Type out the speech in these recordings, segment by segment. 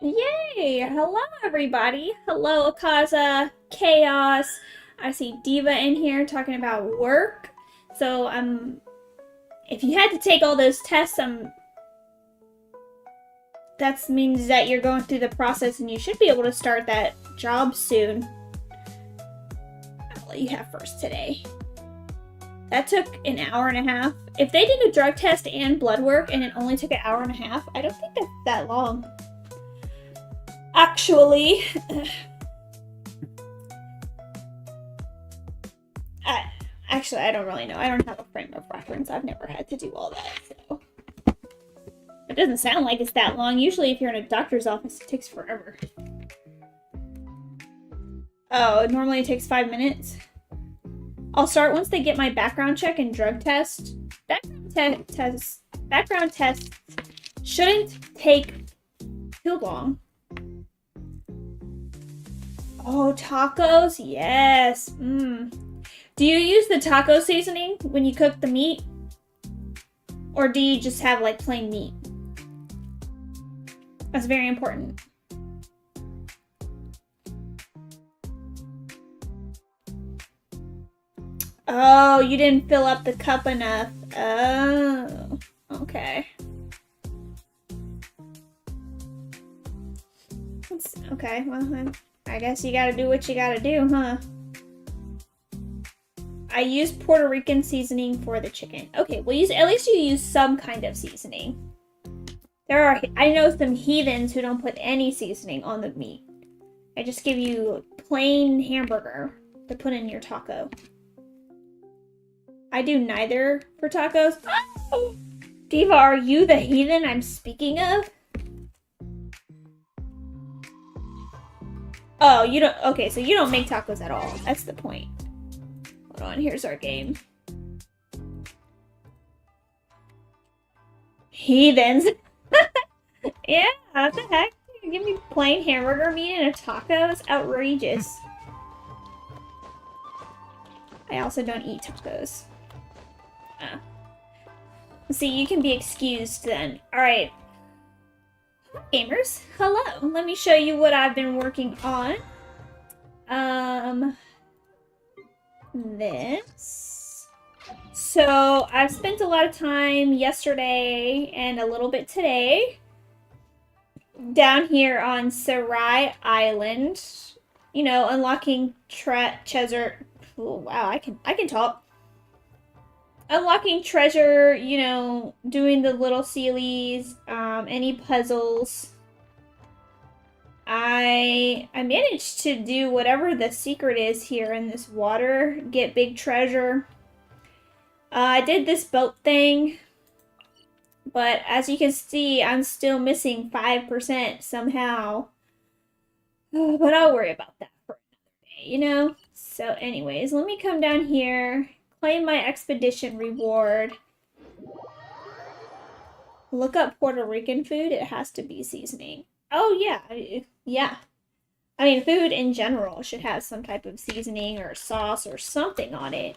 Yay! Hello, everybody. Hello, Akaza, Chaos. I see Diva in here talking about work. So, if you had to take all those tests, that means that you're going through the process and you should be able to start that job soon. I'll let you have first today. That took an hour and a half. If they did a drug test and blood work and it only took an hour and a half, I don't think that's that long. Actually, I don't really know. I don't have a frame of reference. I've never had to do all that, so. It doesn't sound like it's that long. Usually if you're in a doctor's office, it takes forever. Oh, normally it takes 5 minutes. I'll start once they get my background check and drug test. Background tests shouldn't take too long. Oh, tacos? Yes. Do you use the taco seasoning when you cook the meat? Or do you just have like plain meat? That's very important. Oh, you didn't fill up the cup enough. Oh, okay. Okay, well, I guess you gotta do what you gotta do, huh? I use Puerto Rican seasoning for the chicken. Okay, well, at least you use some kind of seasoning. I know some heathens who don't put any seasoning on the meat. I just give you plain hamburger to put in your taco. I do neither for tacos. Oh! Diva, are you the heathen I'm speaking of? Oh, you don't. Okay, so you don't make tacos at all. That's the point. Hold on, here's our game. Heathens. Yeah, what the heck? You give me plain hamburger meat in a taco? That's outrageous. I also don't eat tacos. See, you can be excused then. Alright. Gamers, hello. Let me show you what I've been working on. This. So, I've spent a lot of time yesterday and a little bit today down here on Sarai Island. You know, unlocking treasure. Oh, wow, I can talk. Unlocking treasure, you know, doing the little sealies, any puzzles. I managed to do whatever the secret is here in this water. Get big treasure. I did this boat thing. But as you can see, I'm still missing 5% somehow. But I'll worry about that for another day, you know? So anyways, let me come down here. Claim my expedition reward. Look up Puerto Rican food. It has to be seasoning. Oh, yeah. Yeah. I mean, food in general should have some type of seasoning or sauce or something on it.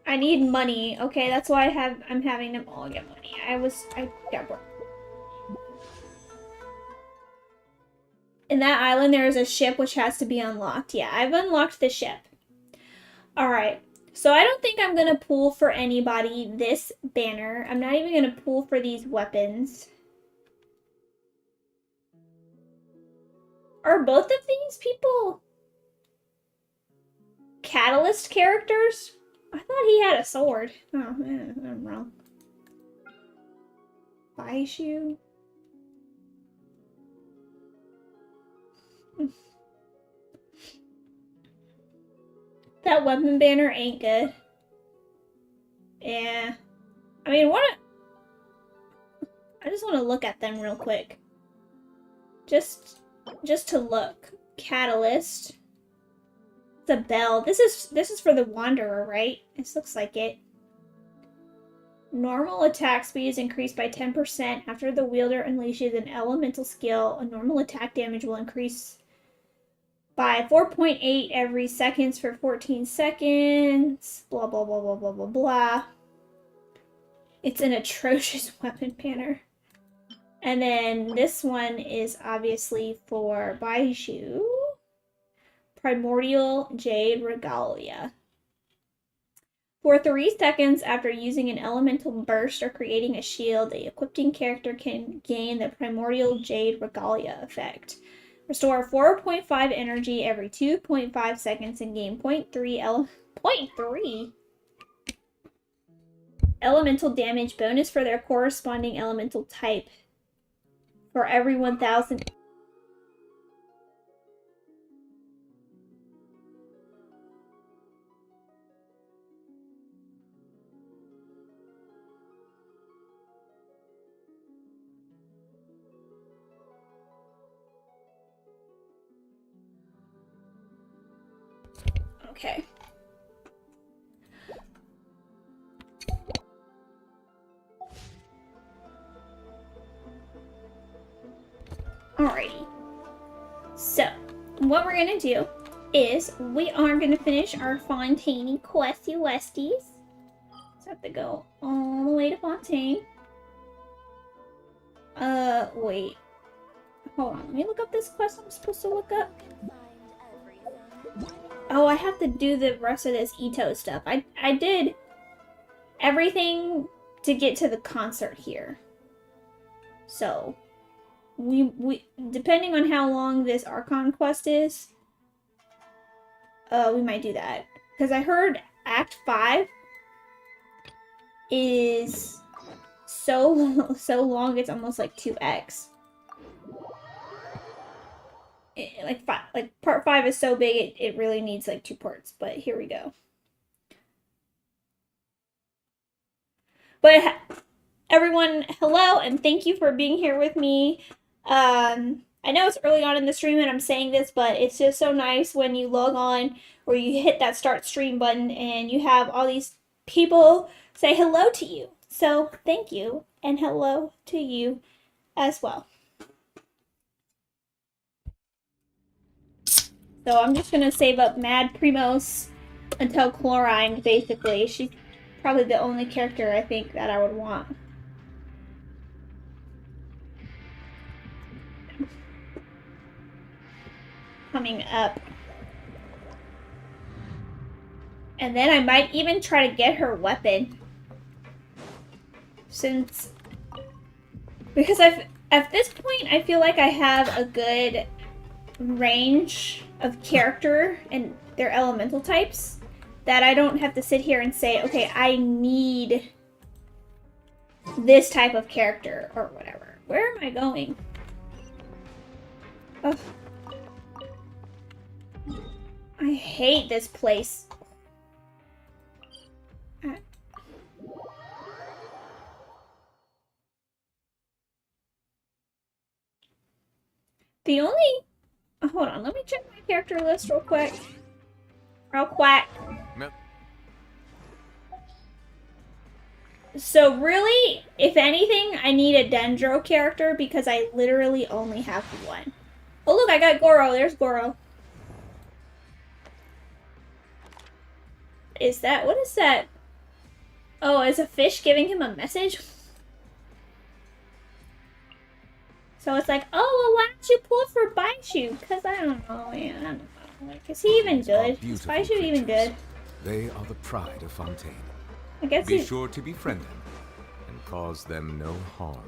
I need money. Okay, that's why I'm having them all get money. I got broke. In that island, there is a ship which has to be unlocked. Yeah, I've unlocked the ship. Alright, so I don't think I'm going to pull for anybody this banner. I'm not even going to pull for these weapons. Are both of these people catalyst characters? I thought he had a sword. Oh, I'm wrong. Baishu. That weapon banner ain't good. Yeah. I mean, I just want to look at them real quick. Just to look. Catalyst. It's a bell. This is for the Wanderer, right? This looks like it. Normal attack speed is increased by 10% after the wielder unleashes an elemental skill. A normal attack damage will increase by 4.8 every seconds for 14 seconds. Blah, blah, blah, blah, blah, blah, blah. It's an atrocious weapon banner. And then this one is obviously for Baiju. Primordial Jade Regalia. For 3 seconds after using an elemental burst or creating a shield, the equipping character can gain the Primordial Jade Regalia effect. Restore 4.5 energy every 2.5 seconds and gain 0.3 elemental damage bonus for their corresponding elemental type for every 1,000. Okay. Alrighty. So, what we're gonna do is we are gonna finish our Fontaine Questy Westies. So I have to go all the way to Fontaine. Wait. Hold on, let me look up this quest I'm supposed to look up. Oh, I have to do the rest of this Ito stuff. I did everything to get to the concert here. So, we depending on how long this Archon quest is, we might do that. Because I heard Act 5 is so long it's almost like 2x. Like part 5 is so big it really needs like 2 parts, but here we go. But everyone, hello and thank you for being here with me. I know it's early on in the stream and I'm saying this, but it's just so nice when you log on or you hit that start stream button and you have all these people say hello to you. So thank you and hello to you as well. So I'm just gonna save up Mad Primos until Chlorine, basically. She's probably the only character I think that I would want. Coming up. And then I might even try to get her weapon. Because at this point I feel like I have a good range of character and their elemental types that I don't have to sit here and say, okay, I need this type of character or whatever. Where am I going? Ugh. I hate this place. The only... hold on, let me check my character list real quick. Real quack. Nope. So really, if anything, I need a Dendro character because I literally only have one. Oh look, I got Goro. There's Goro. Is that... what is that? Oh, is a fish giving him a message? So it's like, oh, well, why don't you pull for Baiju? Because I don't know, man. I don't know. Like, is he even good? Is Baiju even good? They are the pride of Fontaine. I guess be sure to befriend them and cause them no harm.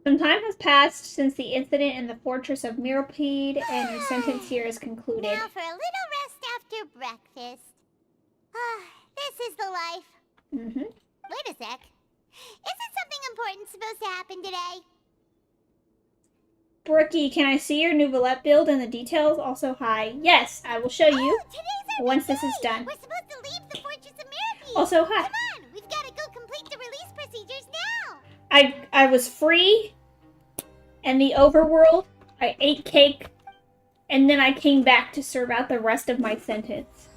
Some time has passed since the incident in the fortress of Mirapede, and your sentence here is concluded. Now for a little rest after breakfast. This is the life. Wait a sec. Isn't something important supposed to happen today? Brookie, can I see your Nouvellette build and the details? Also, hi. Yes, I will show you once this is done. We're supposed to leave the fortress of Mirapede. Also, hi. Come on, we've got to go complete the release procedures now. I was free, and the overworld I ate cake, and then I came back to serve out the rest of my sentence.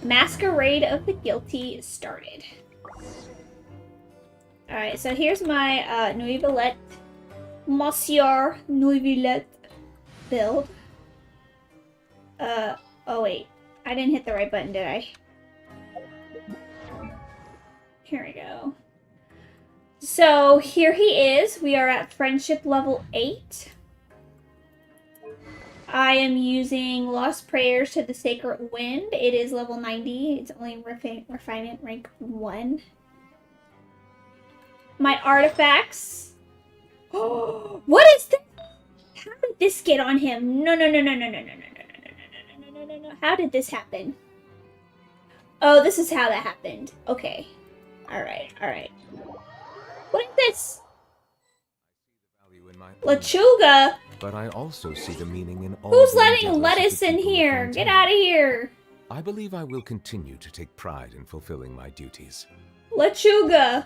Masquerade of the Guilty started. Alright, so here's my Nouvellette, Monsieur Nouvellette build. Oh wait. I didn't hit the right button, did I? Here we go. So here he is. We are at friendship level 8. I am using Lost Prayers to the Sacred Wind. It is level 90. It's only refinement rank 1. My artifacts. Oh, what is this? How did this get on him? No. How did this happen? Oh, this is how that happened. Okay. Alright. What is this? Lechuga? But I also see the meaning in all. Who's letting lettuce in here? Get out of here. I believe I will continue to take pride in fulfilling my duties. Lechuga.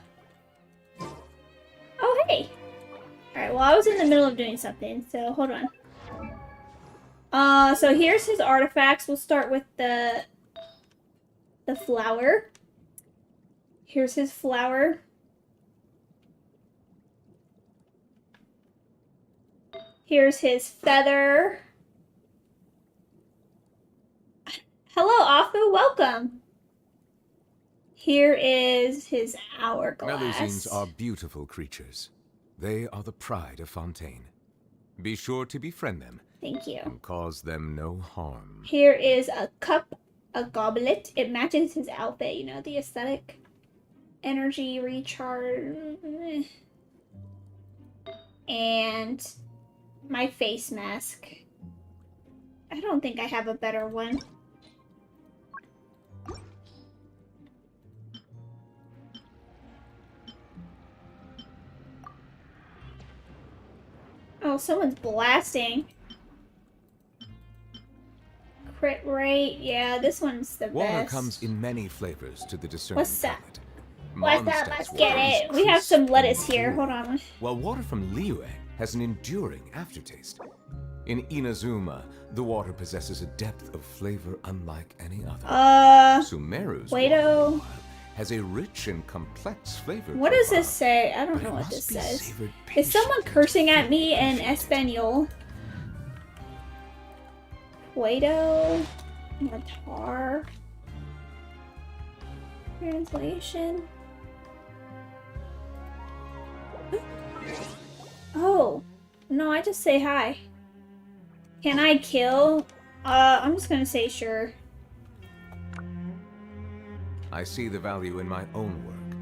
Oh, hey. Alright, well, I was in the middle of doing something, so hold on. So here's his artifacts. We'll start with the flower. Here's his flower. Here's his feather. Hello, Afu. Welcome. Here is his hourglass. Melusines are beautiful creatures. They are the pride of Fontaine. Be sure to befriend them. Thank you. And cause them no harm. Here is a cup, a goblet. It matches his outfit, you know, the aesthetic. Energy recharge. And my face mask. I don't think I have a better one. Oh, someone's blasting. Crit rate, yeah, this one's the Water best. comes in many flavors to the discerning What's that? palate. What's that? Mondstadt's Let's water get is it. We have crisp some and lettuce here. pure, Hold on. while water from Liyue has an enduring aftertaste. In Inazuma, the water possesses a depth of flavor unlike any other. Sumeru's Wait-o. water has a rich and complex flavor. What does this profile, say? I don't but know it what must this be says. savored Is someone patiently cursing to at me in appreciate it. Espanol? Play-Doh. Matar. Translation. Oh. No, I just say hi. Can I kill? I'm just gonna say sure. I see the value in my own work,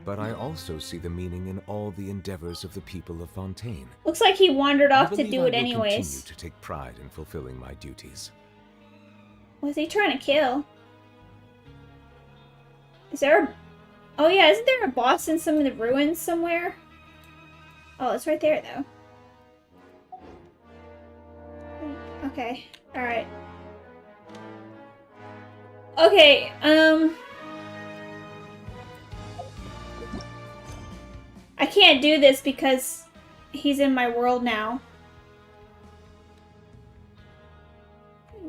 but I also see the meaning in all the endeavors of the people of Fontaine. Looks like he wandered I off to believe do I it will anyways. continue to take pride in fulfilling my duties. Was he trying to kill? Is there a... Oh yeah, isn't there a boss in some of the ruins somewhere? Oh, it's right there though. Okay, alright. Okay, I can't do this because he's in my world now.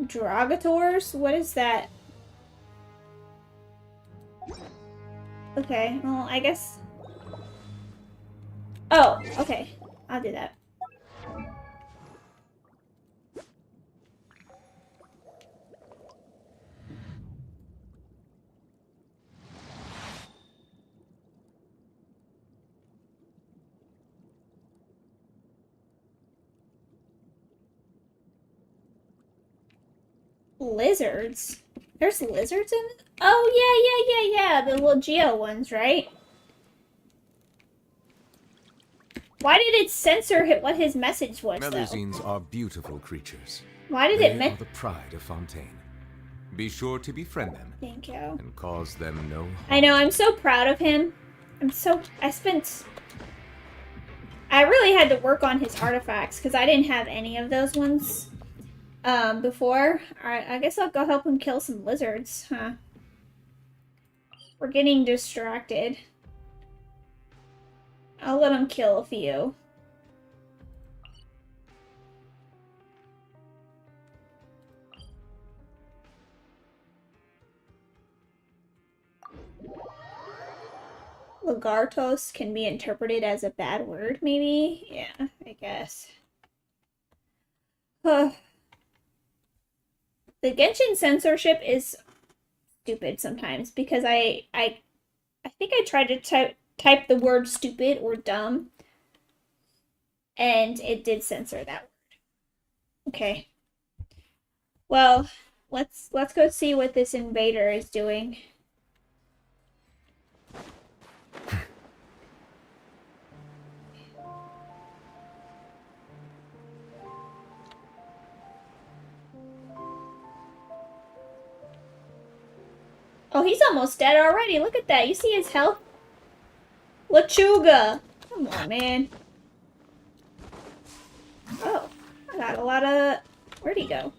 Drogators? What is that? Okay, well, I guess... Oh, okay. I'll do that. Lizards? There's lizards in it? Oh, yeah. The little Geo ones, right? Why did it censor what his message was, though? Melusines are beautiful creatures. Why did They it... are the pride of Fontaine. Be sure to befriend them. Thank you. And cause them no harm. I know, I'm so proud of him. I really had to work on his artifacts, because I didn't have any of those ones before. Alright, I guess I'll go help him kill some lizards, huh? We're getting distracted. I'll let him kill a few. Lagartos can be interpreted as a bad word, maybe? Yeah, I guess. The Genshin censorship is stupid sometimes because I think I tried to type the word stupid or dumb and it did censor that word. Okay. Well, let's go see what this invader is doing. Oh, he's almost dead already. Look at that. You see his health? Lechuga! Come on, man. Oh, I got a lot of... Where'd he go?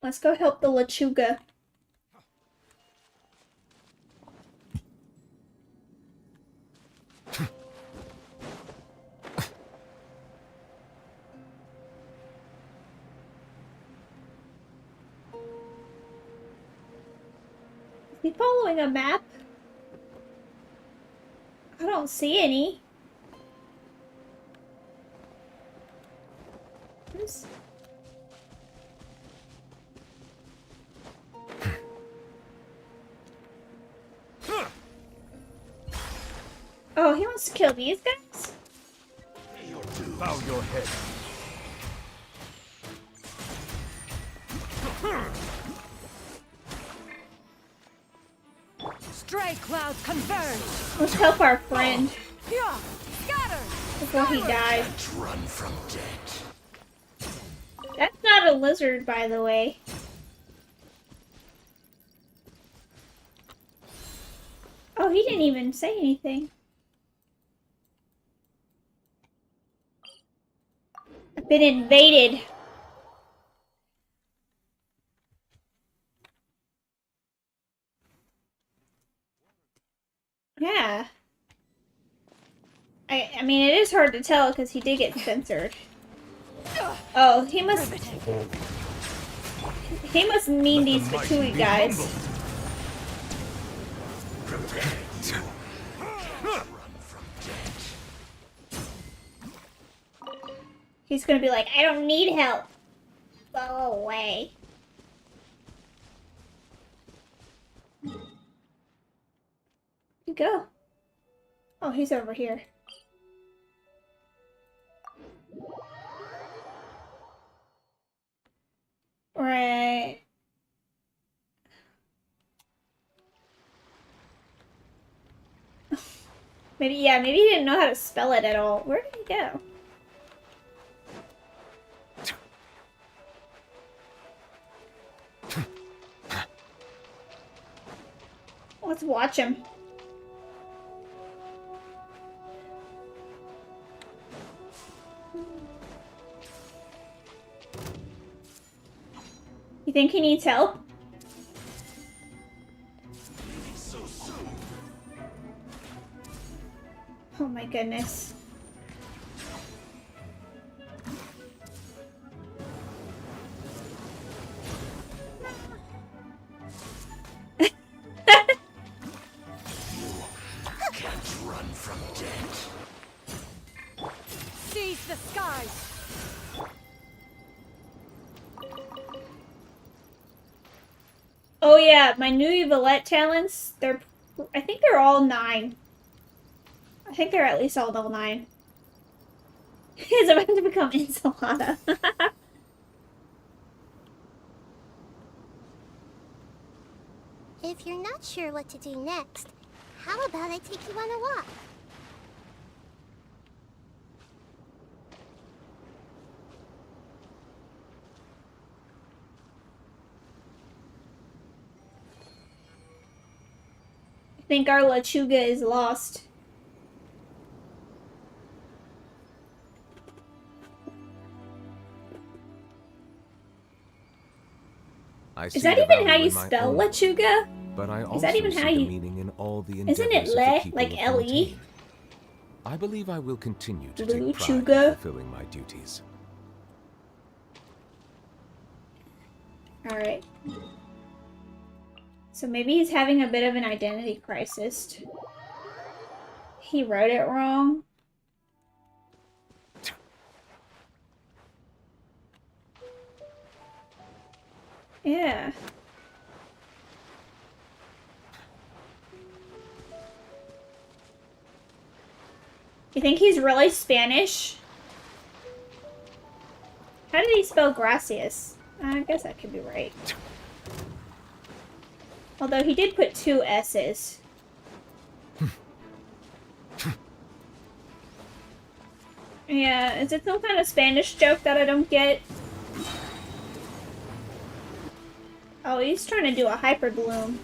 Let's go help the Lechuga. Is he following a map? I don't see any. Oh, he wants to kill these guys? Bow your head. Stray clouds converge. Let's help our friend Scatter. before he dies. Run from death. That's not a lizard, by the way. Oh, he didn't even say anything. I've been invaded. Yeah. I mean, it is hard to tell because he did get censored. Oh, he must mean these Fatui guys. He's gonna be like, I don't need help. Go away. Where'd you go? Oh, he's over here. Right. Maybe he didn't know how to spell it at all. Where did he go? Let's watch him. You think he needs help? Oh my goodness. Seize the skies. Oh yeah, my new Yvette talents, I think they're all 9. I think they're at least all level 9. He's about to become Ensalada. If you're not sure what to do next, how about I take you on a walk? I think our Lechuga is lost. Is that even how you spell Lechuga? But I also Is that even how see the you... meaning in all the Isn't it endeavors of the Le, people like of L-E? Fontaine. I believe I will continue to take pride in Lechuga. fulfilling my duties. Alright. So maybe he's having a bit of an identity crisis. He wrote it wrong. Yeah. You think he's really Spanish? How did he spell gracias? I guess that could be right. Although he did put 2 S's. Yeah, is it some kind of Spanish joke that I don't get? Oh, he's trying to do a hyper bloom.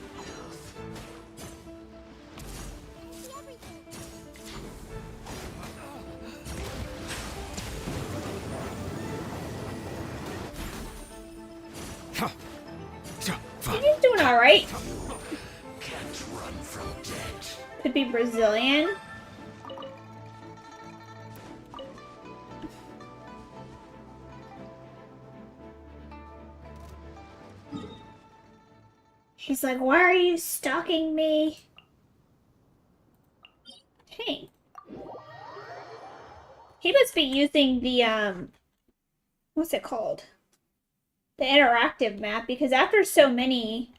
He's doing alright. Can't run from debt. Could be Brazilian. He's like, why are you stalking me? Hey. He must be using the, what's it called? The interactive map, because after so many,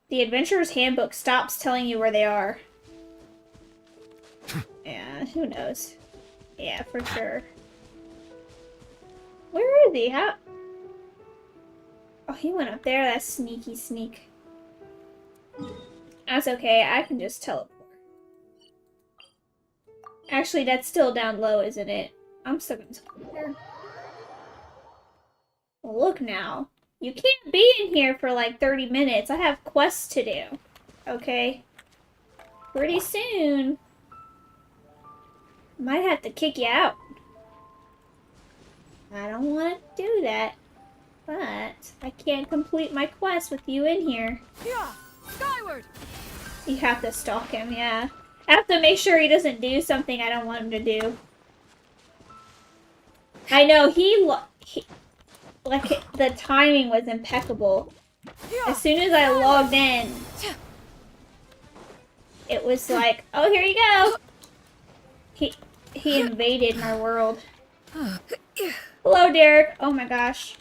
the Adventurer's Handbook stops telling you where they are. Yeah, who knows? Yeah, for sure. Where is he? How? Oh, he went up there. That's sneaky sneak. That's okay. I can just teleport. Actually, that's still down low, isn't it? I'm still gonna teleport there. Well, look now. You can't be in here for like 30 minutes. I have quests to do. Okay? Pretty soon. Might have to kick you out. I don't want to do that. But I can't complete my quest with you in here. Yeah, skyward. You have to stalk him, yeah. I have to make sure he doesn't do something I don't want him to do. I know, like, the timing was impeccable. As soon as I logged in, it was like, oh, here you go. He invaded my world. Hello, Derek. Oh my gosh.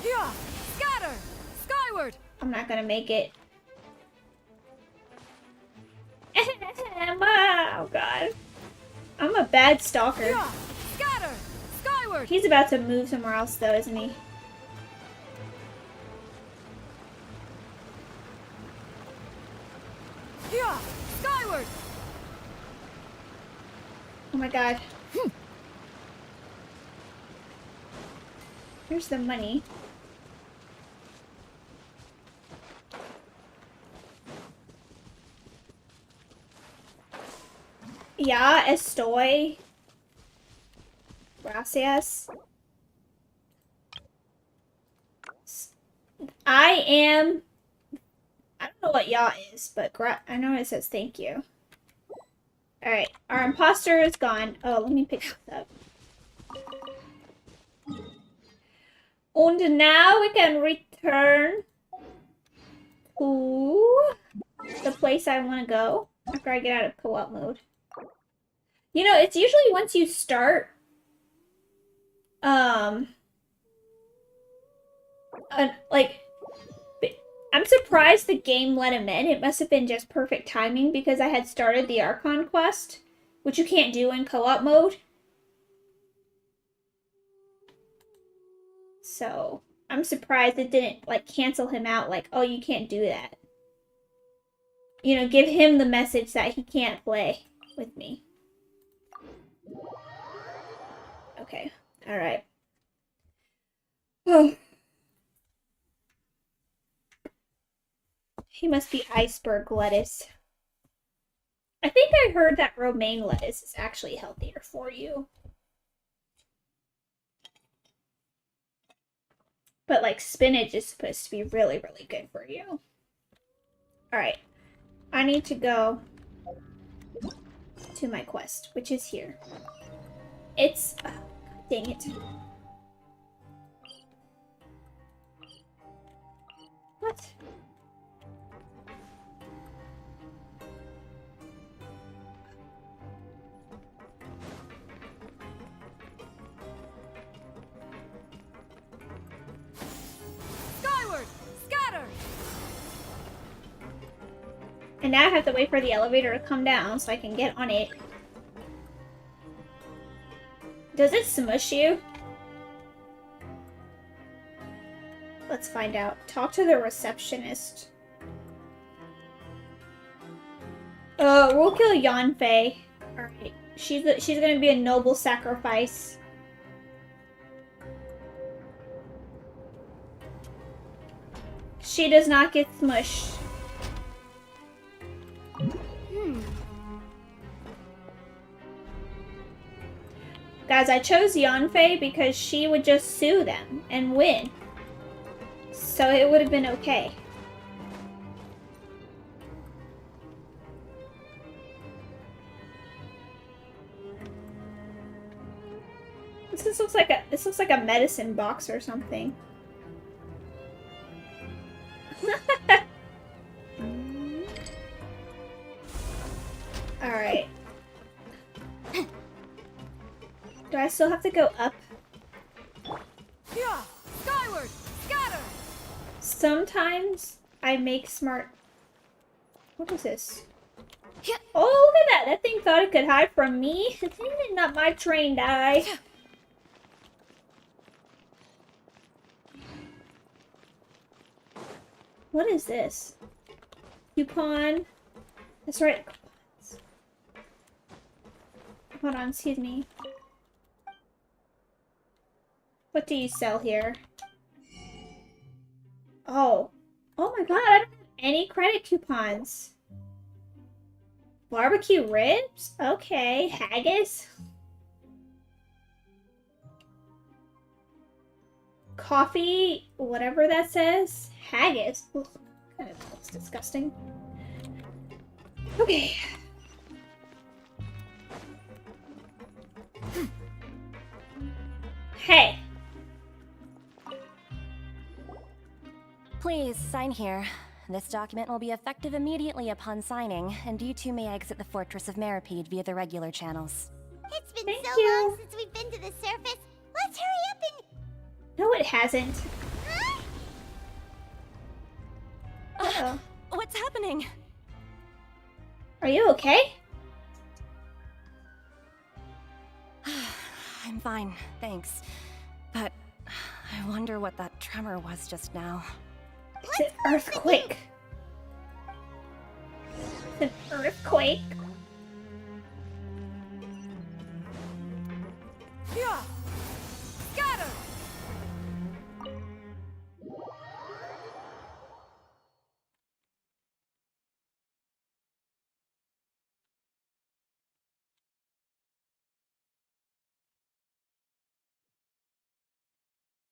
Yeah, scatter, skyward. I'm not gonna make it. Oh god. I'm a bad stalker. Yeah, scatter, skyward. He's about to move somewhere else though, isn't he? Yeah, skyward. Oh my god. Here's the money. Ya estoy. Gracias. I don't know what ya is, but I know it says thank you. Alright, our imposter is gone. Oh, let me pick this up. And now we can return to the place I want to go after I get out of co-op mode. You know, it's usually once you start, like, I'm surprised the game let him in. It must have been just perfect timing because I had started the Archon Quest, which you can't do in co-op mode. So, I'm surprised it didn't, like, cancel him out, like, oh, you can't do that. You know, give him the message that he can't play with me. Okay, alright. Oh. He must be iceberg lettuce. I think I heard that romaine lettuce is actually healthier for you. But like spinach is supposed to be really, really good for you. Alright. I need to go to my quest, which is here. It's... oh, dang it. What? Skyward! Scatter! And now I have to wait for the elevator to come down so I can get on it. Does it smush you? Let's find out. Talk to the receptionist. We'll kill Yanfei. Alright. She's gonna be a noble sacrifice. She does not get smushed. Guys, I chose Yanfei because she would just sue them and win. So it would have been okay. This looks like a medicine box or something. Alright. Do I still have to go up? Yeah! Skyward! Scatter! Sometimes I make smart... What is this? Yeah. Oh, look at that! That thing thought it could hide from me. Not my trained eye. What is this? Coupon. That's right. Coupons. Hold on, excuse me. What do you sell here? Oh. Oh my god, I don't have any credit coupons. Barbecue ribs? Okay. Haggis? Coffee? Whatever that says. Haggis? Ugh, kind of looks disgusting. Okay. Hey. Please, sign here. This document will be effective immediately upon signing, and you two may exit the Fortress of Meripede via the regular channels. It's been Thank so you. long since we've been to the surface. Let's hurry up and... No, it hasn't. Huh? Uh-oh. What's happening? Are you okay? I'm fine, thanks. But I wonder what that tremor was just now. It's an earthquake. It's an earthquake. Yeah! Scatter!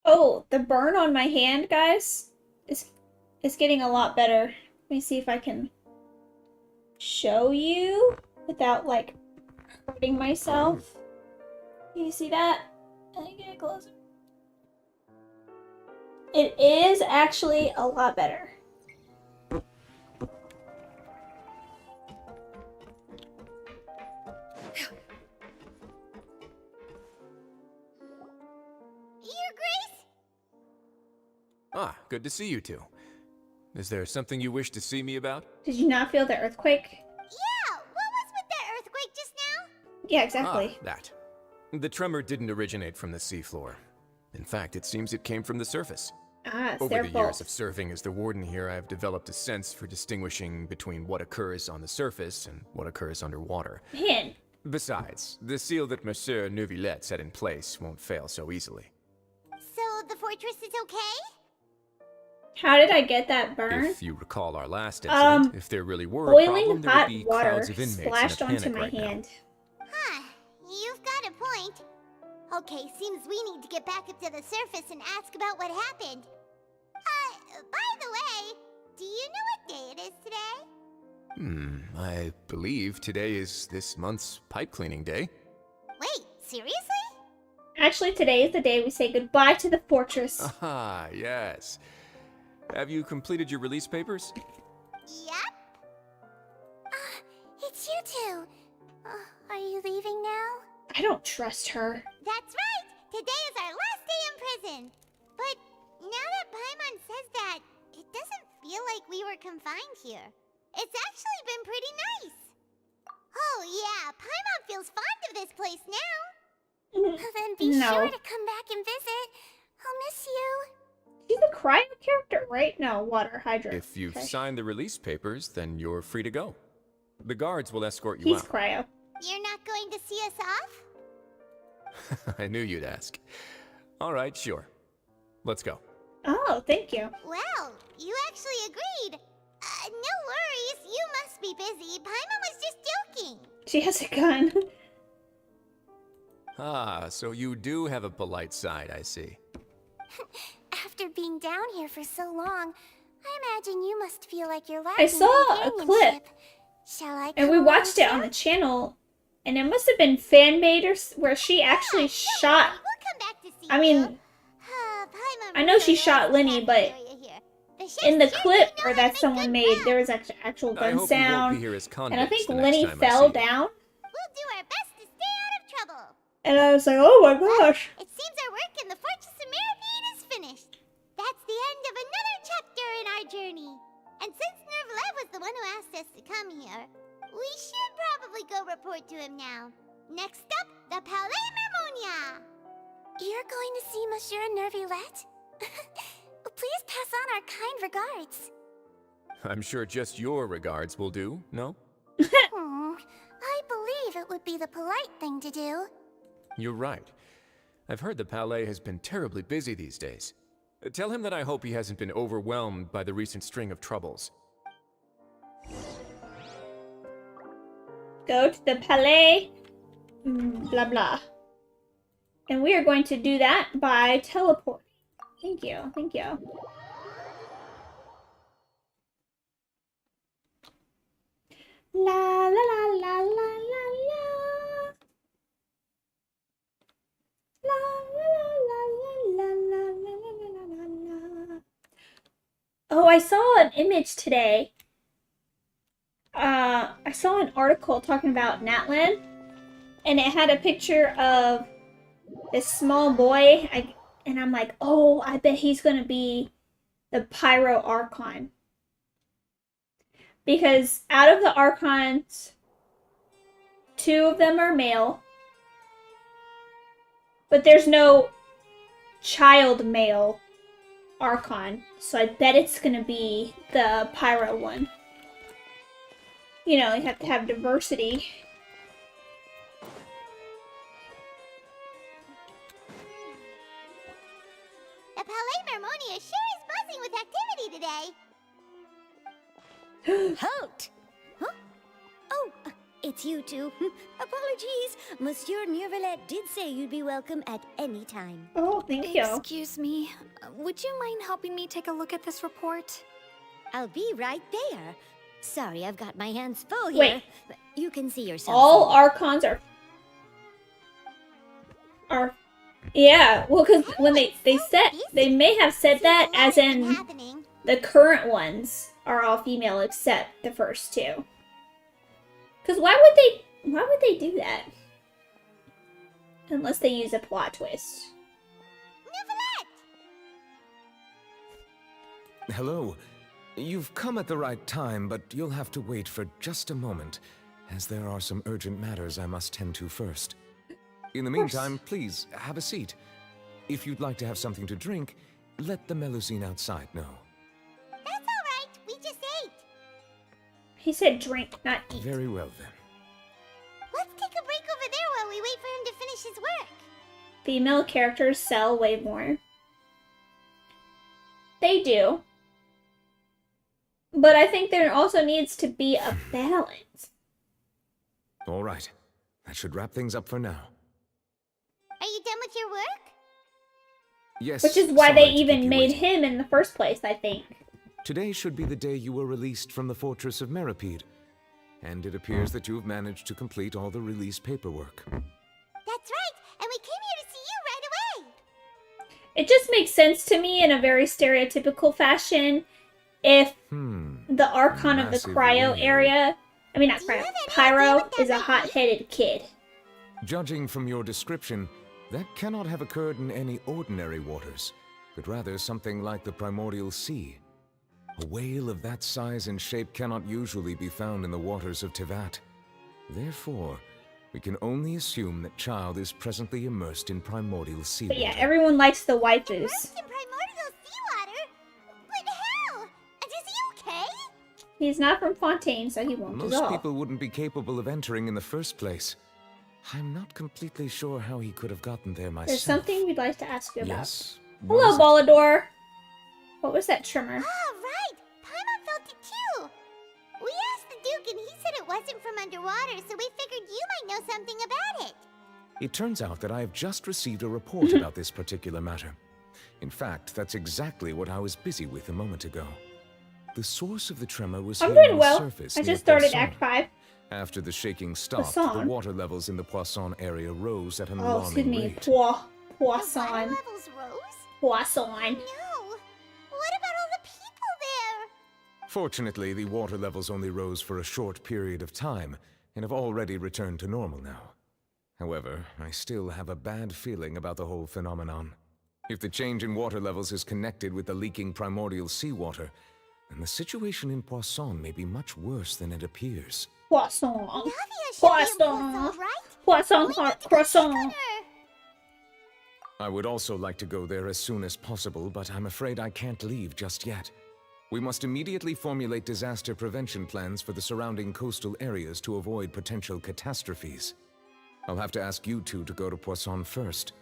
Oh, the burn on my hand, guys, is getting a lot better. Let me see if I can show you without, like, hurting myself. Can you see that? Let me get it closer. It is actually a lot better. Your Grace? Ah, good to see you two. Is there something you wish to see me about? Did you not feel the earthquake? Yeah, what was with that earthquake just now? Yeah, exactly. Ah, that. The tremor didn't originate from the seafloor. In fact, it seems it came from the surface. Ah, it's Over their the fault. years of serving as the warden here, I've developed a sense for distinguishing between what occurs on the surface and what occurs underwater. Man, Besides, the seal that Monsieur Neuvillette set in place won't fail so easily. So the fortress is okay? how did I get that burn? If you recall our last incident, if there really were a Boiling problem, there hot would be water crowds of inmates splashed in a onto panic my right now. hand. Huh, you've got a point. Okay, seems we need to get back up to the surface and ask about what happened. By the way, do you know what day it is today? I believe today is this month's pipe cleaning day. Wait, seriously? Actually, today is the day we say goodbye to the fortress. Ah, yes. Have you completed your release papers? Yep. It's you two. Are you leaving now? I don't trust her. That's right! Today is our last day in prison! But now that Paimon says that, it doesn't feel like we were confined here. It's actually been pretty nice! Oh yeah, Paimon feels fond of this place now! Then be sure to come back and visit. I'll miss you. She's a cryo character, right? No, water, hydro. If you've Okay. signed the release papers, then you're free to go. The guards will escort you He's out. cryo. You're not going to see us off? I knew you'd ask. All right, sure. Let's go. Oh, thank you. Well, you actually agreed. No worries, you must be busy. Paimon was just joking. She has a gun. Ah, so you do have a polite side, I see. After being down here for so long, I imagine you must feel like you're lacking I saw a clip, Shall I and we come watched it over? on the channel, and it must have been fan made or where she actually shot. We'll come back to see I mean, you. Paimon I know really she shot likes Lenny, the but cafeteria here. The chefs in the sure clip do know or how to that make someone good made, food. there was actual I gun hope you won't sound, be here as and I convicts think the next Lenny time I fell see you. down, We'll do our best to stay out of trouble. and I was like, oh my gosh. It seems our work in the Fortress of Meripede is finished. That's the end of another chapter in our journey. And since Nervlev was the one who asked us to come here, we should probably go report to him now. Next up, the Palais Mermonia. You're going to see Monsieur Nervillette? Please pass on our kind regards. I'm sure just your regards will do, no? I believe it would be the polite thing to do. You're right. I've heard the Palais has been terribly busy these days. Tell him that I hope he hasn't been overwhelmed by the recent string of troubles. Go to the Palais, blah blah. And we are going to do that by teleporting. Thank you, thank you. La la la la la la la. La la la la la la la la la la. Oh, I saw an image today. I saw an article talking about Natlan, and it had a picture of this small boy, and I'm like, oh, I bet he's gonna be the Pyro Archon. Because out of the Archons, 2 of them are male, but there's no child male Archon, so I bet it's gonna be the Pyro one. You know, you have to have diversity. The Palais Mermonia sure is buzzing with activity today. Halt! Huh? Oh, it's you two. Apologies. Monsieur Nervillette did say you'd be welcome at any time. Oh, thank you. Excuse me. Would you mind helping me take a look at this report? I'll be right there. Sorry, I've got my hands full here. Wait. You can see yourself. All Archons are yeah, well, because when they said, they may have said that as in Happening. the current ones are all female except the first 2. Because why would they do that? Unless they use a plot twist. Nervillette! Hello. You've come at the right time, but you'll have to wait for just a moment, as there are some urgent matters I must tend to first. In the meantime, please, have a seat. If you'd like to have something to drink, let the Melusine outside know. That's alright, we just ate. He said drink, not eat. Very well, then. Let's take a break over there while we wait for him to finish his work. Female characters sell way more. They do. But I think there also needs to be a balance. All right. That should wrap things up for now. Are you done with your work? Yes. Which is why sorry they to keep even you made waiting. him in the first place, I think. Today should be the day you were released from the Fortress of Meripede. And it appears that you've managed to complete all the release paperwork. That's right, and we came here to see you right away. It just makes sense to me in a very stereotypical fashion if the Archon of the Massive cryo wheel. area, I mean not Do you cryo, have any idea pyro, what that is a might be? hot-headed kid. Judging from your description, that cannot have occurred in any ordinary waters, but rather something like the primordial sea. A whale of that size and shape cannot usually be found in the waters of Tevat. Therefore, we can only assume that Child is presently immersed in primordial seawater. But yeah, everyone likes the waifus. Immersed in primordial seawater? But how? And is he okay? He's not from Fontaine, so he won't Most dissolve. people wouldn't be capable of entering in the first place. I'm not completely sure how he could have gotten there myself. There's something we'd like to ask you about. Yes? What Hello, is it? Bolador. What was that trimmer? Ah, right! Paimon felt it too! We asked the Duke and he said it wasn't from underwater, so we figured you might know something about it. It turns out that I have just received a report about this particular matter. In fact, that's exactly what I was busy with a moment ago. The source of the tremor was I'm here doing on well. the surface I near just started Poisson. Act 5. After the shaking stopped, Poisson? the water levels in the Poisson area rose at an Oh, alarming excuse me. rate. The water Poisson. levels rose? Poisson. No! What about all the people there? Fortunately, the water levels only rose for a short period of time, and have already returned to normal now. However, I still have a bad feeling about the whole phenomenon. If the change in water levels is connected with the leaking primordial seawater, then the situation in Poisson may be much worse than it appears. Poisson. Navia should be in Poisson. Poisson, right? Poisson We heart need to go check on croissant. her. I would also like to go there as soon as possible, but I'm afraid I can't leave just yet. We must immediately formulate disaster prevention plans for the surrounding coastal areas to avoid potential catastrophes. I'll have to ask you two to go to Poisson first.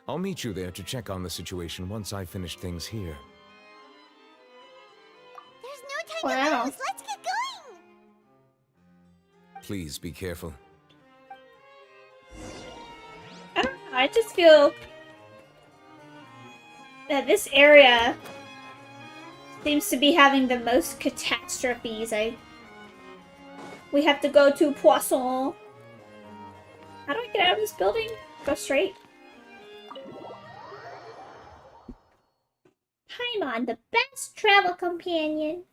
I'll meet you there to check on the situation once I finish things here. There's no time Wow. to lose. Let's get going. Please be careful. I don't know, I just feel that this area seems to be having the most catastrophes. We have to go to Poisson. How do I get out of this building? Go straight. Paimon, the best travel companion.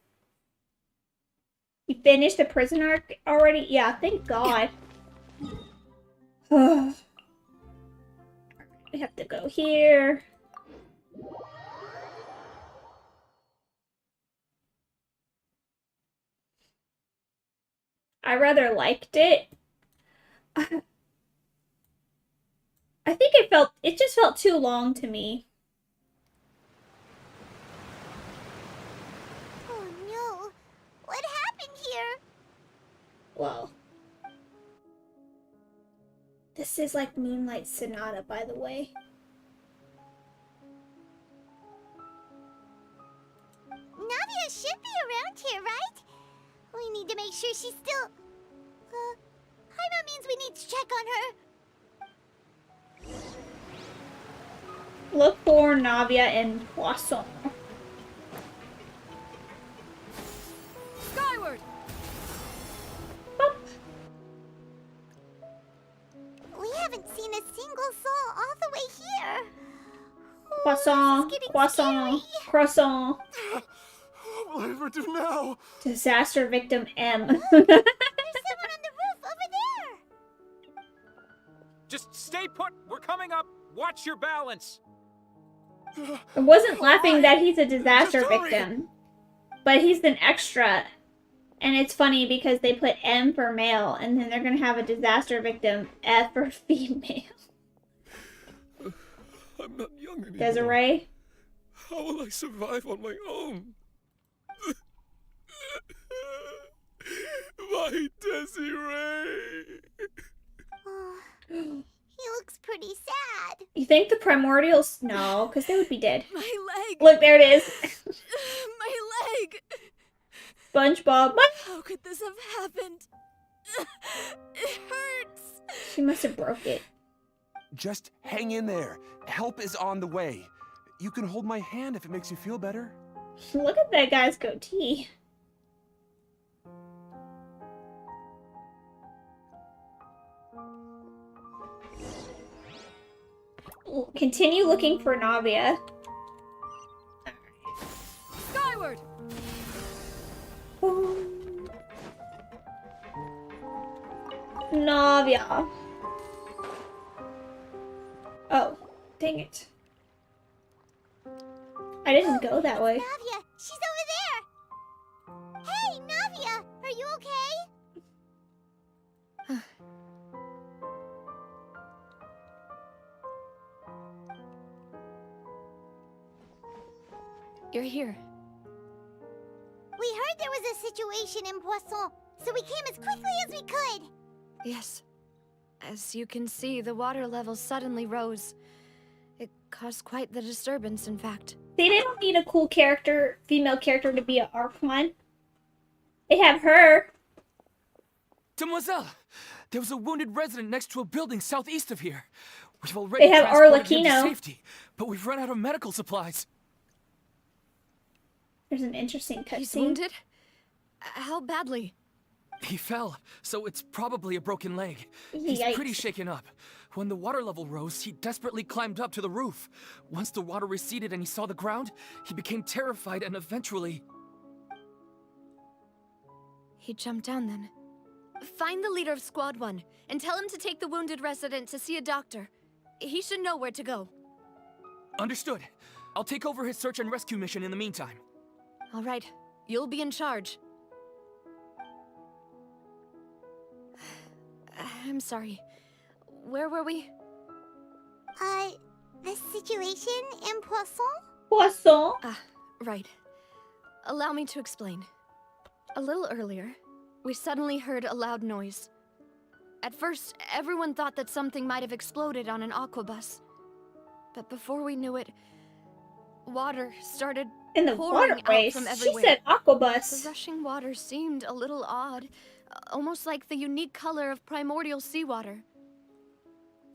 You finished the prison arc already? Yeah, thank God. We have to go here. I rather liked it. I think it just felt too long to me. Oh no. What happened here? Well, this is like Moonlight Sonata, by the way. Navia should be around here, right? We need to make sure she's still... Paimon means we need to check on her. Look for Navia and Poisson. Skyward! Boop. We haven't seen a single soul all the way here. Croissant, This is getting croissant, scary. croissant. What will I ever do now? Disaster victim M. There's someone on the roof over there. Just stay put. We're coming up. Watch your balance. I wasn't laughing that he's a disaster Just hurry. victim, but he's an extra. And it's funny because they put M for male, and then they're gonna have a disaster victim F for female. I'm not young anymore. Desiree? How will I survive on my own? My Desiree! He looks pretty sad. You think the primordials? No, because they would be dead. My leg! Look, there it is. My leg! SpongeBob. How could this have happened? It hurts! She must have broke it. Just hang in there. Help is on the way. You can hold my hand if it makes you feel better. Look at that guy's goatee. Continue looking for Navia. boom. Navia. Oh, dang it. I didn't go that way. Navia, she's over there! Hey, Navia, are you okay? You're here. We heard there was a situation in Poisson, so we came as quickly as we could. Yes. As you can see, the water level suddenly rose. It caused quite the disturbance, in fact. They didn't need a cool character, female character, to be an Archon. They have her. Demoiselle, there was a wounded resident next to a building southeast of here. We've already They have transported him to Arlecchino. safety, but we've run out of medical supplies. There's an interesting He's cutscene. wounded? How badly? He fell, so it's probably a broken leg. Yikes. He's pretty shaken up. When the water level rose, he desperately climbed up to the roof. Once the water receded and he saw the ground, he became terrified and eventually... He jumped down then. Find the leader of Squad 1 and tell him to take the wounded resident to see a doctor. He should know where to go. Understood. I'll take over his search and rescue mission in the meantime. All right, you'll be in charge. I'm sorry. Where were we? The situation in Poisson? Poisson. Ah, right. Allow me to explain. A little earlier, we suddenly heard a loud noise. At first, everyone thought that something might have exploded on an aquabus. But before we knew it, water started In the pouring water out race. from She everywhere. said The aquabus. rushing water seemed a little odd, almost like the unique color of primordial seawater.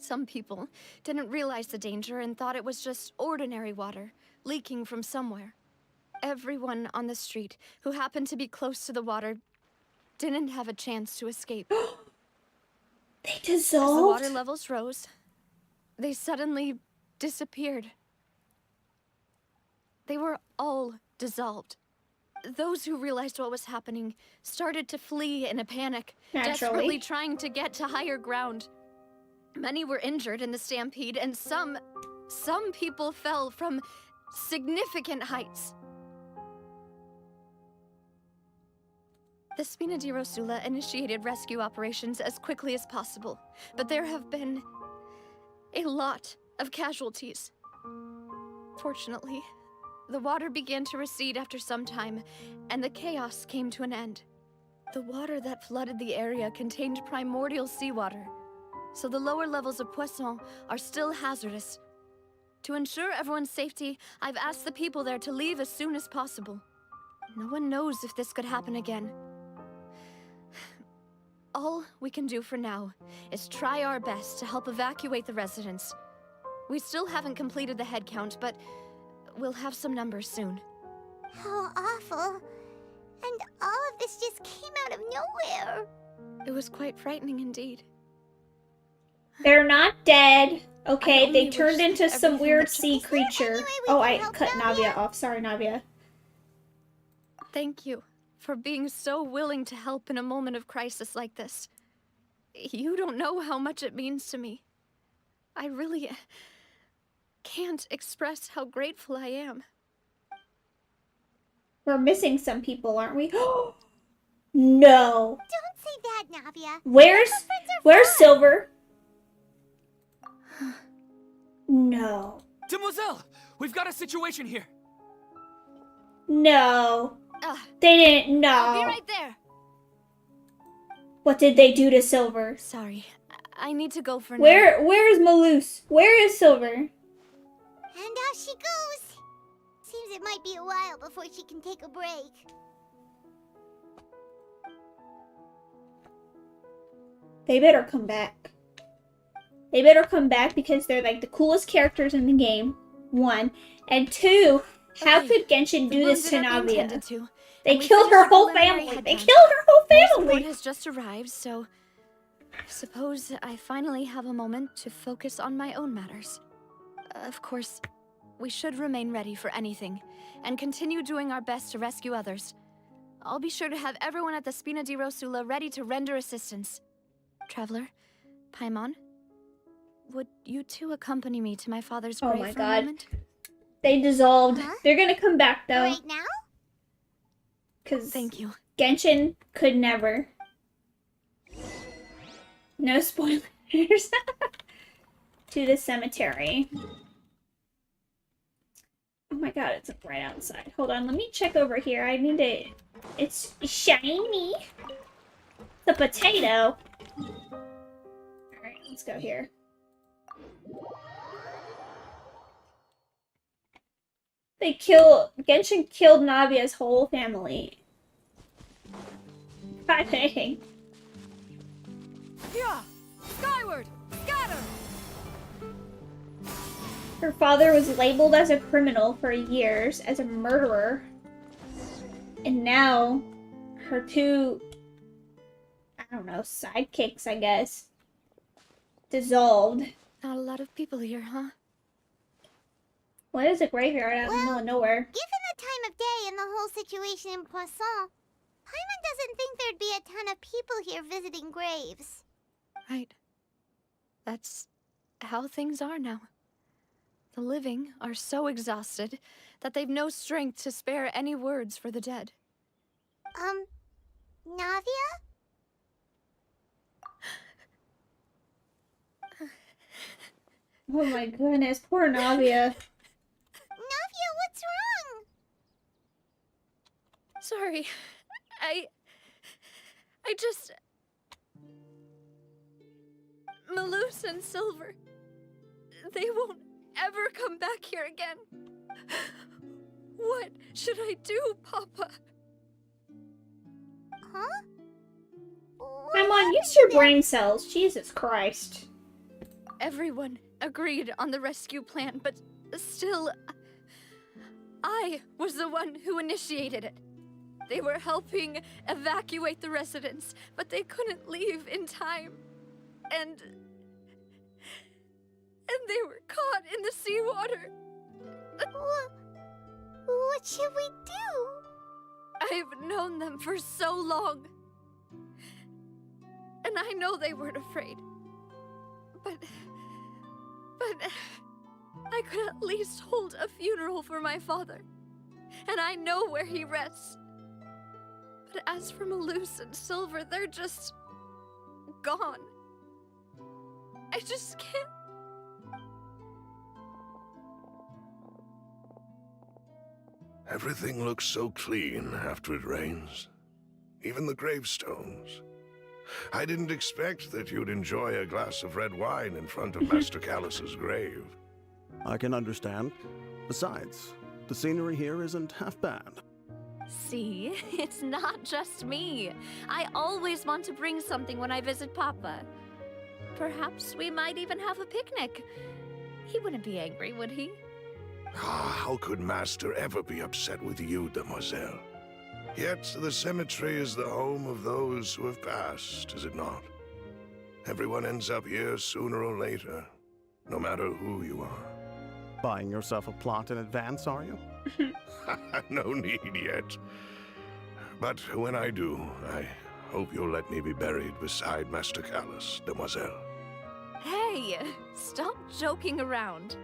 Some people didn't realize the danger and thought it was just ordinary water, leaking from somewhere. Everyone on the street who happened to be close to the water didn't have a chance to escape. They As the dissolved. water levels rose, they suddenly disappeared. They were all dissolved. Those who realized what was happening started to flee in a panic, desperately Naturally. trying to get to higher ground. Many were injured in the stampede, and some people fell from significant heights. The Spina di Rosula initiated rescue operations as quickly as possible, but there have been a lot of casualties. Fortunately, the water began to recede after some time, and the chaos came to an end. The water that flooded the area contained primordial seawater, so the lower levels of Poisson are still hazardous. To ensure everyone's safety, I've asked the people there to leave as soon as possible. No one knows if this could happen again. All we can do for now is try our best to help evacuate the residents. We still haven't completed the head count, but we'll have some numbers soon. How awful. And all of this just came out of nowhere. It was quite frightening indeed. They're not dead. I Okay, only they wish turned into that some everything weird that sea Is there any creature. way we Oh, can I help cut Navia? Navia off. Sorry, Navia. Thank you for being so willing to help in a moment of crisis like this. You don't know how much it means to me. I really can't express how grateful I am. We're missing some people, aren't we? No. Don't say that, Navia. Where's Our friends are Where's fine. Silver? No. Demoiselle, we've got a situation here. No. Ah, They didn't I'll be know. right there. What did they do to Silver? Sorry, I need to go for now. Where's Maloose? Where is Silver? And out she goes. Seems it might be a while before she can take a break. They better come back. They better come back because they're like the coolest characters in the game. 1. And 2, how Okay, could Genshin do this to wounded are being Navia? tended to, They and we killed finished her the whole preliminary family. head They count. killed her whole More support family. has just arrived, so I suppose I finally have a moment to focus on my own matters. Of course, we should remain ready for anything and continue doing our best to rescue others. I'll be sure to have everyone at the Spina di Rosula ready to render assistance. Traveler, Paimon, would you two accompany me to my father's grave Oh my for a god. moment? They dissolved. Huh? They're gonna come back though. Right now? Because Thank you. Genshin could never. No spoilers. To the cemetery. Oh my god, it's right outside. Hold on, let me check over here. I need to... It's shiny. The potato. Alright, let's go here. Genshin killed Navia's whole family. God dang. Yeah! Skyward! Scatter! Her father was labeled as a criminal for years, as a murderer. And now, her two, I don't know, sidekicks, I guess, dissolved. Not a lot of people here, huh? What is a graveyard out in the middle of nowhere? Given the time of day and the whole situation in Poisson, Paimon doesn't think there'd be a ton of people here visiting graves. Right. That's how things are now. The living are so exhausted that they've no strength to spare any words for the dead. Navia? Oh my goodness, poor Navia. Navia, what's wrong? Sorry. I just... Malus and Silver, they won't ever come back here again. What should I do, Papa? Huh? Come on, use your brain cells. Jesus Christ. Everyone agreed on the rescue plan, but still, I was the one who initiated it. They were helping evacuate the residents, but they couldn't leave in time. And they were caught in the seawater. What should we do? I've known them for so long. And I know they weren't afraid. But I could at least hold a funeral for my father. And I know where he rests. But as for Malus and Silver, they're just gone. I just can't. Everything looks so clean after it rains. Even the gravestones. I didn't expect that you'd enjoy a glass of red wine in front of Master Callus's grave. I can understand. Besides, the scenery here isn't half bad. See, it's not just me. I always want to bring something when I visit Papa. Perhaps we might even have a picnic. He wouldn't be angry, would he? How could Master ever be upset with you, Demoiselle? Yet the cemetery is the home of those who have passed, is it not? Everyone ends up here sooner or later, no matter who you are. Buying yourself a plot in advance, are you? No need yet. But when I do, I hope you'll let me be buried beside Master Callus, Demoiselle. Hey, stop joking around.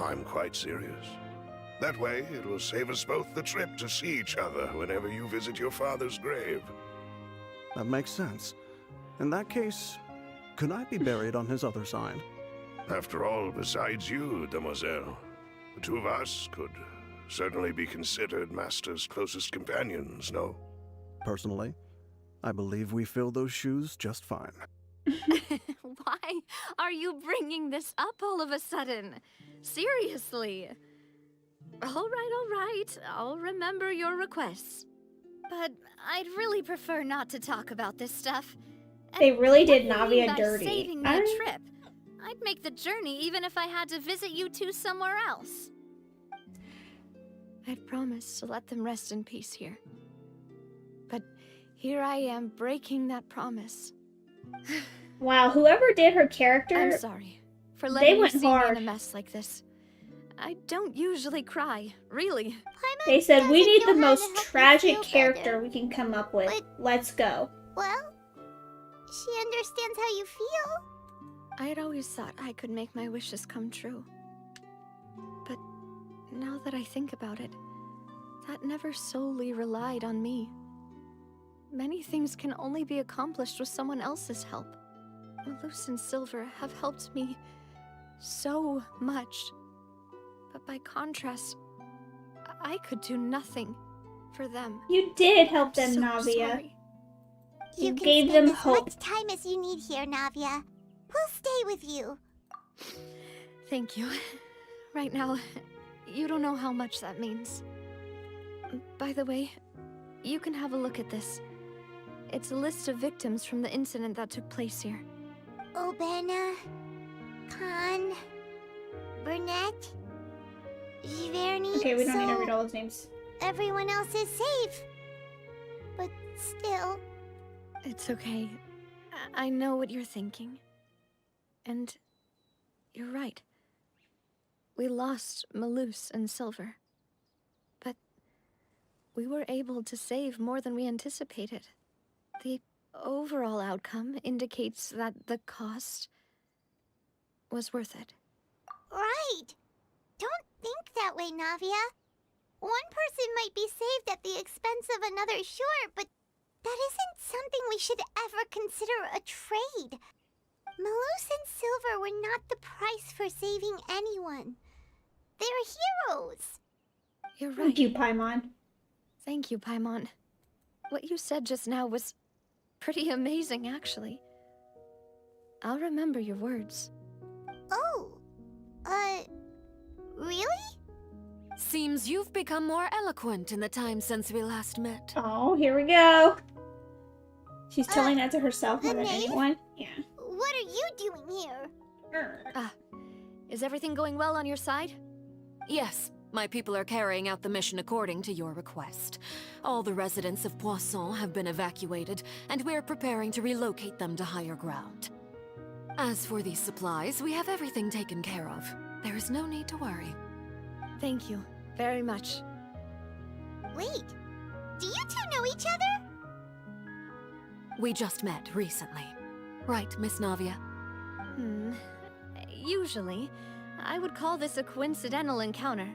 I'm quite serious. That way, it will save us both the trip to see each other whenever you visit your father's grave. That makes sense. In that case, could I be buried on his other side? After all, besides you, Demoiselle, the two of us could certainly be considered Master's closest companions, no? Personally, I believe we fill those shoes just fine. Why are you bringing this up all of a sudden? Seriously. All right. I'll remember your requests. But I'd really prefer not to talk about this stuff. They really did what do you mean Navia by dirty. saving me a trip? I'd make the journey even if I had to visit you two somewhere else. I'd promised to let them rest in peace here. But here I am breaking that promise. Wow, whoever did her character, I'm sorry for letting you went see me hard. in a mess like this. I don't usually cry, really. They said we need the know how to most help you tragic feel character better. we can come up with. But- Let's go. Well, she understands how you feel. I had always thought I could make my wishes come true. But now that I think about it, that never solely relied on me. Many things can only be accomplished with someone else's help. Malus and Silver have helped me so much. But by contrast, I could do nothing for them. You did help them, So Navia. sorry. You can gave spend them as hope. much time as you need here, Navia. We'll stay with you. Thank you. Right now, you don't know how much that means. By the way, you can have a look at this. It's a list of victims from the incident that took place here. Obena, Khan, Burnett, Giverny. Okay, we don't need to so read all those names. everyone else is safe. But still, It's okay. I know what you're thinking. And you're right. We lost Malus and Silver. But we were able to save more than we anticipated. The overall outcome indicates that the cost was worth it. right. Don't think that way, Navia. One person might be saved at the expense of another, sure, but that isn't something we should ever consider a trade. Malus and Silver were not the price for saving anyone. They're heroes. You're right. Thank you, Paimon. Thank you, Paimon. What you said just now was pretty amazing, actually. I'll remember your words. Oh, really? Seems you've become more eloquent in the time since we last met. Oh, here we go. She's telling that to herself more the than knave? anyone. Yeah. What are you doing here? Is everything going well on your side? Yes, my people are carrying out the mission according to your request. All the residents of Poisson have been evacuated, and we're preparing to relocate them to higher ground. As for these supplies, we have everything taken care of. There is no need to worry. Thank you very much. Wait, do you two know each other? We just met recently. Right, Miss Navia? Usually, I would call this a coincidental encounter,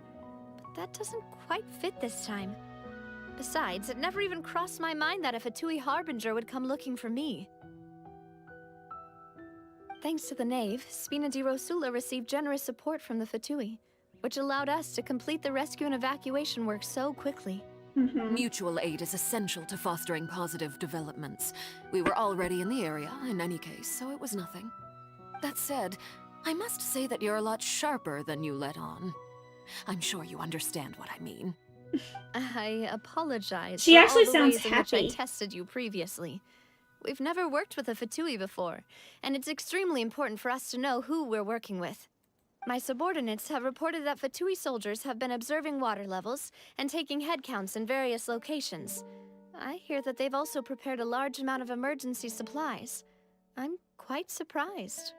but that doesn't quite fit this time. Besides, it never even crossed my mind that a Fatui Harbinger would come looking for me. Thanks to the Knave, Spina di Rosula received generous support from the Fatui, which allowed us to complete the rescue and evacuation work so quickly. Mutual aid is essential to fostering positive developments. We were already in the area, in any case, so it was nothing. That said, I must say that you're a lot sharper than you let on. I'm sure you understand what I mean. I apologize She for actually all the sounds ways in which I happy. tested you previously. We've never worked with a Fatui before, and it's extremely important for us to know who we're working with. My subordinates have reported that Fatui soldiers have been observing water levels and taking head counts in various locations. I hear that they've also prepared a large amount of emergency supplies. I'm quite surprised.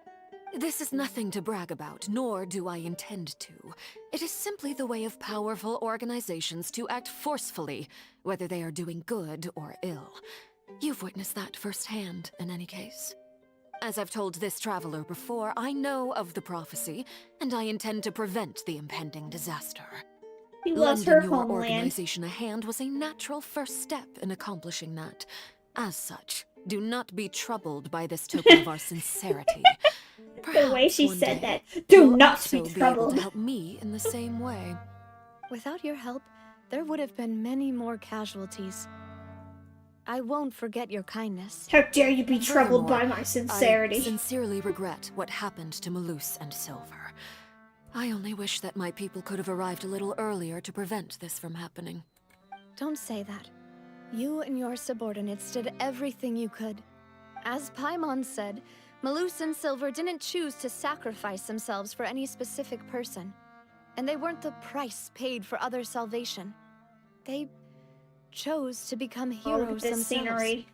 This is nothing to brag about, nor do I intend to. It is simply the way of powerful organizations to act forcefully, whether they are doing good or ill. You've witnessed that firsthand, in any case. As I've told this traveler before, I know of the prophecy, and I intend to prevent the impending disaster. She loves her Lending your homeland. organization a hand was a natural first step in accomplishing that. As such, do not be troubled by this token of our sincerity. The way she one said day, that. Do you'll not also be be able troubled. to help me in the same way. Without your help, there would have been many more casualties. I won't forget your kindness. How dare you be troubled by Furthermore, my sincerity? I sincerely regret what happened to Malus and Silver. I only wish that my people could have arrived a little earlier to prevent this from happening. Don't say that. You and your subordinates did everything you could. As Paimon said, Malus and Silver didn't choose to sacrifice themselves for any specific person. And they weren't the price paid for other salvation. They chose to become Oh, look at heroes this themselves. scenery.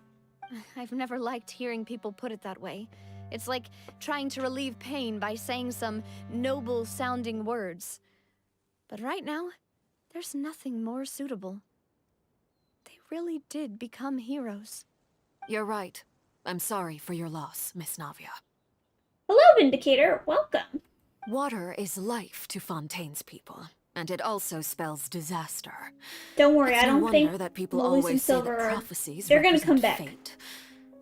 I've never liked hearing people put it that way. It's like trying to relieve pain by saying some noble-sounding words. But right now, there's nothing more suitable. They really did become heroes. You're right. I'm sorry for your loss, Miss Navia. Hello, Vindicator. Welcome. Water is life to Fontaine's people, and it also spells disaster. Don't worry, It's I no don't think wonder that people Louise and always say Silver that are... prophecies They're gonna come represent back. fate.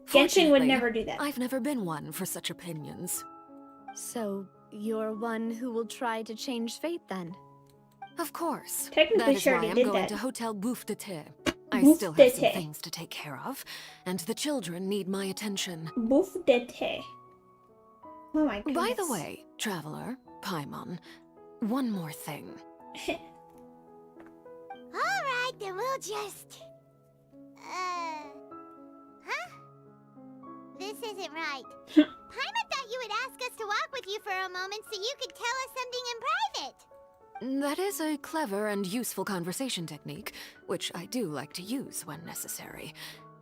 Genshin would Fortunately, never do that. I've never been one for such opinions. So, you're one who will try to change fate then? Of course. Technically, That is she why already I'm did going that. to Hotel Bouffe d'été. I Bouffe still have some d'été. things to take care of, and the children need my attention. Bouffe d'été. Oh my goodness. By the way, Traveler, Paimon, one more thing. Alright, then we'll just... Huh? This isn't right. Paimon thought you would ask us to walk with you for a moment so you could tell us something in private. That is a clever and useful conversation technique, which I do like to use when necessary.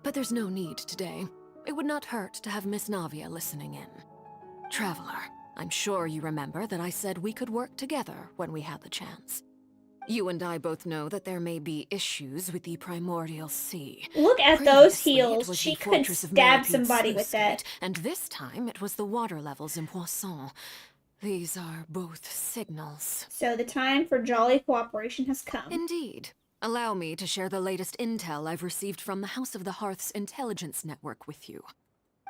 But there's no need today. It would not hurt to have Miss Navia listening in. Traveler, I'm sure you remember that I said we could work together when we had the chance. You and I both know that there may be issues with the Primordial Sea. Look at those Previously, it heels. was She the could fortress of stab Meripede somebody with sluice that. gate, and this time it was the water levels in Poisson. These are both signals. So the time for jolly cooperation has come. Indeed. Allow me to share the latest intel I've received from the House of the Hearth's intelligence network with you.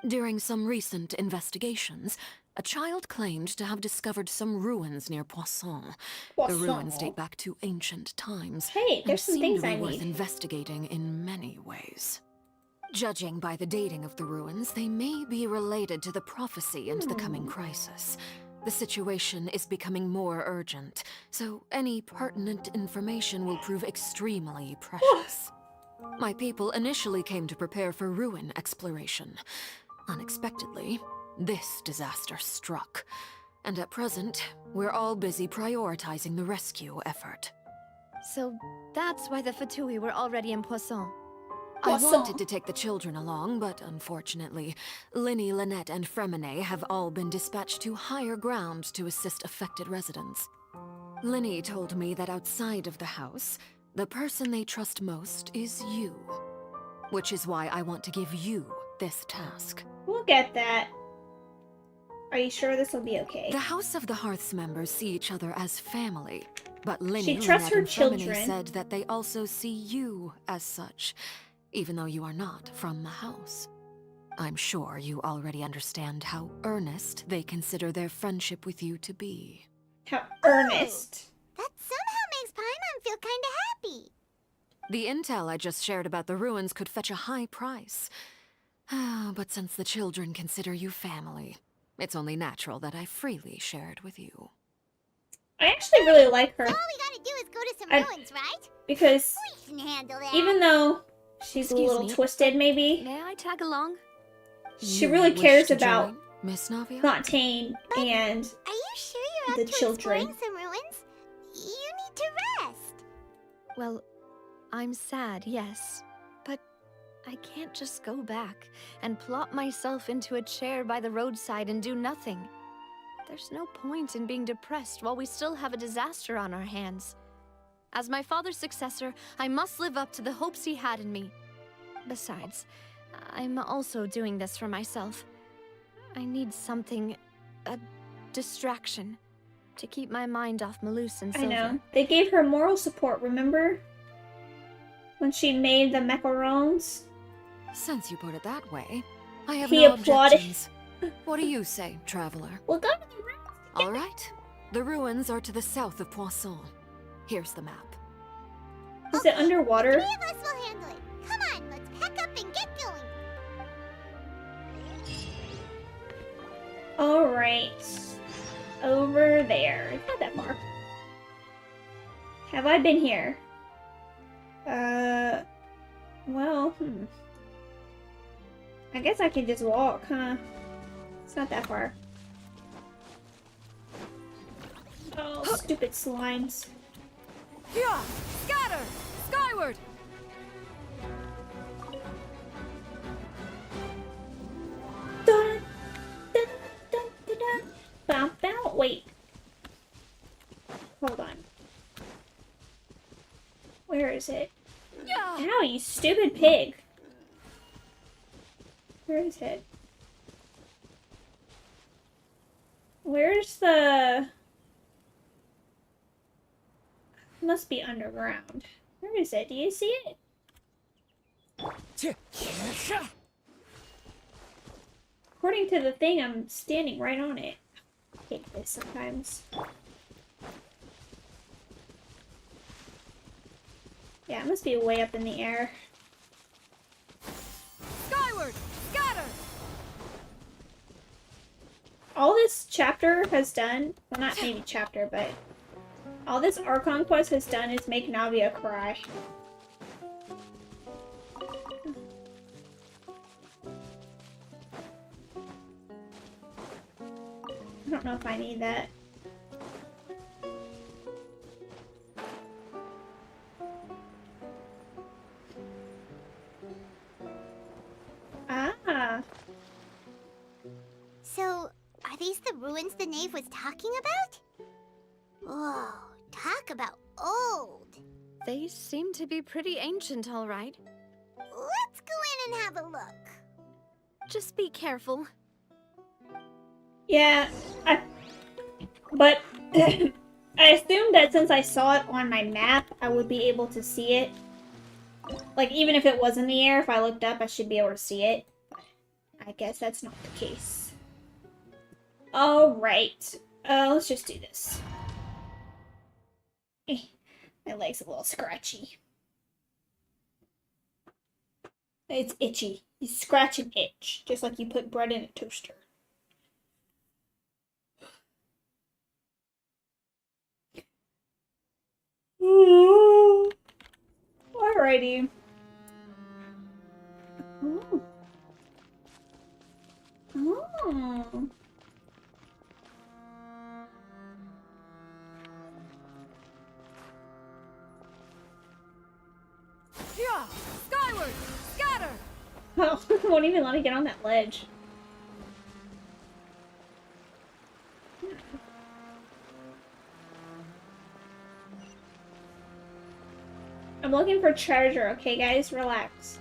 During some recent investigations, a child claimed to have discovered some ruins near Poisson. The ruins date back to ancient times. Hey, and there's some seem things to be I worth need. investigating in many ways. Judging by the dating of the ruins, they may be related to the prophecy and the coming crisis. The situation is becoming more urgent, so any pertinent information will prove extremely precious. My people initially came to prepare for ruin exploration. Unexpectedly, this disaster struck, and at present, we're all busy prioritizing the rescue effort. So, that's why the Fatui were already in Poisson. I wanted to take the children along, but unfortunately, Linny, Lynette, and Fremine have all been dispatched to higher ground to assist affected residents. Linny told me that outside of the house, the person they trust most is you. Which is why I want to give you this task. We'll get that. Are you sure this will be okay? The House of the Hearth's members see each other as family, but Linny, She trusts Lynette, her and Fremine children. said that they also see you as such, even though you are not from the house. I'm sure you already understand how earnest they consider their friendship with you to be. How earnest. That somehow makes Paimon feel kinda happy. The intel I just shared about the ruins could fetch a high price. But since the children consider you family, it's only natural that I freely share it with you. I actually really like her. All we gotta do is go to some ruins, right? Because We can handle that. even though she's a little twisted, maybe, May I tag along? she really cares about join, Miss Navia? Fontaine and Are you sure you're the up to children. exploring some ruins? You need to rest. Well, I'm sad, yes. But I can't just go back and plop myself into a chair by the roadside and do nothing. There's no point in being depressed while we still have a disaster on our hands. As my father's successor, I must live up to the hopes he had in me. Besides, I'm also doing this for myself. I need something, a distraction, to keep my mind off Malus and I Silver. know. They gave her moral support, remember? When she made the macarons? Since you put it that way, I have He no applauded. objections. What do you say, traveler? We'll go to the ruins. All right. The ruins are to the south of Poisson. Here's the map. Is it underwater? Three of us will handle it. Come on, let's pack up and get going. Alright. Over there. It's not that far. Have I been here? Well, I guess I can just walk, huh? It's not that far. Oh, stupid slimes. Yeah! Scatter! Skyward! Dun, dun, dun, dun, dun. Bow, bow. Wait. Hold on. Where is it? Ow, you stupid pig. Where is it? Where's the... It must be underground. Where is it? Do you see it? According to the thing, I'm standing right on it. I hate this sometimes. Yeah, it must be way up in the air. Skyward! Scatter! All this chapter has done, well not maybe chapter, but all this Archon Quest has done is make Navia cry. I don't know if I need that. Ah. So, are these the ruins the knave was talking about? Whoa, talk about old. They seem to be pretty ancient, all right. Let's go in and have a look. Just be careful. Yeah, but I assumed that since I saw it on my map, I would be able to see it. Like, even if it was in the air, if I looked up, I should be able to see it. But I guess that's not the case. Alright, let's just do this. My leg's a little scratchy. It's itchy. You scratch and itch, just like you put bread in a toaster. Alrighty. Ooh. Oh. Yeah! Skyward! Scatter! Oh, won't even let me get on that ledge. I'm looking for treasure, okay guys? Relax.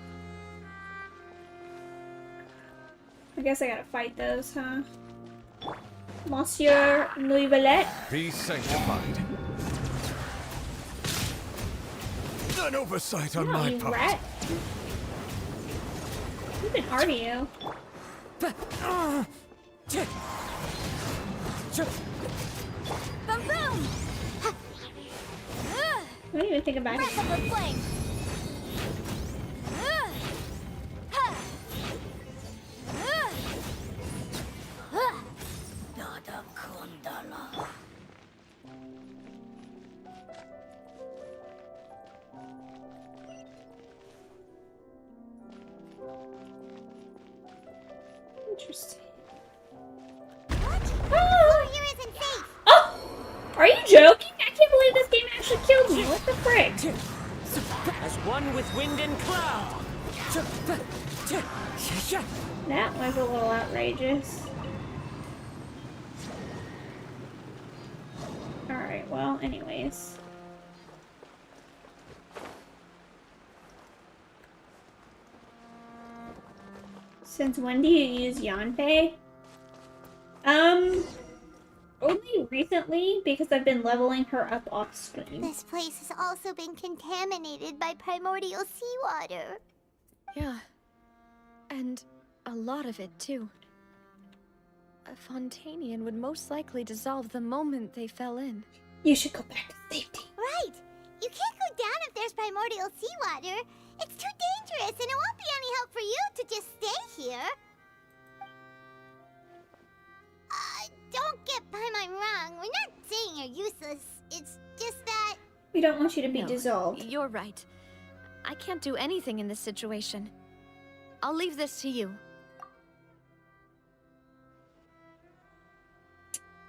I guess I gotta fight those, huh? Monsieur Nouvelet. Be sanctified. An oversight on my you part. rat. Who can harm you? Boom boom! I don't even think about it. Flame! Nada Kundala. Interesting. What? Oh! Here isn't safe. Oh! Are you joking? I can't believe this game actually killed me. What the frick? As one with wind and cloud. That was a little outrageous. Alright, well, anyways. Since when do you use Yanfei? Only recently, because I've been leveling her up off screen. This place has also been contaminated by primordial seawater. Yeah. And a lot of it, too. A Fontainian would most likely dissolve the moment they fell in. You should go back to safety. Right. You can't go down if there's primordial seawater. It's too dangerous, and it won't be any help for you to just stay here. Don't get by my wrong. We're not saying you're useless. It's just that... We don't want you to be No, dissolved. You're right. I can't do anything in this situation. I'll leave this to you.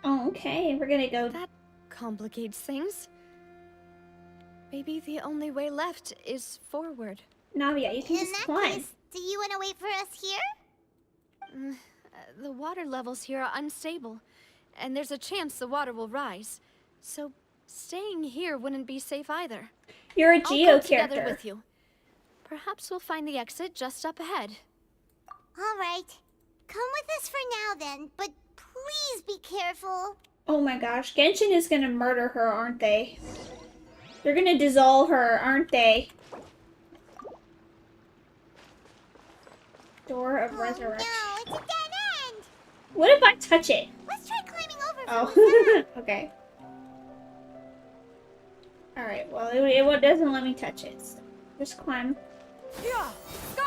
Oh, okay. We're gonna go... That complicates things. Maybe the only way left is forward. Navia, you can In just that climb. case, do you want to wait for us here? The water levels here are unstable, and there's a chance the water will rise. So staying here wouldn't be safe either. You're a I'll Geo come together character. with you. Perhaps we'll find the exit just up ahead. All right. Come with us for now then, but please be careful. Oh my gosh, Genshin is gonna murder her, aren't they? They're gonna dissolve her, aren't they? Door of Resurrection. No, it's a dead end. What if I touch it? Let's try climbing over from Oh, okay. Alright, well, it doesn't let me touch it. So just climb.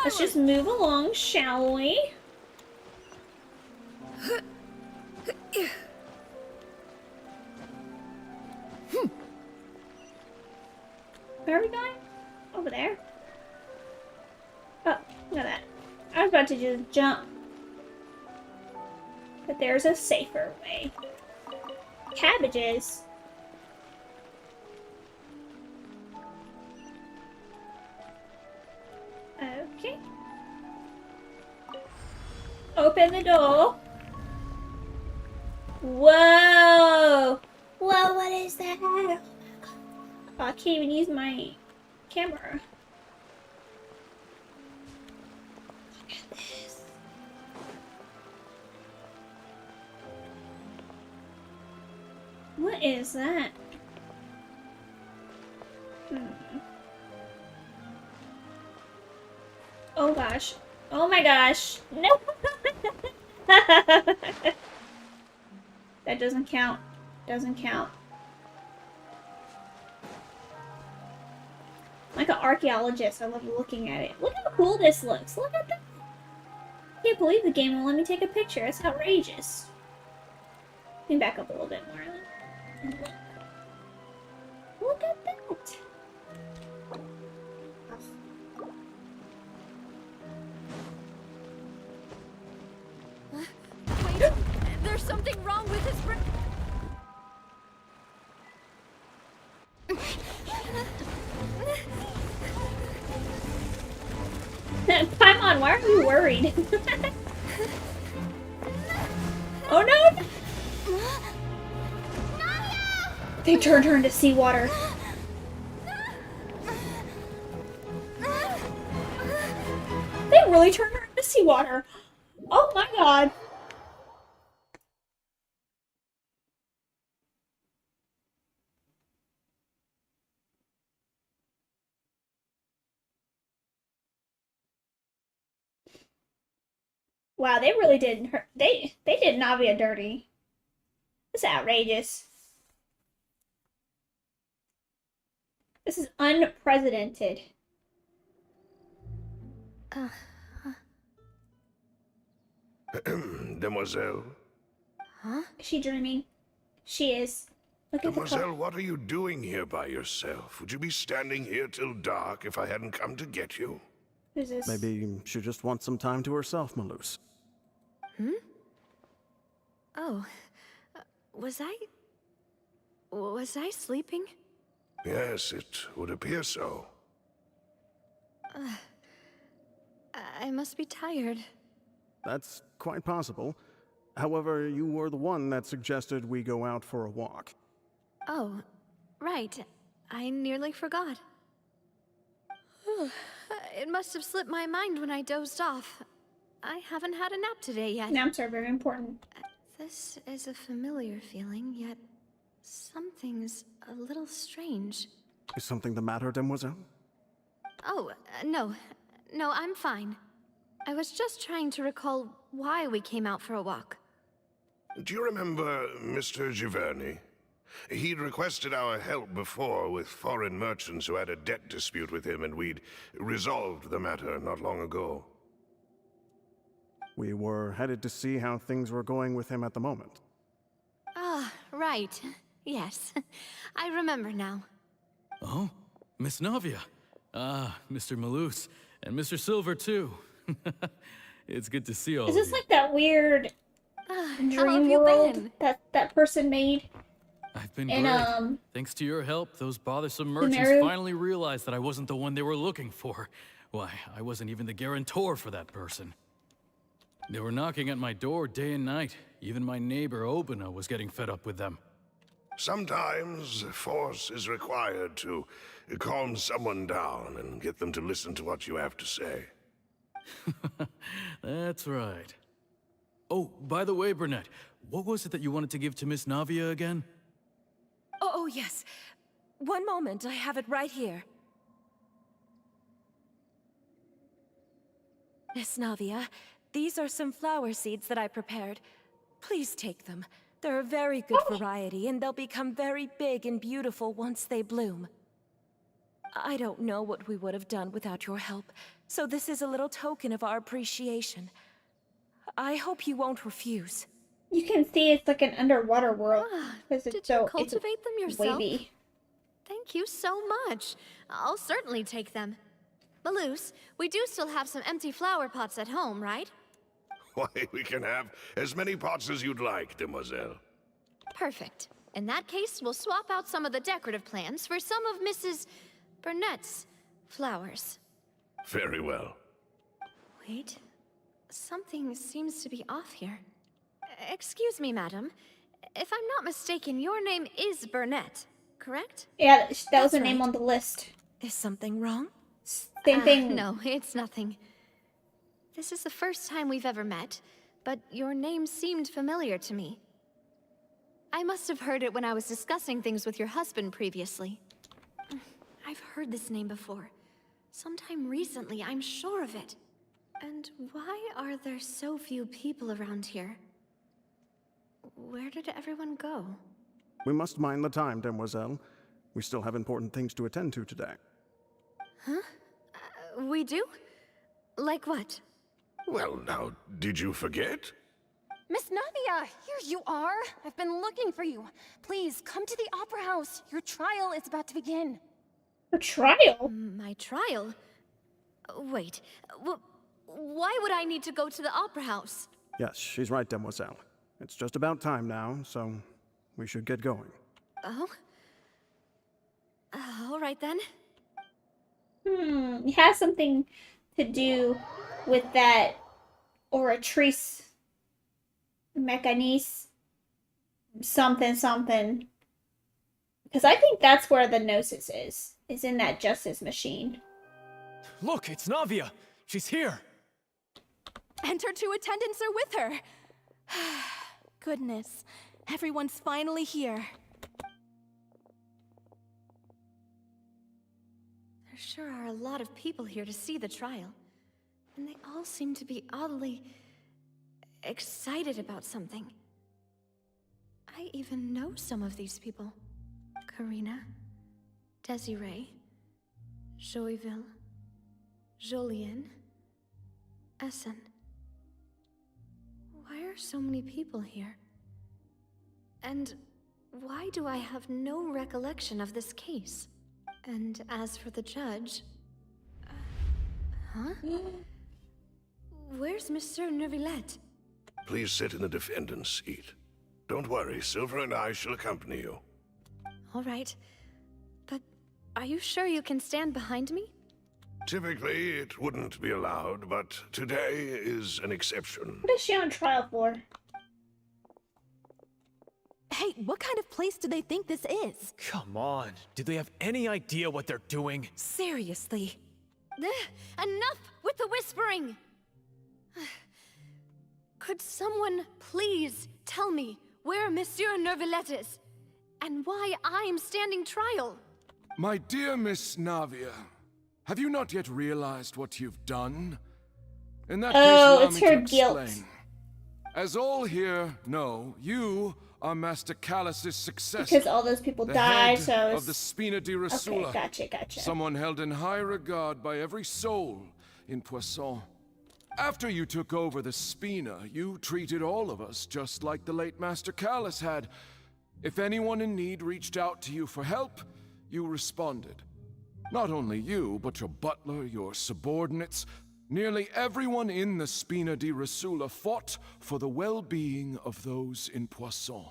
Let's just move along, shall we? Where are we going? Over there? Oh, look at that. I was about to just jump. But there's a safer way. Cabbages. Okay. Open the door. Whoa! Whoa, what is that? Oh, I can't even use my camera. Look at this. What is that? Oh gosh. Oh my gosh. No! That doesn't count. Doesn't count. Like an archaeologist, I love looking at it. Look how cool this looks. Look at that. I can't believe the game won't let me take a picture. It's outrageous. Let me back up a little bit more. Look at that. Wait, there's something wrong with his brain. Paimon, why are you worried? Oh no! They turned her into seawater. They really turned her into seawater. Oh my god. Wow, they really did her. They did Navia dirty. It's outrageous. This is unprecedented. Demoiselle? Huh? Is she dreaming? She is. Look at Demoiselle, what are you doing here by yourself? Would you be standing here till dark if I hadn't come to get you? Who's this? Maybe she just wants some time to herself, Malus. Oh, was I sleeping? Yes, it would appear so. I must be tired. That's quite possible. However, you were the one that suggested we go out for a walk. Oh, right. I nearly forgot. It must have slipped my mind when I dozed off. I haven't had a nap today yet. Naps are very important. This is a familiar feeling, yet something's a little strange. Is something the matter, Demoiselle? Oh, no. No, I'm fine. I was just trying to recall why we came out for a walk. Do you remember Mr. Giverny? He'd requested our help before with foreign merchants who had a debt dispute with him, and we'd resolved the matter not long ago. We were headed to see how things were going with him at the moment. Ah, right. Yes. I remember now. Oh, Miss Navia. Ah, Mr. Malus. And Mr. Silver, too. It's good to see all Is of this you. like that weird How dream have you world been? that person made? I've been And, great. Thanks to your help, those bothersome merchants Meru? finally realized that I wasn't the one they were looking for. Why, I wasn't even the guarantor for that person. They were knocking at my door day and night. Even my neighbor, Obina, was getting fed up with them. Sometimes force is required to calm someone down and get them to listen to what you have to say. That's right. Oh, by the way, Burnett, what was it that you wanted to give to Miss Navia again? Oh, yes. One moment, I have it right here. Miss Navia, these are some flower seeds that I prepared. Please take them. They're a very good variety, and they'll become very big and beautiful once they bloom. I don't know what we would have done without your help, so this is a little token of our appreciation. I hope you won't refuse. You can see it's like an underwater world. Because Did it's you so cultivate them yourself? wavy. Thank you so much. I'll certainly take them. Maloose, we do still have some empty flower pots at home, right? Why, we can have as many pots as you'd like, demoiselle. Perfect. In that case, we'll swap out some of the decorative plants for some of Mrs. Burnett's flowers. Very well. Wait. Something seems to be off here. Excuse me, madam. If I'm not mistaken, your name is Burnett, correct? Yeah, that was That's her name right. on the list. Is something wrong? Same thing. No, it's nothing. This is the first time we've ever met, but your name seemed familiar to me. I must have heard it when I was discussing things with your husband previously. I've heard this name before. Sometime recently, I'm sure of it. And why are there so few people around here? Where did everyone go? We must mind the time, demoiselle. We still have important things to attend to today. Huh? We do? Like what? Well, now, did you forget? Miss Navia, here you are. I've been looking for you. Please, come to the Opera House. Your trial is about to begin. Her trial? My trial? Wait, why would I need to go to the Opera House? Yes, she's right, demoiselle. It's just about time now, so we should get going. Oh? All right then. It has something to do with that oratrice mechanisme something. Because I think that's where the Gnosis is in that justice machine. Look, it's Navia! She's here! And her two attendants are with her. Goodness, everyone's finally here. There sure are a lot of people here to see the trial. And they all seem to be oddly excited about something. I even know some of these people. Karina, Desiree, Joyville, Jolien, Essen. Why are so many people here? And why do I have no recollection of this case? And as for the judge... huh? Where's Monsieur Neuvillette? Please sit in the defendant's seat. Don't worry, Silver and I shall accompany you. All right. But are you sure you can stand behind me? Typically, it wouldn't be allowed, but today is an exception. What is she on trial for? Hey, what kind of place do they think this is? Come on. Do they have any idea what they're doing? Seriously. Enough with the whispering! Could someone please tell me where Monsieur Neuvillette is? And why I'm standing trial? My dear Miss Navia, have you not yet realized what you've done? In that case, allow it's me her to guilt. explain. As all here know, you are Master Callus's successor. Because all those people the died, head so of the Spina di Rasula. Okay, gotcha. Someone held in high regard by every soul in Poisson. After you took over the Spina, you treated all of us just like the late Master Callus had. If anyone in need reached out to you for help, you responded. Not only you, but your butler, your subordinates, nearly everyone in the Spina di Rasula fought for the well-being of those in Poisson.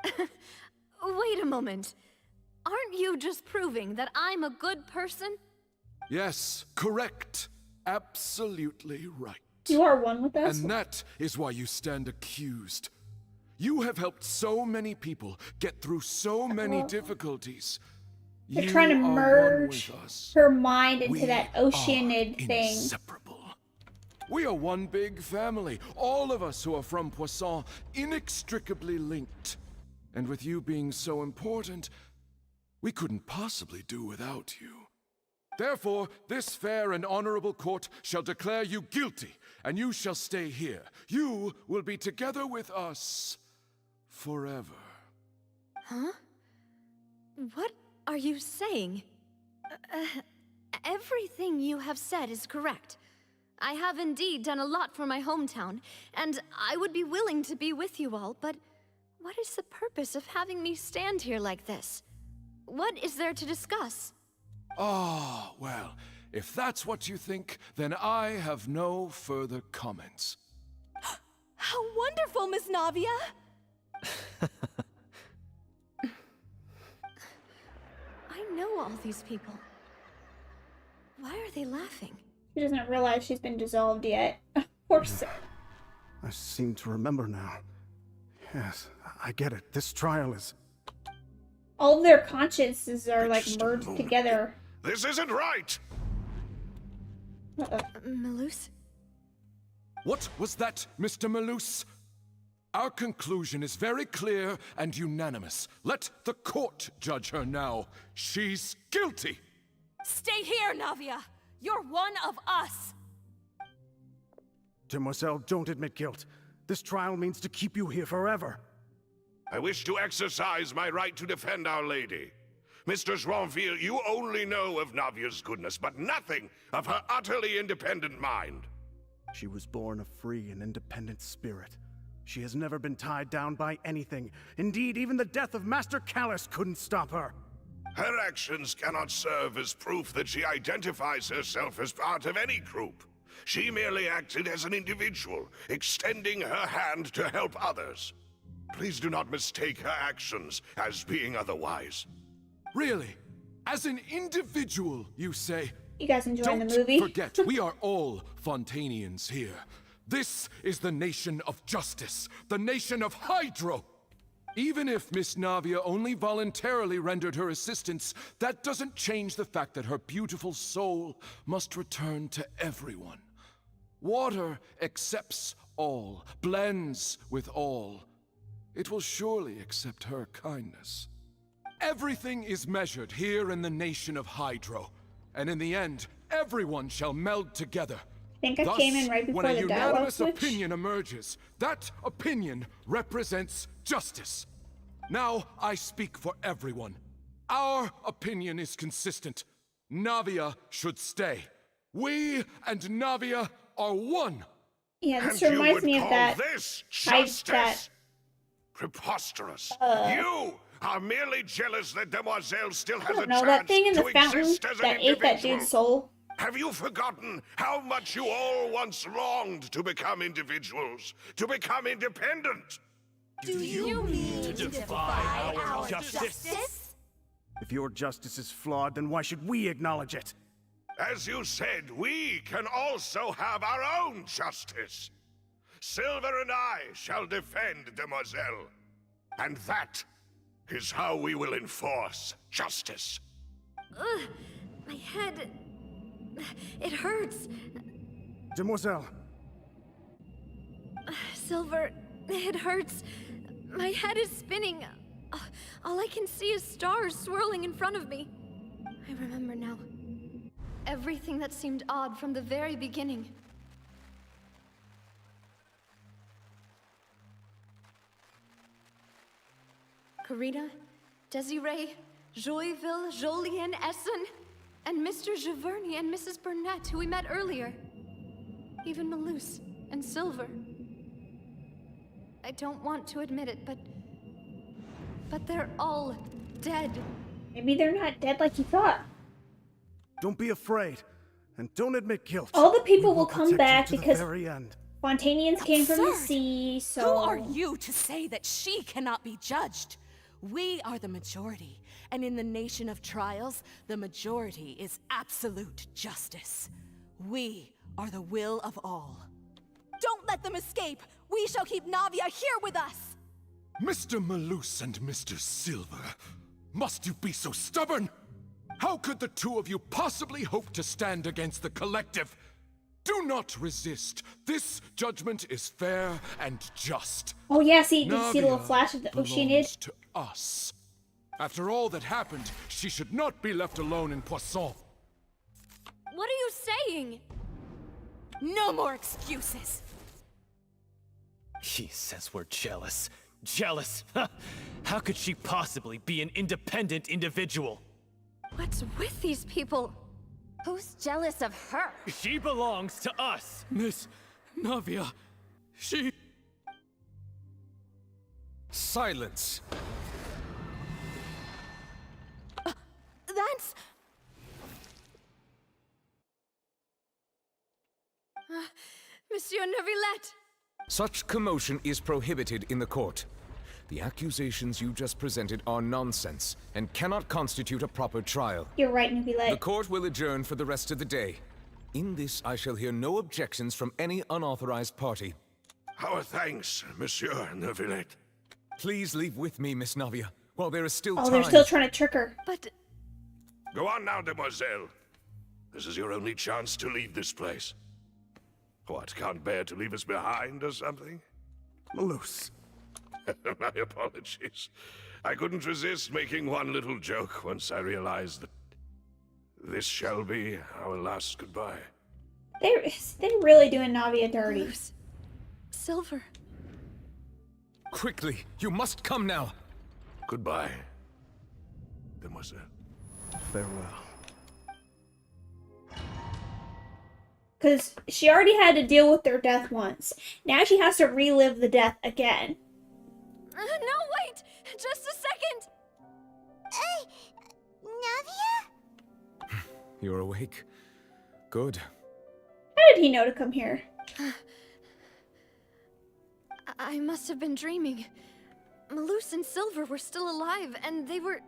Wait a moment. Aren't you just proving that I'm a good person? Yes, correct. Absolutely right. You are one with us? And that is why you stand accused. You have helped so many people get through so many difficulties. They're trying to merge her mind into that Oceanid thing. Inseparable. We are one big family. All of us who are from Poisson, inextricably linked. And with you being so important, we couldn't possibly do without you. Therefore, this fair and honorable court shall declare you guilty, and you shall stay here. You will be together with us forever. Huh? What are you saying? Everything you have said is correct. I have indeed done a lot for my hometown, and I would be willing to be with you all, but what is the purpose of having me stand here like this? What is there to discuss? Ah, well, if that's what you think, then I have no further comments. How wonderful, Miss Navia! I know all these people. Why are they laughing? She doesn't realize she's been dissolved yet. Poor Sir. I seem to remember now. Yes, I get it. This trial is... All of their consciences are like merged together. This isn't right! Malus? What was that, Mr. Malus? Our conclusion is very clear and unanimous. Let the court judge her now. She's guilty! Stay here, Navia! You're one of us! Demoiselle, don't admit guilt. This trial means to keep you here forever. I wish to exercise my right to defend Our Lady. Mr. Joinville, you only know of Navia's goodness, but nothing of her utterly independent mind. She was born a free and independent spirit. She has never been tied down by anything. Indeed, even the death of Master Callus couldn't stop her. Her actions cannot serve as proof that she identifies herself as part of any group. She merely acted as an individual, extending her hand to help others. Please do not mistake her actions as being otherwise. Really? As an individual, you say? You guys enjoying the Don't movie? forget, we are all Fontainians here. This is the nation of justice, the nation of Hydro. Even if Miss Navia only voluntarily rendered her assistance, that doesn't change the fact that her beautiful soul must return to everyone. Water accepts all, blends with all. It will surely accept her kindness. Everything is measured here in the nation of Hydro, and in the end, everyone shall meld together. I think I came in right before when a the dialogue unanimous switch. opinion emerges, that opinion represents justice. Now I speak for everyone. Our opinion is consistent. Navia should stay. We and Navia are one. Yeah, this And reminds you me would of call that this hype justice? that Preposterous. You are merely jealous that Demoiselle still has a no, chance that thing in the to fountain exist as that an ate that individual. dude's soul. Have you forgotten how much you all once longed to become individuals, to become independent? Do you mean to defy our justice? If your justice is flawed, then why should we acknowledge it? As you said, we can also have our own justice. Silver and I shall defend Demoiselle. And that is how we will enforce justice. Ugh, my head... It hurts. Demoiselle. Silver, it hurts. My head is spinning. All I can see is stars swirling in front of me. I remember now. Everything that seemed odd from the very beginning. Karina, Desiree, Joyville, Jolien, Essen, and Mr. Giverny and Mrs. Burnett, who we met earlier. Even Malus and Silver. I don't want to admit it, but they're all dead. Maybe they're not dead like you thought. Don't be afraid, and don't admit guilt. All the people We will come protect back you to because the very end. Fontainians came from the Absurd! sea, so... Who are you to say that she cannot be judged? We are the majority, and in the nation of trials, the majority is absolute justice. We are the will of all. Don't let them escape! We shall keep Navia here with us! Mr. Malus and Mr. Silver, must you be so stubborn? How could the two of you possibly hope to stand against the collective? Do not resist. This judgment is fair and just. Oh yeah, see, did you see the little Navia flash of the belongs to us. After all that happened, she should not be left alone in Poisson. What are you saying? No more excuses. He says we're jealous. Jealous? How could she possibly be an independent individual? What's with these people? Who's jealous of her? She belongs to us. Miss Navia, she... Silence! That's... Monsieur Neuvillette! Such commotion is prohibited in the court. The accusations you just presented are nonsense and cannot constitute a proper trial. You're right, Neuvillette. The court will adjourn for the rest of the day. In this, I shall hear no objections from any unauthorized party. Our thanks, Monsieur Neuvillette. Please leave with me, Miss Navia, while there is still time. Oh, they're still trying to trick her. But... Go on now, demoiselle. This is your only chance to leave this place. What, can't bear to leave us behind or something? Malus. My apologies. I couldn't resist making one little joke once I realized that this shall be our last goodbye. They're really doing Navia dirty. Silver. Quickly, you must come now. Goodbye, demoiselle. Farewell. Because she already had to deal with their death once. Now she has to relive the death again. No, wait! Just a second! Navia? You're awake. Good. How did he know to come here? I must have been dreaming. Malus and Silver were still alive, and they were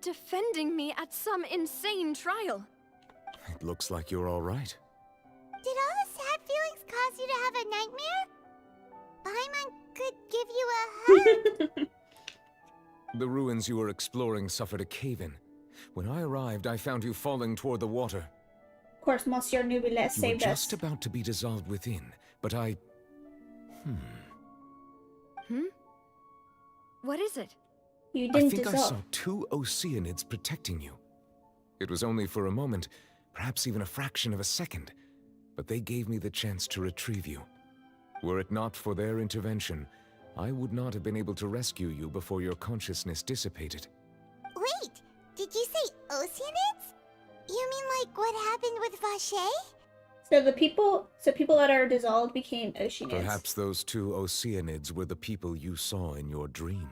defending me at some insane trial. It looks like you're all right. Did all the sad feelings cause you to have a nightmare? Paimon could give you a hug. The ruins you were exploring suffered a cave-in. When I arrived, I found you falling toward the water. Of course, Monsieur Neuvillette You were saved us. just about to be dissolved within, but I... What is it? You I didn't think dissolve. I saw two Oceanids protecting you. It was only for a moment, perhaps even a fraction of a second, but they gave me the chance to retrieve you. Were it not for their intervention, I would not have been able to rescue you before your consciousness dissipated. Wait, did you say Oceanids? You mean like what happened with Vache? So people that are dissolved became Oceanids. Perhaps those two Oceanids were the people you saw in your dream.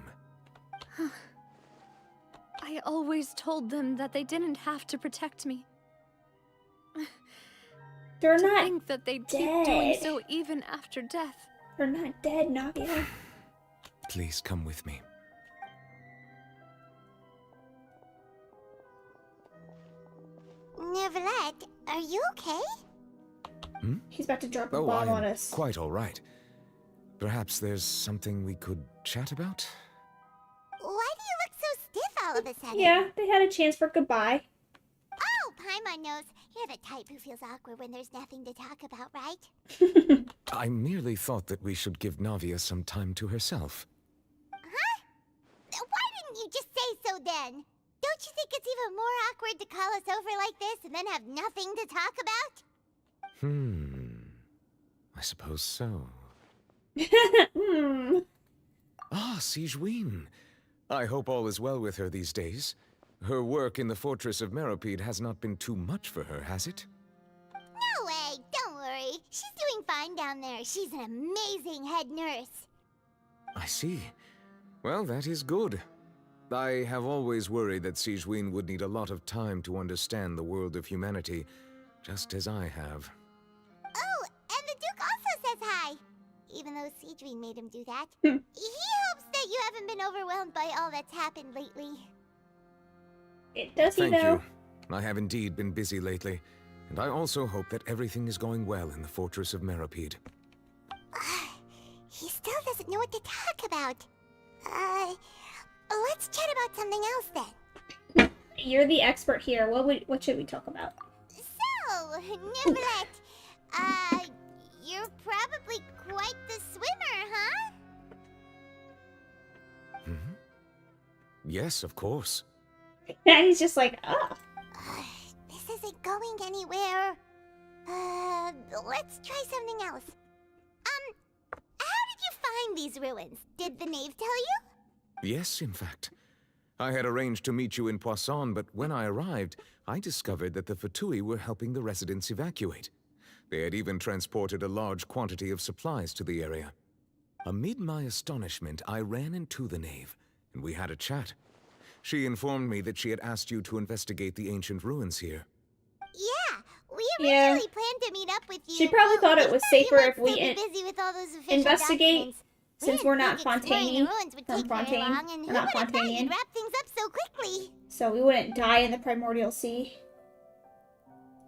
I always told them that they didn't have to protect me. They're to not think that they'd dead. keep doing so even after death. They're not dead, Navia. Please come with me. Neuvillette, are you okay? He's about to drop a Oh, bomb I on am us. quite all right. Perhaps there's something we could chat about? Why do you look so stiff all of a sudden? Yeah, they had a chance for goodbye. Oh, Paimon knows. You're the type who feels awkward when there's nothing to talk about, right? I merely thought that we should give Navia some time to herself. Huh? Why didn't you just say so then? Don't you think it's even more awkward to call us over like this and then have nothing to talk about? I suppose so. Ah, Sigewinne. I hope all is well with her these days. Her work in the Fortress of Meropide has not been too much for her, has it? No way, don't worry. She's doing fine down there. She's an amazing head nurse. I see. Well, that is good. I have always worried that Sigewinne would need a lot of time to understand the world of humanity, just as I have. Oh, and the Duke also says hi. Even though Sigewinne made him do that. He hopes that you haven't been overwhelmed by all that's happened lately. Does he Thank though? you. I have indeed been busy lately, and I also hope that everything is going well in the Fortress of Meropide. He still doesn't know what to talk about. Let's chat about something else then. You're the expert here. What should we talk about? So, Neuvillette, you're probably quite the swimmer, huh? Mm-hmm. Yes, of course. Yeah, he's just like, oh. This isn't going anywhere. Let's try something else. How did you find these ruins? Did the knave tell you? Yes, in fact. I had arranged to meet you in Poisson, but when I arrived, I discovered that the Fatui were helping the residents evacuate. They had even transported a large quantity of supplies to the area. Amid my astonishment, I ran into the knave, and we had a chat. She informed me that she had asked you to investigate the ancient ruins here. Yeah, we originally planned to meet up with you. She probably thought it was safer if we busy with all those official investigate, documents. since we're not Fontaine, From Fontaine, and not Fontanian. wrap things up so quickly. So we wouldn't die in the primordial sea,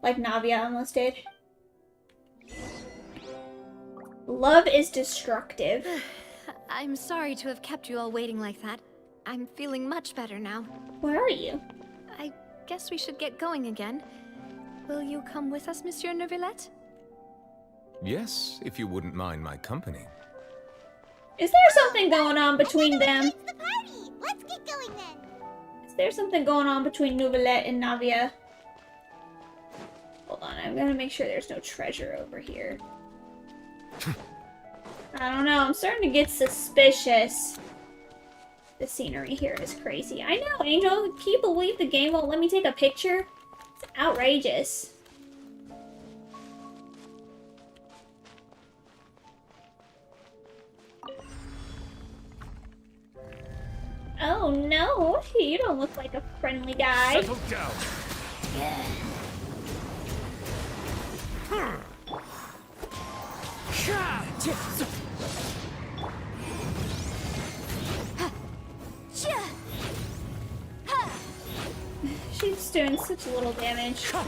like Navia almost did. Love is destructive. I'm sorry to have kept you all waiting like that. I'm feeling much better now. Where are you? I guess we should get going again. Will you come with us, Monsieur Neuvillette? Yes, if you wouldn't mind my company. Is there something going on between them? The party. Let's get going then. Is there something going on between Neuvillette and Navia? Hold on, I'm gonna make sure there's no treasure over here. I don't know, I'm starting to get suspicious. The scenery here is crazy. I know, Angel, can you believe the game won't let me take a picture? It's outrageous. Oh no, you don't look like a friendly guy. Settle down. She's doing such little damage. Can't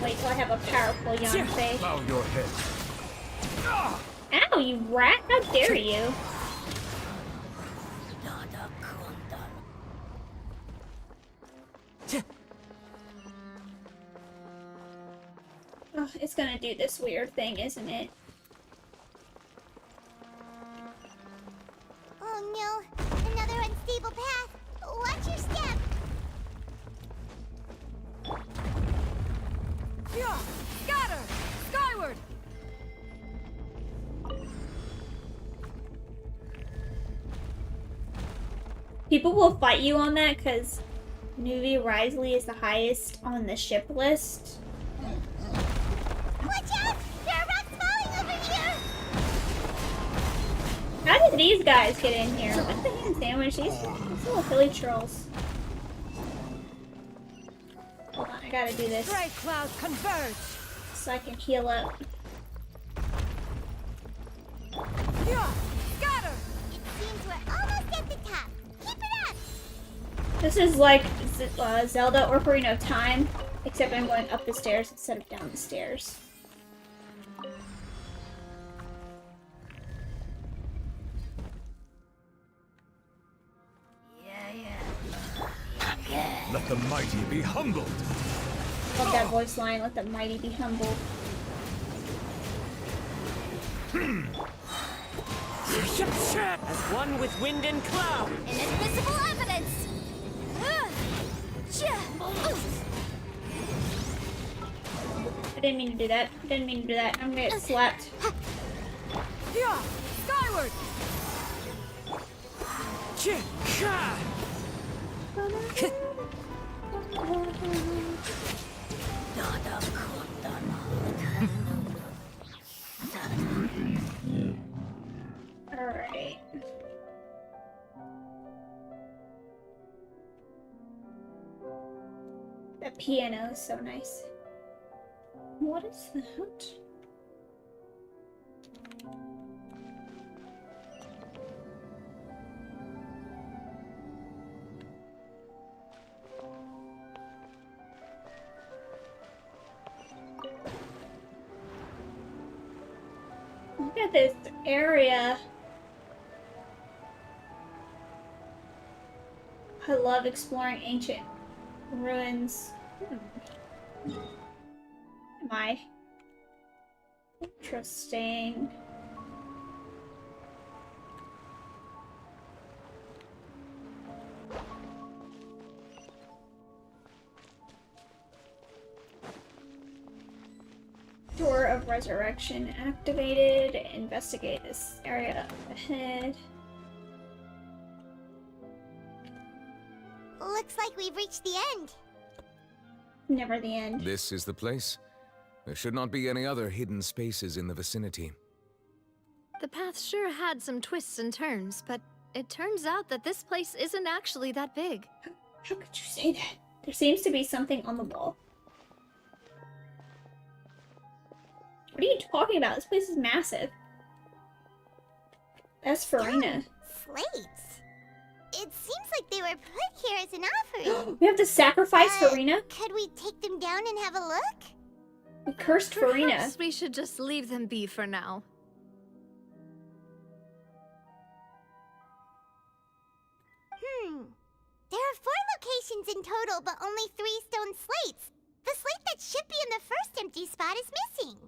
wait till I have a powerful Yonsei. Bow your head. Ow, you rat! How dare you? Oh, it's gonna do this weird thing, isn't it? Oh no, another unstable path. Watch your step. Yeah, scatter! Skyward! People will fight you on that because Nuvi Risley is the highest on the ship list. Watch out! There are rocks falling over here! How did these guys get in here? What the hand sandwich? These little Philly trolls. Hold on, I gotta do this. Gray clouds converge! So I can heal up. Yeah, scatter! It seems we're almost at the top. Keep it up! This is like Zelda Ocarina of Time, except I'm going up the stairs instead of down the stairs. Let the mighty be humbled. Love that voice line, let the mighty be humbled. As one with wind and cloud. Inadmissible evidence! I didn't mean to do that. I didn't mean to do that. I'm gonna get slapped. Yeah, skyward! Alright. The piano is so nice. What is that? Look at this area. I love exploring ancient ruins. Am I? Interesting. Door of Resurrection activated. Investigate this area up ahead. Looks like we've reached the end. Never the end. This is the place. There should not be any other hidden spaces in the vicinity. The path sure had some twists and turns, but it turns out that this place isn't actually that big. How could you say that? There seems to be something on the wall. What are you talking about? This place is massive. That's Farina. Slates. It seems like they were put here as an offering. We have to sacrifice Farina? Could we take them down and have a look? We cursed Farina. Perhaps we should just leave them be for now. There are 4 locations in total, but only 3 stone slates. The slate that should be in the first empty spot is missing.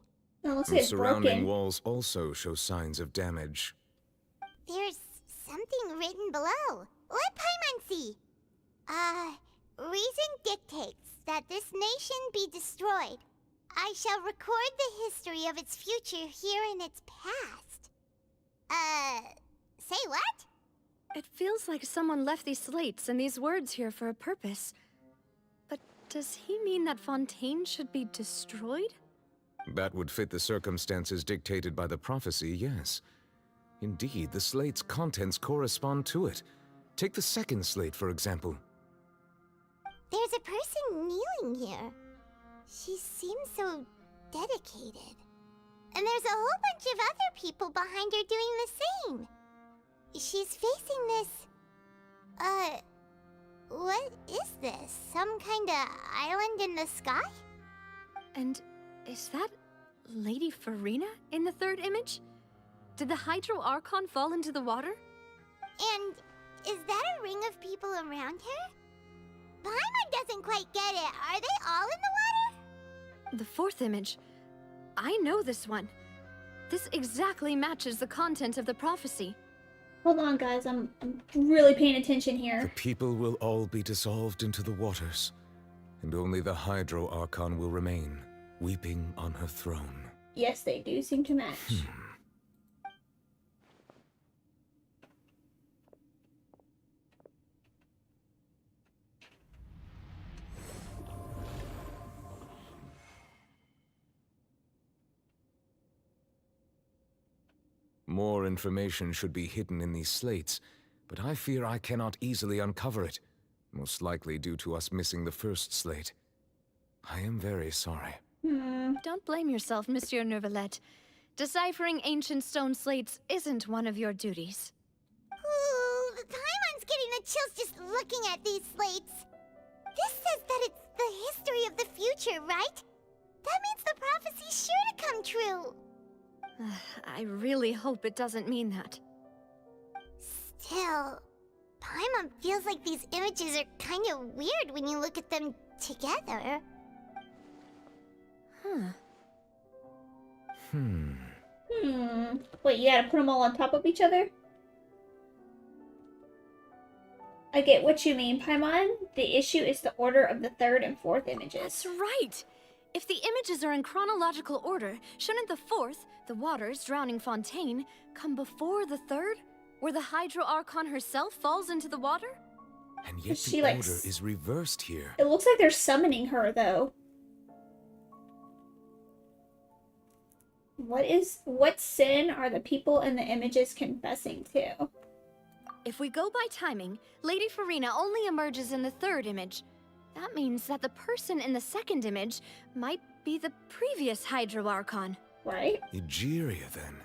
Oh, looks The like it's surrounding broken. walls also show signs of damage. There's something written below. Let Paimon see. Reason dictates that this nation be destroyed. I shall record the history of its future here in its past. Say what? It feels like someone left these slates and these words here for a purpose. But does he mean that Fontaine should be destroyed? That would fit the circumstances dictated by the prophecy, yes. Indeed, the slate's contents correspond to it. Take the second slate, for example. There's a person kneeling here. She seems so dedicated. And there's a whole bunch of other people behind her doing the same. She's facing this... what is this? Some kind of island in the sky? And is that Lady Farina in the third image? Did the Hydro Archon fall into the water? And is that a ring of people around her? Paimon doesn't quite get it. Are they all in the water? The fourth image. I know this one. This exactly matches the content of the prophecy. Hold on, guys. I'm really paying attention The here. people will all be dissolved into the waters, and only the Hydro Archon will remain, weeping on her throne. Yes, they do seem to match. More information should be hidden in these slates, but I fear I cannot easily uncover it, most likely due to us missing the first slate. I am very sorry. Don't blame yourself, Monsieur Neuvillette. Deciphering ancient stone slates isn't one of your duties. Ooh, Paimon's getting the chills just looking at these slates. This says that it's the history of the future, right? That means the prophecy's sure to come true. I really hope it doesn't mean that. Still, Paimon feels like these images are kind of weird when you look at them together. Wait, you gotta put them all on top of each other? I get what you mean, Paimon. The issue is the order of the third and fourth images. That's right! If the images are in chronological order, shouldn't the fourth, the waters drowning Fontaine, come before the third, where the Hydro Archon herself falls into the water? And yet She, the like, order is reversed here. It looks like they're summoning her, though. What sin are the people in the images confessing to? If we go by timing, Lady Farina only emerges in the third image. That means that the person in the second image might be the previous Hydro Archon. Right? Egeria, then.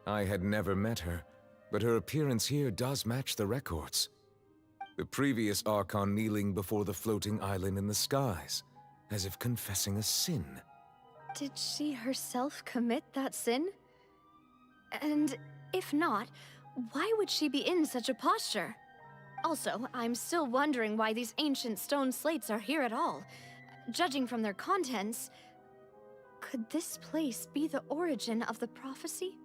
I had never met her, but her appearance here does match the records. The previous Archon kneeling before the floating island in the skies, as if confessing a sin. Did she herself commit that sin? And if not, why would she be in such a posture? Also, I'm still wondering why these ancient stone slates are here at all. Judging from their contents, could this place be the origin of the prophecy?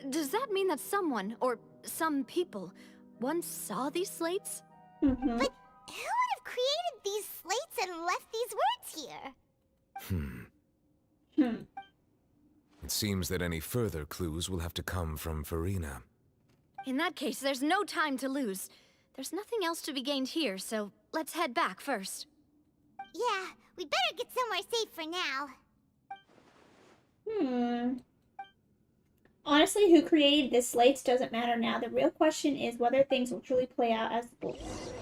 Does that mean that someone, or some people, once saw these slates? But who would have created these slates and left these words here? It seems that any further clues will have to come from Farina. In that case, there's no time to lose. There's nothing else to be gained here, so let's head back first. Yeah, we better get somewhere safe for now. Honestly, who created the slates doesn't matter now. The real question is whether things will truly play out as believed.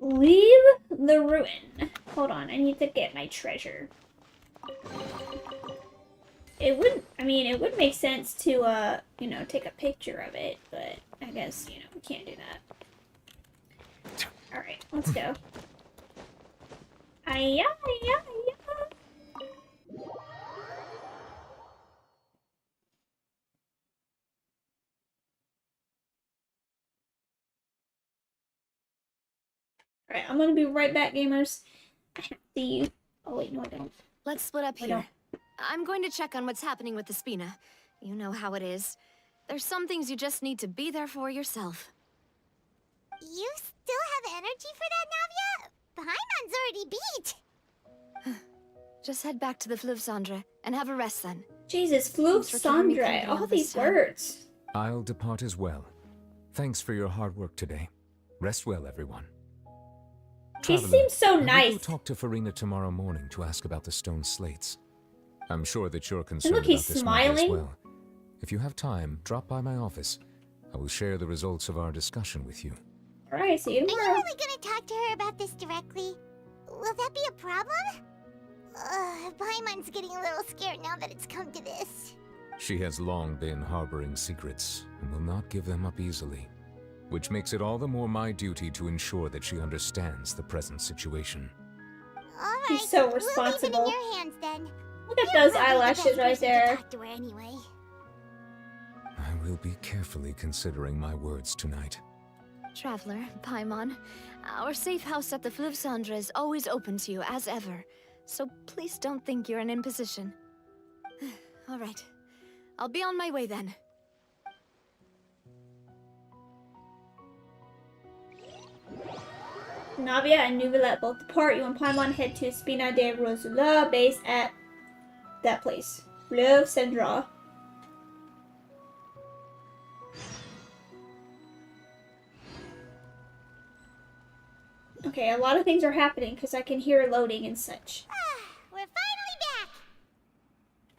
Leave the ruin. Hold on, I need to get my treasure. It would make sense to, take a picture of it, but I guess, we can't do that. Alright, let's go. Ay-ya, ay-ya, ay-ya. Alright, I'm gonna be right back, gamers. I have to see you. Oh, wait, no, I don't. Let's split up here. I'm going to check on what's happening with the Spina. You know how it is. There's some things you just need to be there for yourself. You still have energy for that, Navia? Paimon's already beat. Just head back to the Fleuve Cendre and have a rest then. Jesus, Fleuve Cendre, all these words. I'll depart as well. Thanks for your hard work today. Rest well, everyone. She seems so I will nice. go talk to Farina tomorrow morning to ask about the stone slates. I'm sure that you're concerned look, he's about this matter as smiling. well. If you have time, drop by my office. I will share the results of our discussion with you. Alright, see you Are you tomorrow. really gonna talk to her about this directly? Will that be a problem? Paimon's getting a little scared now that it's come to this. She has long been harboring secrets and will not give them up easily, which makes it all the more my duty to ensure that she understands the present situation. Alright, He's so we'll leave it responsible. in your hands then. Look at You're those probably the eyelashes best right person to there. talk to her anyway. I will be carefully considering my words tonight. Traveler, Paimon, our safe house at the Fleuve Cendre is always open to you as ever, so please don't think you're an imposition. All right, I'll be on my way then. Navia and Neuvillette both depart. You and Paimon head to Spina de Rosula base at that place. Fleuve Cendre. Okay, a lot of things are happening because I can hear loading and such. We're finally back!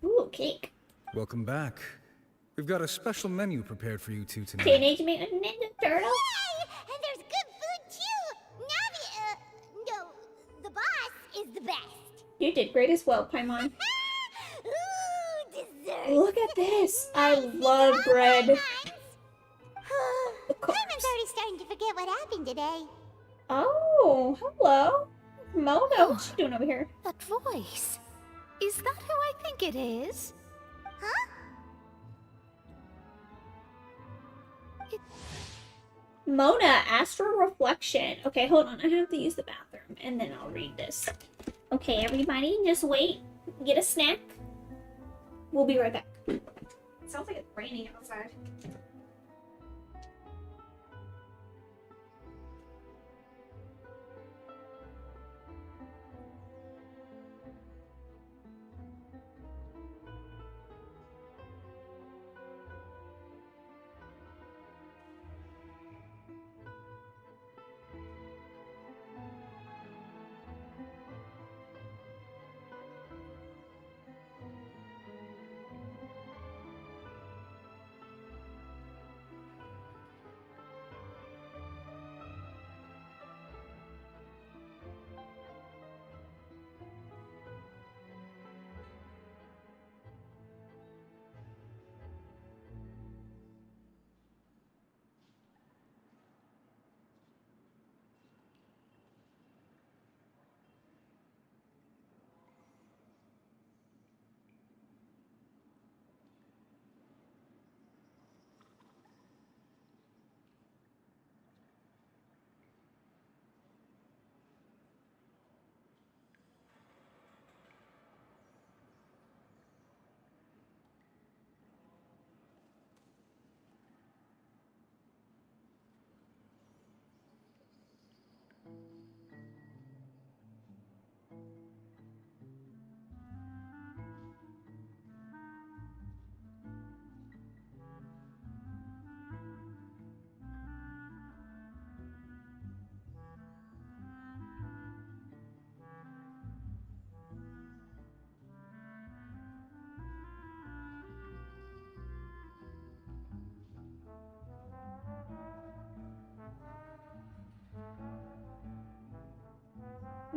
Ooh, cake. Welcome back. We've got a special menu prepared for you two tonight. Teenage Mutant Ninja Turtle. Yay! And there's good food too! Navi, no, the boss is the best. You did great as well, Paimon. Ooh, dessert! Look at this. I love bread. Paimon's already starting to forget what happened today. Oh, hello. Mona, what's she doing over here? That voice. Is that who I think it is? Huh? Mona, Astral Reflection. Okay, hold on. I have to use the bathroom, and then I'll read this. Okay, everybody, just wait. Get a snack. We'll be right back. It sounds like it's raining outside.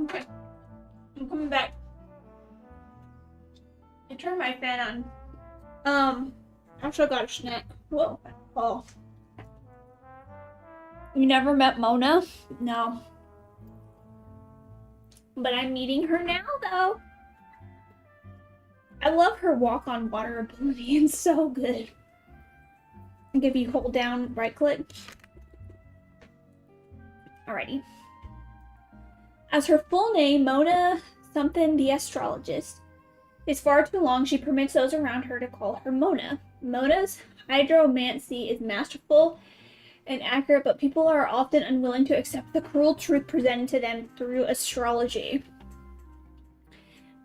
Okay. I'm coming back. I turned my fan on. I also got a snack. Whoa. Oh. You never met Mona? No. But I'm meeting her now, though. I love her walk on water ability. It's so good. I think if you hold down right click. Alrighty. As her full name, Mona something the astrologist, is far too long, she permits those around her to call her Mona. Mona's hydromancy is masterful and accurate, but people are often unwilling to accept the cruel truth presented to them through astrology.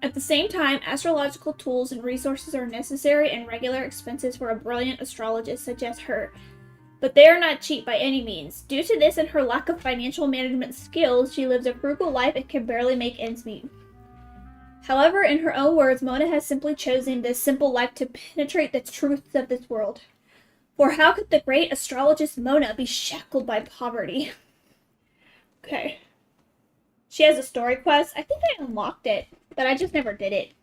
At the same time, astrological tools and resources are necessary and regular expenses for a brilliant astrologist such as her. But they are not cheap by any means. Due to this and her lack of financial management skills, she lives a frugal life and can barely make ends meet. However, in her own words, Mona has simply chosen this simple life to penetrate the truths of this world. For how could the great astrologist Mona be shackled by poverty? Okay. She has a story quest. I think I unlocked it, but I just never did it.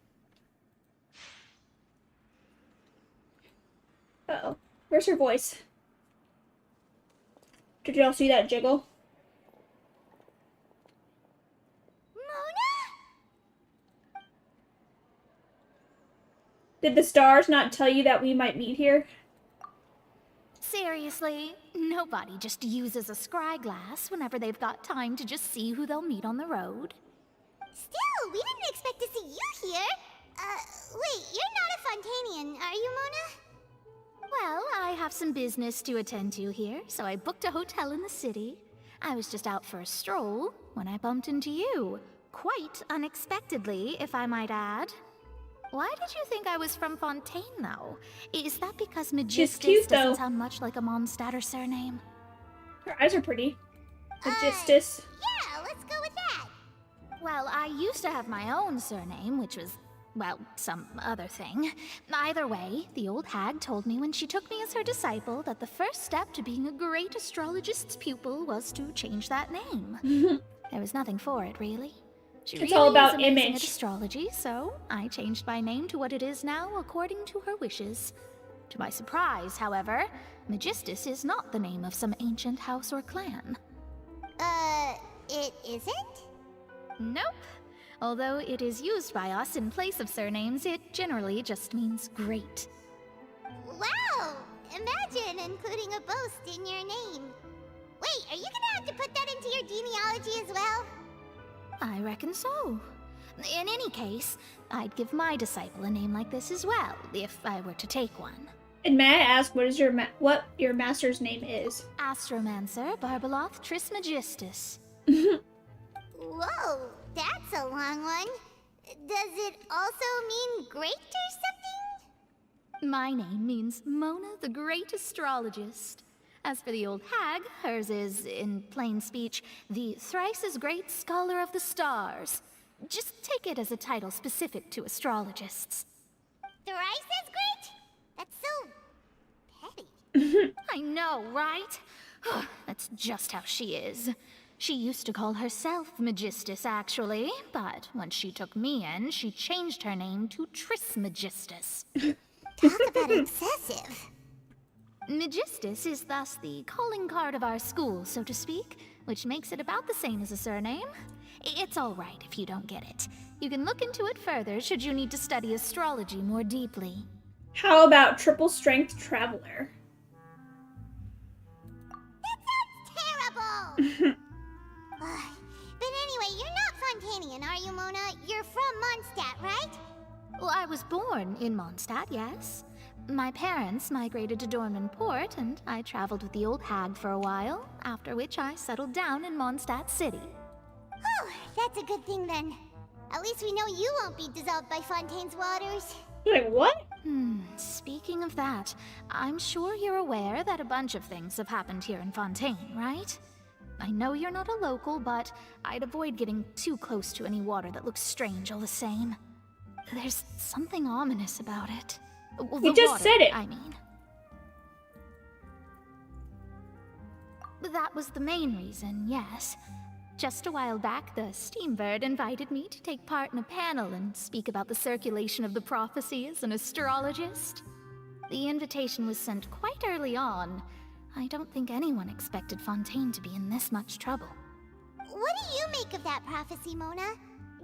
Uh-oh. Where's her voice? Did y'all see that jiggle? Mona? Did the stars not tell you that we might meet here? Seriously, nobody just uses a scry glass whenever they've got time to just see who they'll meet on the road. Still, we didn't expect to see you here. Wait, you're not a Fontainian, are you, Mona? Well, I have some business to attend to here, so I booked a hotel in the city. I was just out for a stroll when I bumped into you. Quite unexpectedly, if I might add. Why did you think I was from Fontaine, though? Is that because Magistus doesn't sound much like a Mondstadter surname? Her eyes are pretty. Magistus. Yeah, let's go with that. Well, I used to have my own surname, which was, well, some other thing. Either way, the old hag told me when she took me as her disciple that the first step to being a great astrologist's pupil was to change that name. There was nothing for it, really. She it's really all about is amazing image. At astrology, so I changed my name to what it is now according to her wishes. To my surprise, however, Magistus is not the name of some ancient house or clan. It isn't? Nope. Although it is used by us in place of surnames, it generally just means great. Wow! Imagine including a boast in your name. Wait, are you gonna have to put that into your genealogy as well? I reckon so. In any case, I'd give my disciple a name like this as well, if I were to take one. And may I ask what your master's name is? Astromancer Barbaloth Trismegistus. Whoa, that's a long one. Does it also mean great or something? My name means Mona the Great Astrologist. As for the old hag, hers is, in plain speech, the thrice-as-great Scholar of the Stars. Just take it as a title specific to astrologists. Thrice as great? That's so petty. I know, right? That's just how she is. She used to call herself Magistus, actually, but when she took me in, she changed her name to Trismegistus. Talk about excessive. Magistus is thus the calling card of our school, so to speak, which makes it about the same as a surname. It's all right if you don't get it. You can look into it further should you need to study astrology more deeply. How about triple strength traveler? That sounds terrible! But anyway, you're not Fontainian, are you, Mona? You're from Mondstadt, right? Well, I was born in Mondstadt, yes. My parents migrated to Dorman Port, and I traveled with the old hag for a while, after which I settled down in Mondstadt City. Oh, that's a good thing then. At least we know you won't be dissolved by Fontaine's waters. Wait, what? Speaking of that, I'm sure you're aware that a bunch of things have happened here in Fontaine, right? I know you're not a local, but I'd avoid getting too close to any water that looks strange all the same. There's something ominous about it. Well, you just said it. I mean. That was the main reason, yes. Just a while back, the Steambird invited me to take part in a panel and speak about the circulation of the prophecy as an astrologist. The invitation was sent quite early on. I don't think anyone expected Fontaine to be in this much trouble. What do you make of that prophecy, Mona?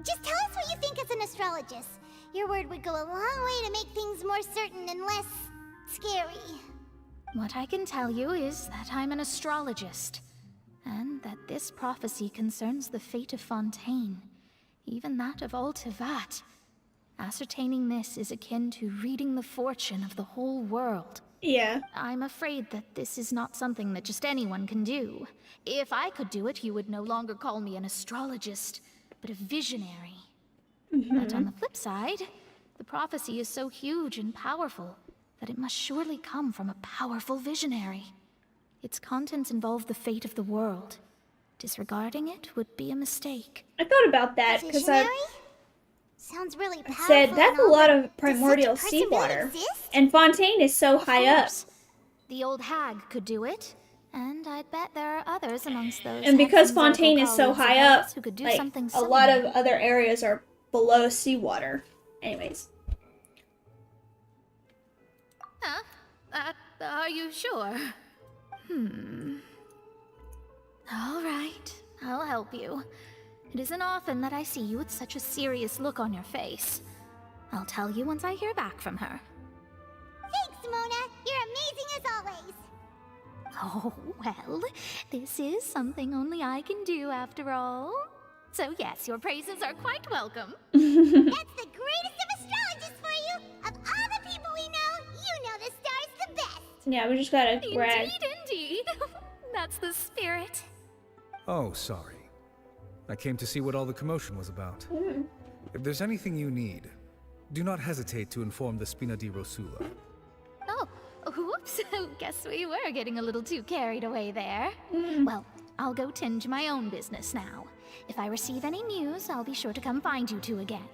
Just tell us what you think as an astrologist. Your word would go a long way to make things more certain and less scary. What I can tell you is that I'm an astrologist, and that this prophecy concerns the fate of Fontaine, even that of all Tevat. Ascertaining this is akin to reading the fortune of the whole world. Yeah. I'm afraid that this is not something that just anyone can do. If I could do it, you would no longer call me an astrologist, but a visionary. But on the flip side, the prophecy is so huge and powerful that it must surely come from a powerful visionary. Its contents involve the fate of the world. Disregarding it would be a mistake. I thought about that because I Sounds really powerful. said that's a lot of Does primordial such a person really seawater. exist? And Fontaine is so high up. The old hag could do it, and I'd bet there are others amongst those. And because handsome Fontaine vocal is so colleagues of high hers up, who could do like, something a lot of similar. other areas are below seawater. Anyways. Huh? Are you sure? All right, I'll help you. It isn't often that I see you with such a serious look on your face. I'll tell you once I hear back from her. Thanks, Mona. You're amazing as always. Oh, well, this is something only I can do after all. So yes, your praises are quite welcome. That's the greatest of astrologists for you. Of all the people we know, you know the star's the best. Yeah, we just gotta brag. Indeed. That's the spirit. Oh, sorry. I came to see what all the commotion was about. If there's anything you need, do not hesitate to inform the Spina di Rosula. Oh, whoops. Guess we were getting a little too carried away there. Well, I'll go tend to my own business now. If I receive any news, I'll be sure to come find you two again.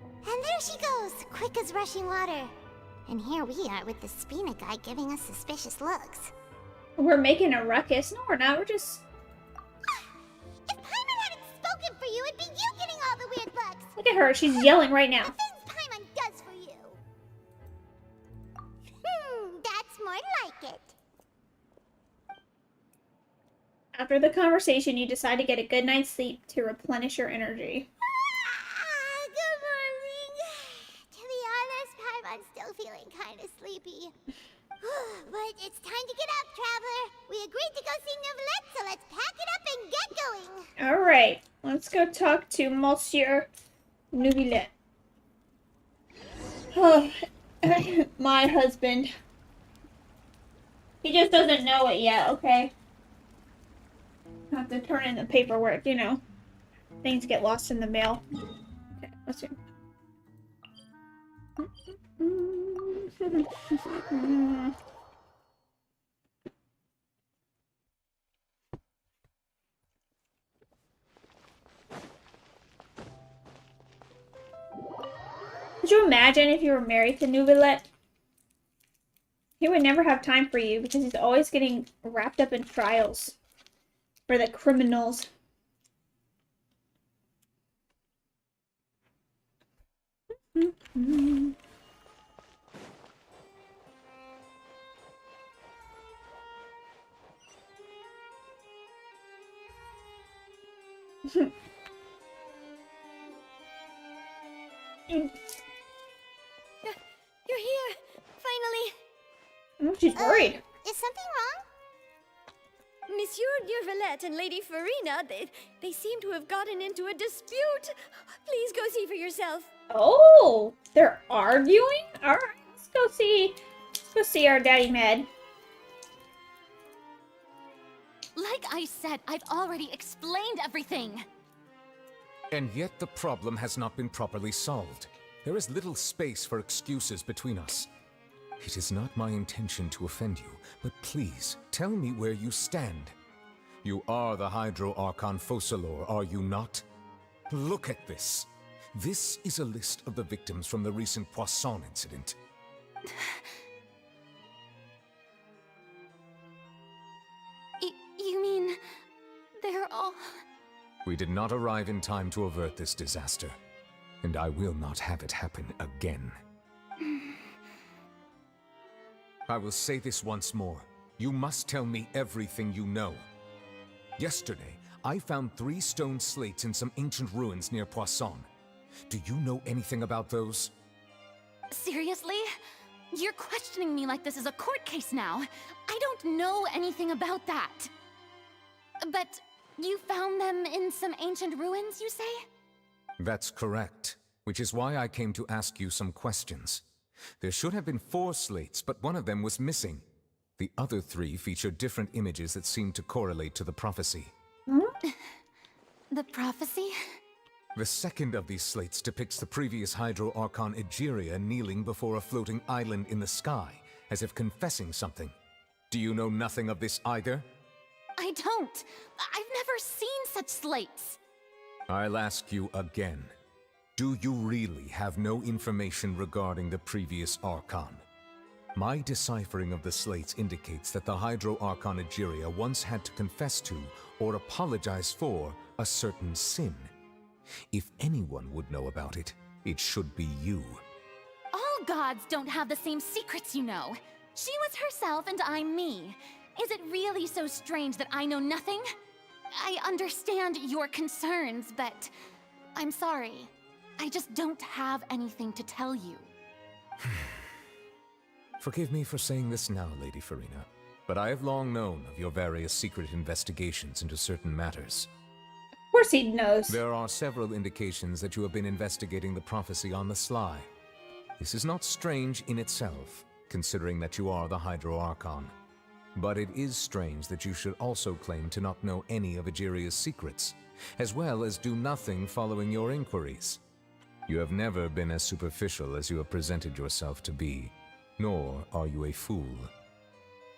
And there she goes, quick as rushing water. And here we are with the Spina guy giving us suspicious looks. We're making a ruckus. No, we're not. We're just... If Paimon hadn't spoken for you, it'd be you getting all the weird looks. Look at her. She's yelling right now. The things Paimon does for you. That's more like it. After the conversation, you decide to get a good night's sleep to replenish your energy. Good morning. To be honest, Paimon's still feeling kind of sleepy. But it's time to get up, traveler. We agreed to go see Neuvillette, so let's pack it up and get going. Alright, let's go talk to Monsieur Neuvillette. Oh, my husband. He just doesn't know it yet, okay? I have to turn in the paperwork, you know. Things get lost in the mail. Okay, let's see. Could you imagine if you were married to Neuvillette? He would never have time for you because he's always getting wrapped up in trials for the criminals. You're here! Finally! Oh, she's worried. Is something wrong? Monsieur Neuvillette and Lady Farina, they seem to have gotten into a dispute. Please go see for yourself. Oh, they're arguing? Alright, let's go see our daddy Med. Like I said, I've already explained everything. And yet the problem has not been properly solved. There is little space for excuses between us. It is not my intention to offend you, but please, tell me where you stand. You are the Hydro Archon Focalor, are you not? Look at this. This is a list of the victims from the recent Poisson incident. You mean... they're all... We did not arrive in time to avert this disaster, and I will not have it happen again. I will say this once more. You must tell me everything you know. Yesterday, I found 3 stone slates in some ancient ruins near Poisson. Do you know anything about those? Seriously? You're questioning me like this is a court case now. I don't know anything about that. But you found them in some ancient ruins, you say? That's correct, which is why I came to ask you some questions. There should have been 4 slates, but one of them was missing. The other 3 feature different images that seem to correlate to the prophecy. The prophecy? The second of these slates depicts the previous Hydro Archon Egeria kneeling before a floating island in the sky, as if confessing something. Do you know nothing of this either? I don't. I've never seen such slates. I'll ask you again. Do you really have no information regarding the previous Archon? My deciphering of the slates indicates that the Hydro Archon Egeria once had to confess to, or apologize for, a certain sin. If anyone would know about it, it should be you. All gods don't have the same secrets, you know. She was herself and I'm me. Is it really so strange that I know nothing? I understand your concerns, but I'm sorry. I just don't have anything to tell you. Forgive me for saying this now, Lady Farina, but I have long known of your various secret investigations into certain matters. Of course he knows. There are several indications that you have been investigating the prophecy on the sly. This is not strange in itself, considering that you are the Hydro Archon. But it is strange that you should also claim to not know any of Egeria's secrets, as well as do nothing following your inquiries. You have never been as superficial as you have presented yourself to be, nor are you a fool.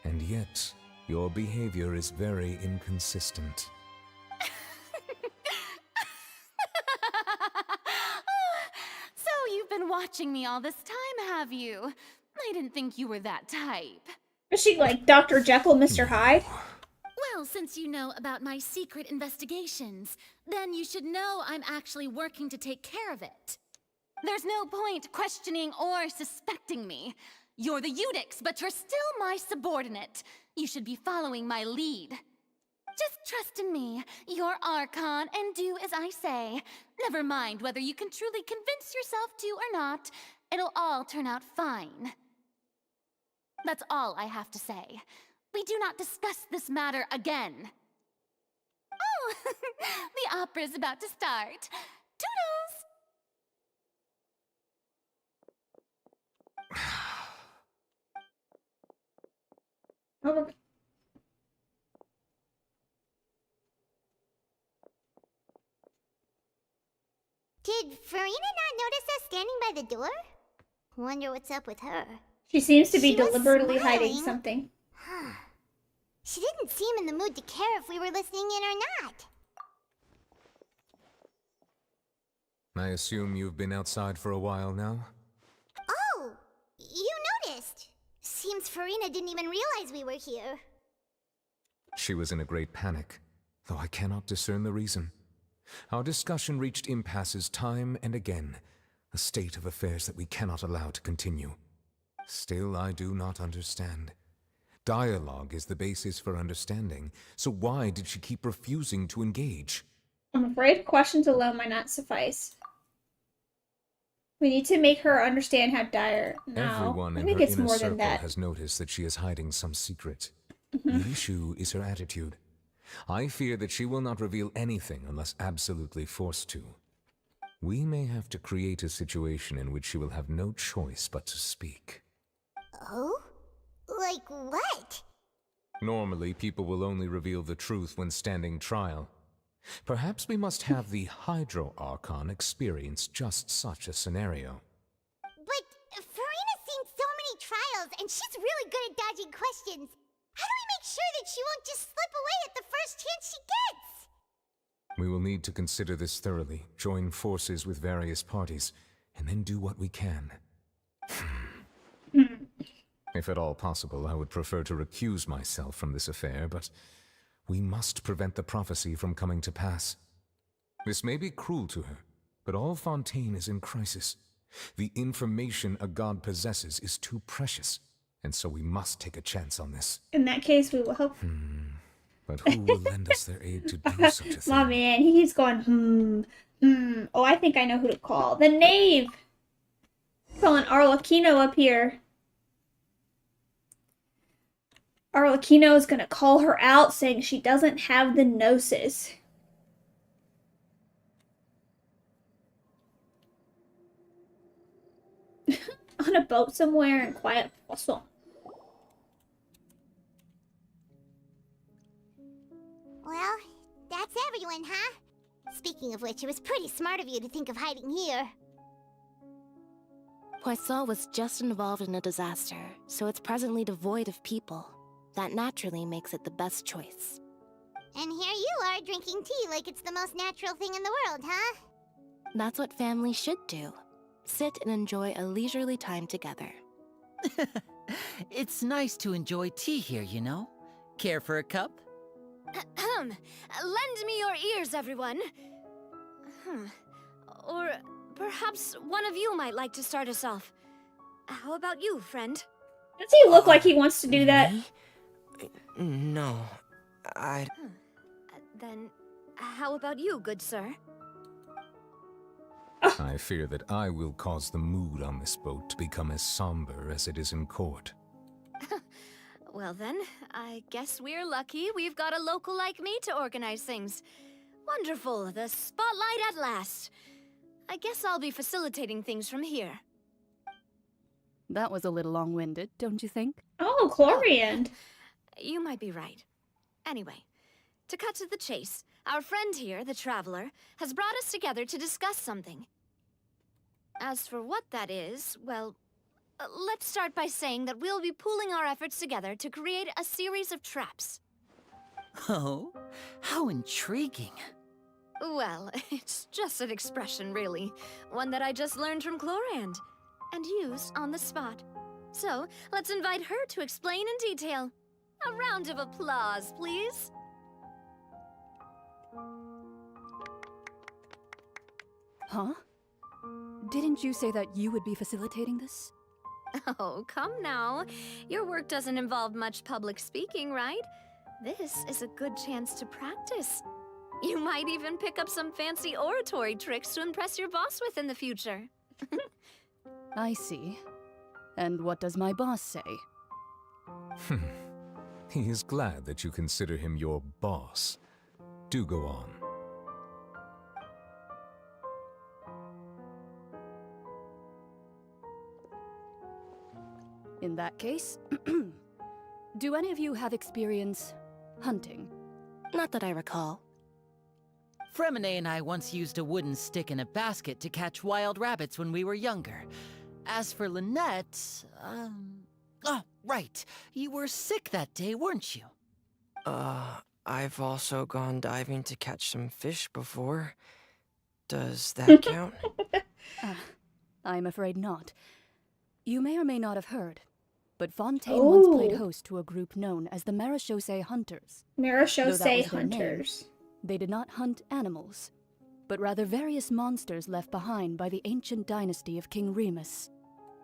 And yet, your behavior is very inconsistent. So you've been watching me all this time, have you? I didn't think you were that type. Is she like Dr. Jekyll, Mr. Hyde? Well, since you know about my secret investigations, then you should know I'm actually working to take care of it. There's no point questioning or suspecting me. You're the Eudix, but you're still my subordinate. You should be following my lead. Just trust in me. You're Archon, and do as I say. Never mind whether you can truly convince yourself to or not. It'll all turn out fine. That's all I have to say. We do not discuss this matter again. Oh, the opera's about to start. Toodles! Oh. Did Farina not notice us standing by the door? Wonder what's up with her. She seems to be She was deliberately hiding smiling. something. Huh. She didn't seem in the mood to care if we were listening in or not. I assume you've been outside for a while now? Oh, you noticed. Seems Farina didn't even realize we were here. She was in a great panic, though I cannot discern the reason. Our discussion reached impasses time and again, a state of affairs that we cannot allow to continue. Still, I do not understand. Dialogue is the basis for understanding, so why did she keep refusing to engage? I'm afraid questions alone might not suffice. We need to make her understand how dire now. Everyone I in think her it's inner more circle than that. has noticed that she is hiding some secret. Mhm. The issue is her attitude. I fear that she will not reveal anything unless absolutely forced to. We may have to create a situation in which she will have no choice but to speak. Oh? Like what? Normally, people will only reveal the truth when standing trial. Perhaps we must have the Hydro Archon experience just such a scenario. But Farina's seen so many trials, and she's really good at dodging questions. How do we make sure that she won't just slip away at the first chance she gets? We will need to consider this thoroughly, join forces with various parties, and then do what we can. If at all possible, I would prefer to recuse myself from this affair, but We must prevent the prophecy from coming to pass. This may be cruel to her, but all Fontaine is in crisis. The information a god possesses is too precious, and so we must take a chance on this. In that case, we will help. But who will lend us their aid to do such a thing? My man, he's going, Oh, I think I know who to call. The knave! Calling Arlecchino up here. Arlecchino is gonna call her out, saying she doesn't have the gnosis. On a boat somewhere in quiet Poisson. Well, that's everyone, huh? Speaking of which, it was pretty smart of you to think of hiding here. Poisson was just involved in a disaster, so it's presently devoid of people. That naturally makes it the best choice. And here you are drinking tea like it's the most natural thing in the world, huh? That's what family should do. Sit and enjoy a leisurely time together. It's nice to enjoy tea here, you know? Care for a cup? Lend me your ears, everyone. Or perhaps one of you might like to start us off. How about you, friend? Does he look like he wants to do that? No, Then, how about you, good sir? I fear that I will cause the mood on this boat to become as somber as it is in court. Well then, I guess we're lucky we've got a local like me to organize things. Wonderful, the spotlight at last. I guess I'll be facilitating things from here. That was a little long-winded, don't you think? Oh, Chlorian. You might be right. Anyway, to cut to the chase, our friend here, the Traveler, has brought us together to discuss something. As for what that is, well, let's start by saying that we'll be pooling our efforts together to create a series of traps. Oh, how intriguing. Well, it's just an expression, really. One that I just learned from Chlorand, and used on the spot. So, let's invite her to explain in detail. A round of applause, please. Huh? Didn't you say that you would be facilitating this? Oh, come now. Your work doesn't involve much public speaking, right? This is a good chance to practice. You might even pick up some fancy oratory tricks to impress your boss with in the future. I see. And what does my boss say? He is glad that you consider him your boss. Do go on. In that case, do any of you have experience hunting? Not that I recall. Fremine and I once used a wooden stick in a basket to catch wild rabbits when we were younger. As for Lynette, oh, right. You were sick that day, weren't you? I've also gone diving to catch some fish before. Does that count? I'm afraid not. You may or may not have heard, but Fontaine once played host to a group known as the Marechaussee Hunters. Marechaussee Hunters. They did not hunt animals, but rather various monsters left behind by the ancient dynasty of King Remus.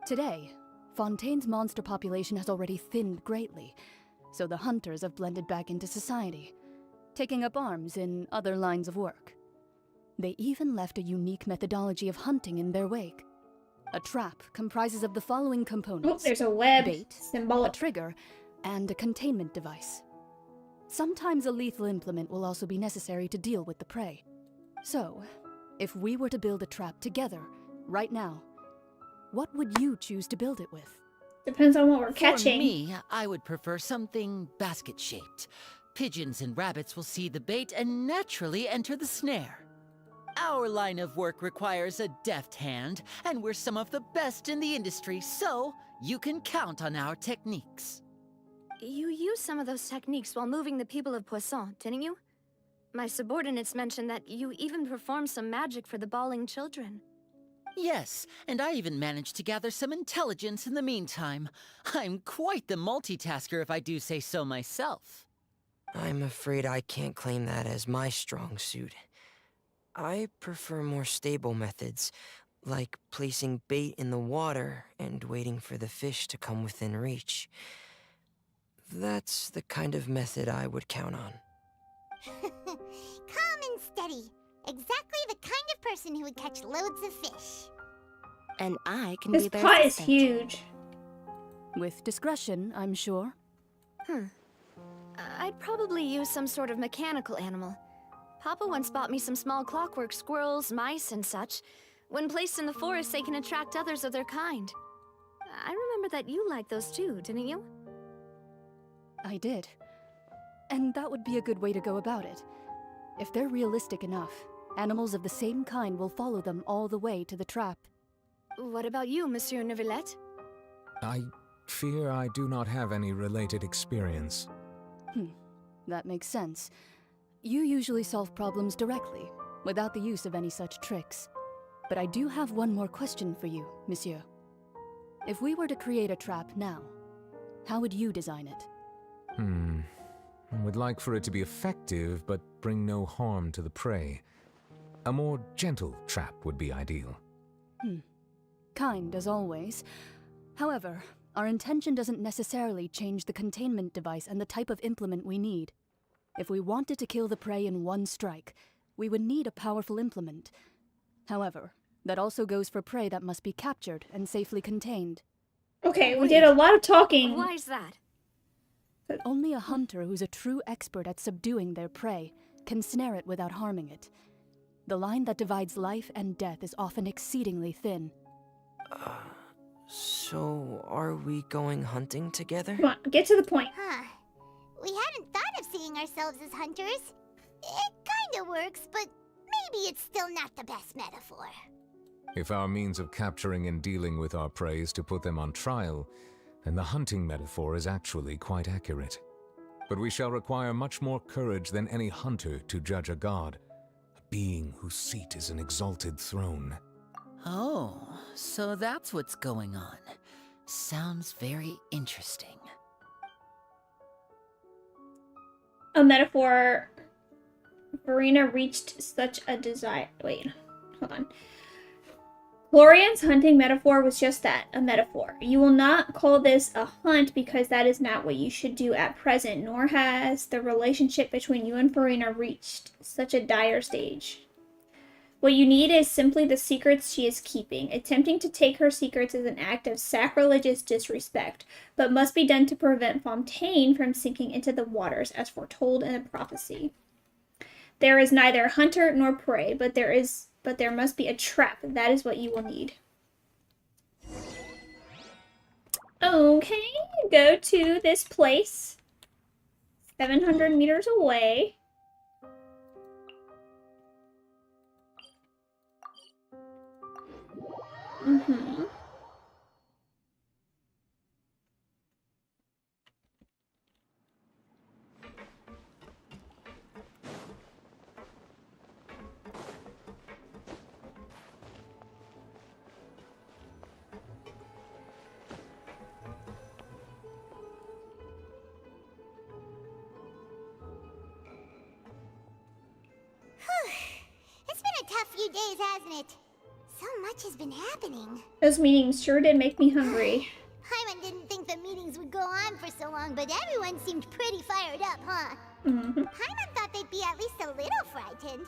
Today, Fontaine's monster population has already thinned greatly, so the hunters have blended back into society, taking up arms in other lines of work. They even left a unique methodology of hunting in their wake. A trap comprises of the following components. Oh, there's a web, bait, symbolic, a trigger, and a containment device. Sometimes a lethal implement will also be necessary to deal with the prey. So, if we were to build a trap together, right now, what would you choose to build it with? Depends on what we're catching. For me, I would prefer something basket-shaped. Pigeons and rabbits will see the bait and naturally enter the snare. Our line of work requires a deft hand, and we're some of the best in the industry, so you can count on our techniques. You used some of those techniques while moving the people of Poisson, didn't you? My subordinates mentioned that you even performed some magic for the bawling children. Yes, and I even managed to gather some intelligence in the meantime. I'm quite the multitasker if I do say so myself. I'm afraid I can't claim that as my strong suit. I prefer more stable methods, like placing bait in the water and waiting for the fish to come within reach. That's the kind of method I would count on. Calm and steady. Exactly the kind of person who would catch loads of fish. And I can This be their pot is assistant. huge. With discretion, I'm sure. I'd probably use some sort of mechanical animal. Papa once bought me some small clockwork squirrels, mice, and such. When placed in the forest, they can attract others of their kind. I remember that you liked those too, didn't you? I did. And that would be a good way to go about it. If they're realistic enough, animals of the same kind will follow them all the way to the trap. What about you, Monsieur Neuvillette? I fear I do not have any related experience. That makes sense. You usually solve problems directly, without the use of any such tricks. But I do have one more question for you, Monsieur. If we were to create a trap now, how would you design it? I would like for it to be effective, but bring no harm to the prey. A more gentle trap would be ideal. Kind, as always. However, our intention doesn't necessarily change the containment device and the type of implement we need. If we wanted to kill the prey in one strike, we would need a powerful implement. However, that also goes for prey that must be captured and safely contained. Okay, we did a lot of talking. Why is that? Only a hunter who's a true expert at subduing their prey can snare it without harming it. The line that divides life and death is often exceedingly thin. So, are we going hunting together? Come on, get to the point. Huh. We hadn't thought of seeing ourselves as hunters. It kinda works, but maybe it's still not the best metaphor. If our means of capturing and dealing with our prey is to put them on trial, then the hunting metaphor is actually quite accurate. But we shall require much more courage than any hunter to judge a god, a being whose seat is an exalted throne. Oh, so that's what's going on. Sounds very interesting. A metaphor. Verena reached such a desire. Wait, hold on. Glorian's hunting metaphor was just that, a metaphor. You will not call this a hunt because that is not what you should do at present, nor has the relationship between you and Verena reached such a dire stage. What you need is simply the secrets she is keeping. Attempting to take her secrets is an act of sacrilegious disrespect, but must be done to prevent Fontaine from sinking into the waters as foretold in the prophecy. There is neither hunter nor prey, but there must be a trap. That is what you will need. Okay, go to this place. 700 meters away. It's been a tough few days, hasn't it? So much has been happening. Those meetings sure did make me hungry. Paimon didn't think the meetings would go on for so long, but everyone seemed pretty fired up, huh? Paimon thought they'd be at least a little frightened.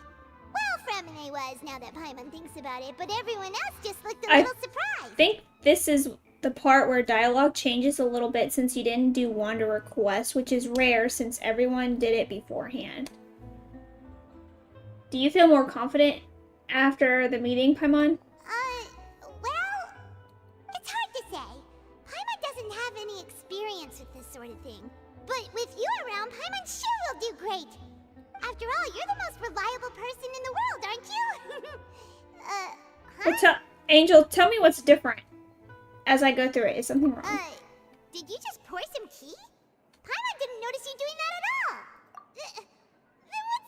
Well, Fremine was, now that Paimon thinks about it, but everyone else just looked a little surprised. I think this is the part where dialogue changes a little bit since you didn't do Wanderer Quest, which is rare since everyone did it beforehand. Do you feel more confident after the meeting, Paimon? Well, it's hard to say. Paimon doesn't have any experience with this sort of thing. But with you around, Paimon sure will do great. After all, you're the most reliable person in the world, aren't you? Well, Angel, tell me what's different as I go through it. Is something wrong? Did you just pour some tea? Paimon didn't notice you doing that at all.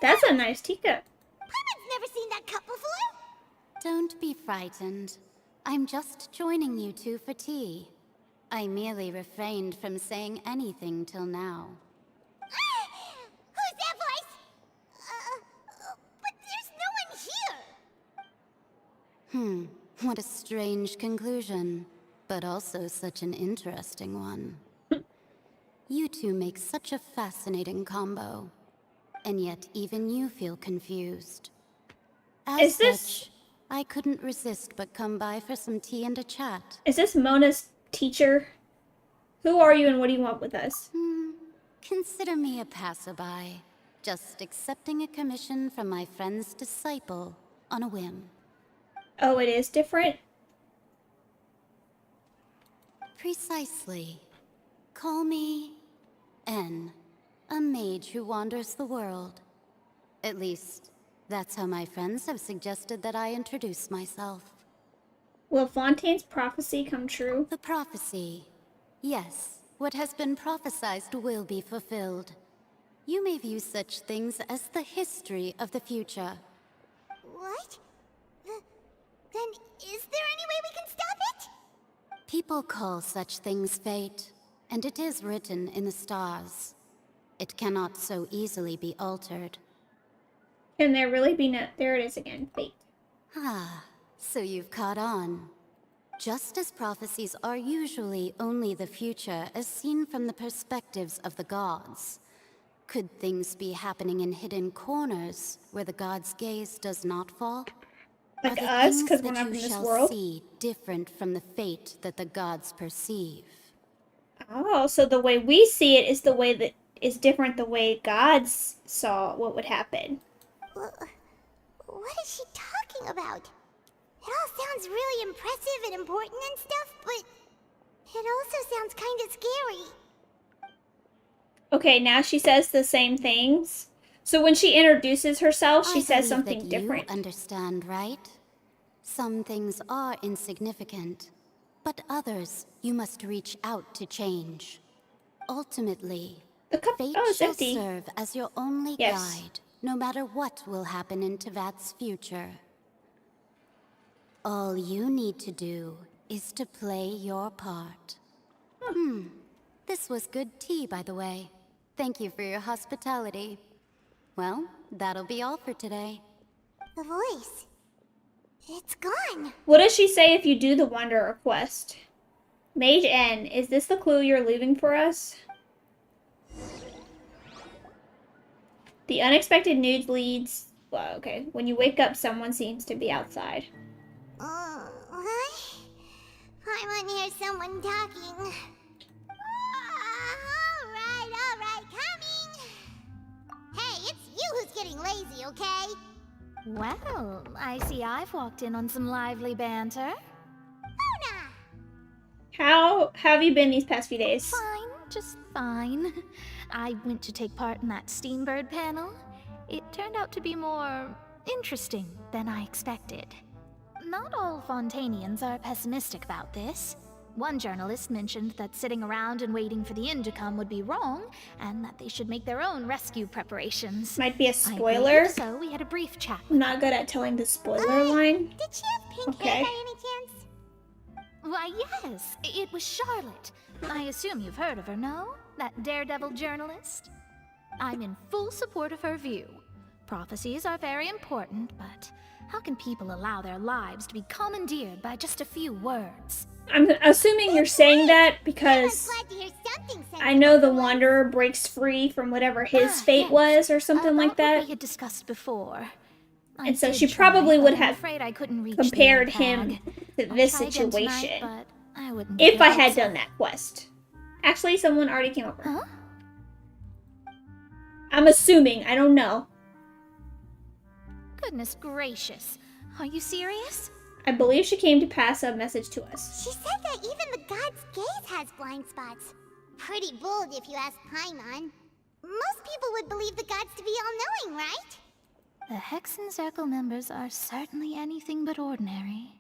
That's a nice teacup. Paimon's never seen that cup before. Don't be frightened. I'm just joining you two for tea. I merely refrained from saying anything till now. What a strange conclusion, but also such an interesting one. You two make such a fascinating combo, and yet even you feel confused. As such, I couldn't resist but come by for some tea and a chat. Is this Mona's teacher? Who are you and what do you want with us? Consider me a passerby, just accepting a commission from my friend's disciple on a whim. Oh, it is different? Precisely. Call me N, a mage who wanders the world. At least, that's how my friends have suggested that I introduce myself. Will Fontaine's prophecy come true? The prophecy. Yes, what has been prophesized will be fulfilled. You may view such things as the history of the future. What? Then is there any way we can stop it? People call such things fate, and it is written in the stars. It cannot so easily be altered. Can there really be no... There it is again, fate. Ah, so you've caught on. Just as prophecies are usually only the future as seen from the perspectives of the gods, could things be happening in hidden corners where the gods' gaze does not fall? Like us, because we're not from this world? See different from the fate that the gods perceive. Oh, so the way we see it is the way that is different the way gods saw what would happen. What is she talking about? It all sounds really impressive and important and stuff, but it also sounds kind of scary. Okay, now she says the same things. So when she introduces herself, she says something different. You understand, right? Some things are insignificant, but others you must reach out to change. Ultimately, fate shall serve as your only guide, no matter what will happen in Tevat's future. All you need to do is to play your part. This was good tea, by the way. Thank you for your hospitality. Well, that'll be all for today. The voice. It's gone. What does she say if you do the Wanderer quest? Mage N, is this the clue you're leaving for us? The unexpected news leads... Well, okay. When you wake up, someone seems to be outside. What? I want to hear someone talking. Alright, coming! Hey, it's you who's getting lazy, okay? Well, I see I've walked in on some lively banter. Mona! How have you been these past few days? Fine, just fine. I went to take part in that Steambird panel. It turned out to be more interesting than I expected. Not all Fontainians are pessimistic about this. One journalist mentioned that sitting around and waiting for the end to come would be wrong, and that they should make their own rescue preparations. Might be a spoiler. So we had a brief chat. I'm not good at telling the spoiler line. Did she have pink hair by any chance? Why, yes. It was Charlotte. I assume you've heard of her, no? That daredevil journalist? I'm in full support of her view. Prophecies are very important, but how can people allow their lives to be commandeered by just a few words? I'm assuming you're saying that because I know the Wanderer breaks free from whatever his fate was or something like that. What we had discussed before. And so she probably would have compared him to this situation if I had done that quest. Actually, someone already came over. Huh? I'm assuming. I don't know. Goodness gracious. Are you serious? I believe she came to pass a message to us. She said that even the god's gaze has blind spots. Pretty bold if you ask Paimon. Most people would believe the gods to be all-knowing, right? The Hexen Circle members are certainly anything but ordinary.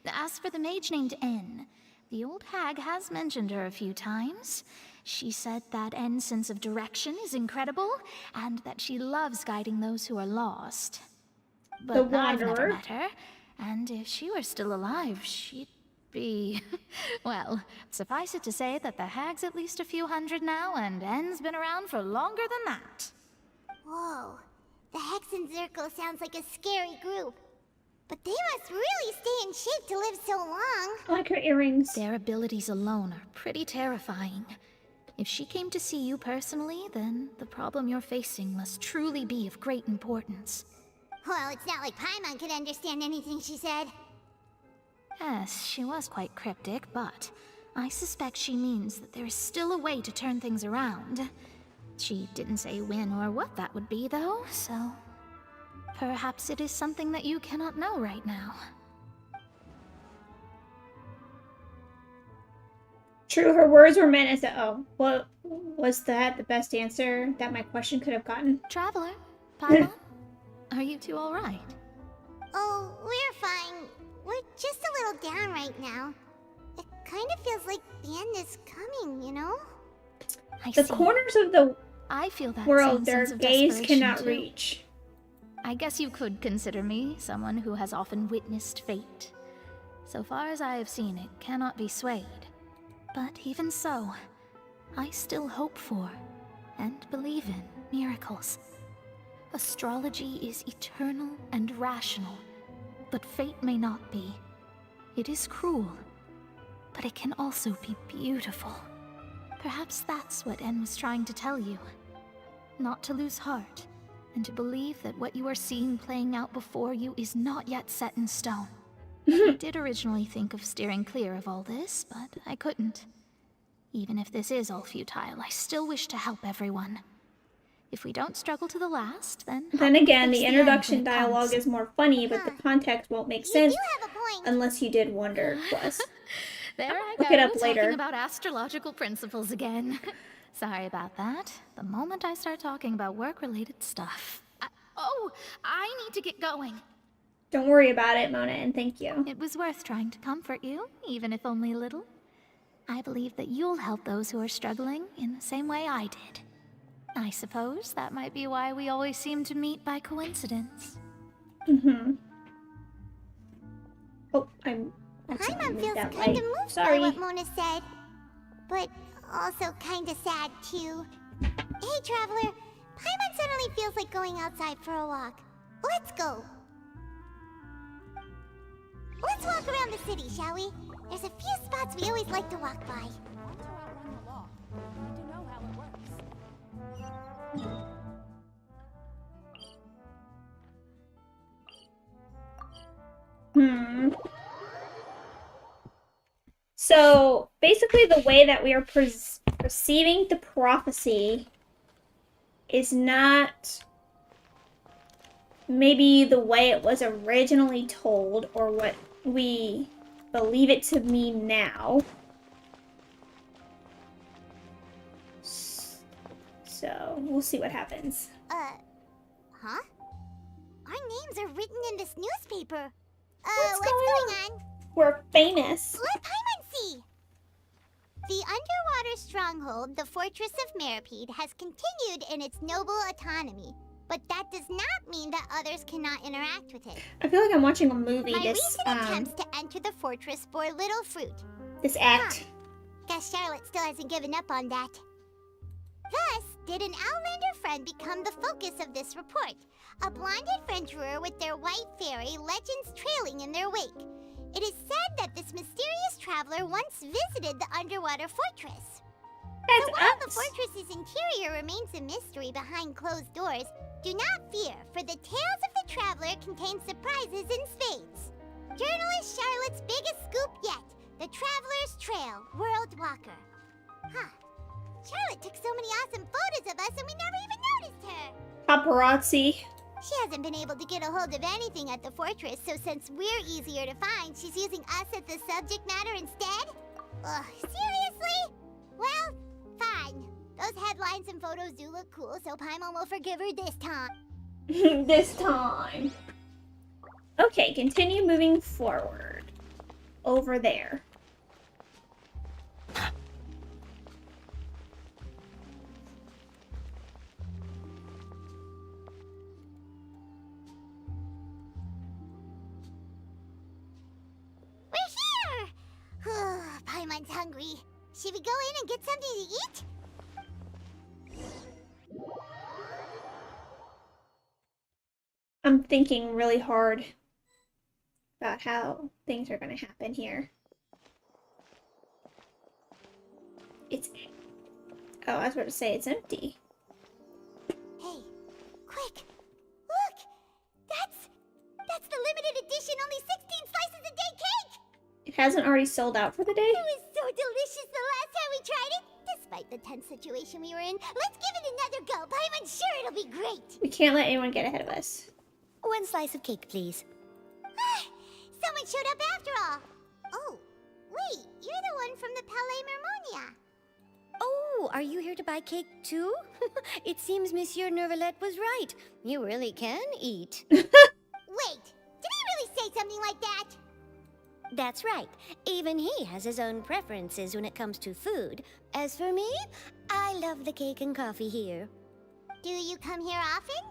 As for the mage named N, the old hag has mentioned her a few times. She said that N's sense of direction is incredible, and that she loves guiding those who are lost. But I've never met her, and if she were still alive, she'd be... Well, suffice it to say that the hag's at least a few hundred now, and N's been around for longer than that. Whoa. The Hexen Circle sounds like a scary group. But they must really stay in shape to live so long. I like her earrings. Their abilities alone are pretty terrifying. If she came to see you personally, then the problem you're facing must truly be of great importance. Well, it's not like Paimon could understand anything she said. Yes, she was quite cryptic, but I suspect she means that there is still a way to turn things around. She didn't say when or what that would be, though, so perhaps it is something that you cannot know right now. True, her words were meant as a— oh, what was that the best answer that my question could have gotten? Traveler, Paimon, are you two all right? Oh, we're fine. We're just a little down right now. It kind of feels like the end is coming, you know? The corners of the I feel that world same their sense of gaze desperation, cannot too. reach. I guess you could consider me someone who has often witnessed fate. So far as I have seen, it cannot be swayed. But even so, I still hope for and believe in miracles. Astrology is eternal and rational, but fate may not be. It is cruel, but it can also be beautiful. Perhaps that's what En was trying to tell you. Not to lose heart, and to believe that what you are seeing playing out before you is not yet set in stone. I did originally think of steering clear of all this, but I couldn't. Even if this is all futile, I still wish to help everyone. If we don't struggle to the last, then Again, the face the end introduction when it dialogue comes. is more funny, but the context won't make sense unless you did Wonder Quest. There I Look go, it up talking later. about astrological principles again. Sorry about that. The moment I start talking about work-related stuff. I need to get going. Don't worry about it, Mona, and thank you. It was worth trying to comfort you, even if only a little. I believe that you'll help those who are struggling in the same way I did. I suppose that might be why we always seem to meet by coincidence. Oh, I'm Paimon feels that kind light. of moved Sorry. by what Mona said, but also kind of sad too. Hey, Traveler, Paimon suddenly feels like going outside for a walk. Let's go. Let's walk around the city, shall we? There's a few spots we always like to walk by. So basically, the way that we are perceiving the prophecy is not maybe the way it was originally told or what we believe it to mean now. So we'll see what happens. Huh? Our names are written in this newspaper. What's What's going on? We're famous. Let Paimon see! The underwater stronghold, the Fortress of Meripede, has continued in its noble autonomy. But that does not mean that others cannot interact with it. I feel like I'm watching a movie. My This recent attempts to enter the fortress bore little fruit. this act. Guess Charlotte still hasn't given up on that. Thus, did an Outlander friend become the focus of this report? A blonde adventurer with their white fairy, legends trailing in their wake. It is said that this mysterious traveler once visited the underwater fortress. So while the fortress's interior remains a mystery behind closed doors, do not fear, for the tales of the traveler contain surprises in spades. Journalist Charlotte's biggest scoop yet, the Traveler's Trail, World Walker. Huh. Charlotte took so many awesome photos of us and we never even noticed her. Paparazzi. She hasn't been able to get a hold of anything at the fortress, so since we're easier to find, she's using us as the subject matter instead? Ugh, seriously? Well, fine. Those headlines and photos do look cool, so Paimon will forgive her this time. This time. Okay, continue moving forward. Over there. We're here! Paimon's hungry. Should we go in and get something to eat? I'm thinking really hard. about how things are gonna happen here. It's... Oh, I was about to say it's empty. Hey, quick! Look! That's the limited edition only 16 slices a day cake! It hasn't already sold out for the day? It was so delicious the last time we tried it! Despite the tense situation we were in, let's give it another go. I'm sure it'll be great! We can't let anyone get ahead of us. 1 slice of cake, please. Someone showed up after all! Oh, wait, you're the one from the Palais Mermonia. Oh, are you here to buy cake too? It seems Monsieur Nervalette was right. You really can eat. Wait, did he really say something like that? That's right. Even he has his own preferences when it comes to food. As for me, I love the cake and coffee here. Do you come here often?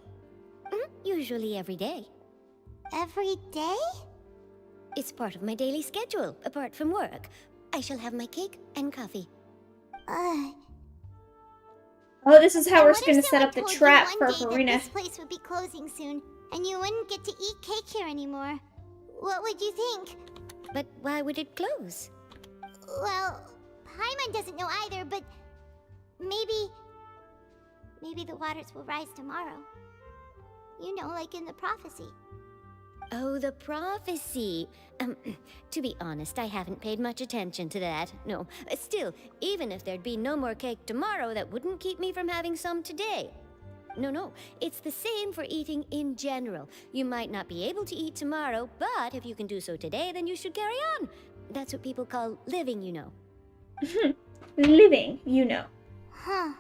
Usually every day. Every day? It's part of my daily schedule, apart from work. I shall have my cake and coffee. Oh, this is how we're going to set up the trap for Farina. This place would be closing soon, and you wouldn't get to eat cake here anymore. What would you think? But why would it close? Well, Paimon doesn't know either, but maybe the waters will rise tomorrow. You know, like in the prophecy. Oh, the prophecy. To be honest, I haven't paid much attention to that. No, still, even if there'd be no more cake tomorrow, that wouldn't keep me from having some today. No, it's the same for eating in general. You might not be able to eat tomorrow, but if you can do so today, then you should carry on. That's what people call living, you know. Living, you know. Huh.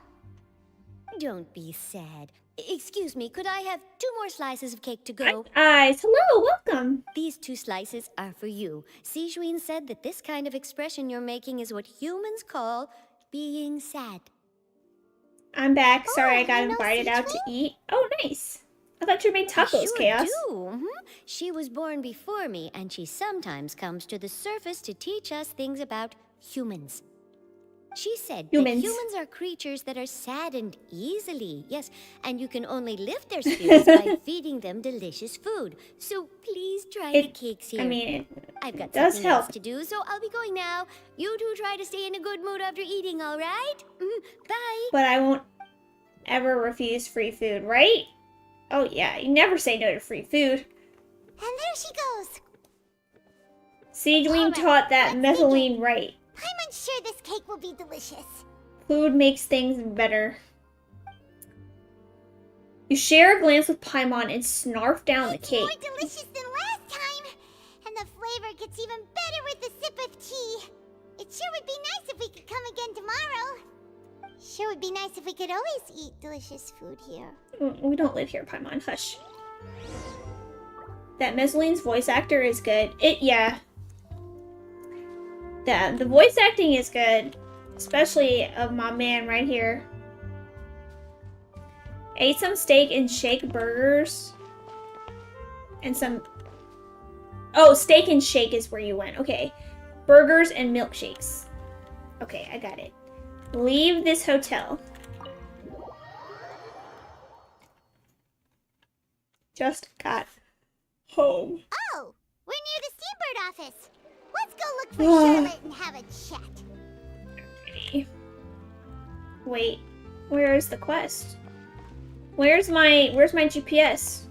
Don't be sad. Excuse me, could I have 2 more slices of cake to go? Eyes, hello, welcome. These 2 slices are for you. Sijuin said that this kind of expression you're making is what humans call being sad. I'm back. Sorry, I got invited out to eat. Oh, nice. I thought you made tacos, I sure Chaos. do. She was born before me, and she sometimes comes to the surface to teach us things about humans. She said that humans are creatures that are saddened easily, yes, and you can only lift their spirits by feeding them delicious food. So please try the cakes here. I mean, I've got does something help. else to do, so I'll be going now. You two try to stay in a good mood after eating, all right? Bye. But I won't ever refuse free food, right? Oh yeah, you never say no to free food. And there she goes. Sijuin taught that methylene right. I'm unsure this cake will be delicious. Food makes things better. You share a glance with Paimon and snarf down the cake. More delicious than last time. And the flavor gets even better with a sip of tea. It sure would be nice if we could come again tomorrow. Sure would be nice if we could always eat delicious food here. We don't live here, Paimon. Hush. That Mezoline's voice actor is good. Yeah. The voice acting is good. Especially of my man right here. Ate some steak and shake burgers. And some... Oh, steak and shake is where you went. Okay. Burgers and milkshakes. Okay, I got it. Leave this hotel. Just got home. Oh, we're near the Steambird office. Let's go look for Charlotte and have a chat. Okay. Wait, where is the quest? Where's my GPS?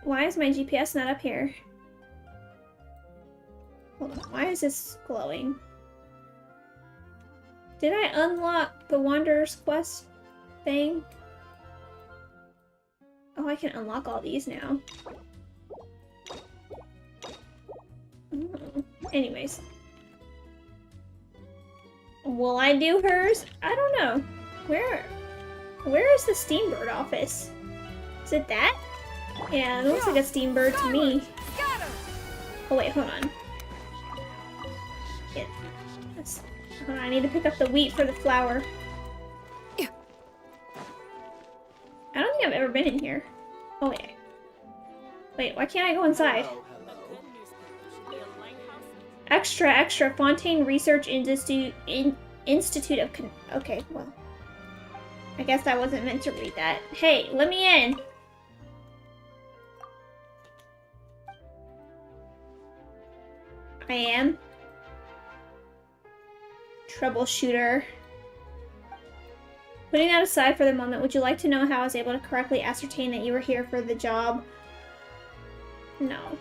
Why is my GPS not up here? Hold on, why is this glowing? Did I unlock the Wanderer's Quest thing? Oh, I can unlock all these now. Anyways. Will I do hers? I don't know. Where is the Steambird office? Is it that? Yeah, it looks like a Steambird to me. Oh wait, hold on. Yeah. Hold on, I need to pick up the wheat for the flour. I don't think I've ever been in here. Oh wait. Wait, why can't I go inside? Extra, Fontaine Research Institute of okay, well. I guess I wasn't meant to read that. Hey, let me in! I am. Troubleshooter. Putting that aside for the moment, would you like to know how I was able to correctly ascertain that you were here for the job? No.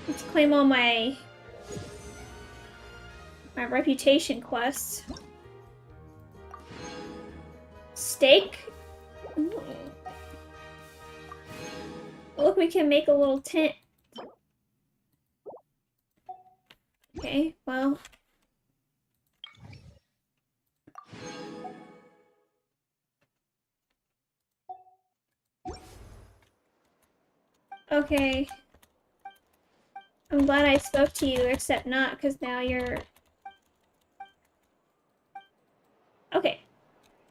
Let's claim all my reputation quests. Steak? Ooh. Look, we can make a little tent. Okay, well. Okay. I'm glad I spoke to you, except not, because now you're... Okay.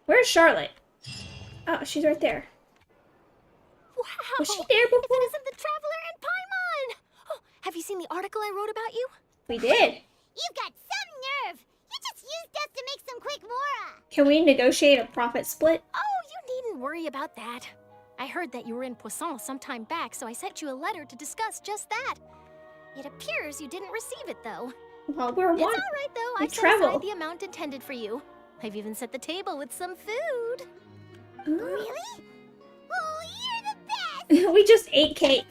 Where's Charlotte? Oh, she's right there. Wow! Was she there before? If it isn't the Traveler and Paimon! Oh, have you seen the article I wrote about you? We did. You've got some nerve! You just used us to make some quick mora! Can we negotiate a profit split? Oh, you needn't worry about that. I heard that you were in Poisson some time back, so I sent you a letter to discuss just that. It appears you didn't receive it, though. Well, we're It's all right, though. We I've set travel. aside the amount intended for you. I've even set the table with some food. Really? Oh, you're the best! We just ate cake.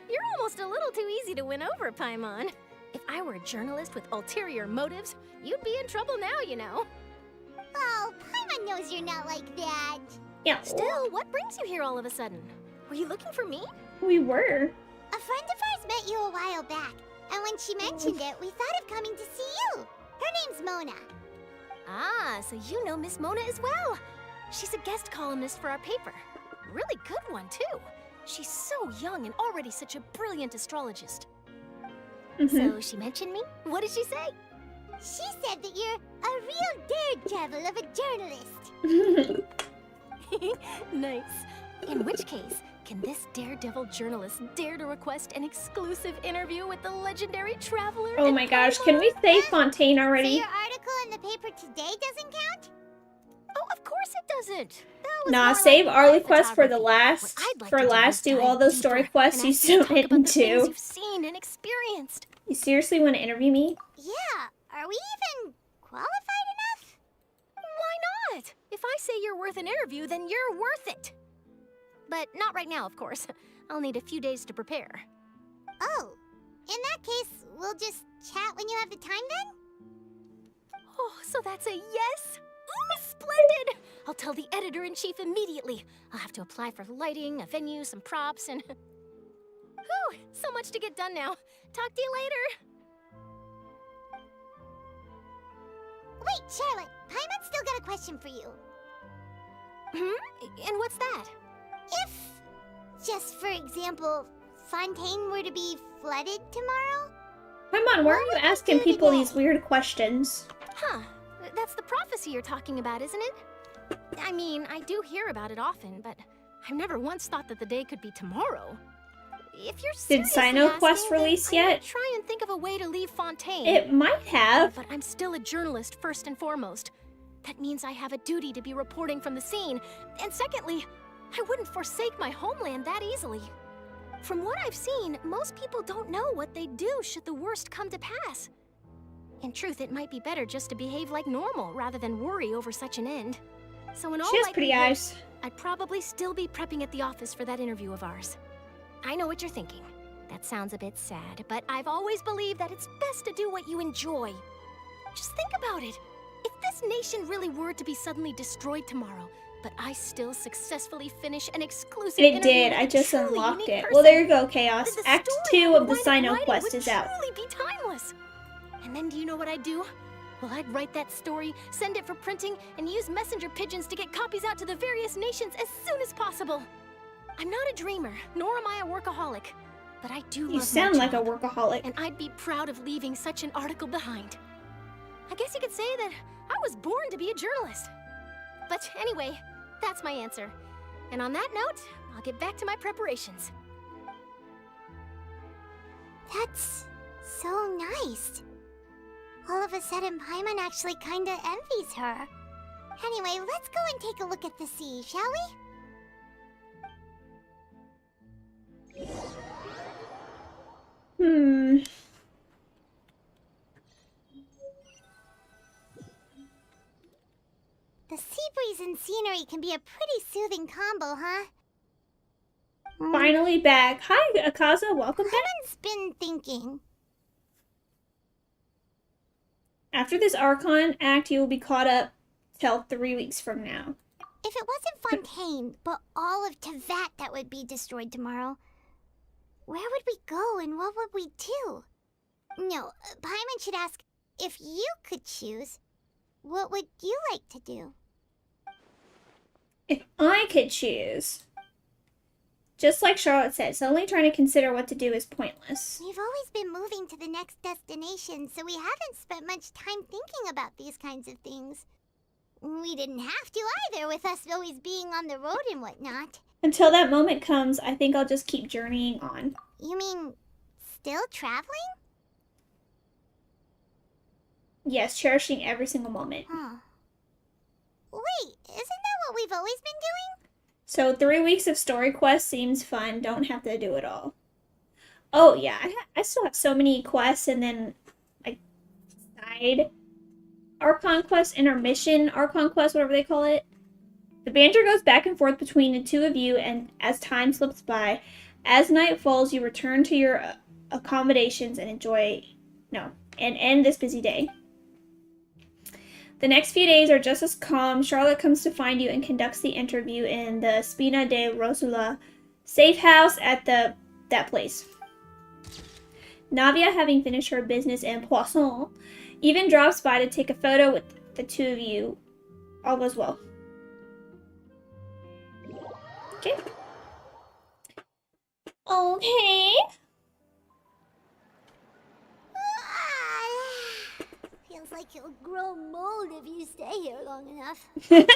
You're almost a little too easy to win over, Paimon. If I were a journalist with ulterior motives, you'd be in trouble now, you know. Oh, Paimon knows you're not like that. Yeah. Still, what brings you here all of a sudden? Were you looking for me? We were. A friend of ours met you a while back, and when she mentioned it, we thought of coming to see you. Her name's Mona. Ah, so you know Miss Mona as well. She's a guest columnist for our paper. Really good one, too. She's so young and already such a brilliant astrologist. So she mentioned me? What did she say? She said that you're a real daredevil of a journalist. Nice. In which case, can this daredevil journalist dare to request an exclusive interview with the legendary Traveler? Oh my gosh, can we say Fontaine So already? your article in the paper today doesn't count? Oh, of course it doesn't. That was Nah, more save like Arlie live quest for the photography. last. What I'd like For to do last, is do dive all those story deeper quests and you actually still talk about the things into. you've seen and experienced. You seriously want to interview me? Yeah, are we even qualified enough? Why not? If I say you're worth an interview, then you're worth it. But not right now, of course. I'll need a few days to prepare. Oh, in that case, we'll just chat when you have the time then? Oh, so that's a yes? Ooh, splendid! I'll tell the editor-in-chief immediately. I'll have to apply for lighting, a venue, some props, and... Whew, so much to get done now. Talk to you later. Wait, Charlotte, Paimon's still got a question for you. And what's that? If, just for example, Fontaine were to be flooded tomorrow? Come on, why are you asking people these weird questions? Huh. That's the prophecy you're talking about, isn't it? I mean, I do hear about it often, but I've never once thought that the day could be tomorrow. If you're Did seriously Sino Quest asking, then release I'm gonna yet? try and think of a way to leave Fontaine. It might have. But I'm still a journalist first and foremost. That means I have a duty to be reporting from the scene. And secondly, I wouldn't forsake my homeland that easily. From what I've seen, most people don't know what they'd do should the worst come to pass. In truth, it might be better just to behave like normal rather than worry over such an end. So in all She has pretty likelihood, eyes. I'd probably still be prepping at the office for that interview of ours. I know what you're thinking. That sounds a bit sad, but I've always believed that it's best to do what you enjoy. Just think about it. If this nation really were to be suddenly destroyed tomorrow, but I still successfully finish an exclusive It interview did. with I a just truly unlocked unique it. person, Well, there you go, Chaos. then the Act story 2 I of the would wind Sino up Quest writing is would out. truly be timeless. And then do you know what I'd do? Well, I'd write that story, send it for printing, and use messenger pigeons to get copies out to the various nations as soon as possible. I'm not a dreamer, nor am I a workaholic, but I do love You my sound like a job, workaholic. and I'd be proud of leaving such an article behind. I guess you could say that I was born to be a journalist. But anyway, that's my answer. And on that note, I'll get back to my preparations. That's so nice. All of a sudden, Paimon actually kinda envies her. Anyway, let's go and take a look at the sea, shall we? The sea breeze and scenery can be a pretty soothing combo, huh? Finally back. Hi, Akaza. Welcome back. I've been thinking. After this Archon act, you will be caught up till 3 weeks from now. If it wasn't Fontaine, but all of Tevat that would be destroyed tomorrow, where would we go and what would we do? No, Paimon should ask, if you could choose, what would you like to do? If I could choose. Just like Charlotte said, suddenly trying to consider what to do is pointless. We've always been moving to the next destination, so we haven't spent much time thinking about these kinds of things. We didn't have to either, with us always being on the road and whatnot. Until that moment comes, I think I'll just keep journeying on. You mean, still traveling? Yes, cherishing every single moment. Huh. Wait, isn't that what we've always been doing? So 3 weeks of story quests seems fun. Don't have to do it all. Oh yeah, I still have so many quests, and then like side Archon Quest, intermission Archon Quest, whatever they call it. The banter goes back and forth between the two of you, and as time slips by, as night falls, you return to your accommodations and end this busy day. The next few days are just as calm. Charlotte comes to find you and conducts the interview in the Spina de Rosula safe house at that place. Navia, having finished her business in Poisson, even drops by to take a photo with the two of you. All goes well. Okay. Okay. Feels like you'll grow mold if you stay here long enough. But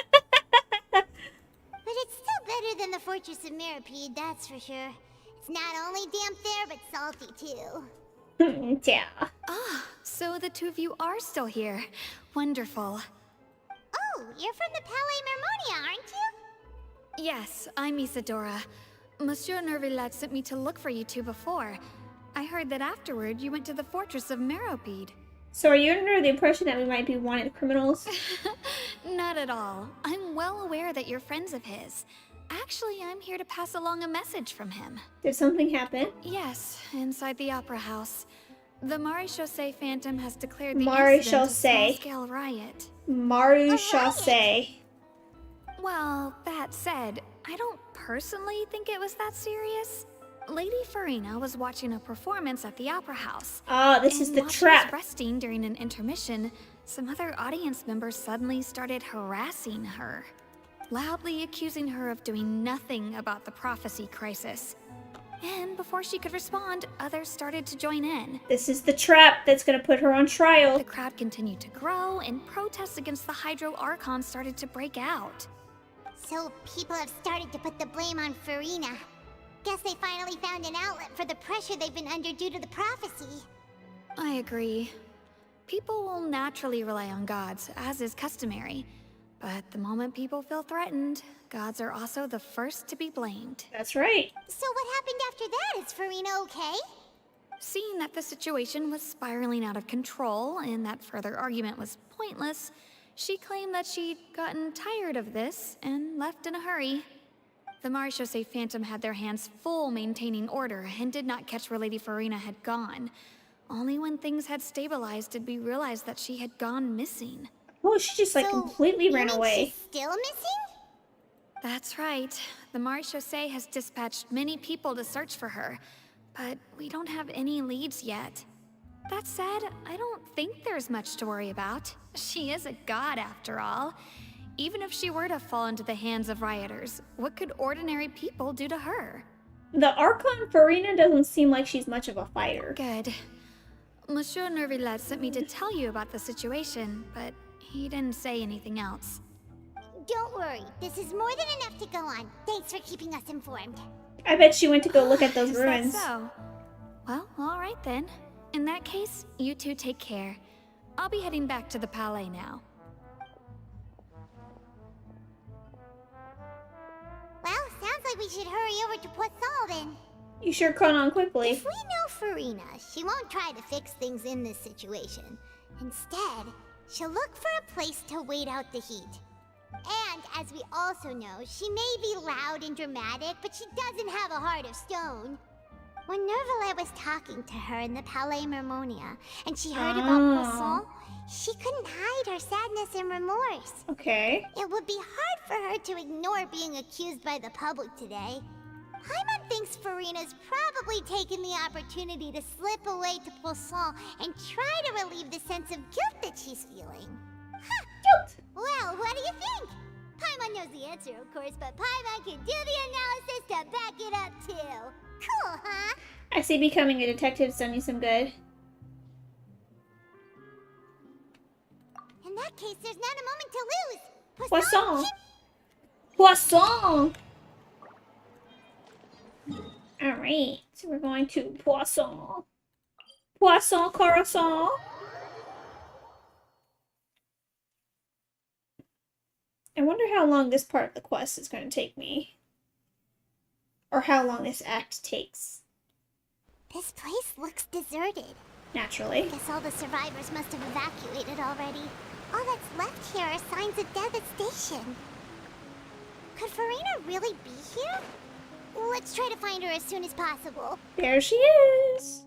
it's still better than the Fortress of Mirapede, that's for sure. It's not only damp there, but salty too. Yeah. Ah, so the two of you are still here. Wonderful. Oh, you're from the Palais Mermonia, aren't you? Yes, I'm Isadora. Monsieur Nervillet sent me to look for you two before. I heard that afterward you went to the Fortress of Meropide. So are you under the impression that we might be wanted criminals? Not at all. I'm well aware that you're friends of his. Actually, I'm here to pass along a message from him. Did something happen? Yes, inside the Opera House. The Maréchaussée Phantom has declared the Maréchaussée. incident a small-scale riot. Maréchaussée. Well, that said, I don't personally think it was that serious. Lady Farina was watching a performance at the Opera House. Oh, this is the while trap. she was resting during an intermission, some other audience members suddenly started harassing her, loudly accusing her of doing nothing about the prophecy crisis. And before she could respond, others started to join in. This is the trap that's gonna put her on trial. The crowd continued to grow, and protests against the Hydro Archon started to break out. So people have started to put the blame on Farina. Guess they finally found an outlet for the pressure they've been under due to the prophecy. I agree. People will naturally rely on gods, as is customary. But the moment people feel threatened, gods are also the first to be blamed. That's right. So what happened after that? Is Farina okay? Seeing that the situation was spiraling out of control and that further argument was pointless, she claimed that she'd gotten tired of this and left in a hurry. The Maréchaussée Phantom had their hands full maintaining order and did not catch where Lady Farina had gone. Only when things had stabilized did we realize that she had gone missing. Oh, she just like completely ran away. She's still missing? That's right. The Maréchaussée has dispatched many people to search for her, but we don't have any leads yet. That said, I don't think there's much to worry about. She is a god after all. Even if she were to fall into the hands of rioters, what could ordinary people do to her? The Archon Farina doesn't seem like she's much of a fighter. Good. Monsieur Nervillet sent me to tell you about the situation, but he didn't say anything else. Don't worry, this is more than enough to go on. Thanks for keeping us informed. I bet she went to go look at those Is ruins. that so? Well, alright then. In that case, you two take care. I'll be heading back to the Palais now. Well, sounds like we should hurry over to Poisson then. You sure caught on quickly. If we know Farina, she won't try to fix things in this situation. Instead, she'll look for a place to wait out the heat. And, as we also know, she may be loud and dramatic, but she doesn't have a heart of stone. When Nervalet was talking to her in the Palais Mermonia, and she heard about Poisson, she couldn't hide her sadness and remorse. Okay. It would be hard for her to ignore being accused by the public today. Paimon thinks Farina's probably taken the opportunity to slip away to Poisson and try to relieve the sense of guilt that she's feeling. Huh. Guilt! Well, what do you think? Paimon knows the answer, of course, but Paimon can do the analysis to back it up, too. Cool, huh? I see becoming a detective's done you some good. In that case, there's not a moment to lose. Poisson! Poisson! Alright, so we're going to Poisson. Poisson Corazon. I wonder how long this part of the quest is going to take me. Or how long this act takes. This place looks deserted. Naturally. I guess all the survivors must have evacuated already. All that's left here are signs of devastation. Could Farina really be here? Let's try to find her as soon as possible. There she is.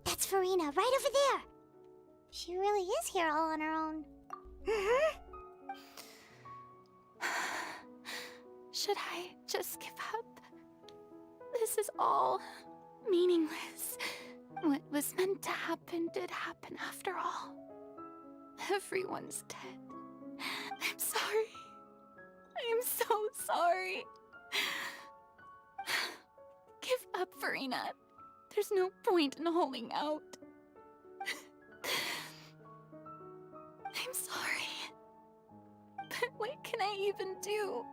That's Farina, right over there. She really is here all on her own. Should I just give up? This is all meaningless. What was meant to happen did happen after all. Everyone's dead. I'm sorry. I am so sorry. Give up, Farina. There's no point in holding out. I'm sorry. But what can I even do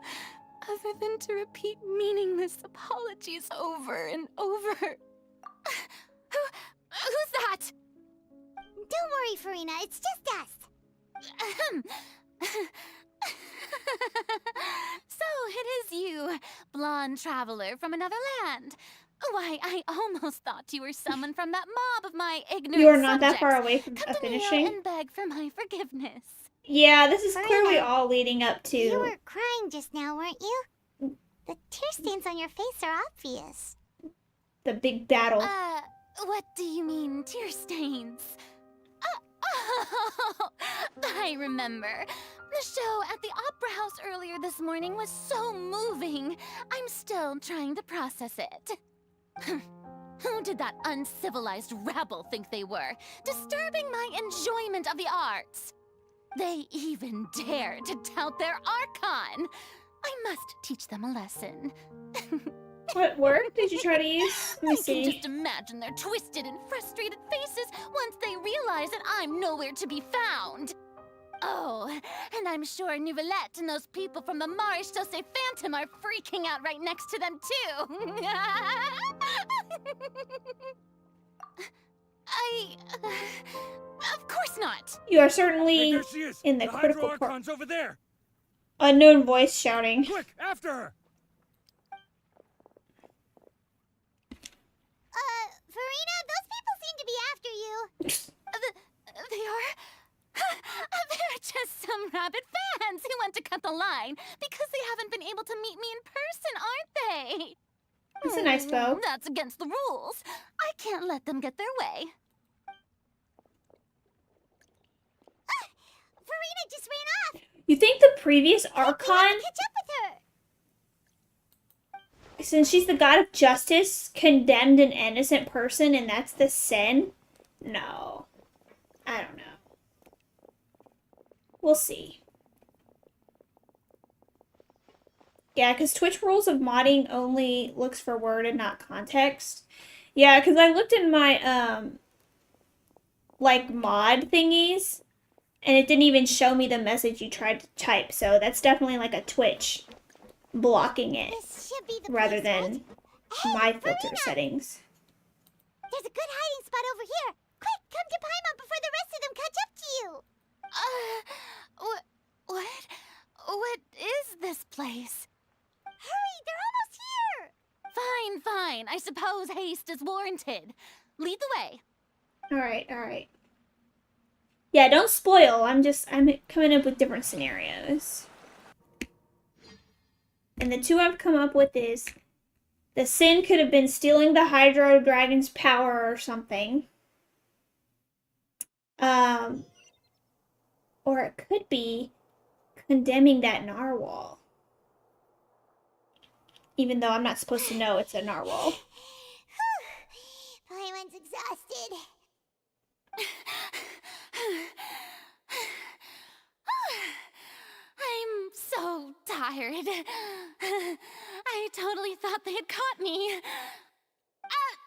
other than to repeat meaningless apologies over and over? Who's that? Don't worry, Farina. It's just us. So it is you, blonde traveler from another land. Why, I almost thought you were someone from that mob of my ignorant You are not that subjects. far away from Come to finishing. kneel and beg for my forgiveness. Yeah, this is Farina, clearly all leading up to... You were crying just now, weren't you? The tear stains on your face are obvious. the big battle. What do you mean, tear stains? Oh, I remember. The show at the Opera House earlier this morning was so moving. I'm still trying to process it. Who did that uncivilized rabble think they were, disturbing my enjoyment of the arts? They even dared to tout their Archon. I must teach them a lesson. What word did you try to use? Let me I see. can just imagine their twisted and frustrated faces once they realize that I'm nowhere to be found. Oh, and I'm sure Nouvellette and those people from the Marish Chaussee Phantom are freaking out right next to them, too. Of course not. You are certainly There she is. in the Hydro critical part. Archon's over there. Unknown voice shouting. Quick, after her. Farina, those people seem to be after you. They are? They're just some rabid fans who want to cut the line because they haven't been able to meet me in person, aren't they? That's a nice bow. That's against the rules. I can't let them get their way. Farina just ran off. You think the previous We have to Archon, catch up with her. since she's the god of justice, condemned an innocent person and that's the sin? No. I don't know. We'll see. Yeah, because Twitch rules of modding only looks for word and not context. Yeah, because I looked in my, like, mod thingies, and it didn't even show me the message you tried to type, so that's definitely like a Twitch blocking it This should be the rather place, than right? my Hey, filter Verena! settings. There's a good hiding spot over here. Quick, come to Paimon before the rest of them catch up to you. What is this place? Hurry, they're almost here. Fine. I suppose haste is warranted. Lead the way. Alright. Yeah, don't spoil. I'm coming up with different scenarios. And the two I've come up with is the sin could have been stealing the Hydro Dragon's power or something. Or it could be condemning that narwhal. Even though I'm not supposed to know it's a narwhal. Paimon's exhausted. I'm so tired. I totally thought they had caught me.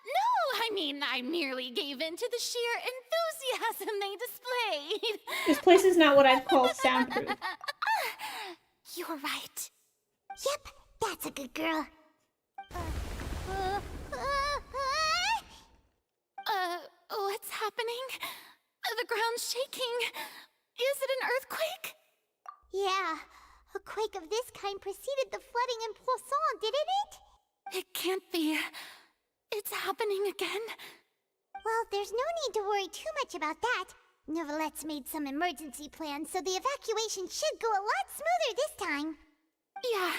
No, I merely gave in to the sheer enthusiasm they displayed. This place is not what I'd call soundproof. You're right. Yep, that's a good girl. What's happening? The ground's shaking. Is it an earthquake? Yeah, a quake of this kind preceded the flooding in Poisson, didn't it? It can't be. It's happening again. Well, there's no need to worry too much about that. Neverlette's made some emergency plans, so the evacuation should go a lot smoother this time. Yeah,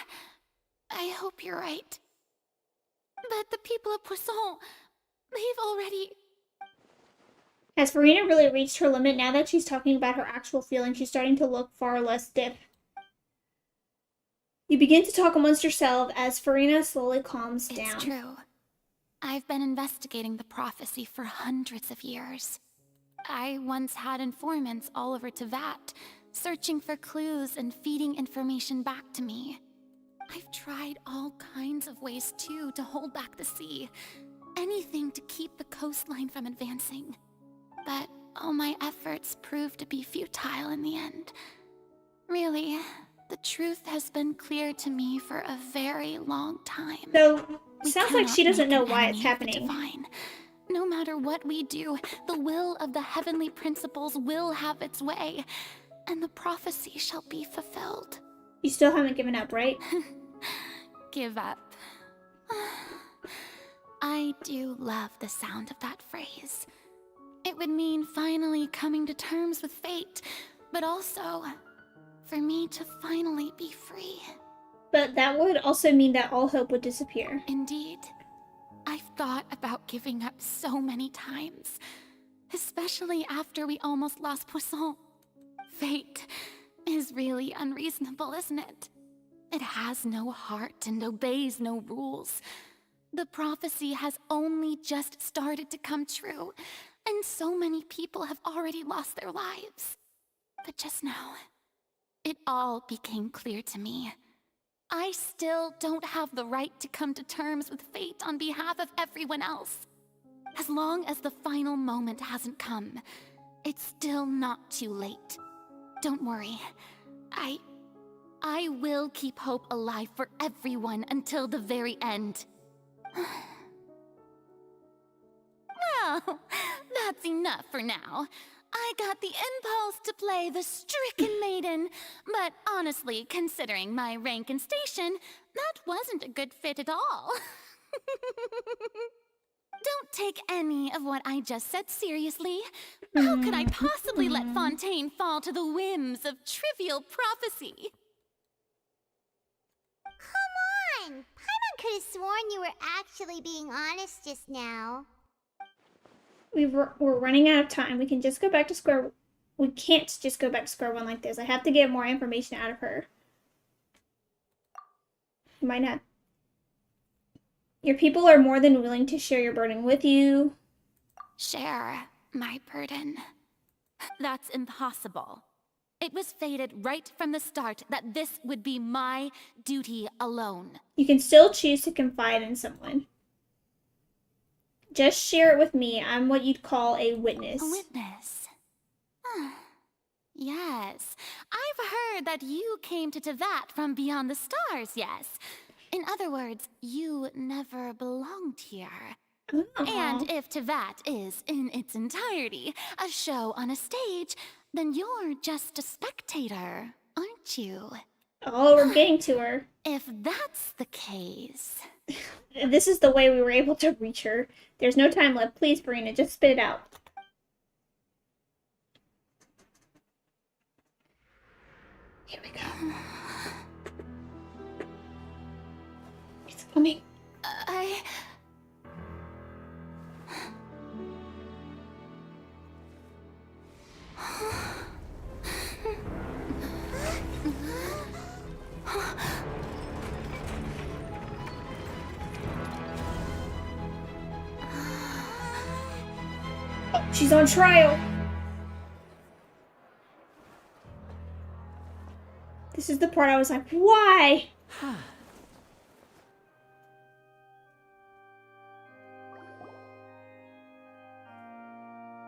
I hope you're right. But the people of Poisson, they've already... Has Farina really reached her limit? Now that she's talking about her actual feelings, she's starting to look far less stiff. You begin to talk amongst yourself as Farina slowly calms down. It's true. I've been investigating the prophecy for hundreds of years. I once had informants all over Tevat, searching for clues and feeding information back to me. I've tried all kinds of ways, too, to hold back the sea. Anything to keep the coastline from advancing. But all my efforts proved to be futile in the end. Really, the truth has been clear to me for a very long time. So, sounds like she doesn't know why it's happening. No matter what we do, the will of the heavenly principles will have its way, and the prophecy shall be fulfilled. You still haven't given up, right? Give up. I do love the sound of that phrase. It would mean finally coming to terms with fate, but also for me to finally be free. But that would also mean that all hope would disappear. Indeed. I've thought about giving up so many times, especially after we almost lost Poisson. Fate is really unreasonable, isn't it? It has no heart and obeys no rules. The prophecy has only just started to come true, and so many people have already lost their lives. But just now, it all became clear to me. I still don't have the right to come to terms with fate on behalf of everyone else. As long as the final moment hasn't come, it's still not too late. Don't worry. I will keep hope alive for everyone until the very end. Well, that's enough for now. I got the impulse to play the stricken maiden, but honestly, considering my rank and station, that wasn't a good fit at all. Don't take any of what I just said seriously. How could I possibly let Fontaine fall to the whims of trivial prophecy? Come on! Paimon could have sworn you were actually being honest just now. We're running out of time. We can just go back to square... We can't just go back to square one like this. I have to get more information out of her. Might not... Your people are more than willing to share your burden with you. Share my burden. That's impossible. It was fated right from the start that this would be my duty alone. You can still choose to confide in someone. Just share it with me. I'm what you'd call a witness. A witness? Yes. I've heard that you came to Tevat from beyond the stars, yes. In other words, you never belonged here. And if Tevat is, in its entirety, a show on a stage, then you're just a spectator, aren't you? Oh, we're getting to her. If that's the case... This is the way we were able to reach her. There's no time left. Please, Farina, just spit it out. Here we go. It's coming. She's on trial. This is the part I was like, why?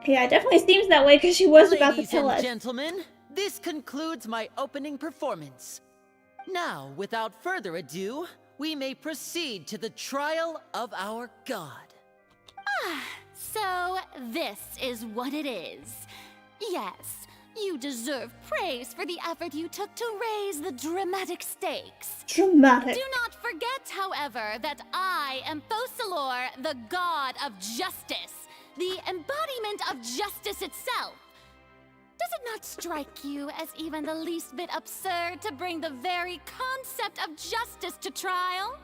Yeah, it definitely seems that way because she was about to tell us. Ladies and gentlemen, this concludes my opening performance. Now, without further ado, we may proceed to the trial of our god. So this is what it is. Yes, you deserve praise for the effort you took to raise the dramatic stakes. Dramatic. Do not forget, however, that I am Fosalor, the god of justice, the embodiment of justice itself. Does it not strike you as even the least bit absurd to bring the very concept of justice to trial?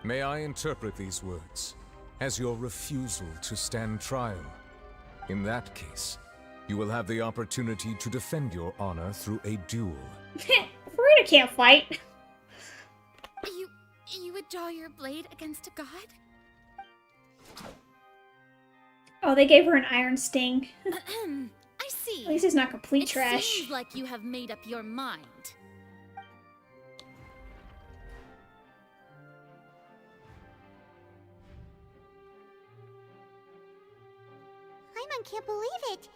May I interpret these words as your refusal to stand trial? In that case, you will have the opportunity to defend your honor through a duel. Farina can't fight. You would draw your blade against a god? Oh, they gave her an iron sting. I see. At least it's not complete trash. It seems like you have made up your mind. Paimon can't believe it.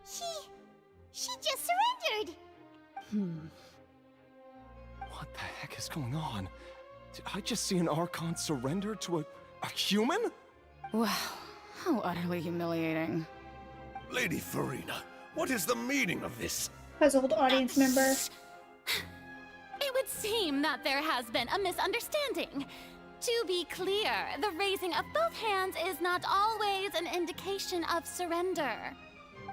She just surrendered. What the heck is going on? Did I just see an Archon surrender to a human? Wow, how utterly humiliating. Lady Farina, what is the meaning of this? Puzzled audience member. It would seem that there has been a misunderstanding. To be clear, the raising of both hands is not always an indication of surrender.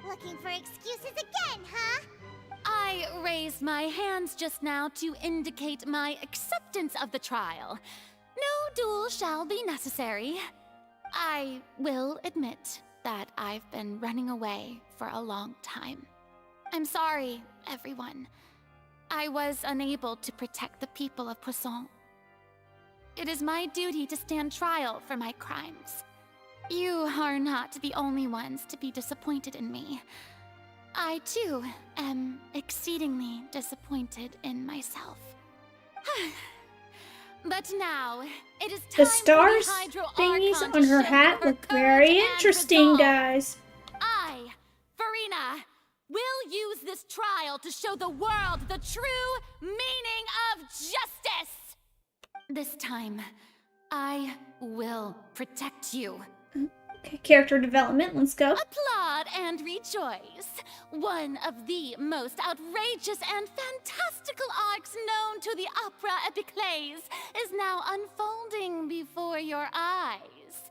Looking for excuses again, huh? I raised my hands just now to indicate my acceptance of the trial. No duel shall be necessary. I will admit that I've been running away for a long time. I'm sorry, everyone. I was unable to protect the people of Poisson. It is my duty to stand trial for my crimes. You are not the only ones to be disappointed in me. I, too, am exceedingly disappointed in myself. But now, it is time The stars thingies on her hat look very interesting, guys. I, Farina, will use this trial to show the world the true meaning of justice! This time, I will protect you. Okay, character development, let's go. Applaud and rejoice. One of the most outrageous and fantastical arcs known to the opera epiclese is now unfolding before your eyes.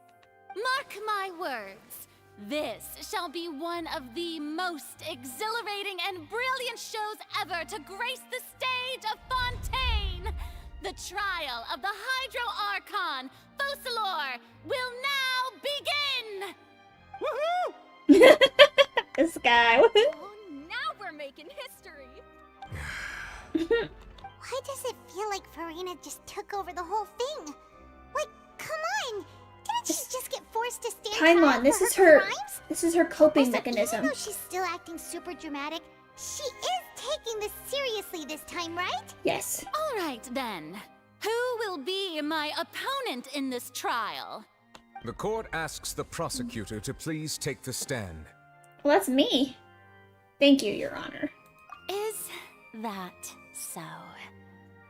Mark my words, this shall be one of the most exhilarating and brilliant shows ever to grace the stage of Fontaine. The trial of the Hydro Archon, Fosalor, will now begin! Woohoo! This guy. Oh, now we're making history. Why does it feel like Farina just took over the whole thing? Like, come on! Didn't she just get forced to stand trial Paimon, this for is her crimes? this is her coping Also, mechanism. Even though she's still acting super dramatic, she is taking this seriously this time, right? Yes. All right, then. Who will be my opponent in this trial? The court asks the prosecutor to please take the stand. Well, that's me. Thank you, Your Honor. Is that so?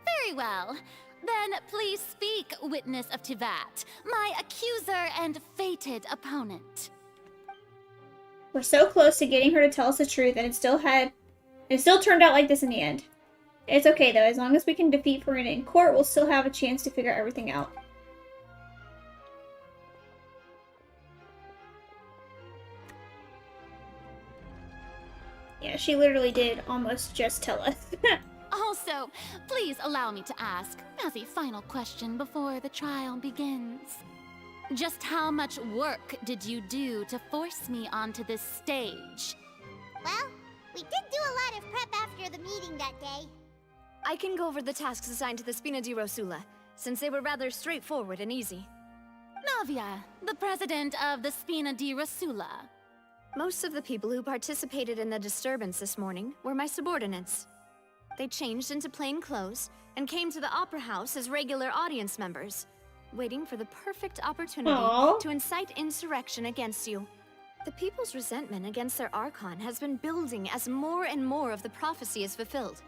Very well. Then please speak, witness of Tivat, my accuser and fated opponent. We're so close to getting her to tell us the truth, and it still turned out like this in the end. It's okay though, as long as we can defeat Farina in court, we'll still have a chance to figure everything out. Yeah, she literally did almost just tell us. Also, please allow me to ask, as a final question before the trial begins. Just how much work did you do to force me onto this stage? Well, we did do a lot of prep after the meeting that day. I can go over the tasks assigned to the Spina di Rosula, since they were rather straightforward and easy. Navia, the president of the Spina di Rosula. Most of the people who participated in the disturbance this morning were my subordinates. They changed into plain clothes and came to the Opera House as regular audience members, waiting for the perfect opportunity to incite insurrection against you. The people's resentment against their Archon has been building as more and more of the prophecy is fulfilled.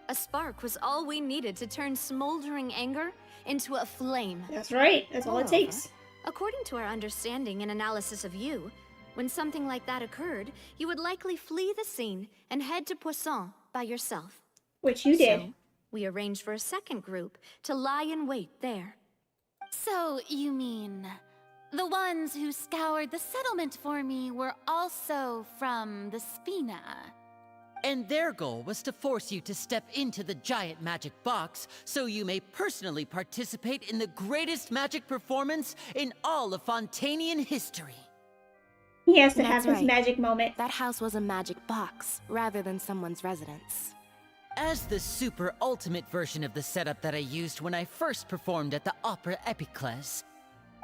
A spark was all we needed to turn smoldering anger into a flame. That's right. That's all it takes. According to our understanding and analysis of you, when something like that occurred, you would likely flee the scene and head to Poisson by yourself. Which you did. So, we arranged for a second group to lie in wait there. So, you mean... the ones who scoured the settlement for me were also from the Spina? And their goal was to force you to step into the giant magic box so you may personally participate in the greatest magic performance in all of Fontainian history. He has to have his magic moment. That house was a magic box, rather than someone's residence. As the super ultimate version of the setup that I used when I first performed at the Opera Epiclese,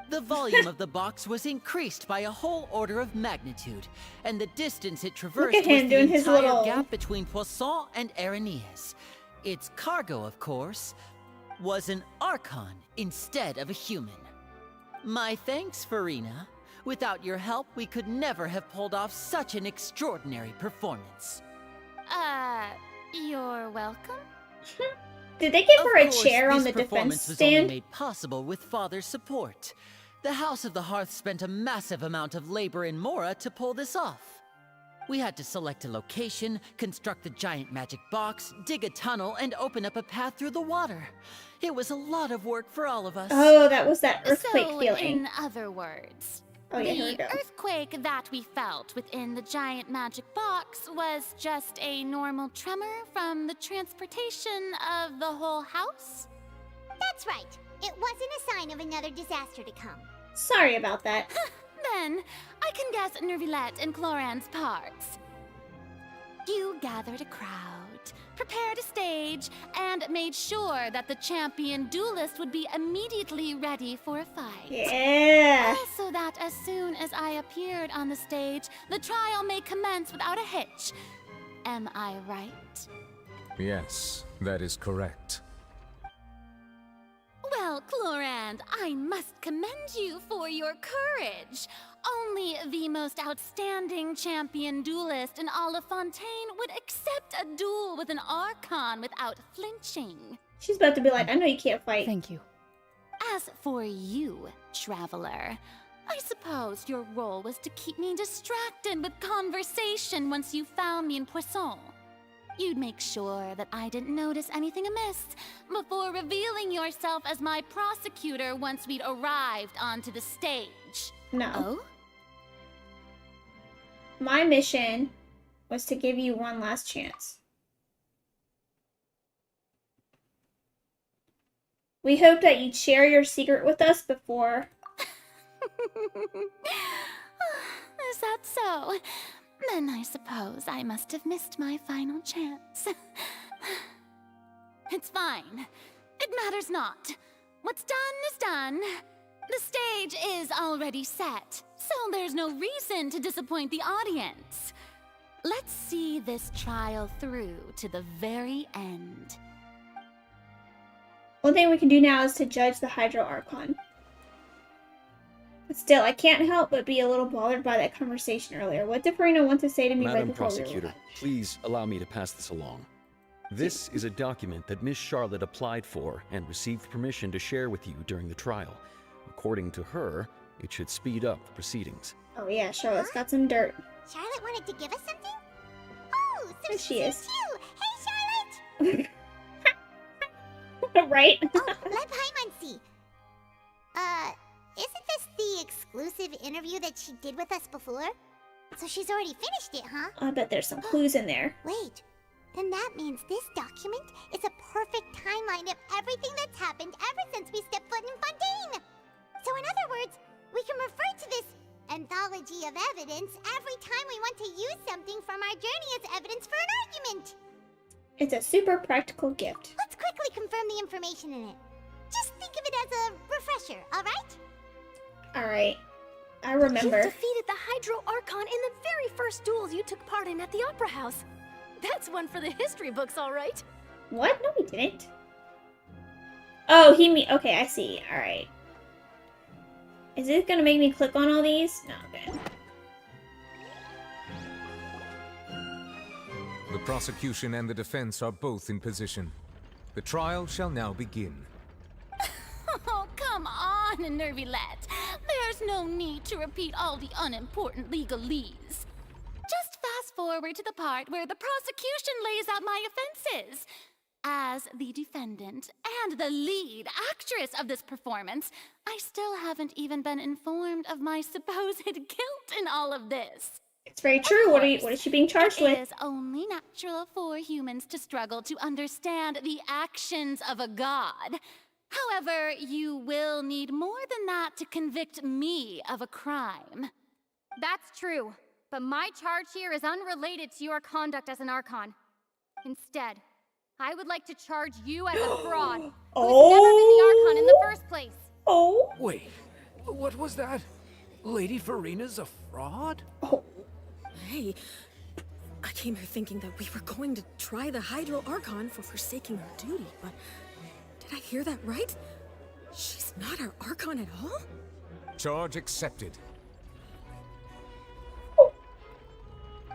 the volume of the box was increased by a whole order of magnitude, and the distance it traversed was the entire gap between Poisson and Areneas. Its cargo, of course, was an Archon instead of a human. My thanks, Farina. Without your help, we could never have pulled off such an extraordinary performance. You're welcome? Did they give her a chair on the defense performance was stand? only made possible with Father's support. The House of the Hearth spent a massive amount of labor in Mora to pull this off. We had to select a location, construct the giant magic box, dig a tunnel, and open up a path through the water. It was a lot of work for all of us. Oh, that was that earthquake feeling. In other words, oh, yeah, here we the go. earthquake that we felt within the giant magic box was just a normal tremor from the transportation of the whole house? That's right. It wasn't a sign of another disaster to come. Sorry about that. Then, I can guess Nervilette and Cloran's parts. You gathered a crowd, prepared a stage, and made sure that the champion duelist would be immediately ready for a fight. Yeah! So that as soon as I appeared on the stage, the trial may commence without a hitch. Am I right? Yes, that is correct. Well, Clorand, I must commend you for your courage. Only the most outstanding champion duelist in all of Fontaine would accept a duel with an Archon without flinching. She's about to be like, I know you can't fight. Thank you. As for you, Traveler, I suppose your role was to keep me distracted with conversation once you found me in Poisson. You'd make sure that I didn't notice anything amiss before revealing yourself as my prosecutor once we'd arrived onto the stage. No. Oh? My mission was to give you one last chance. We hope that you'd share your secret with us before... Is that so? Then I suppose I must have missed my final chance. It's fine. It matters not. What's done is done. The stage is already set, so there's no reason to disappoint the audience. Let's see this trial through to the very end. One thing we can do now is to judge the Hydro Archon. But still, I can't help but be a little bothered by that conversation earlier. What did Primo want to say to me Madam right before we Prosecutor, please allow me to pass this along. This is a document that Miss Charlotte applied for and received permission to share with you during the trial. According to her, it should speed up the proceedings. Oh yeah, Charlotte's got some dirt. Charlotte wanted to give us something? Oh, so There she is. too. Hey, Charlotte! Right? Oh, let Paimon see. Isn't this the exclusive interview that she did with us before? So she's already finished it, huh? I bet there's some clues in there. Wait, then that means this document is a perfect timeline of everything that's happened ever since we stepped foot in Fontaine. So in other words, we can refer to this anthology of evidence every time we want to use something from our journey as evidence for an argument. It's a super practical gift. Let's quickly confirm the information in it. Just think of it as a refresher, alright? Alright. I remember. You defeated the Hydro Archon in the very first duels you took part in at the Opera House. That's one for the history books, alright. What? No, we didn't. Oh, okay, I see. Alright. Is it gonna make me click on all these? No, okay. The prosecution and the defense are both in position. The trial shall now begin. Oh, come on, Nervylette. There's no need to repeat all the unimportant legalese. Just fast forward to the part where the prosecution lays out my offenses. As the defendant and the lead actress of this performance, I still haven't even been informed of my supposed guilt in all of this. It's very true. What is she being charged with? It is only natural for humans to struggle to understand the actions of a god. However, you will need more than that to convict me of a crime. That's true, but my charge here is unrelated to your conduct as an Archon. Instead, I would like to charge you as a fraud who's never been the Archon in the first place. Oh. Wait, what was that? Lady Farina's a fraud? Oh. Hey, I came here thinking that we were going to try the Hydro Archon for forsaking her duty, but did I hear that right? She's not our Archon at all? Charge accepted.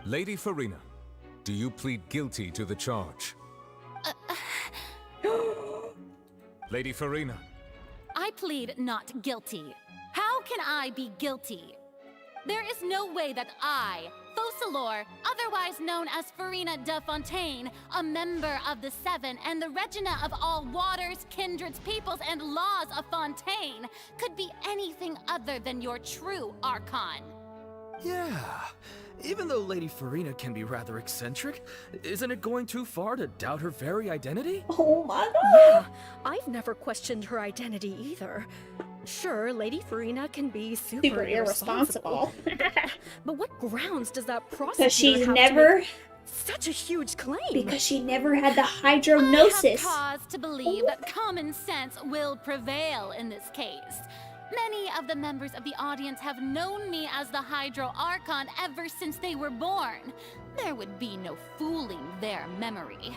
Lady Farina, do you plead guilty to the charge? Lady Farina. I plead not guilty. How can I be guilty? There is no way that I, Focalor, otherwise known as Farina de Fontaine, a member of the Seven and the Regina of all waters, kindreds, peoples, and laws of Fontaine, could be anything other than your true Archon. Yeah, even though Lady Farina can be rather eccentric, isn't it going too far to doubt her very identity? Oh my god! Yeah, I've never questioned her identity either. Sure, Lady Farina can be super irresponsible. But what grounds does that prosecutor Because she's have never... to make such a huge claim? Because she never had the hydronosis. I have cause to believe that common sense will prevail in this case. Many of the members of the audience have known me as the Hydro Archon ever since they were born. There would be no fooling their memory.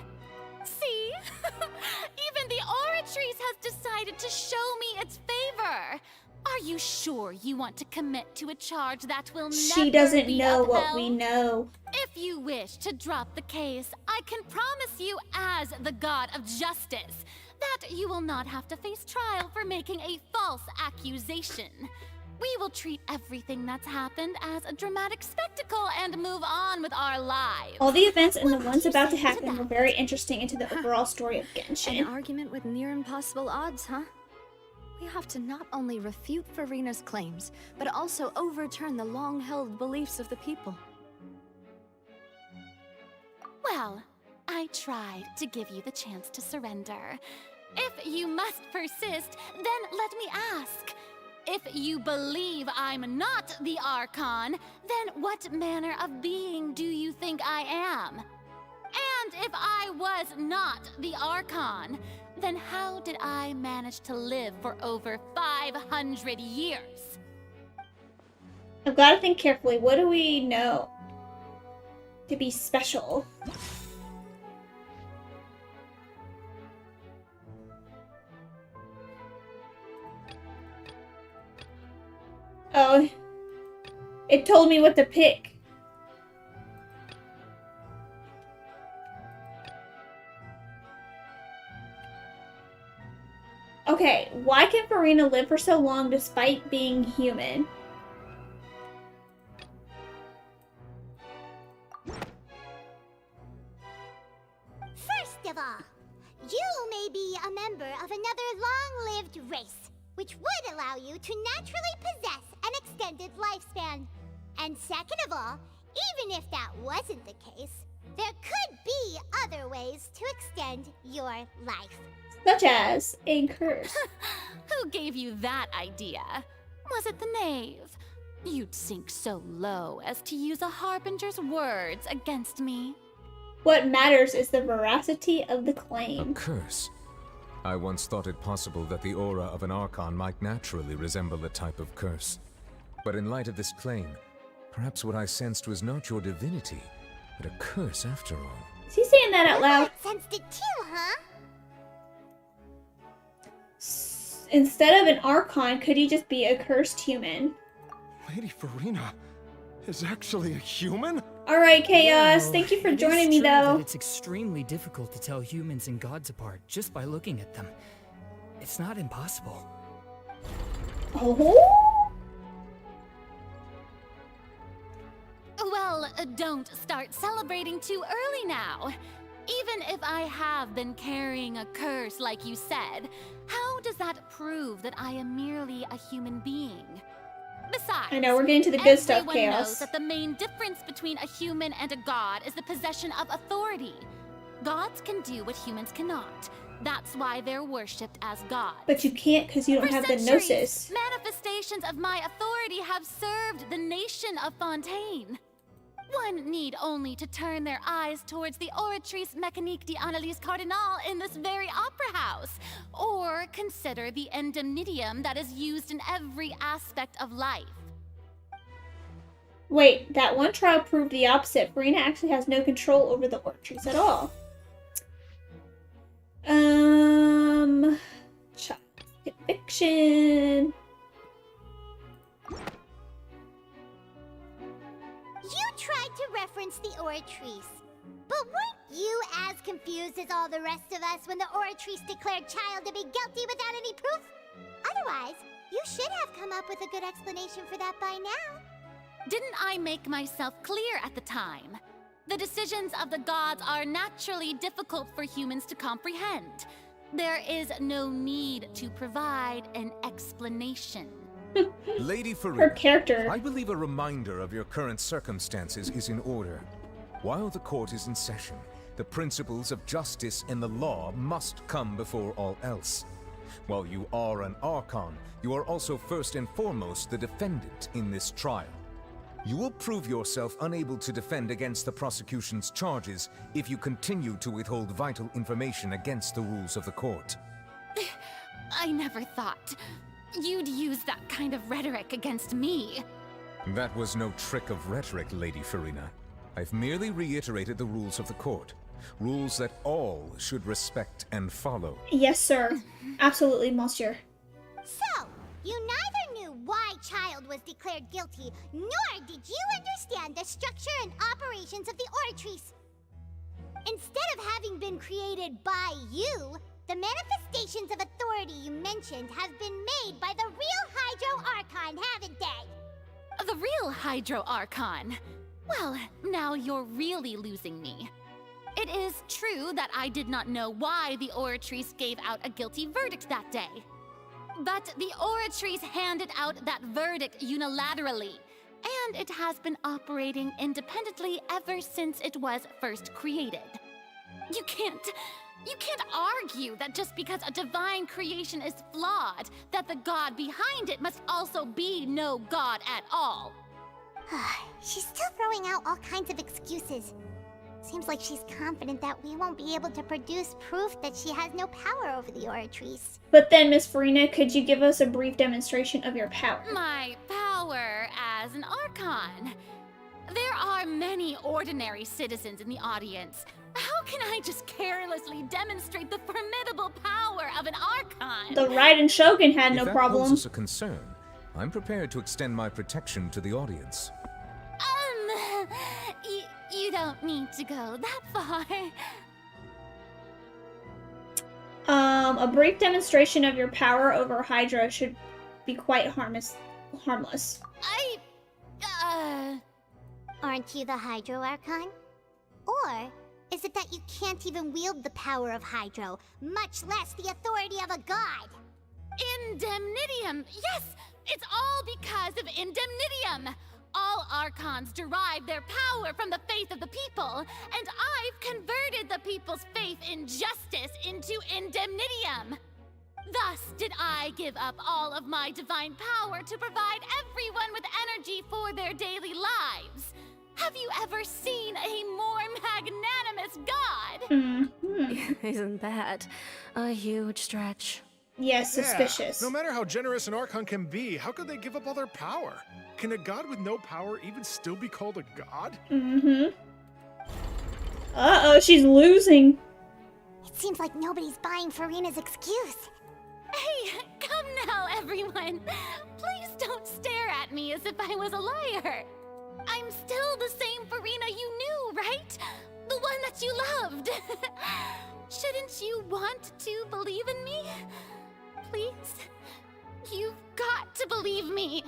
See? Even the Oratrice has decided to show me its favor. Are you sure you want to commit to a charge that will never She doesn't be know upheld? what we know. If you wish to drop the case, I can promise you as the God of Justice that you will not have to face trial for making a false accusation. We will treat everything that's happened as a dramatic spectacle and move on with our lives. All the events and the ones about to happen were very interesting into the overall story of Genshin. An argument with near impossible odds, huh? We have to not only refute Farina's claims, but also overturn the long-held beliefs of the people. Well, I tried to give you the chance to surrender. If you must persist, then let me ask. If you believe I'm not the Archon, then what manner of being do you think I am? And if I was not the Archon, then how did I manage to live for over 500 years? I've got to think carefully. What do we know to be special? Oh. It told me what to pick. Okay, why can Farina live for so long despite being human? First of all, you may be a member of another long-lived race, which would allow you to naturally possess an extended lifespan. And second of all, even if that wasn't the case, there could be other ways to extend your life. Such as a curse. Who gave you that idea? Was it the knave? You'd sink so low as to use a harbinger's words against me. What matters is the veracity of the A claim. curse? I once thought it possible that the aura of an Archon might naturally resemble a type of curse. But in light of this claim, perhaps what I sensed was not your divinity, but a curse after all. Is he saying that out loud? Sensed it too, huh? Instead of an Archon, could he just be a cursed human? Lady Farina is actually a human? Alright, Chaos. Well, Thank you for it is joining me, true that though. it's extremely difficult to tell humans and gods apart just by looking at them. It's not impossible. Oh? Well, don't start celebrating too early now. Even if I have been carrying a curse like you said, how does that prove that I am merely a human being? Besides, I know, we're getting to the good stuff, everyone Chaos. knows that the main difference between a human and a god is the possession of authority. Gods can do what humans cannot. That's why they're worshipped as gods. But you can't because you don't have the centuries, gnosis. manifestations of my authority have served the nation of Fontaine. One need only to turn their eyes towards the Oratrice Mécanique d'Analyse Cardinal in this very opera house, or consider the indemnitium that is used in every aspect of life. Wait, that one trial proved the opposite. Farina actually has no control over the Oratrice at all. Child conviction. You tried to reference the Oratrice, but weren't you as confused as all the rest of us when the Oratrice declared Child to be guilty without any proof? Otherwise, you should have come up with a good explanation for that by now. Didn't I make myself clear at the time? The decisions of the gods are naturally difficult for humans to comprehend. There is no need to provide an explanation. Lady Farina, Her character. I believe a reminder of your current circumstances is in order. While the court is in session, the principles of justice and the law must come before all else. While you are an Archon, you are also first and foremost the defendant in this trial. You will prove yourself unable to defend against the prosecution's charges if you continue to withhold vital information against the rules of the court. I never thought you'd use that kind of rhetoric against me. That was no trick of rhetoric, Lady Farina. I've merely reiterated the rules of the court. Rules that all should respect and follow. Yes, sir. Absolutely, monsieur. So, you neither knew why Child was declared guilty, nor did you understand the structure and operations of the Oratrice. Instead of having been created by you, the manifestations of authority you mentioned have been made by the real Hydro Archon, haven't they? The real Hydro Archon? Well, now you're really losing me. It is true that I did not know why the Oratrice gave out a guilty verdict that day. But the Oratrice handed out that verdict unilaterally, and it has been operating independently ever since it was first created. You can't argue that just because a divine creation is flawed, that the god behind it must also be no god at all. She's still throwing out all kinds of excuses. Seems like she's confident that we won't be able to produce proof that she has no power over the Oratrice. But then, Miss Farina, could you give us a brief demonstration of your power? My power as an Archon. There are many ordinary citizens in the audience. How can I just carelessly demonstrate the formidable power of an Archon? The Raiden Shogun had no If that problem. poses a concern, I'm prepared to extend my protection to the audience. You don't need to go that far. A brief demonstration of your power over Hydra should be quite harmless. Aren't you the Hydro Archon? Or is it that you can't even wield the power of Hydro, much less the authority of a god? Indemnitium! Yes! It's all because of Indemnitium! All Archons derive their power from the faith of the people, and I've converted the people's faith in justice into Indemnitium! Thus did I give up all of my divine power to provide everyone with energy for their daily lives. Have you ever seen a more magnanimous god? Isn't that a huge stretch? Yes, suspicious. No matter how generous an Archon can be, how could they give up all their power? Can a god with no power even still be called a god? Uh-oh, she's losing. It seems like nobody's buying Furina's excuse. Hey, come now, everyone. Please don't stare at me as if I was a liar. I'm still the same Furina you knew, right? The one that you loved. Shouldn't you want to believe in me? Please? You've got to believe me.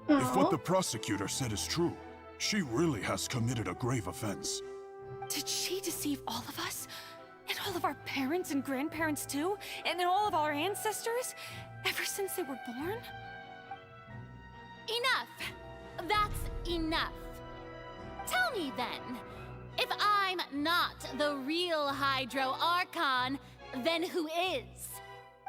If what the prosecutor said is true, she really has committed a grave offense. Did she deceive all of us? And all of our parents and grandparents too? And all of our ancestors? Ever since they were born? Enough. That's enough. Tell me then, if I'm not the real Hydro Archon, then who is?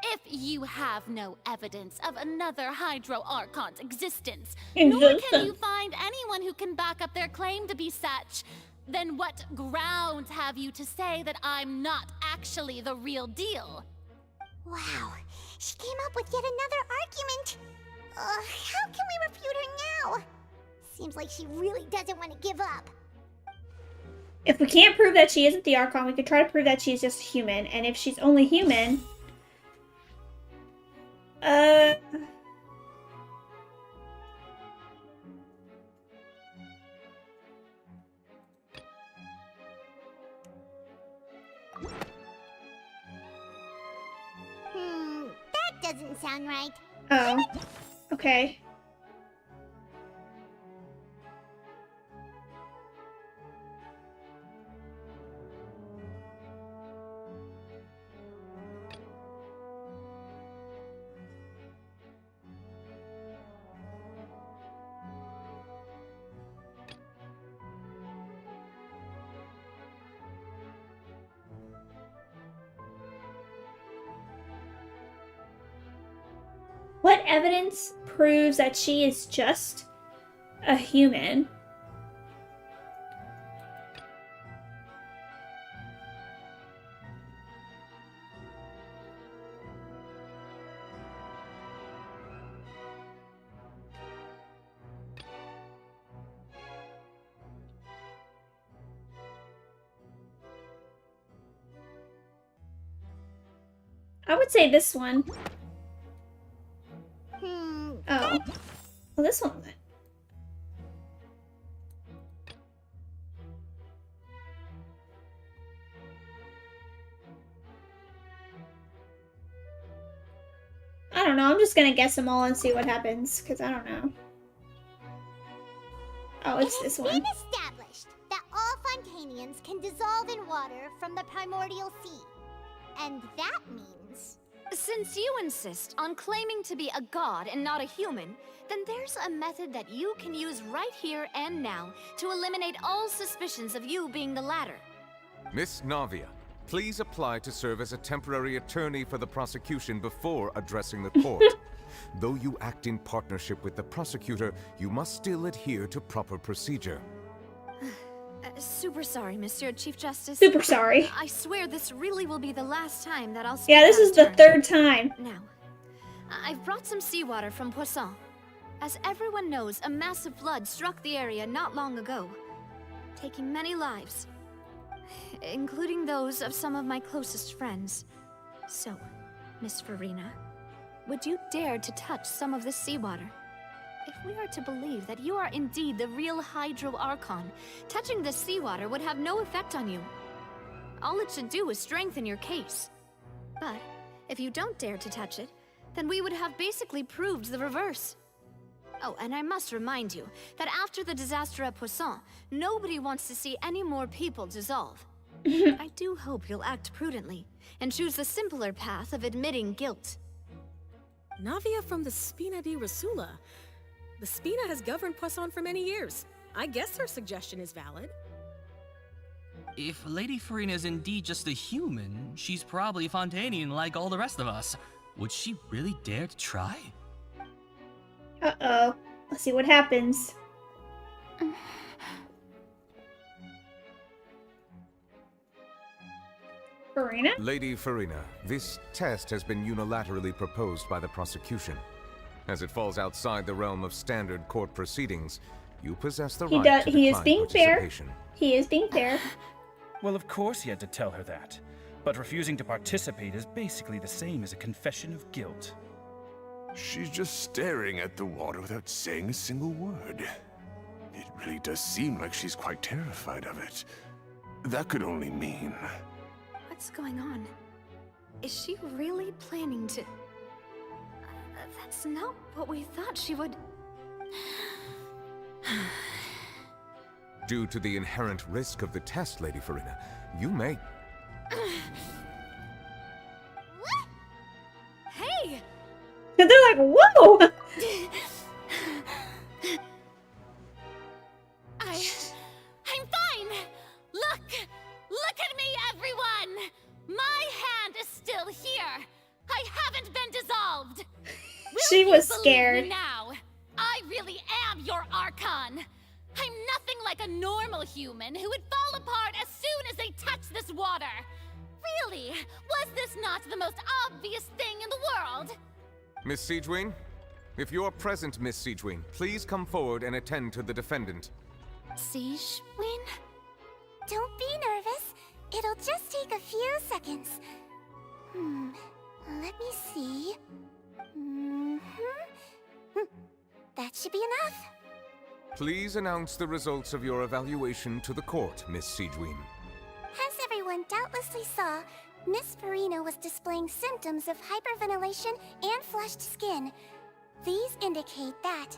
If you have no evidence of another Hydro Archon's existence, nor can you find anyone who can back up their claim to be such, then what grounds have you to say that I'm not actually the real deal? Wow, she came up with yet another argument. How can we refute her now? Seems like she really doesn't want to give up. If we can't prove that she isn't the Archon, we could try to prove that she's just human. And if she's only human... That doesn't sound right. Oh, okay. What evidence proves that she is just a human? I would say this one. Oh. Well, this one then. I don't know. I'm just gonna guess them all and see what happens, because I don't know. Oh, it's this one. It has been established that all Fontainians can dissolve in water from the primordial sea. And that means... Since you insist on claiming to be a god and not a human, then there's a method that you can use right here and now to eliminate all suspicions of you being the latter. Miss Navia, please apply to serve as a temporary attorney for the prosecution before addressing the court. Though you act in partnership with the prosecutor, you must still adhere to proper procedure. Super sorry, Monsieur Chief Justice. Super sorry. I swear this really will be the last time that I'll speak. Yeah, this is the third time. Now, I've brought some seawater from Poisson. As everyone knows, a massive flood struck the area not long ago, taking many lives, including those of some of my closest friends. So, Miss Furina, would you dare to touch some of this seawater? If we are to believe that you are indeed the real Hydro Archon, touching the seawater would have no effect on you. All it should do is strengthen your case. But if you don't dare to touch it, then we would have basically proved the reverse. Oh, and I must remind you that after the disaster at Poisson, nobody wants to see any more people dissolve. I do hope you'll act prudently and choose the simpler path of admitting guilt. Navia from the Spina di Rosula. The Spina has governed Poisson for many years. I guess her suggestion is valid. If Lady Farina is indeed just a human, she's probably Fontainian like all the rest of us. Would she really dare to try? Uh-oh. Let's see what happens. Farina? Lady Farina, this test has been unilaterally proposed by the prosecution. As it falls outside the realm of standard court proceedings, you possess the right to He is decline being fair. participation. He is being fair. Well, of course he had to tell her that. But refusing to participate is basically the same as a confession of guilt. She's just staring at the water without saying a single word. It really does seem like she's quite terrified of it. That could only mean... What's going on? Is she really planning to... that's not what we thought she would... Due to the inherent risk of the test, Lady Farina, you may... Hey! They're like, whoa! I'm fine! Look at me, everyone! My hand is still here! I haven't been dissolved! She was Will you believe scared. me now? I really am your Archon! I'm nothing like a normal human who would fall apart as soon as they touch this water! Really? Was this not the most obvious thing in the world? Miss Siegewin? If you're present, Miss Siegewin, please come forward and attend to the defendant. Siege, Win? Don't be nervous. It'll just take a few seconds. Let me see. That should be enough. Please announce the results of your evaluation to the court, Miss Siegewin. As everyone doubtlessly saw, Miss Farina was displaying symptoms of hyperventilation and flushed skin. These indicate that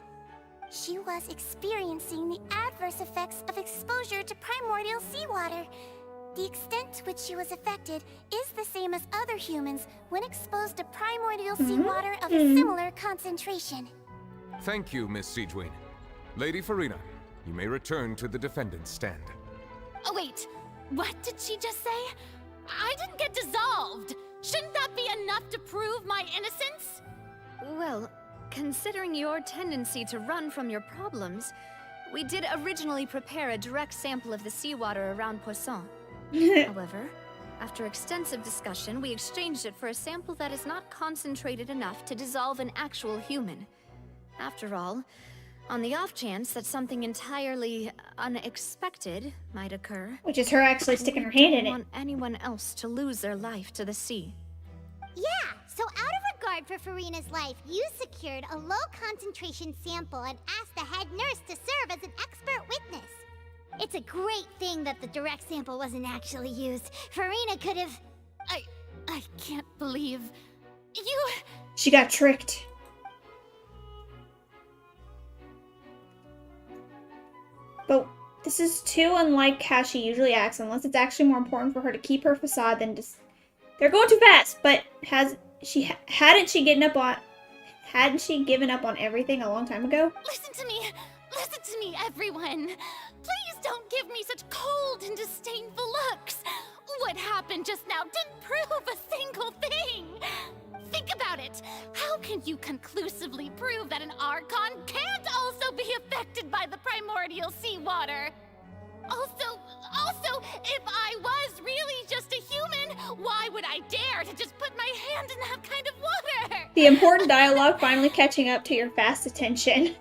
she was experiencing the adverse effects of exposure to primordial seawater. The extent to which she was affected is the same as other humans when exposed to primordial seawater of a similar concentration. Thank you, Miss Siegewin. Lady Farina, you may return to the defendant's stand. Oh wait, what did she just say? I didn't get dissolved! Shouldn't that be enough to prove my innocence? Well, considering your tendency to run from your problems, we did originally prepare a direct sample of the seawater around Poisson. However, after extensive discussion, we exchanged it for a sample that is not concentrated enough to dissolve an actual human. After all, on the off chance that something entirely unexpected might occur, Which is her actually sticking her hand in we don't it. want anyone else to lose their life to the sea. Yeah, so out of regard for Farina's life, you secured a low-concentration sample and asked the head nurse to serve as an expert witness. It's a great thing that the direct sample wasn't actually used. Farina could have... I can't believe... She got tricked. But this is too unlike how she usually acts, unless it's actually more important for her to keep her facade than just... They're going too fast, but hadn't she given up on everything a long time ago? Listen to me, everyone! Please don't give me such cold and disdainful looks! What happened just now didn't prove a single thing! Think about it! How can you conclusively prove that an Archon can't also be affected by the primordial seawater? Also, if I was really just a human, why would I dare to just put my hand in that kind of water? The important dialogue finally catching up to your fast attention.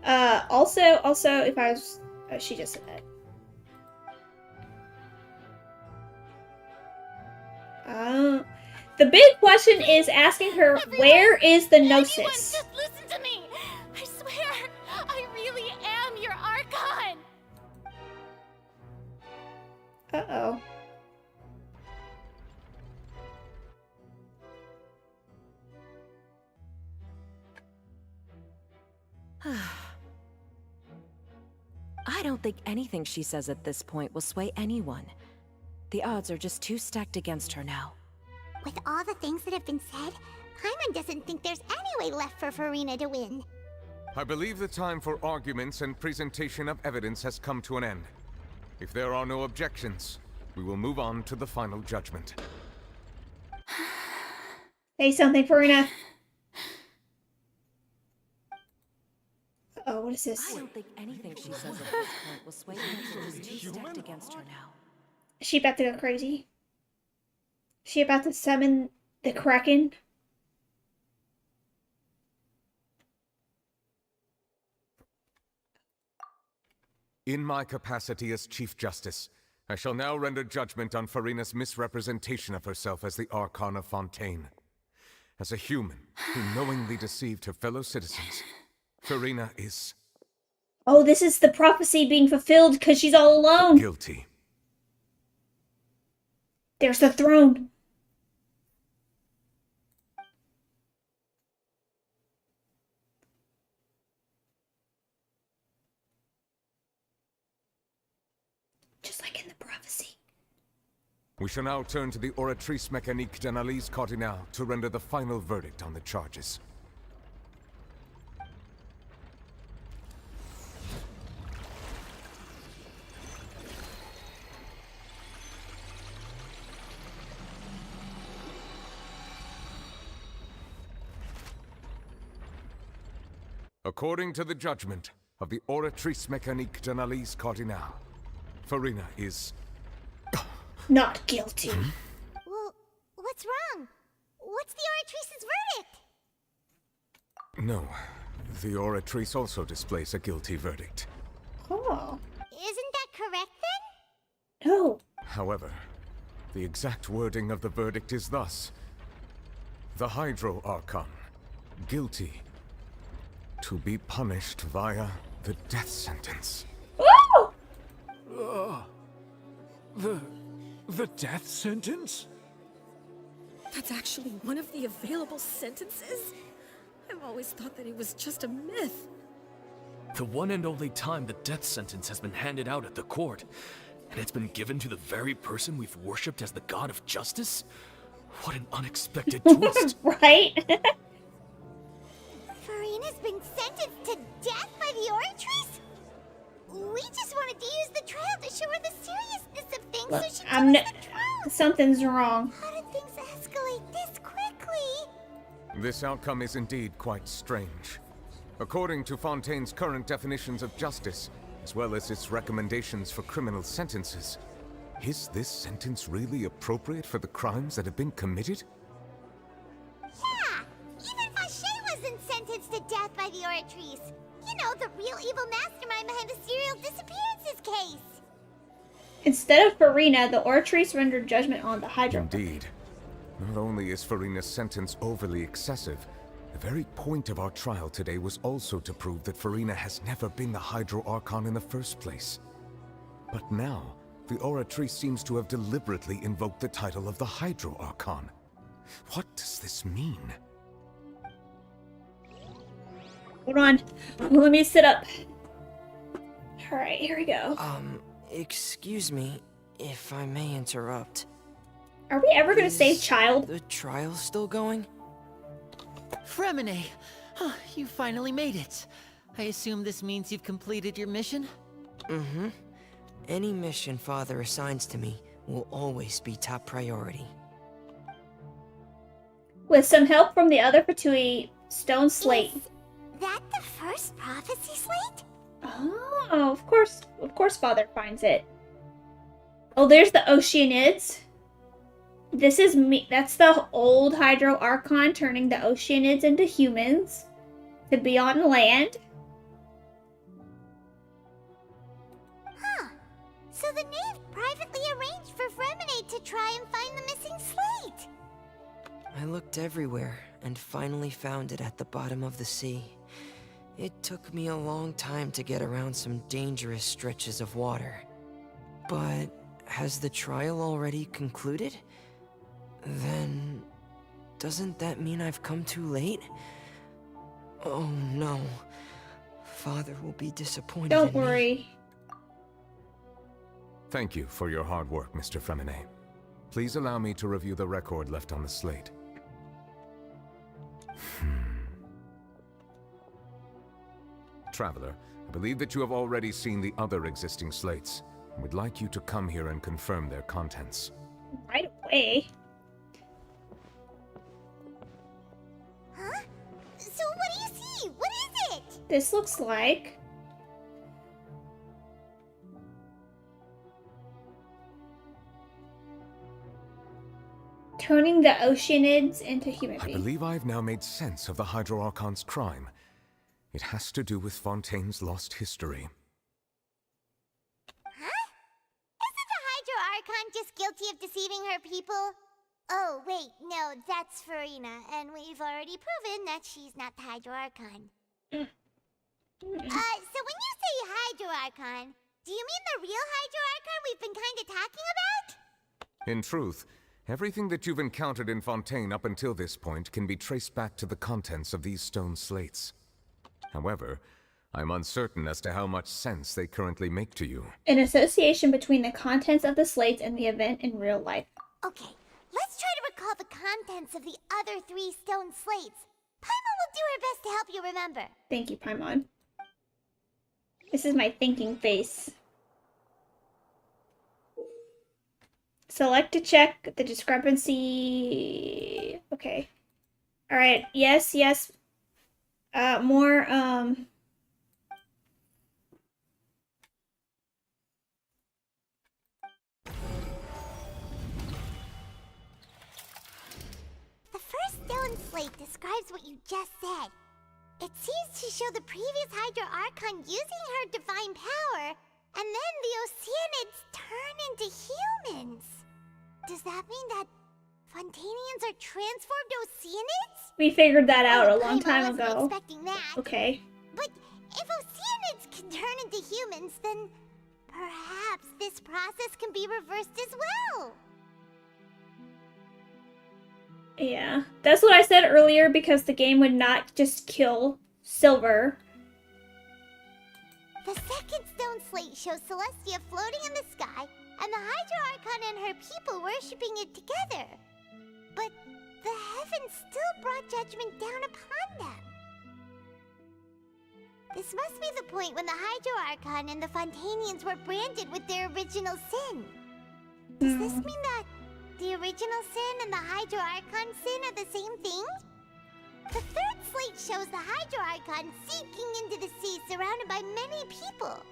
Also, if I was... Oh, she just said that. The big question is asking her, where is the Gnosis? Just listen to me! I swear Uh-oh. I don't think anything she says at this point will sway anyone. The odds are just too stacked against her now. With all the things that have been said, Paimon doesn't think there's any way left for Furina to win. I believe the time for arguments and presentation of evidence has come to an end. If there are no objections, we will move on to the final judgment. Say something, Furina. Oh, what is this? I don't think anything she says at this point will sway anyone. She's too stacked against her now. Is she about to go crazy? Is she about to summon the Kraken? In my capacity as Chief Justice, I shall now render judgment on Furina's misrepresentation of herself as the Archon of Fontaine. As a human who knowingly deceived her fellow citizens, Furina is... Oh, this is the prophecy being fulfilled because she's all alone. Guilty. There's the throne. Just like in the prophecy. We shall now turn to the Oratrice Mécanique d'Analyse Cardinale to render the final verdict on the charges. According to the judgment of the Oratrice Mécanique d'Analyse Cardinale, Furina is... not guilty. Well, what's wrong? What's the Oratrice's verdict? No, the Oratrice also displays a guilty verdict. Oh. Isn't that correct then? No. However, the exact wording of the verdict is thus. The Hydro Archon, guilty, to be punished via the death sentence. Oh! The death sentence? That's actually one of the available sentences? I've always thought that it was just a myth. The one and only time the death sentence has been handed out at the court, and it's been given to the very person we've worshipped as the god of justice? What an unexpected twist. Right? Furina's been sentenced to death by the Oratrice? We just wanted to use the trial to show her the seriousness of things Look, so she took the trial. Something's wrong. How did things escalate this quickly? This outcome is indeed quite strange. According to Fontaine's current definitions of justice, as well as its recommendations for criminal sentences, is this sentence really appropriate for the crimes that have been committed? Yeah! Even Vacher wasn't sentenced to death by the Oratrice. You know, the real evil mastermind behind the serial disappearances case. Instead of Furina, the Oratrice rendered judgment on the Hydro. Indeed. Not only is Furina's sentence overly excessive, the very point of our trial today was also to prove that Furina has never been the Hydro Archon in the first place. But now, the Oratrice seems to have deliberately invoked the title of the Hydro Archon. What does this mean? Hold on. Let me sit up. Alright, here we go. Excuse me, if I may interrupt. Are we ever gonna save Child? The trial still going? Fremine! Oh, you finally made it. I assume this means you've completed your mission? Mm-hmm. Any mission Father assigns to me will always be top priority. With some help from the other Fatui Stone Slate. Is that the first prophecy slate? Oh, of course Father finds it. Oh, there's the Oceanids. This is me. That's the old Hydro Archon turning the Oceanids into humans to be on land. Huh. So the knave privately arranged for Fremine to try and find the missing slate. I looked everywhere and finally found it at the bottom of the sea. It took me a long time to get around some dangerous stretches of water. But Has the trial already concluded? Then... doesn't that mean I've come too late? Oh no. Father will be disappointed Don't in me. worry. Thank you for your hard work, Mr. Fremine. Please allow me to review the record left on the slate. Traveler, I believe that you have already seen the other existing slates, and would like you to come here and confirm their contents. Right away. Huh? So what do you see? What is it? This looks like... turning the Oceanids into human I beings. believe I've now made sense of the Hydro Archon's crime. It has to do with Fontaine's lost history. Huh? Isn't the Hydro Archon just guilty of deceiving her people? Oh, wait, no, that's Farina, and we've already proven that she's not the Hydro Archon. So when you say Hydro Archon, do you mean the real Hydro Archon we've been kinda talking about? In truth, everything that you've encountered in Fontaine up until this point can be traced back to the contents of these stone slates. However, I'm uncertain as to how much sense they currently make to you. An association between the contents of the slates and the event in real life. Okay, let's try to recall the contents of the other 3 stone slates. Paimon will do her best to help you remember. Thank you, Paimon. This is my thinking face. Select to check the discrepancy. Okay. Alright, yes. More, The first stone slate describes what you just said. It seems to show the previous Hydro Archon using her divine power, and then the Oceanids turn into humans. Does that mean that Fontainians are transformed Oceanids? we figured that out a long Paimon time wasn't ago. expecting that. Okay. But if Oceanids can turn into humans, then perhaps this process can be reversed as well. Yeah. That's what I said earlier, because the game would not just kill Silver. The second stone slate shows Celestia floating in the sky, and the Hydro Archon and her people worshipping it together. But the heavens still brought judgment down upon them. This must be the point when the Hydro Archon and the Fontainians were branded with their original sin. Does this mean that the original sin and the Hydro Archon sin are the same thing? The third slate shows the Hydro Archon sinking into the sea surrounded by many people.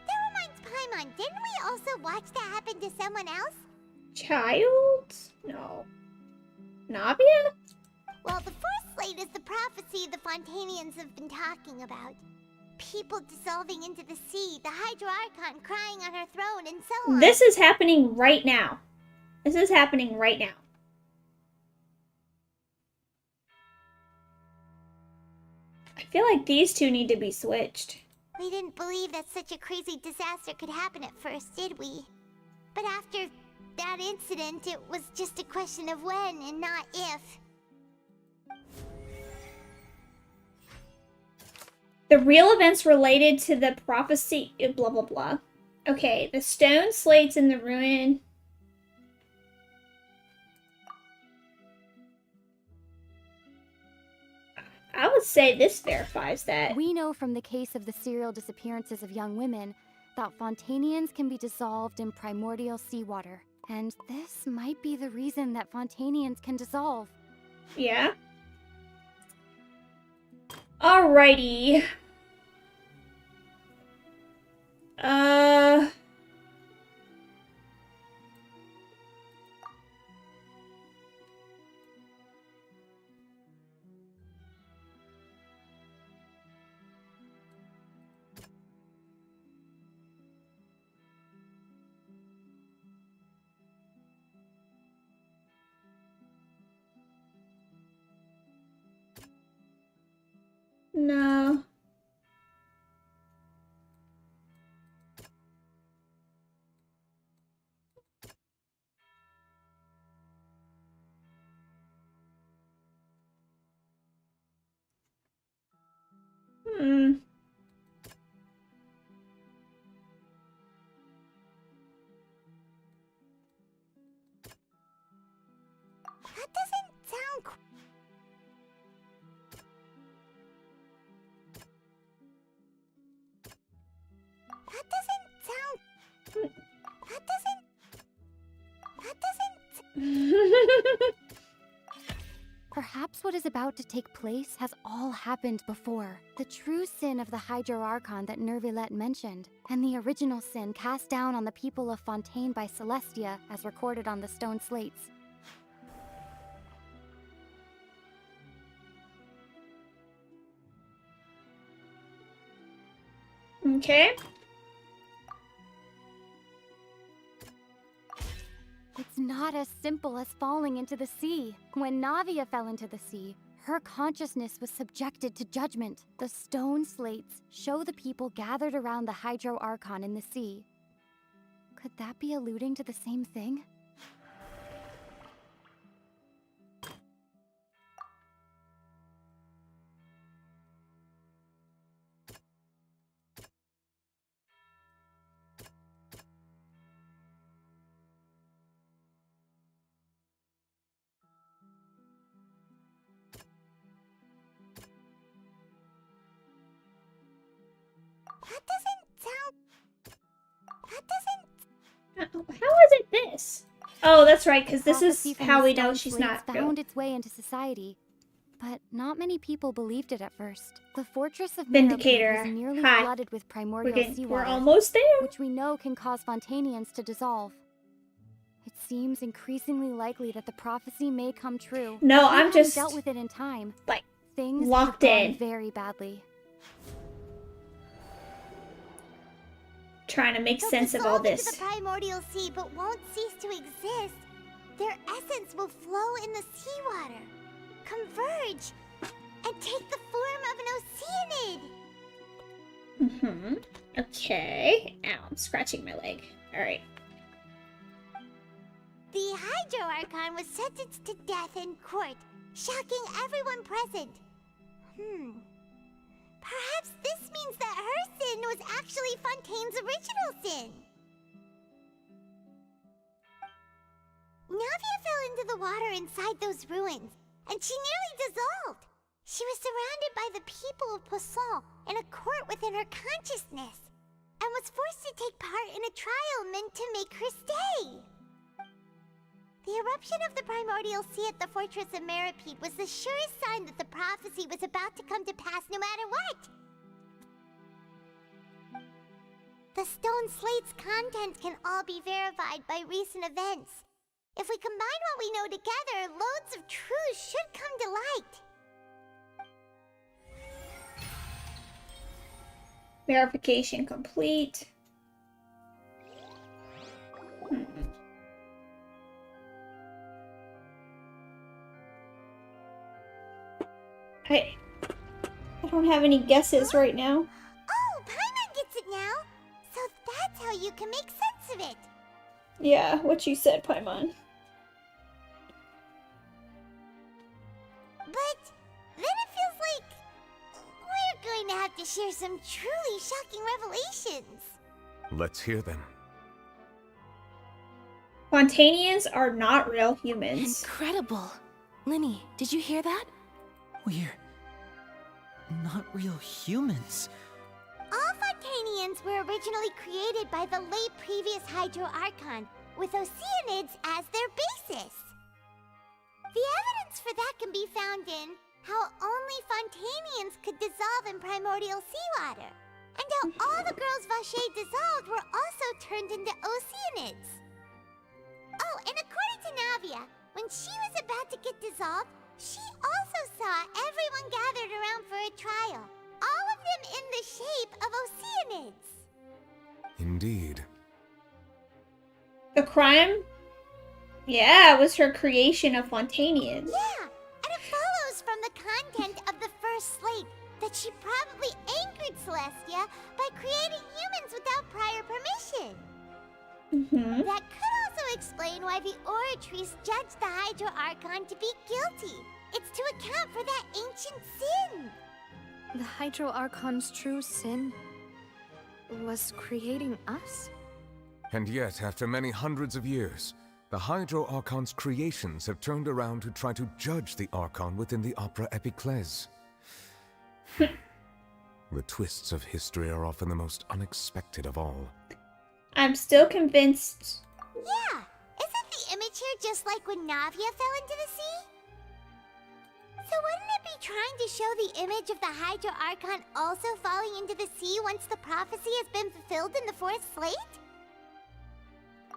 That reminds Paimon, didn't we also watch that happen to someone else? Child? No. Nabia? Well, the fourth slate is the prophecy the Fontainians have been talking about. People dissolving into the sea, the Hydro Archon crying on her throne, and so on. This is happening right now. This is happening right now. I feel like these two need to be switched. We didn't believe that such a crazy disaster could happen at first, did we? But after that incident, it was just a question of when and not if. The real events related to the prophecy, blah, blah, blah. Okay, the stone slates in the ruin. I would say this verifies that. We know from the case of the serial disappearances of young women that Fontainians can be dissolved in primordial seawater. And this might be the reason that Fontainians can dissolve. Yeah. Alrighty. No. Perhaps what is about to take place has all happened before. The true sin of the Hydro Archon that Nervilette mentioned, and the original sin cast down on the people of Fontaine by Celestia, as recorded on the stone slates. Okay. It's not as simple as falling into the sea. When Navia fell into the sea, her consciousness was subjected to judgment. The stone slates show the people gathered around the Hydro Archon in the sea. Could that be alluding to the same thing? How is it this? Oh, that's right, because this Prophecy is from how the we know stone she's slates not found real. its way into society, but not many people believed it at first. The fortress of Vindicator. Meropide was nearly Hi. flooded with primordial We're seawater, almost there. which we know can cause Fontanians to dissolve. It seems increasingly likely that the prophecy may come true. No, If we I'm hadn't just, dealt with it in time. like, Things locked could have gone in. very badly. Trying to make They'll sense of all dissolve into this. the primordial sea, but won't cease to exist. Their essence will flow in the seawater, converge, and take the form of an oceanid. Okay. Ow, I'm scratching my leg. Alright. The Hydro Archon was sentenced to death in court, shocking everyone present. Perhaps this means that her sin was actually Fontaine's original sin. Navia fell into the water inside those ruins, and she nearly dissolved. She was surrounded by the people of Poisson in a court within her consciousness, and was forced to take part in a trial meant to make her stay. The eruption of the primordial sea at the fortress of Meropide was the surest sign that the prophecy was about to come to pass no matter what. The stone slate's contents can all be verified by recent events. If we combine what we know together, loads of truths should come to light. Verification complete. I don't have any guesses right now. Oh, Paimon gets it now! So that's how you can make sense of it! Yeah, what you said, Paimon. But then it feels like we're going to have to share some truly shocking revelations. Let's hear them. Fontanians are not real humans. Incredible. Linny, did you hear that? We're not real humans. All Fontanians were originally created by the late previous Hydro Archon, with Oceanids as their basis. The evidence for that can be found in how only Fontanians could dissolve in primordial seawater, and how all the girls Vacher dissolved were also turned into Oceanids. Oh, and according to Navia, when she was about to get dissolved, she also saw everyone gathered around for a trial, all of them in the shape of Oceanids. Indeed. The crime? Yeah, it was her creation of Fontanians. Yeah, and it follows from the content of the first slate that she probably angered Celestia by creating humans without prior permission. That could also explain why the Oratrice judged the Hydro Archon to be guilty. It's to account for that ancient sin. The Hydro Archon's true sin was creating us? And yet, after many hundreds of years, the Hydro Archon's creations have turned around to try to judge the Archon within the Opera Epiclese. The twists of history are often the most unexpected of all. I'm still convinced. Yeah, isn't the image here just like when Navia fell into the sea? So wouldn't it be trying to show the image of the Hydro Archon also falling into the sea once the prophecy has been fulfilled in the fourth slate?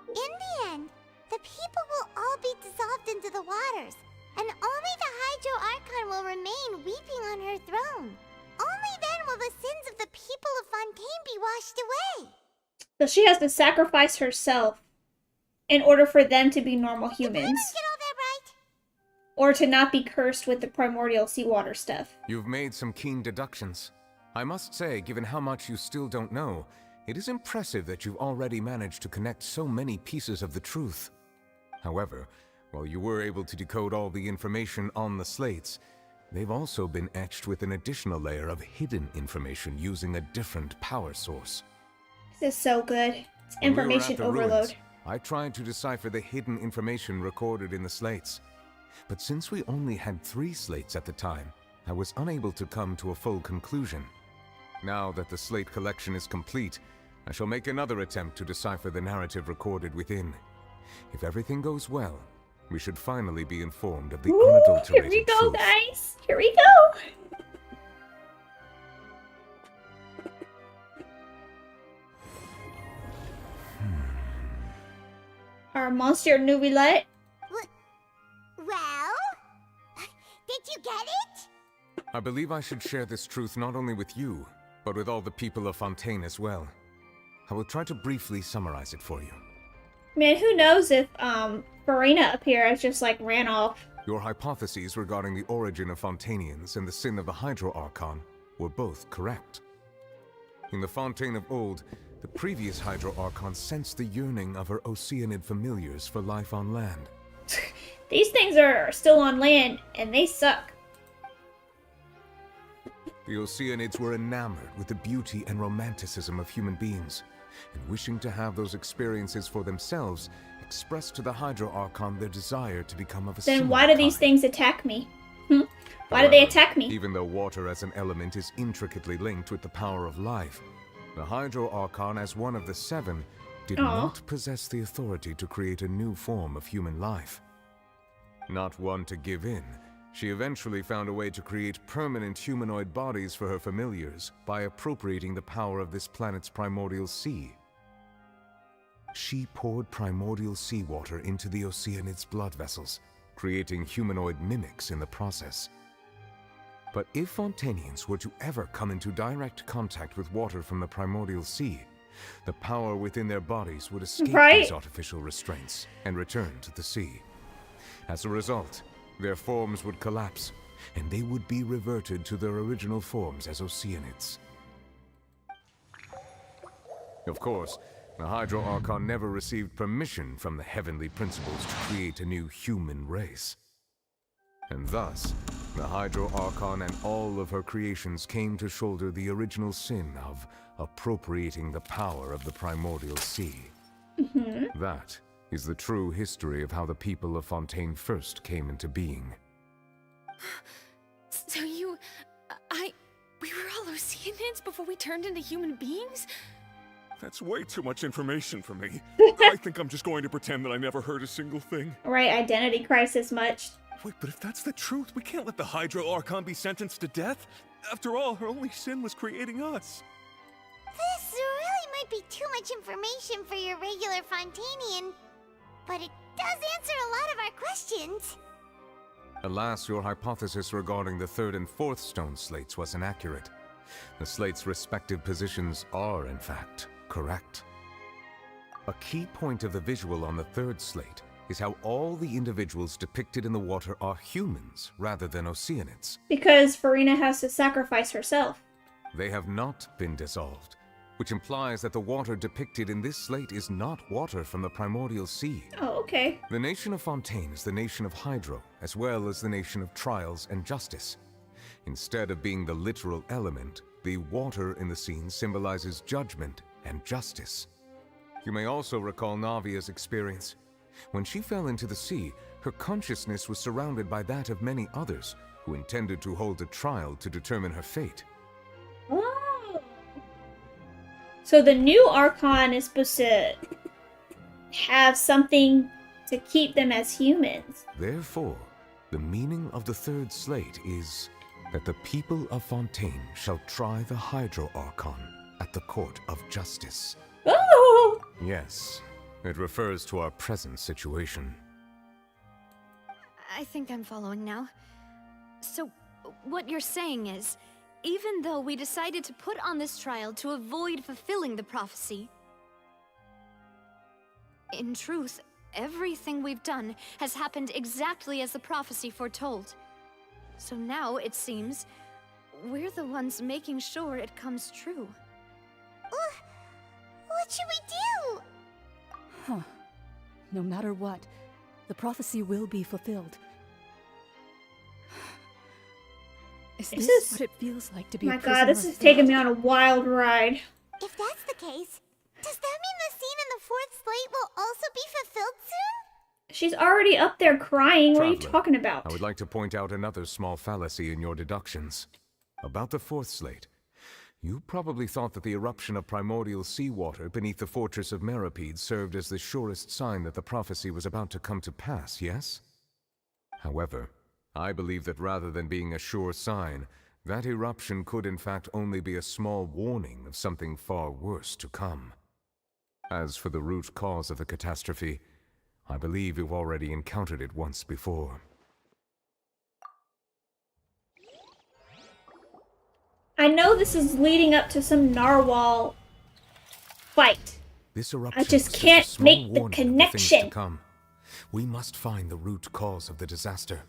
In the end, the people will all be dissolved into the waters, and only the Hydro Archon will remain weeping on her throne. Only then will the sins of the people of Fontaine be washed away. So she has to sacrifice herself in order for them to be normal humans. Did I get all that right? Or to not be cursed with the primordial seawater stuff. You've made some keen deductions. I must say, given how much you still don't know, it is impressive that you've already managed to connect so many pieces of the truth. However, while you were able to decode all the information on the slates, they've also been etched with an additional layer of hidden information using a different power source. This is so good. It's When we were information at the overload. ruins, I tried to decipher the hidden information recorded in the slates. But since we only had 3 slates at the time, I was unable to come to a full conclusion. Now that the slate collection is complete, I shall make another attempt to decipher the narrative recorded within. If everything goes well, we should finally be informed of the unadulterated Here we go, truth. guys. Here we go. Our monster nouvellette. Well? Did you get it? I believe I should share this truth not only with you, but with all the people of Fontaine as well. I will try to briefly summarize it for you. Man, who knows if Farina up here has just like ran off. Your hypotheses regarding the origin of Fontainians and the sin of the Hydro Archon were both correct. In the Fontaine of old, the previous Hydro Archon sensed the yearning of her Oceanid familiars for life on land. These things are still on land, and they suck. The Oceanids were enamored with the beauty and romanticism of human beings, and wishing to have those experiences for themselves, expressed to the Hydro Archon their desire to become of a Then similar why do these kind. things attack me? Why do they However, attack me? Even though water as an element is intricately linked with the power of life, the Hydro Archon, as one of the 7, did not possess the authority to create a new form of human life. Not one to give in, she eventually found a way to create permanent humanoid bodies for her familiars by appropriating the power of this planet's primordial sea. She poured primordial seawater into the Oceanid's blood vessels, creating humanoid mimics in the process. But if Fontainians were to ever come into direct contact with water from the primordial sea, the power within their bodies would escape these artificial restraints and return to the sea. As a result, their forms would collapse, and they would be reverted to their original forms as Oceanids. Of course, the Hydro Archon never received permission from the heavenly principles to create a new human race. And thus, the Hydro Archon and all of her creations came to shoulder the original sin of appropriating the power of the primordial sea. That is the true history of how the people of Fontaine first came into being. So we were all Oceanids before we turned into human beings? That's way too much information for me. I think I'm just going to pretend that I never heard a single thing. Right, identity crisis much. Wait, but if that's the truth, we can't let the Hydro Archon be sentenced to death. After all, her only sin was creating us. This really might be too much information for your regular Fontainian, but it does answer a lot of our questions. Alas, your hypothesis regarding the 3rd and 4th stone slates was inaccurate. The slates' respective positions are, in fact, correct. A key point of the visual on the 3rd slate is how all the individuals depicted in the water are humans rather than Oceanids. Because Farina has to sacrifice herself. They have not been dissolved, which implies that the water depicted in this slate is not water from the primordial sea. Oh, okay. The nation of Fontaine is the nation of Hydro, as well as the nation of trials and justice. Instead of being the literal element, the water in the scene symbolizes judgment and justice. You may also recall Navia's experience. When she fell into the sea, her consciousness was surrounded by that of many others who intended to hold a trial to determine her fate. Oh. So the new Archon is supposed to have something to keep them as humans. Therefore, the meaning of the third slate is that the people of Fontaine shall try the Hydro Archon at the Court of Justice. Oh! Yes, it refers to our present situation. I think I'm following now. So, what you're saying is, even though we decided to put on this trial to avoid fulfilling the prophecy, in truth, everything we've done has happened exactly as the prophecy foretold. So now, it seems, we're the ones making sure it comes true. What should we do? Huh. No matter what, the prophecy will be fulfilled. Is this what it feels like to be a prisoner? My god, this is taking me on a wild ride. If that's the case, does that mean the scene in the fourth slate will also be fulfilled soon? She's already up there crying. What are you Traveler, talking about? I would like to point out another small fallacy in your deductions. About the fourth slate. You probably thought that the eruption of primordial seawater beneath the fortress of Meripede served as the surest sign that the prophecy was about to come to pass, yes? However, I believe that rather than being a sure sign, that eruption could in fact only be a small warning of something far worse to come. As for the root cause of the catastrophe, I believe you've already encountered it once before. I know this is leading up to some narwhal fight. This eruption I just is a can't small make the warning of things connection. to come. We must find the root cause of the disaster.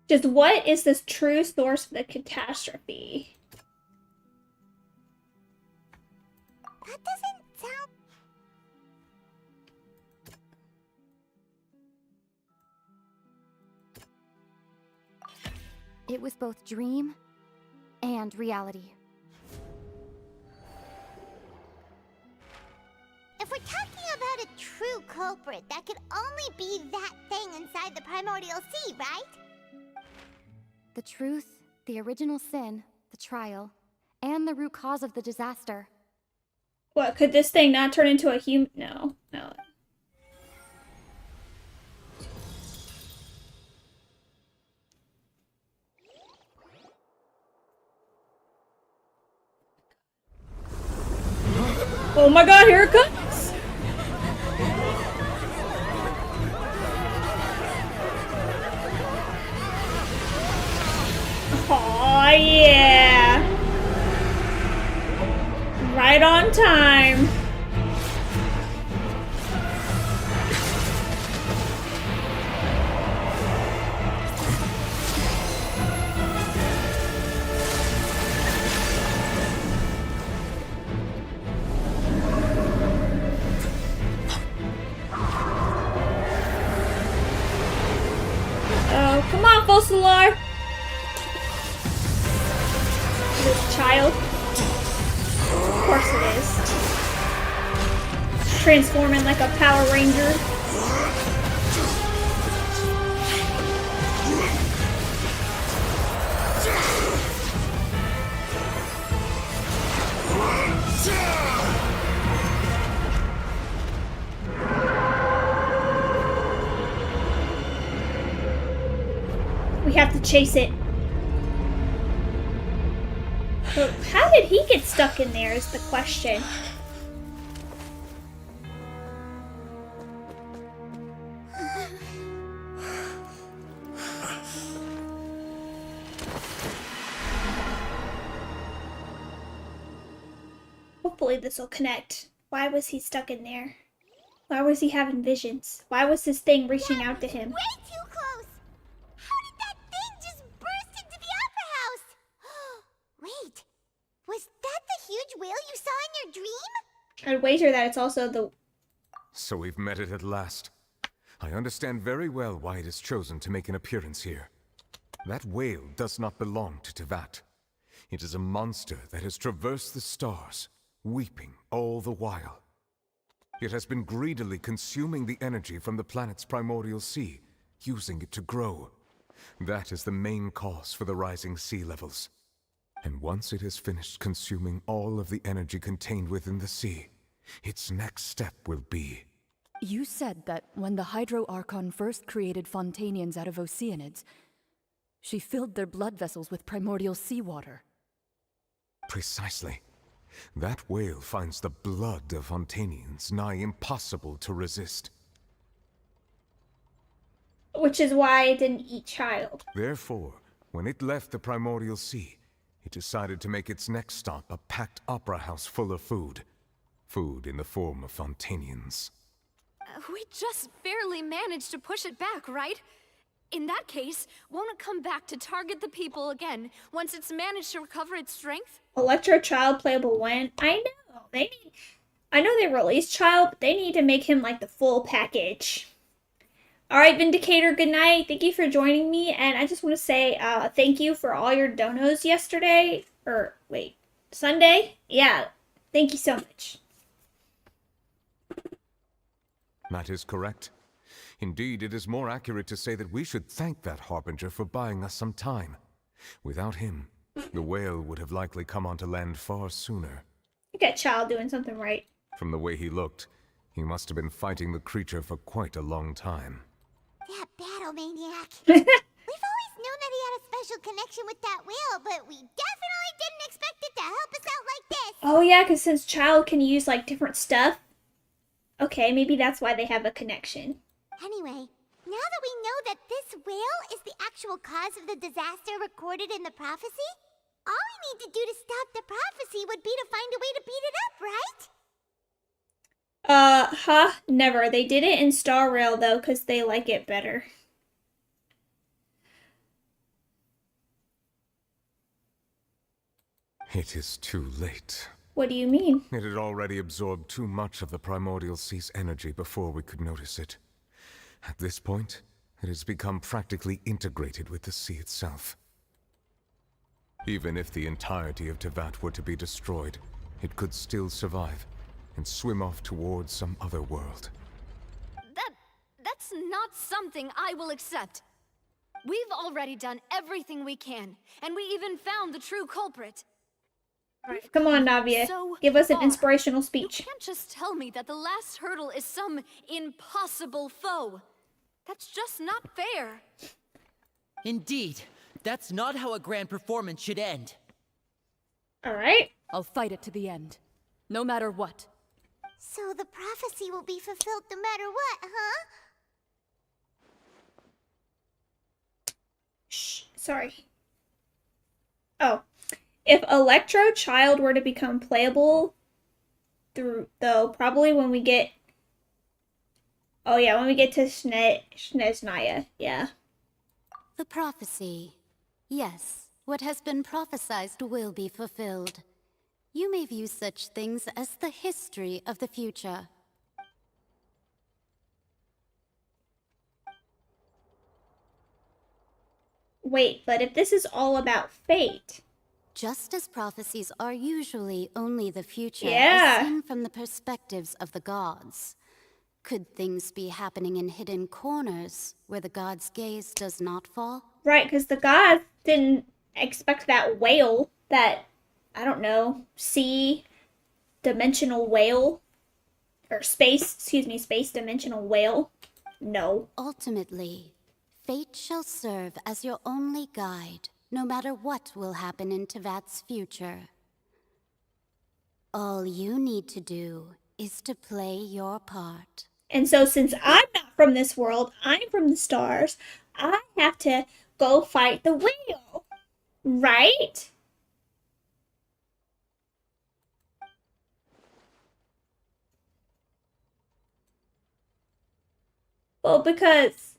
Just what is the true source of the catastrophe? That doesn't sound... It was both dream and reality. If we're talking about a true culprit, that could only be that thing inside the primordial sea, right? The truth, the original sin, the trial, and the root cause of the disaster. What, could this thing not turn into a human? No, no. Oh my god, here it comes! Oh yeah! Right on time. Oh, come on, Fossilor! This child. Of course it is. Transforming like a Power Ranger. We have to chase it. But how did he get stuck in there is the question. Hopefully this will connect. Why was he stuck in there? Why was he having visions? Why was this thing reaching out to him? Way too close! How did that thing just burst into the Opera House? Wait, was that the huge whale you saw in your dream? I'd wager that it's also the... So we've met it at last. I understand very well why it has chosen to make an appearance here. That whale does not belong to Tevat. It is a monster that has traversed the stars, weeping all the while. It has been greedily consuming the energy from the planet's primordial sea, using it to grow. That is the main cause for the rising sea levels. And once it has finished consuming all of the energy contained within the sea, its next step will be... You said that when the Hydro Archon first created Fontainians out of Oceanids, she filled their blood vessels with primordial seawater. Precisely. That whale finds the blood of Fontainians nigh impossible to resist. Which is why it didn't eat Child. Therefore, when it left the primordial sea, it decided to make its next stop a packed opera house full of food. Food in the form of Fontainians. We just barely managed to push it back, right? In that case, won't it come back to target the people again once it's managed to recover its strength? Electro Child playable when? I know. I know they released Child, but they need to make him like the full package. Alright, Vindicator, good night. Thank you for joining me, and I just want to say thank you for all your donos yesterday. Sunday? Yeah, thank you so much. That is correct. Indeed, it is more accurate to say that we should thank that Harbinger for buying us some time. Without him, the whale would have likely come onto land far sooner. You got Child doing something right. From the way he looked, he must have been fighting the creature for quite a long time. That battle maniac. We've always known that he had a special connection with that whale, but we definitely didn't expect it to help us out like this. Oh yeah, because since Child can use like different stuff. Okay, maybe that's why they have a connection. Anyway, now that we know that this whale is the actual cause of the disaster recorded in the prophecy, all we need to do to stop the prophecy would be to find a way to beat it up, right? Never. They did it in Star Rail, though, because they like it better. It is too late. What do you mean? It had already absorbed too much of the primordial sea's energy before we could notice it. At this point, it has become practically integrated with the sea itself. Even if the entirety of Tevat were to be destroyed, it could still survive and swim off towards some other world. That's not something I will accept. We've already done everything we can, and we even found the true culprit. Alright, come on, Navia. So give us an far, inspirational speech. You can't just tell me that the last hurdle is some impossible foe. That's just not fair. Indeed. That's not how a grand performance should end. Alright. I'll fight it to the end. No matter what. So the prophecy will be fulfilled no matter what, huh? Shh, sorry. Oh. If Electro Child were to become playable, probably when we get... Oh yeah, when we get to Snezhnaya, yeah. The prophecy. Yes, what has been prophesied will be fulfilled. You may view such things as the history of the future. Wait, but if this is all about fate... Just as prophecies are usually only the future, Yeah. as seen from the perspectives of the gods. Could things be happening in hidden corners, where the gods' gaze does not fall? Right, because the gods didn't expect that whale, that, I don't know, dimensional whale, or space dimensional whale. No. Ultimately, fate shall serve as your only guide, no matter what will happen in Tevat's future. All you need to do is to play your part. And so since I'm not from this world, I'm from the stars, I have to go fight the whale. Right? Well, because...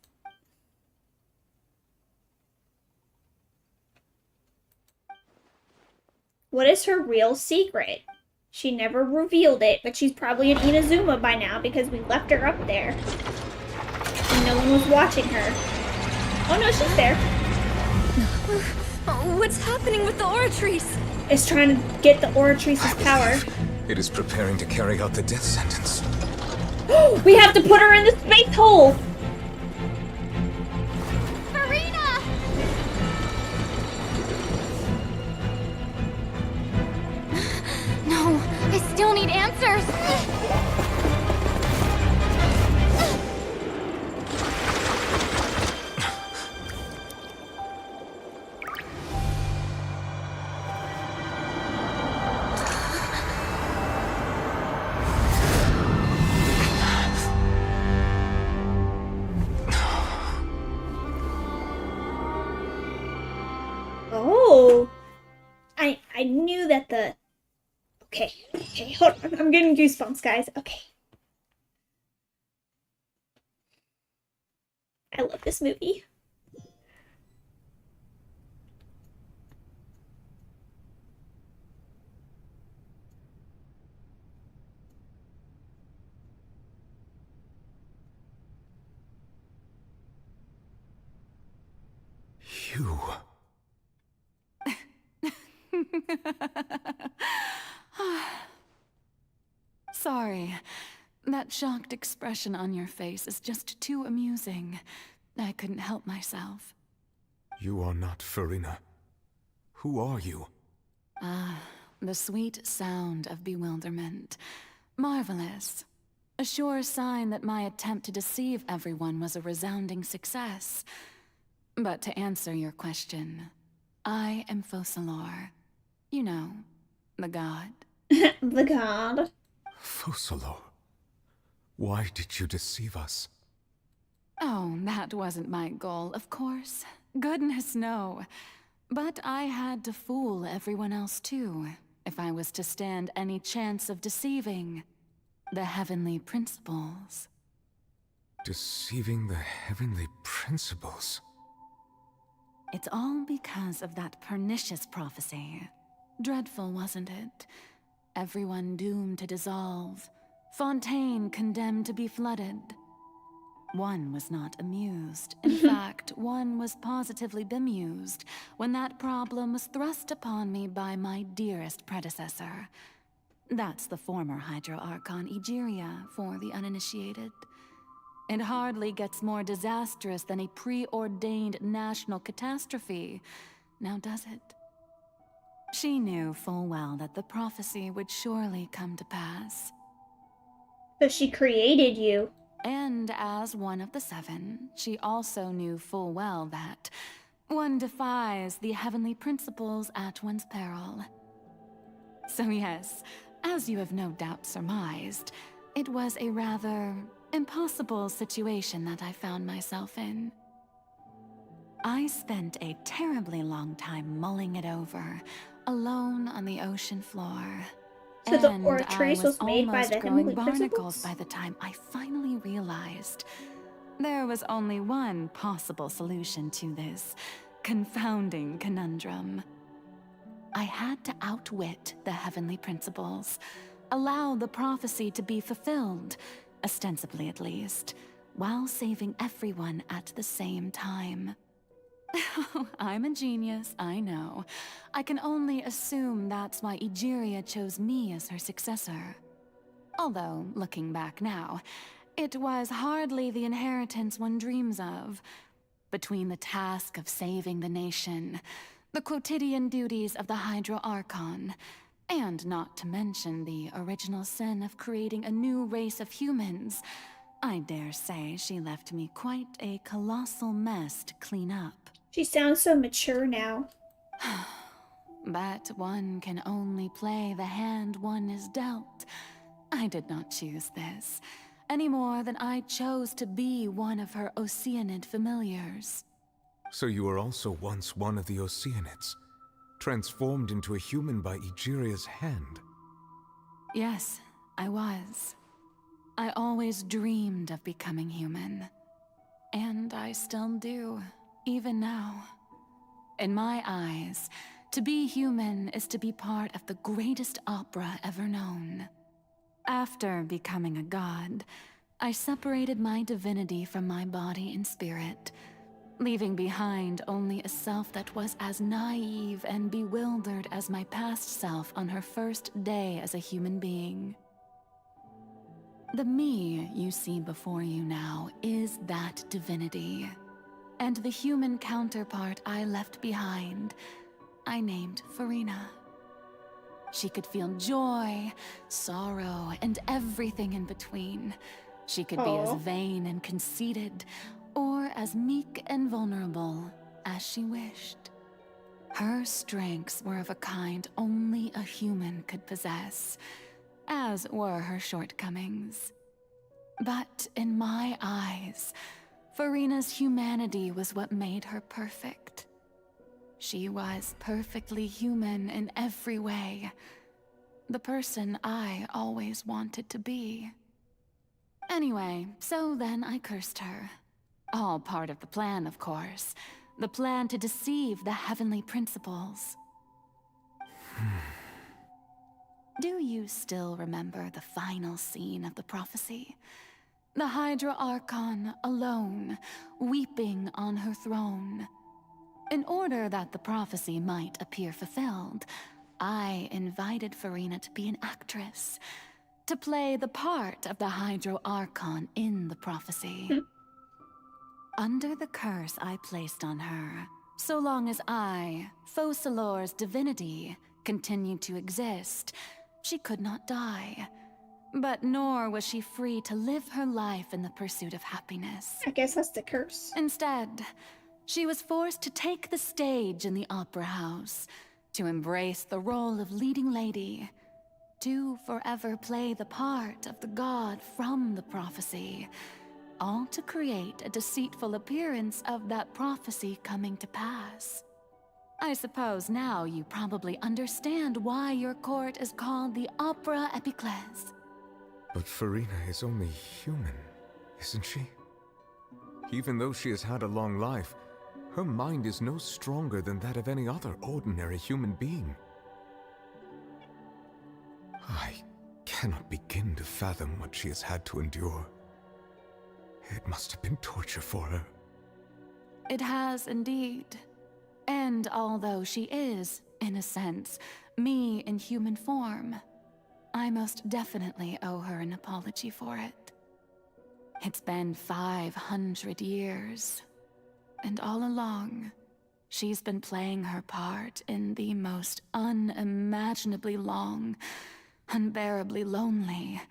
What is her real secret? She never revealed it, but she's probably in Inazuma by now because we left her up there. And no one was watching her. Oh no, she's there. What's happening with the Oratrice? It's trying to get the Oratrice's power. It is preparing to carry out the death sentence. We have to put her in the space hole! stairs! Oh, I knew that the. Okay, hold on. I'm getting goosebumps, guys. Okay. I love this movie. You. Sorry. That shocked expression on your face is just too amusing. I couldn't help myself. You are not Farina. Who are you? Ah, the sweet sound of bewilderment. Marvelous. A sure sign that my attempt to deceive everyone was a resounding success. But to answer your question, I am Focalor. You know, the god. The god. Focalor. Why did you deceive us? Oh, that wasn't my goal, of course. Goodness, no. But I had to fool everyone else too, if I was to stand any chance of deceiving the heavenly principles. Deceiving the heavenly principles? It's all because of that pernicious prophecy. Dreadful, wasn't it? Everyone doomed to dissolve. Fontaine condemned to be flooded. One was not amused. In fact, one was positively bemused when that problem was thrust upon me by my dearest predecessor. That's the former Hydro Archon Egeria for the uninitiated. It hardly gets more disastrous than a preordained national catastrophe, now does it? She knew full well that the prophecy would surely come to pass. So she created you. And as one of the seven, she also knew full well that one defies the heavenly principles at one's peril. So yes, as you have no doubt surmised, it was a rather impossible situation that I found myself in. I spent a terribly long time mulling it over, alone on the ocean floor. So the And Oratrice I was made by almost the growing heavenly barnacles principles? by the time I finally realized there was only one possible solution to this confounding conundrum. I had to outwit the heavenly principles, allow the prophecy to be fulfilled, ostensibly at least, while saving everyone at the same time. I'm a genius, I know. I can only assume that's why Egeria chose me as her successor. Although, looking back now, it was hardly the inheritance one dreams of. Between the task of saving the nation, the quotidian duties of the Hydro Archon, and not to mention the original sin of creating a new race of humans, I dare say she left me quite a colossal mess to clean up. She sounds so mature now. But one can only play the hand one is dealt. I did not choose this, any more than I chose to be one of her Oceanid familiars. So you were also once one of the Oceanids, transformed into a human by Egeria's hand. Yes, I was. I always dreamed of becoming human. And I still do, even now. In my eyes, to be human is to be part of the greatest opera ever known. After becoming a god, I separated my divinity from my body and spirit, leaving behind only a self that was as naive and bewildered as my past self on her first day as a human being. The me you see before you now is that divinity, and the human counterpart I left behind, I named Farina. She could feel joy, sorrow, and everything in between. She could be as vain and conceited, or as meek and vulnerable as she wished. Her strengths were of a kind only a human could possess, as were her shortcomings. But in my eyes, Furina's humanity was what made her perfect. She was perfectly human in every way. The person I always wanted to be. Anyway, so then I cursed her. All part of the plan, of course. The plan to deceive the heavenly principles. Do you still remember the final scene of the prophecy? The Hydra Archon, alone, weeping on her throne. In order that the prophecy might appear fulfilled, I invited Furina to be an actress, to play the part of the Hydra Archon in the prophecy. Under the curse I placed on her, so long as I, Focalor's divinity, continued to exist, she could not die. But nor was she free to live her life in the pursuit of happiness. I guess that's the curse. Instead, she was forced to take the stage in the opera house, to embrace the role of leading lady, to forever play the part of the god from the prophecy, all to create a deceitful appearance of that prophecy coming to pass. I suppose now you probably understand why your court is called the Opera Epiclese. But Furina is only human, isn't she? Even though she has had a long life, her mind is no stronger than that of any other ordinary human being. I cannot begin to fathom what she has had to endure. It must have been torture for her. It has indeed. And although she is, in a sense, me in human form, I most definitely owe her an apology for it. It's been 500 years, and all along, she's been playing her part in the most unimaginably long, unbearably lonely,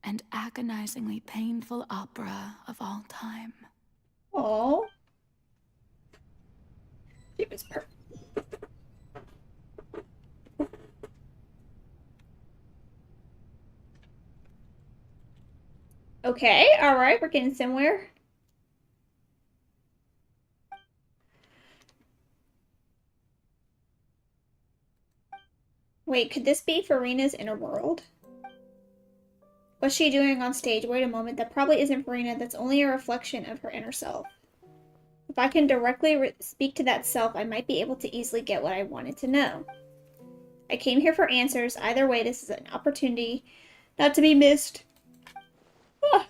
and agonizingly painful opera of all time. Oh, it was perfect. Okay, alright, we're getting somewhere. Wait, could this be Furina's inner world? What's she doing on stage? Wait a moment, that probably isn't Furina, that's only a reflection of her inner self. If I can directly speak to that self, I might be able to easily get what I wanted to know. I came here for answers. Either way, this is an opportunity not to be missed. Ah.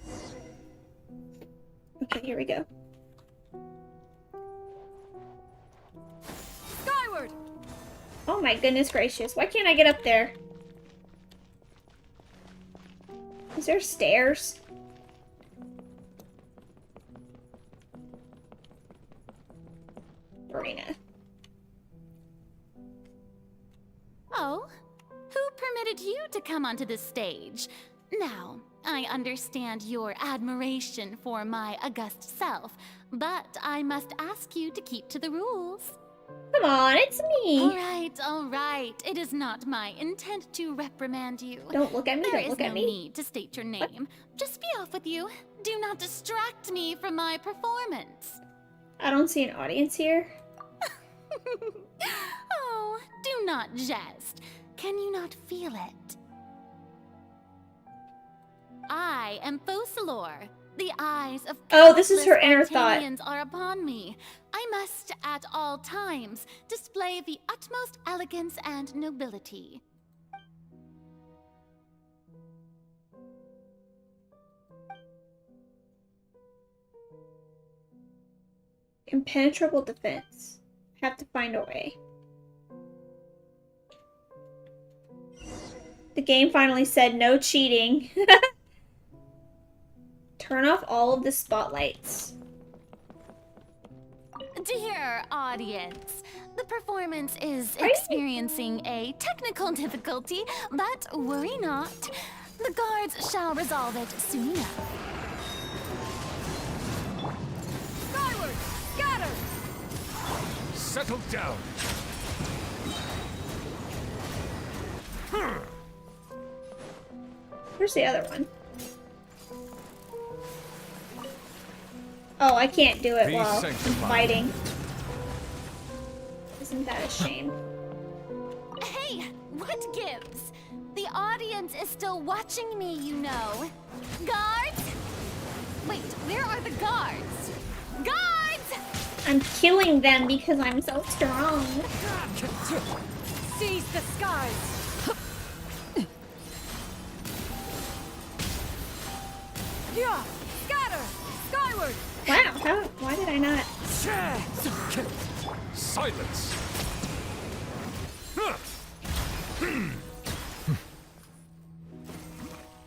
Okay, here we go. Skyward! Oh my goodness gracious, why can't I get up there? Is there stairs? Furina. Oh, who permitted you to come onto this stage? Now, I understand your admiration for my august self, but I must ask you to keep to the rules. Come on, it's me. All right. It is not my intent to reprimand you. Don't look at me, don't look at me. There is no need to state your name. Just be off with you. Do not distract me from my performance. I don't see an audience here. Oh, do not jest. Can you not feel it? I am Focalor. The eyes of this is her inner thought. Spartanians are upon me. I must, at all times, display the utmost elegance and nobility. Impenetrable defense. Have to find a way. The game finally said no cheating. Turn off all of the spotlights. Dear audience, the performance is experiencing a technical difficulty, but worry not. The guards shall resolve it soon enough. Skyward! Scatter! Settle down. Where's the other one? Oh, I can't do it while I'm fighting. Isn't that a shame? Hey, what gives? The audience is still watching me, you know. Guards? Wait, where are the guards? Guards! I'm killing them because I'm so strong. Seize the skies! Yeah! Scatter! Skyward! Wow, why did I not? Silence!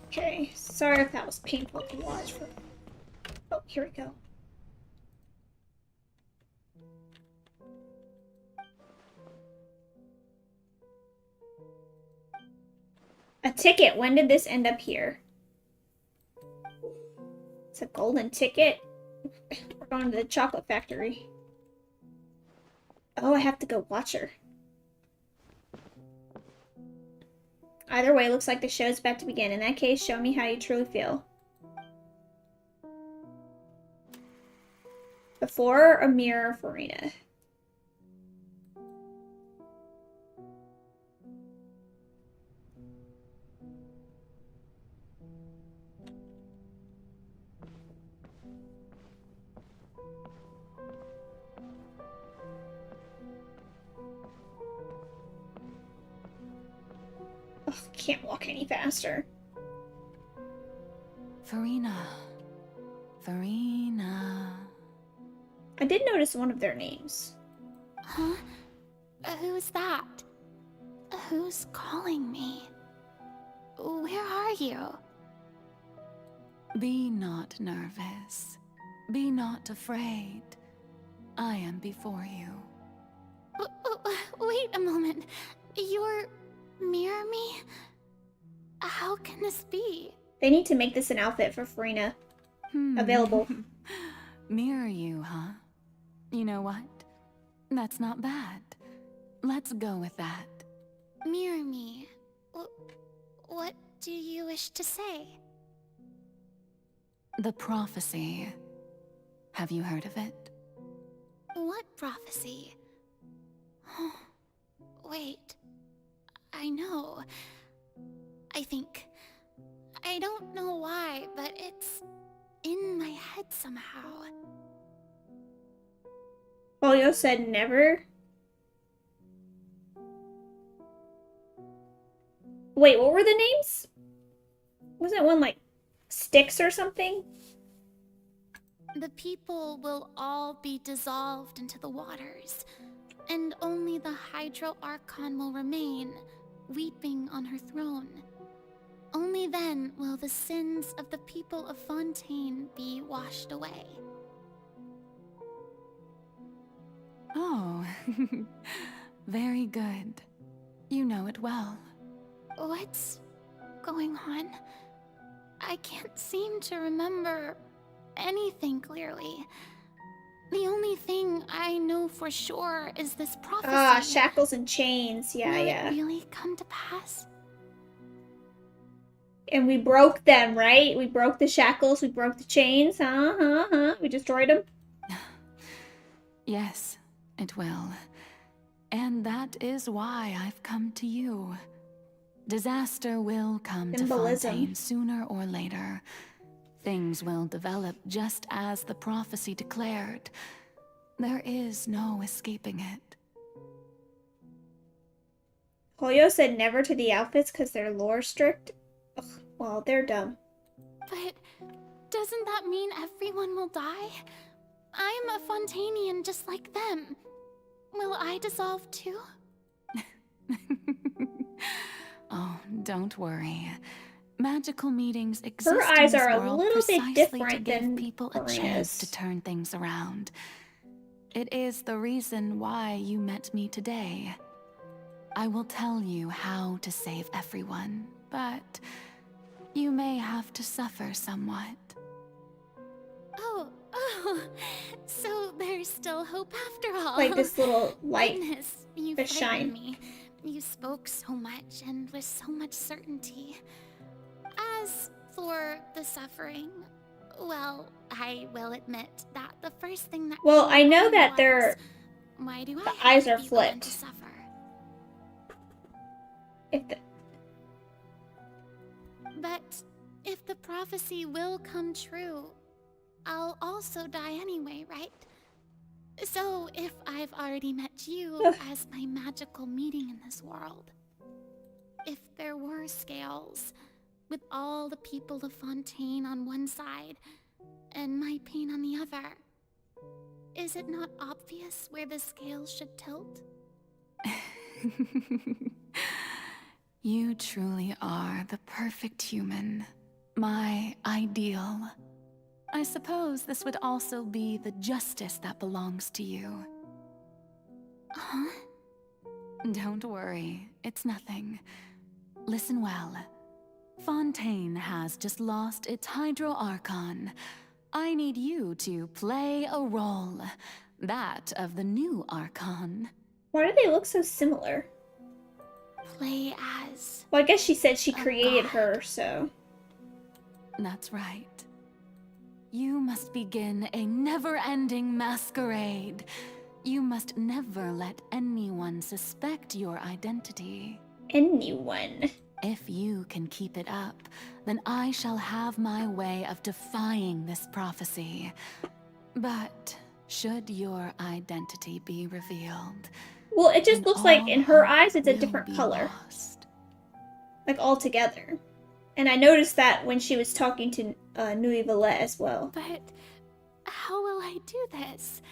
Okay, sorry if that was painful to watch. Oh, here we go. A ticket. When did this end up here? It's a golden ticket. We're going to the chocolate factory. Oh, I have to go watch her. Either way, looks like the show's about to begin. In that case, show me how you truly feel. Before a mirror, Farina. Ugh, can't walk any faster. Farina. Farina. I did notice one of their names. Huh? Who's that? Who's calling me? Where are you? Be not nervous. Be not afraid. I am before you. Wait a moment. You're... Mirror me? How can this be? They need to make this an outfit for Farina. Available. Mirror you, huh? You know what? That's not bad. Let's go with that. Mirror me? What do you wish to say? The prophecy. Have you heard of it? What prophecy? Wait. I know. I think. I don't know why, but it's in my head somehow. Hoyo said never. Wait, what were the names? Wasn't one like Styx or something? The people will all be dissolved into the waters, and only the Hydro Archon will remain, weeping on her throne. Only then will the sins of the people of Fontaine be washed away. Oh, very good. You know it well. What's going on? I can't seem to remember anything clearly. The only thing I know for sure is this prophecy. Ah, shackles and chains. Yeah, Will yeah. it really come to pass? And we broke them, right? We broke the shackles, we broke the chains. We destroyed them. Yes, it will. And that is why I've come to you. Disaster will come to Fontaine sooner or later. Things will develop just as the prophecy declared. There is no escaping it. Hoyo said never to the outfits because they're lore strict. Ugh, well, they're dumb. But doesn't that mean everyone will die? I'm a Fontainian just like them. Will I dissolve too? Oh, don't worry. Magical meetings exist Her eyes in this are a world little bit precisely different to give than people a chance to turn things around. It is the reason why you met me today. I will tell you how to save everyone, but you may have to suffer somewhat. Oh, so there's still hope after all. Like this little light, Goodness, you a frightened shine. me. You spoke so much and with so much certainty. As for the suffering, well, I will admit that the first thing that Well, came I to know mind that was, they're why do the I eyes have are to be the one to flipped. suffer? But if the prophecy will come true, I'll also die anyway, right? So if I've already met you as my magical meeting in this world, if there were scales, with all the people of Fontaine on one side and my pain on the other, is it not obvious where the scales should tilt? You truly are the perfect human, my ideal. I suppose this would also be the justice that belongs to you. Huh? Don't worry, it's nothing. Listen well. Fontaine has just lost its Hydro Archon. I need you to play a role, that of the new Archon. Why do they look so similar? Play as... Well, I guess she said she created her, so... That's right. You must begin a never-ending masquerade. You must never let anyone suspect your identity. Anyone? If you can keep it up, then I shall have my way of defying this prophecy. But should your identity be revealed... Well, it just looks like in her eyes it's a will different be color. lost. Like altogether. And I noticed that when she was talking to Nui Valet as well. But how will I do this?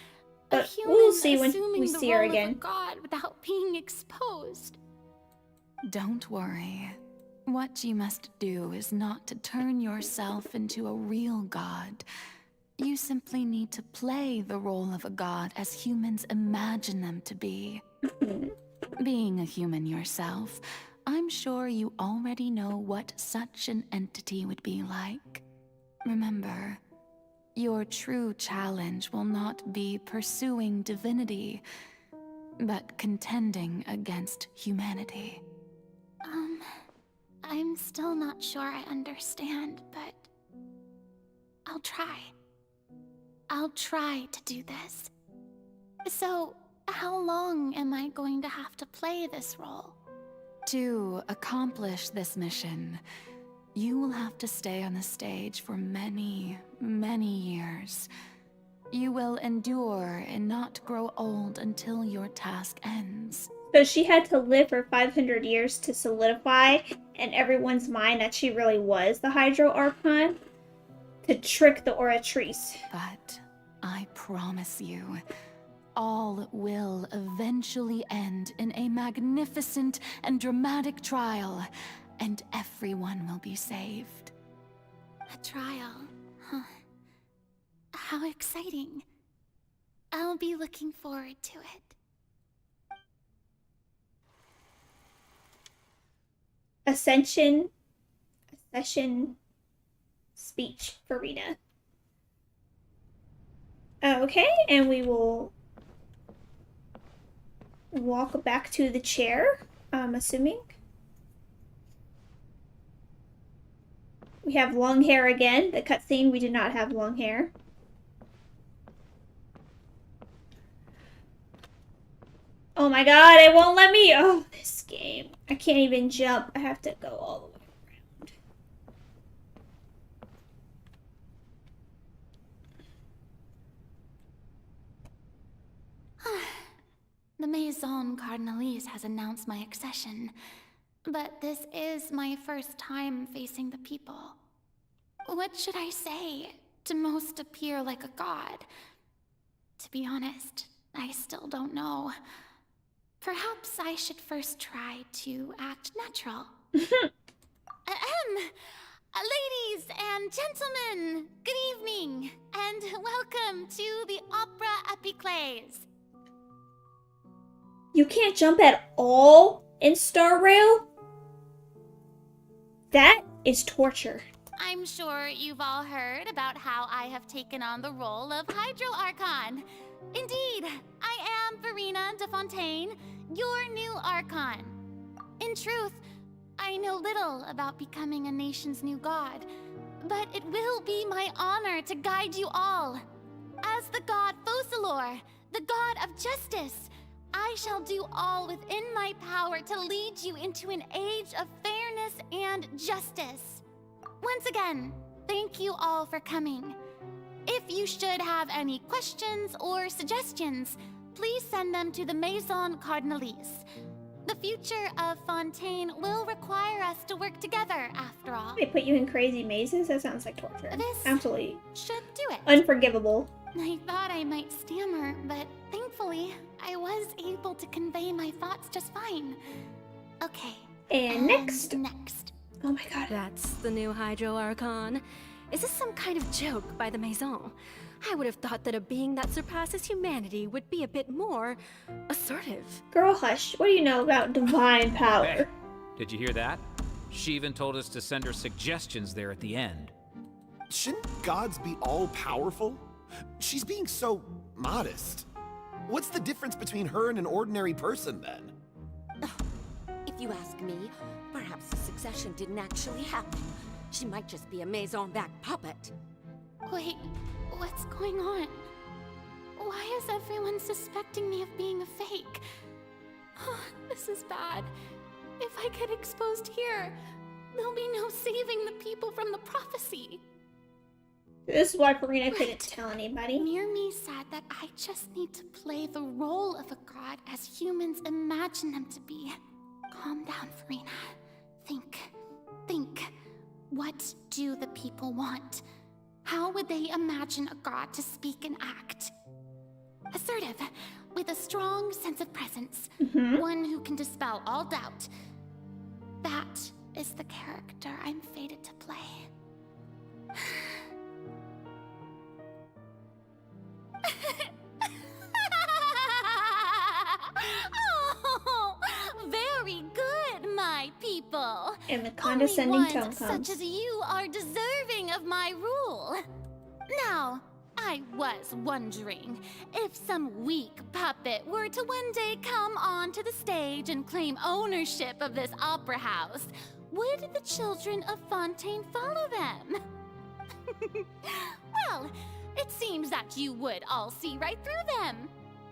But a human we'll see when assuming we the see her role again. Of a god without being exposed. Don't worry. What you must do is not to turn yourself into a real god. You simply need to play the role of a god as humans imagine them to be. Being a human yourself, I'm sure you already know what such an entity would be like. Remember, your true challenge will not be pursuing divinity, but contending against humanity. I'm still not sure I understand, but I'll try. I'll try to do this. So, how long am I going to have to play this role? To accomplish this mission, you will have to stay on the stage for many, many years. You will endure and not grow old until your task ends. So she had to live for 500 years to solidify in everyone's mind that she really was the Hydro Archon, to trick the Oratrice. But I promise you, all will eventually end in a magnificent and dramatic trial, and everyone will be saved. A trial, huh? How exciting. I'll be looking forward to it. Ascension speech for Rita. Okay, and we will walk back to the chair, I'm assuming. We have long hair again. The cutscene, we did not have long hair. Oh my god, it won't let me. Oh, this game. I can't even jump. I have to go all the way around. The Maison Cardinalise has announced my accession, but this is my first time facing the people. What should I say to most appear like a god? To be honest, I still don't know. Perhaps I should first try to act natural. Ladies and gentlemen, good evening, and welcome to the Opera Epiclese. You can't jump at all in Star Rail? That is torture. I'm sure you've all heard about how I have taken on the role of Hydro Archon. Indeed, I am Verena de Fontaine, your new Archon. In truth, I know little about becoming a nation's new god, but it will be my honor to guide you all. As the god Focalor, the god of justice, I shall do all within my power to lead you into an age of fairness and justice. Once again, thank you all for coming. If you should have any questions or suggestions, please send them to the Maison Cardinalise. The future of Fontaine will require us to work together, after all. They put you in crazy mazes? That sounds like torture. This Absolutely should do it. unforgivable. I thought I might stammer, but thankfully, I was able to convey my thoughts just fine. Okay. And next. Oh my god. That's the new Hydro Archon. Is this some kind of joke by the Maison? I would have thought that a being that surpasses humanity would be a bit more assertive. Girl, hush. What do you know about divine power? Hey, did you hear that? She even told us to send her suggestions there at the end. Shouldn't gods be all-powerful? She's being so modest. What's the difference between her and an ordinary person, then? If you ask me, perhaps the succession didn't actually happen. She might just be a Maison-back puppet. Wait, what's going on? Why is everyone suspecting me of being a fake? Oh, this is bad. If I get exposed here, there'll be no saving the people from the prophecy. This is why Verena couldn't tell anybody. Mirmi said that I just need to play the role of a god as humans imagine them to be. Calm down, Verena. Think. What do the people want? How would they imagine a god to speak and act? Assertive, with a strong sense of presence. One who can dispel all doubt. That is the character I'm fated to play. Oh, very good, my people. And the condescending Only tone ones comes. such as you are deserving of my rule. Now, I was wondering if some weak puppet were to one day come onto the stage and claim ownership of this opera house, would the children of Fontaine follow them? Well, it seems that you would all see right through them.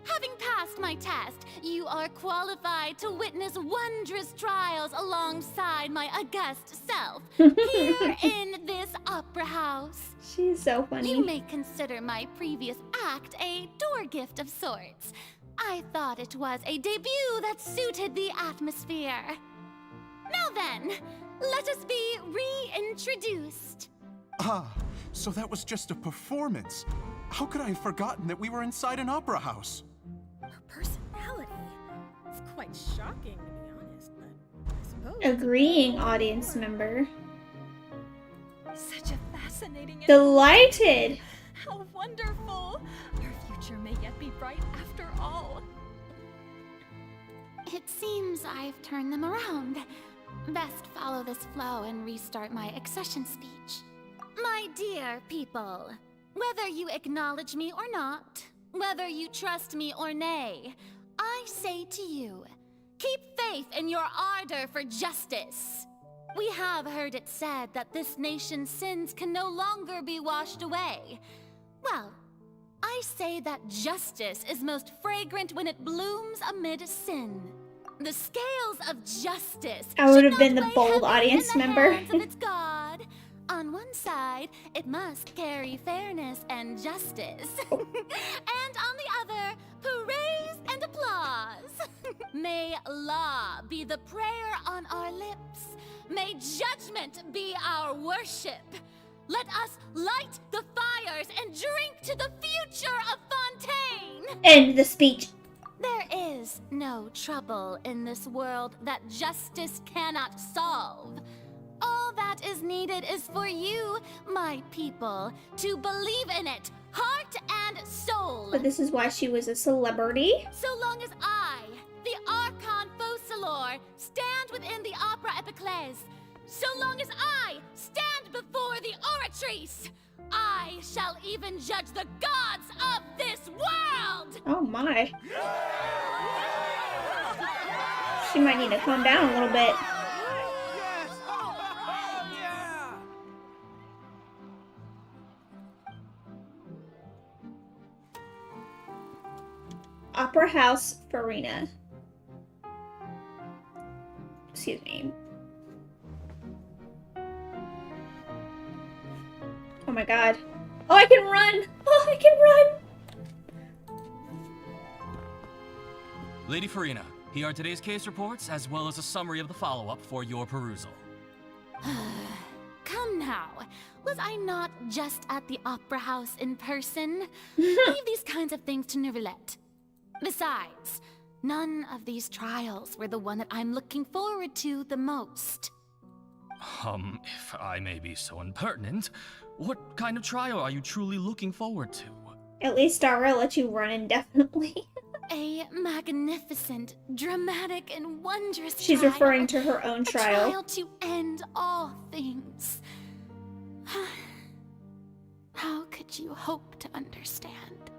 Having passed my test, you are qualified to witness wondrous trials alongside my august self here in this opera house. She's so funny. You may consider my previous act a door gift of sorts. I thought it was a debut that suited the atmosphere. Now then, let us be reintroduced. Ah, so that was just a performance. How could I have forgotten that we were inside an opera house? Her personality. It's quite shocking, to be honest, but I suppose. Agreeing audience member. Such a fascinating and Delighted. how wonderful! Our future may yet be bright after all. It seems I've turned them around. Best follow this flow and restart my accession speech. My dear people, whether you acknowledge me or not, whether you trust me or nay, I say to you, keep faith in your ardor for justice. We have heard it said that this nation's sins can no longer be washed away. Well, I say that justice is most fragrant when it blooms amid sin. The scales of justice I would have should been not the weigh bold heavy audience in the member. hands of its God. On one side, it must carry fairness and justice. And on the other, praise and applause. May law be the prayer on our lips. May judgment be our worship. Let us light the fires and drink to the future of Fontaine. End the speech. There is no trouble in this world that justice cannot solve. All that that is needed is for you, my people, to believe in it, heart and soul. But this is why she was a celebrity. So long as I, the Archon Focalor, stand within the Opera Epiclese, so long as I stand before the Oratrice, I shall even judge the gods of this world! Oh my. She might need to calm down a little bit. Opera House, Farina. Excuse me. Oh my god. Oh, I can run! Oh, I can run! Lady Farina, here are today's case reports, as well as a summary of the follow-up for your perusal. Come now, was I not just at the Opera House in person? Leave these kinds of things to Neuvillette. Besides, none of these trials were the one that I'm looking forward to the most. If I may be so impertinent, what kind of trial are you truly looking forward to? At least Dara let you run indefinitely. A magnificent, dramatic, and wondrous She's trial. referring to her own trial. A trial to end all things. How could you hope to understand?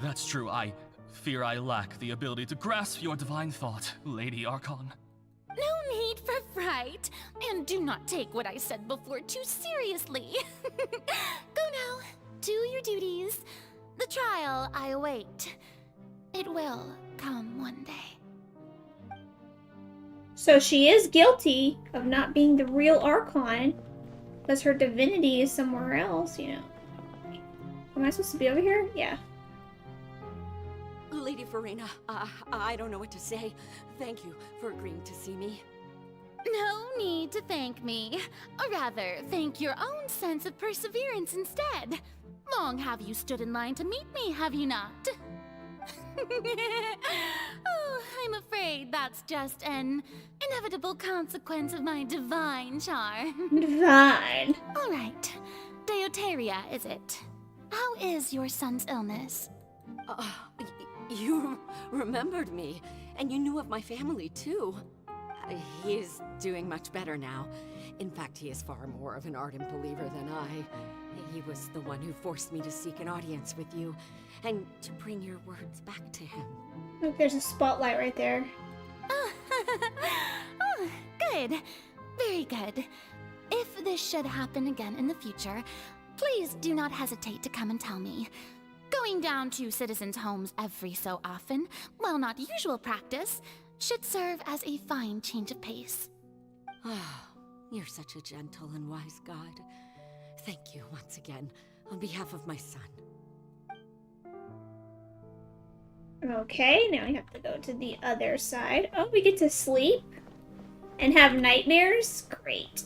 That's true, I fear I lack the ability to grasp your divine thought, Lady Archon. No need for fright, and do not take what I said before too seriously. Go now, do your duties. The trial I await. It will come one day. So she is guilty of not being the real Archon, because her divinity is somewhere else, you know. Am I supposed to be over here? Yeah. Lady Farina, I don't know what to say. Thank you for agreeing to see me. No need to thank me. Or rather, thank your own sense of perseverance instead. Long have you stood in line to meet me, have you not? Oh, I'm afraid that's just an inevitable consequence of my divine charm. Divine. All right. Deoteria, is it? How is your son's illness? You remembered me, and you knew of my family, too. He is doing much better now. In fact, he is far more of an ardent believer than I. He was the one who forced me to seek an audience with you, and to bring your words back to him. Look, there's a spotlight right there. Oh, good. Very good. If this should happen again in the future, please do not hesitate to come and tell me. Going down to citizens' homes every so often, while not usual practice, should serve as a fine change of pace. You're such a gentle and wise god. Thank you once again, on behalf of my son. Okay, now we have to go to the other side. Oh, we get to sleep and have nightmares? Great.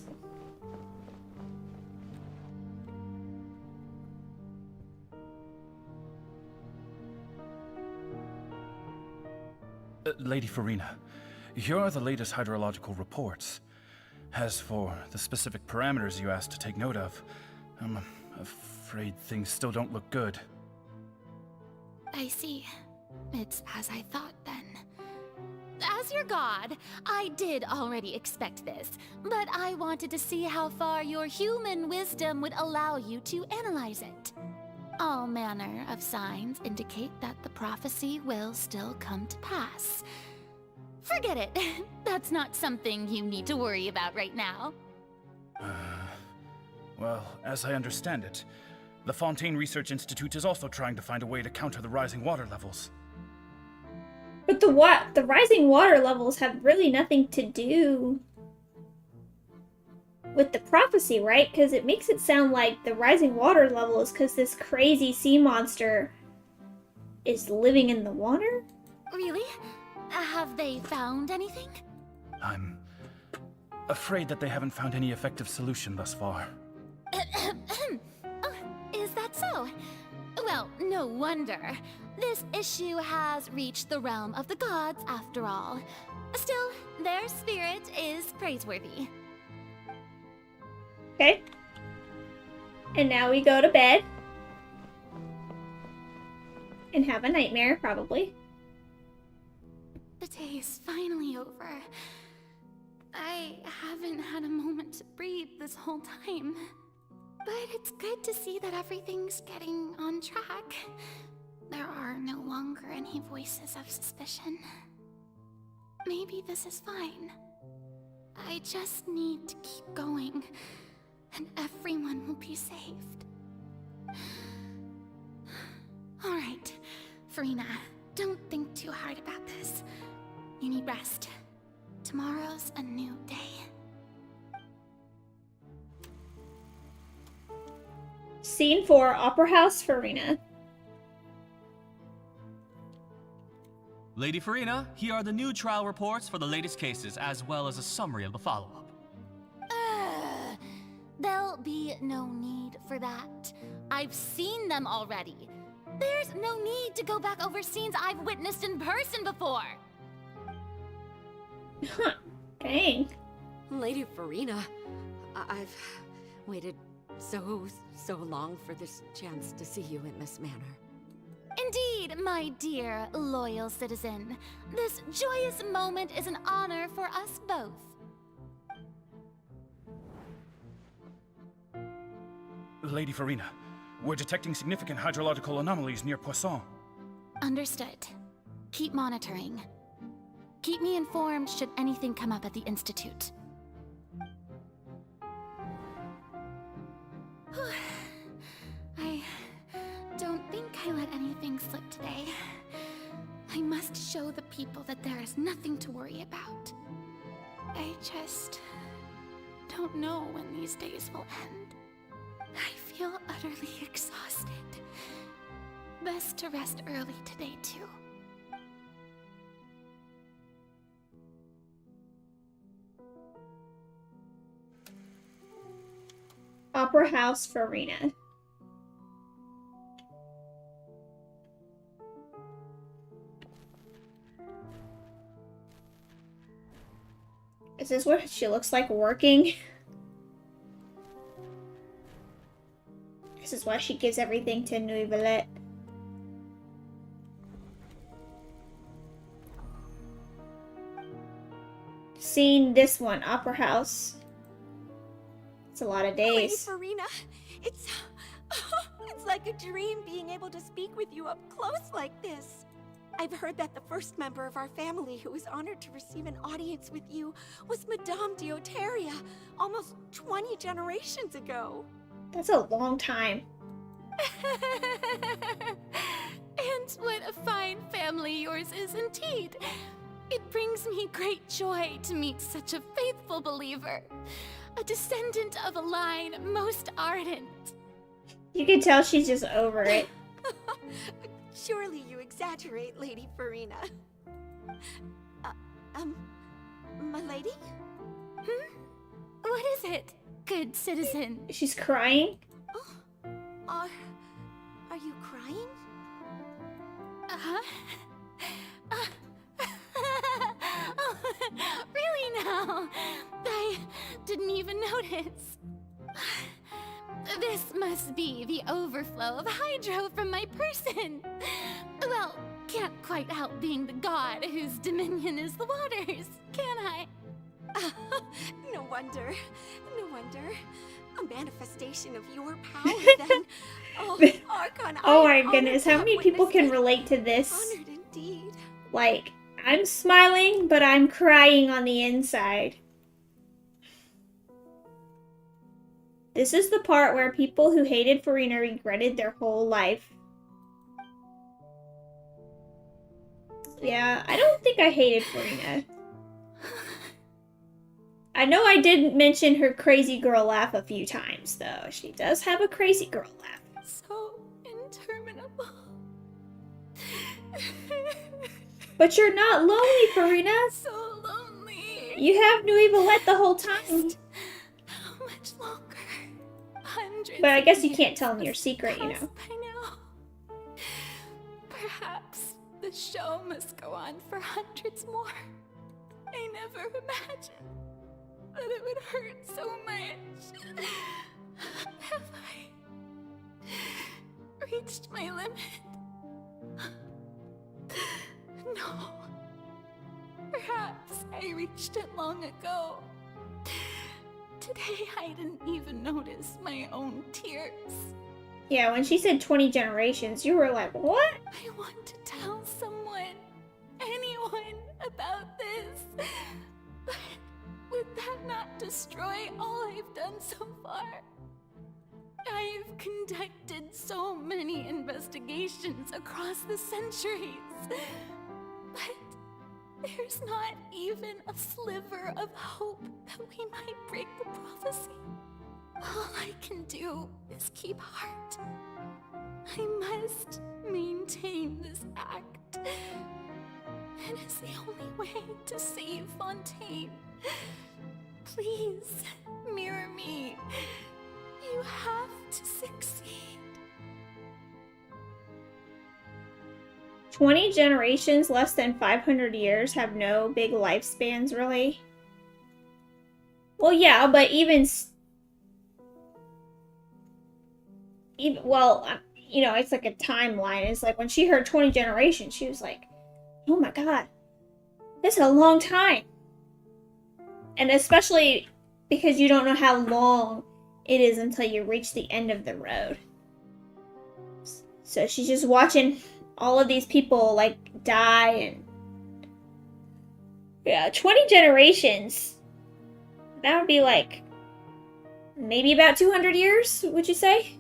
Lady Farina, here are the latest hydrological reports. As for the specific parameters you asked to take note of, I'm afraid things still don't look good. I see. It's as I thought, then. As your god, I did already expect this, but I wanted to see how far your human wisdom would allow you to analyze it. All manner of signs indicate that the prophecy will still come to pass. Forget it. That's not something you need to worry about right now. Well, as I understand it, the Fontaine Research Institute is also trying to find a way to counter the rising water levels. But the rising water levels have really nothing to do with the prophecy, right? Because it makes it sound like the rising water level is because this crazy sea monster is living in the water? Really? Have they found anything? I'm afraid that they haven't found any effective solution thus far. Oh, is that so? Well, no wonder. This issue has reached the realm of the gods, after all. Still, their spirit is praiseworthy. Okay. And now we go to bed. And have a nightmare, probably. The day is finally over. I haven't had a moment to breathe this whole time. But it's good to see that everything's getting on track. There are no longer any voices of suspicion. Maybe this is fine. I just need to keep going, and everyone will be saved. Alright, Farina, don't think too hard about this. You need rest. Tomorrow's a new day. Scene 4, Opera House, Farina. Lady Farina, here are the new trial reports for the latest cases, as well as a summary of the follow-up. There'll be no need for that. I've seen them already. There's no need to go back over scenes I've witnessed in person before. Dang. Lady Farina, I've waited so long for this chance to see you in this manner. Indeed, my dear, loyal citizen. This joyous moment is an honor for us both. Lady Farina, we're detecting significant hydrological anomalies near Poisson. Understood. Keep monitoring. Keep me informed should anything come up at the Institute. I don't think I let anything slip today. I must show the people that there is nothing to worry about. I just don't know when these days will end. I feel utterly exhausted. Best to rest early today, too. Opera House, Farina. Is this what she looks like working? This is why she gives everything to Nuit Valette. Seen this one, Opera House. It's a lot of days. Lady Farina, it's like a dream being able to speak with you up close like this. I've heard that the first member of our family who was honored to receive an audience with you was Madame Dioteria, almost 20 generations ago. That's a long time. And what a fine family yours is indeed. It brings me great joy to meet such a faithful believer. A descendant of a line most ardent. You can tell she's just over it. Surely you exaggerate, Lady Farina. My lady? What is it, good citizen? She's crying? Are you crying? Really now? I didn't even notice. This must be the overflow of hydro from my person. Well, can't quite help being the god whose dominion is the waters, can I? No wonder. No wonder. A manifestation of your power, then. Oh, Archon, Oh my goodness, how many people can relate to this? Honored indeed. Like, I'm smiling, but I'm crying on the inside. This is the part where people who hated Farina regretted their whole life. Yeah, I don't think I hated Farina. I know I didn't mention her crazy girl laugh a few times, though. She does have a crazy girl laugh. So interminable. But you're not lonely, Farina. So lonely. You have Nuit Valette the whole time. How much longer? Hundreds. But I guess you can't tell them your secret, you know. By now. Perhaps the show must go on for hundreds more. I never imagined. that it would hurt so much. Have I reached my limit? No. Perhaps I reached it long ago. Today I didn't even notice my own tears. Yeah, when she said 20 generations, you were like, what? I want to tell someone, anyone, about this. But would that not destroy all I've done so far? I've conducted so many investigations across the centuries. But there's not even a sliver of hope that we might break the prophecy. All I can do is keep heart. I must maintain this act. It is the only way to save Fontaine. Please, mirror me. You have to succeed. 20 generations, less than 500 years, have no big lifespans, really? Well, yeah, but well, you know, it's like a timeline. It's like when she heard 20 generations, she was like, oh my god, that's a long time. And especially because you don't know how long it is until you reach the end of the road. So she's just watching all of these people, like, die and... Yeah, 20 generations. That would be, like, maybe about 200 years, would you say?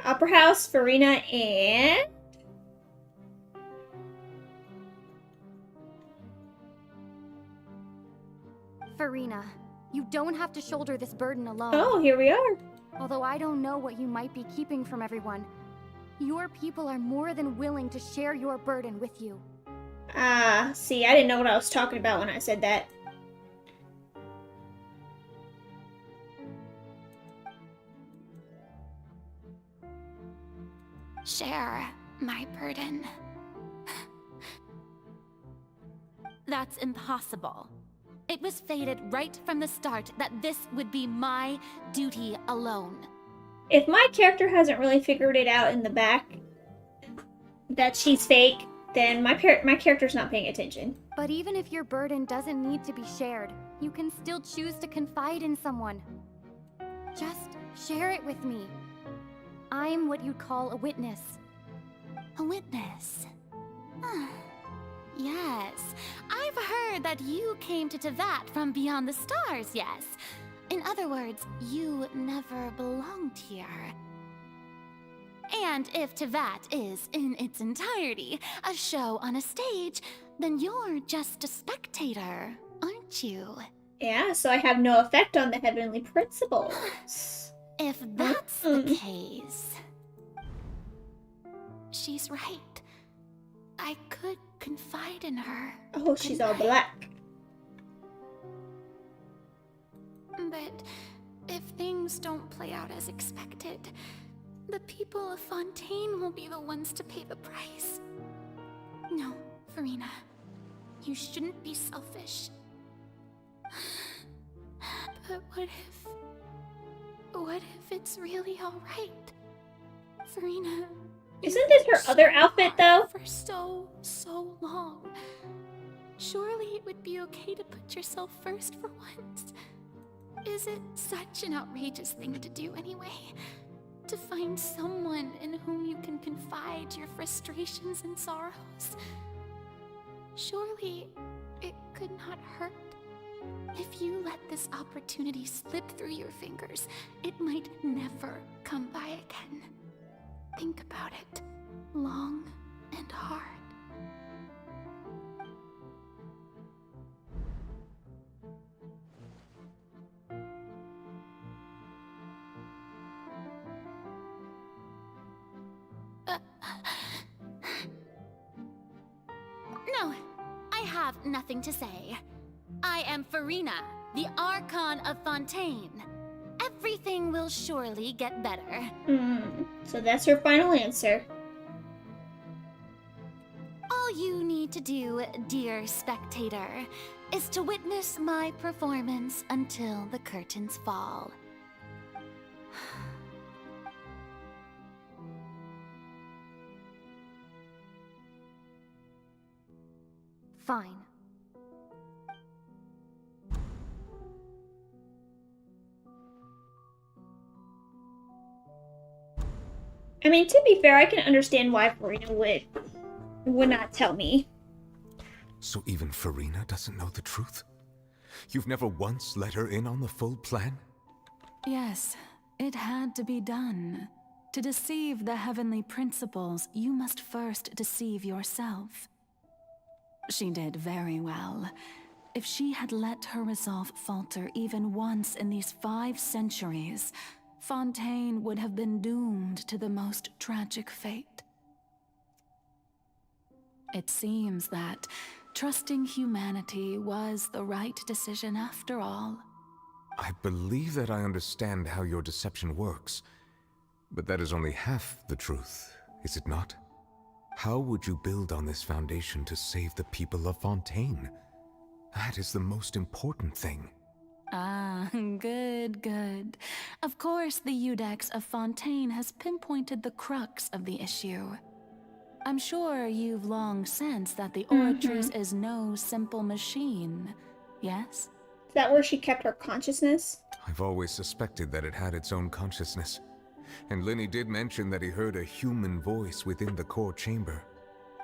Opera House, Farina, and... Farina, you don't have to shoulder this burden alone. Oh, here we are. Although I don't know what you might be keeping from everyone, your people are more than willing to share your burden with you. See, I didn't know what I was talking about when I said that. Share my burden. That's impossible. It was fated right from the start that this would be my duty alone. If my character hasn't really figured it out in the back that she's fake, then my character's not paying attention. But even if your burden doesn't need to be shared, you can still choose to confide in someone. Just share it with me. I'm what you'd call a witness. A witness? Yes, I've heard that you came to Tevat from beyond the stars, yes. In other words, you never belonged here. And if Tevat is, in its entirety, a show on a stage, then you're just a spectator, aren't you? Yeah, so I have no effect on the heavenly principles. If that's the case... She's right. I could confide in her. Oh, she's all black. But if things don't play out as expected, the people of Fontaine will be the ones to pay the price. No, Farina. You shouldn't be selfish. But what if it's really alright? Farina... Isn't this her other outfit, though? For so long. Surely it would be okay to put yourself first for once. Is it such an outrageous thing to do anyway? To find someone in whom you can confide your frustrations and sorrows? Surely it could not hurt. If you let this opportunity slip through your fingers, it might never come by again. Think about it long and hard. No, I have nothing to say. I am Farina, the Archon of Fontaine. Everything will surely get better. So that's her final answer. All you need to do, dear spectator, is to witness my performance until the curtains fall. Fine. I mean, to be fair, I can understand why Farina would not tell me. So even Farina doesn't know the truth? You've never once let her in on the full plan? Yes, it had to be done. To deceive the heavenly principles, you must first deceive yourself. She did very well. If she had let her resolve falter even once in these 5 centuries, Fontaine would have been doomed to the most tragic fate. It seems that trusting humanity was the right decision after all. I believe that I understand how your deception works, but that is only half the truth, is it not? How would you build on this foundation to save the people of Fontaine? That is the most important thing. Ah, good, good. Of course, the Iudex of Fontaine has pinpointed the crux of the issue. I'm sure you've long sensed that the Oratrice is no simple machine, yes? Is that where she kept her consciousness? I've always suspected that it had its own consciousness. And Lenny did mention that he heard a human voice within the core chamber.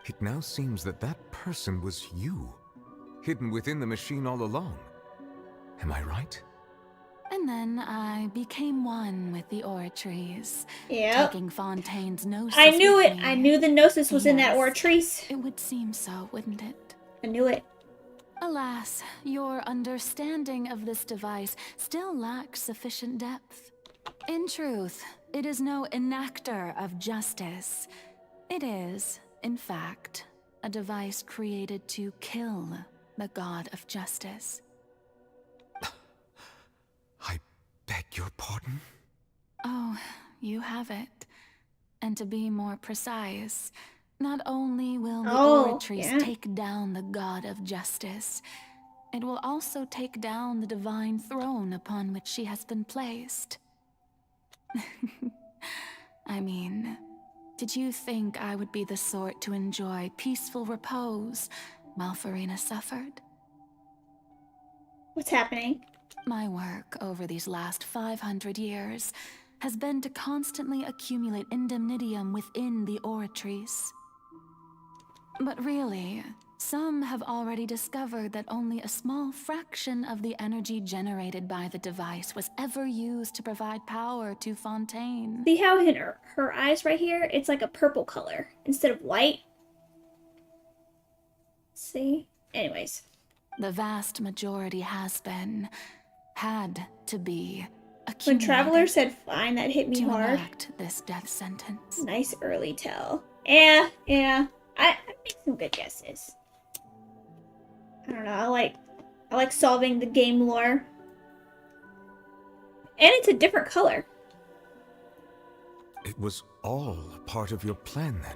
It now seems that that person was you, hidden within the machine all along. Am I right? And then I became one with the Oratrice. Yep. Taking Fontaine's gnosis. I knew with it! me. I knew the gnosis was in that Yes, Oratrice. It would seem so, wouldn't it? I knew it. Alas, your understanding of this device still lacks sufficient depth. In truth, it is no enactor of justice. It is, in fact, a device created to kill the god of justice. I beg your pardon? Oh, you have it. And to be more precise, not only will the Oratrice take down the god of justice, it will also take down the divine throne upon which she has been placed. I mean, did you think I would be the sort to enjoy peaceful repose while Farina suffered? What's happening? My work over these last 500 years has been to constantly accumulate indemnitium within the Oratrice. But really, some have already discovered that only a small fraction of the energy generated by the device was ever used to provide power to Fontaine. See how in her eyes right here, it's like a purple color instead of white? See? Anyways. The vast majority had to be, when Traveler said fine, that hit me to hard. enact this death sentence. Nice early tell. Yeah. I make some good guesses. I don't know, I like solving the game lore. And it's a different color. It was all a part of your plan then?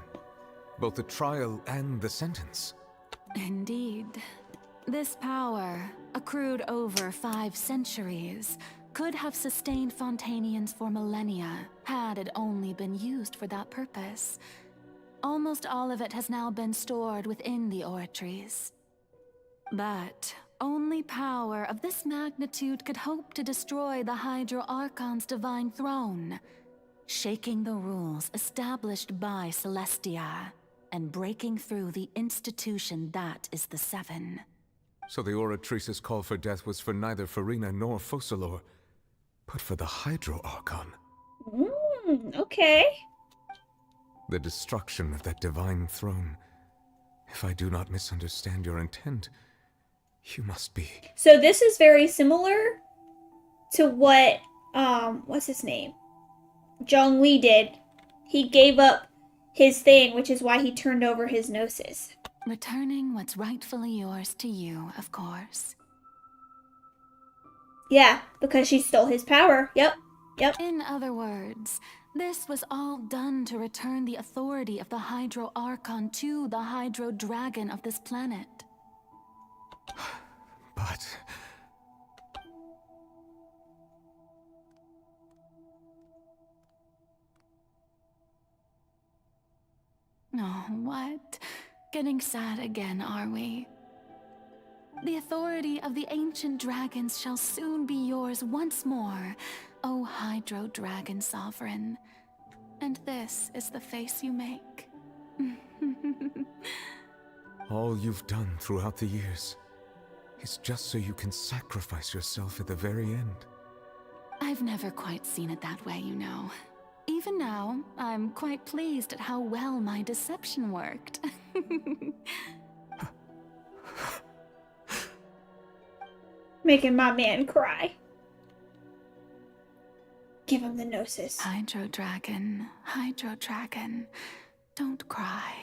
Both the trial and the sentence? Indeed. This power, accrued over 5 centuries, could have sustained Fontainians for millennia, had it only been used for that purpose. Almost all of it has now been stored within the Oratrice. But only power of this magnitude could hope to destroy the Hydro Archon's divine throne, shaking the rules established by Celestia, and breaking through the institution that is the Seven. So the Oratrice's call for death was for neither Farina nor Focalor, but for the Hydro Archon. Okay. The destruction of that divine throne. If I do not misunderstand your intent, you must be... So this is very similar to what, what's his name? Zhongli did. He gave up his thing, which is why he turned over his gnosis. Returning what's rightfully yours to you, of course. Yeah, because she stole his power. Yep. Yep. In other words, this was all done to return the authority of the Hydro Archon to the Hydro Dragon of this planet. But... Oh, what? Getting sad again, are we? The authority of the ancient dragons shall soon be yours once more, O Hydro Dragon Sovereign. And this is the face you make. all you've done throughout the years is just so you can sacrifice yourself at the very end. I've never quite seen it that way, you know. Even now, I'm quite pleased at how well my deception worked. Making my man cry. Give him the gnosis. Hydro Dragon, don't cry.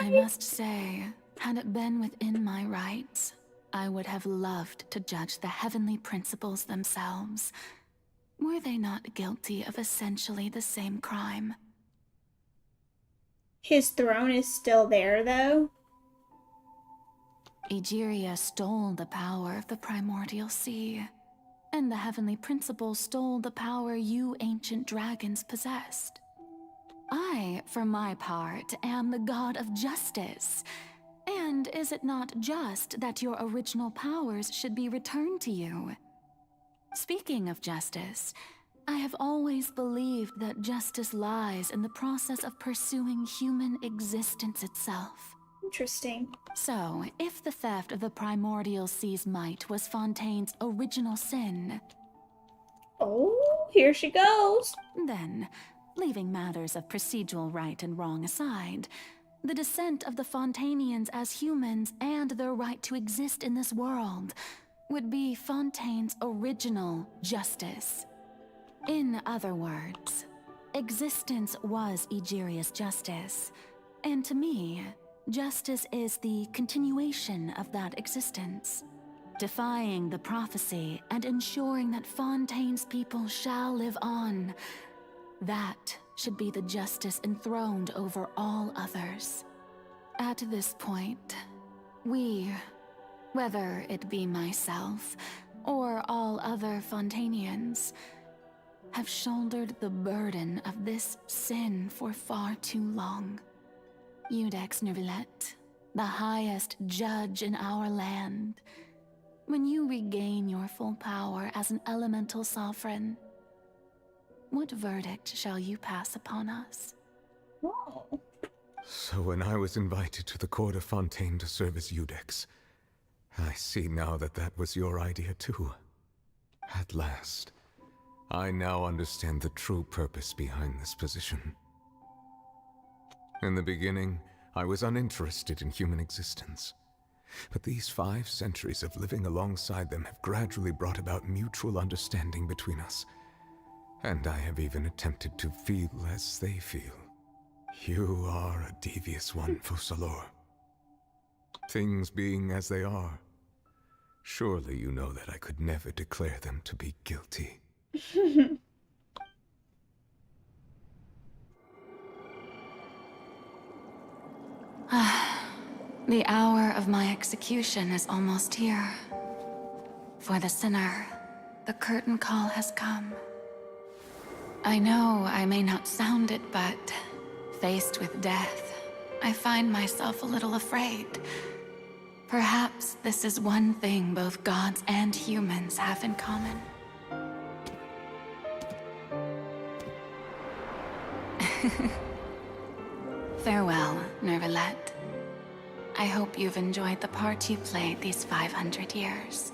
I must say, had it been within my rights, I would have loved to judge the heavenly principles themselves. Were they not guilty of essentially the same crime? His throne is still there, though. Egeria stole the power of the primordial sea, and the heavenly principles stole the power you ancient dragons possessed. I, for my part, am the god of justice. And is it not just that your original powers should be returned to you? Speaking of justice, I have always believed that justice lies in the process of pursuing human existence itself. Interesting. So, if the theft of the primordial sea's might was Fontaine's original sin... Oh, here she goes. Then, leaving matters of procedural right and wrong aside, the descent of the Fontainians as humans and their right to exist in this world would be Fontaine's original justice. In other words, existence was Egeria's justice, and to me, justice is the continuation of that existence, defying the prophecy and ensuring that Fontaine's people shall live on. That should be the justice enthroned over all others. At this point, we, whether it be myself or all other Fontainians, have shouldered the burden of this sin for far too long. Iudex Nervillet, the highest judge in our land, when you regain your full power as an elemental sovereign, what verdict shall you pass upon us? Oh. So when I was invited to the court of Fontaine to serve as Iudex, I see now that that was your idea too. At last, I now understand the true purpose behind this position. In the beginning, I was uninterested in human existence. But these 5 centuries of living alongside them have gradually brought about mutual understanding between us. And I have even attempted to feel as they feel. You are a devious one, Focalors. Things being as they are, surely you know that I could never declare them to be guilty. The hour of my execution is almost here. For the sinner, the curtain call has come. I know I may not sound it, but faced with death, I find myself a little afraid. Perhaps this is one thing both gods and humans have in common. Farewell, Nervillet. I hope you've enjoyed the part you played these 500 years.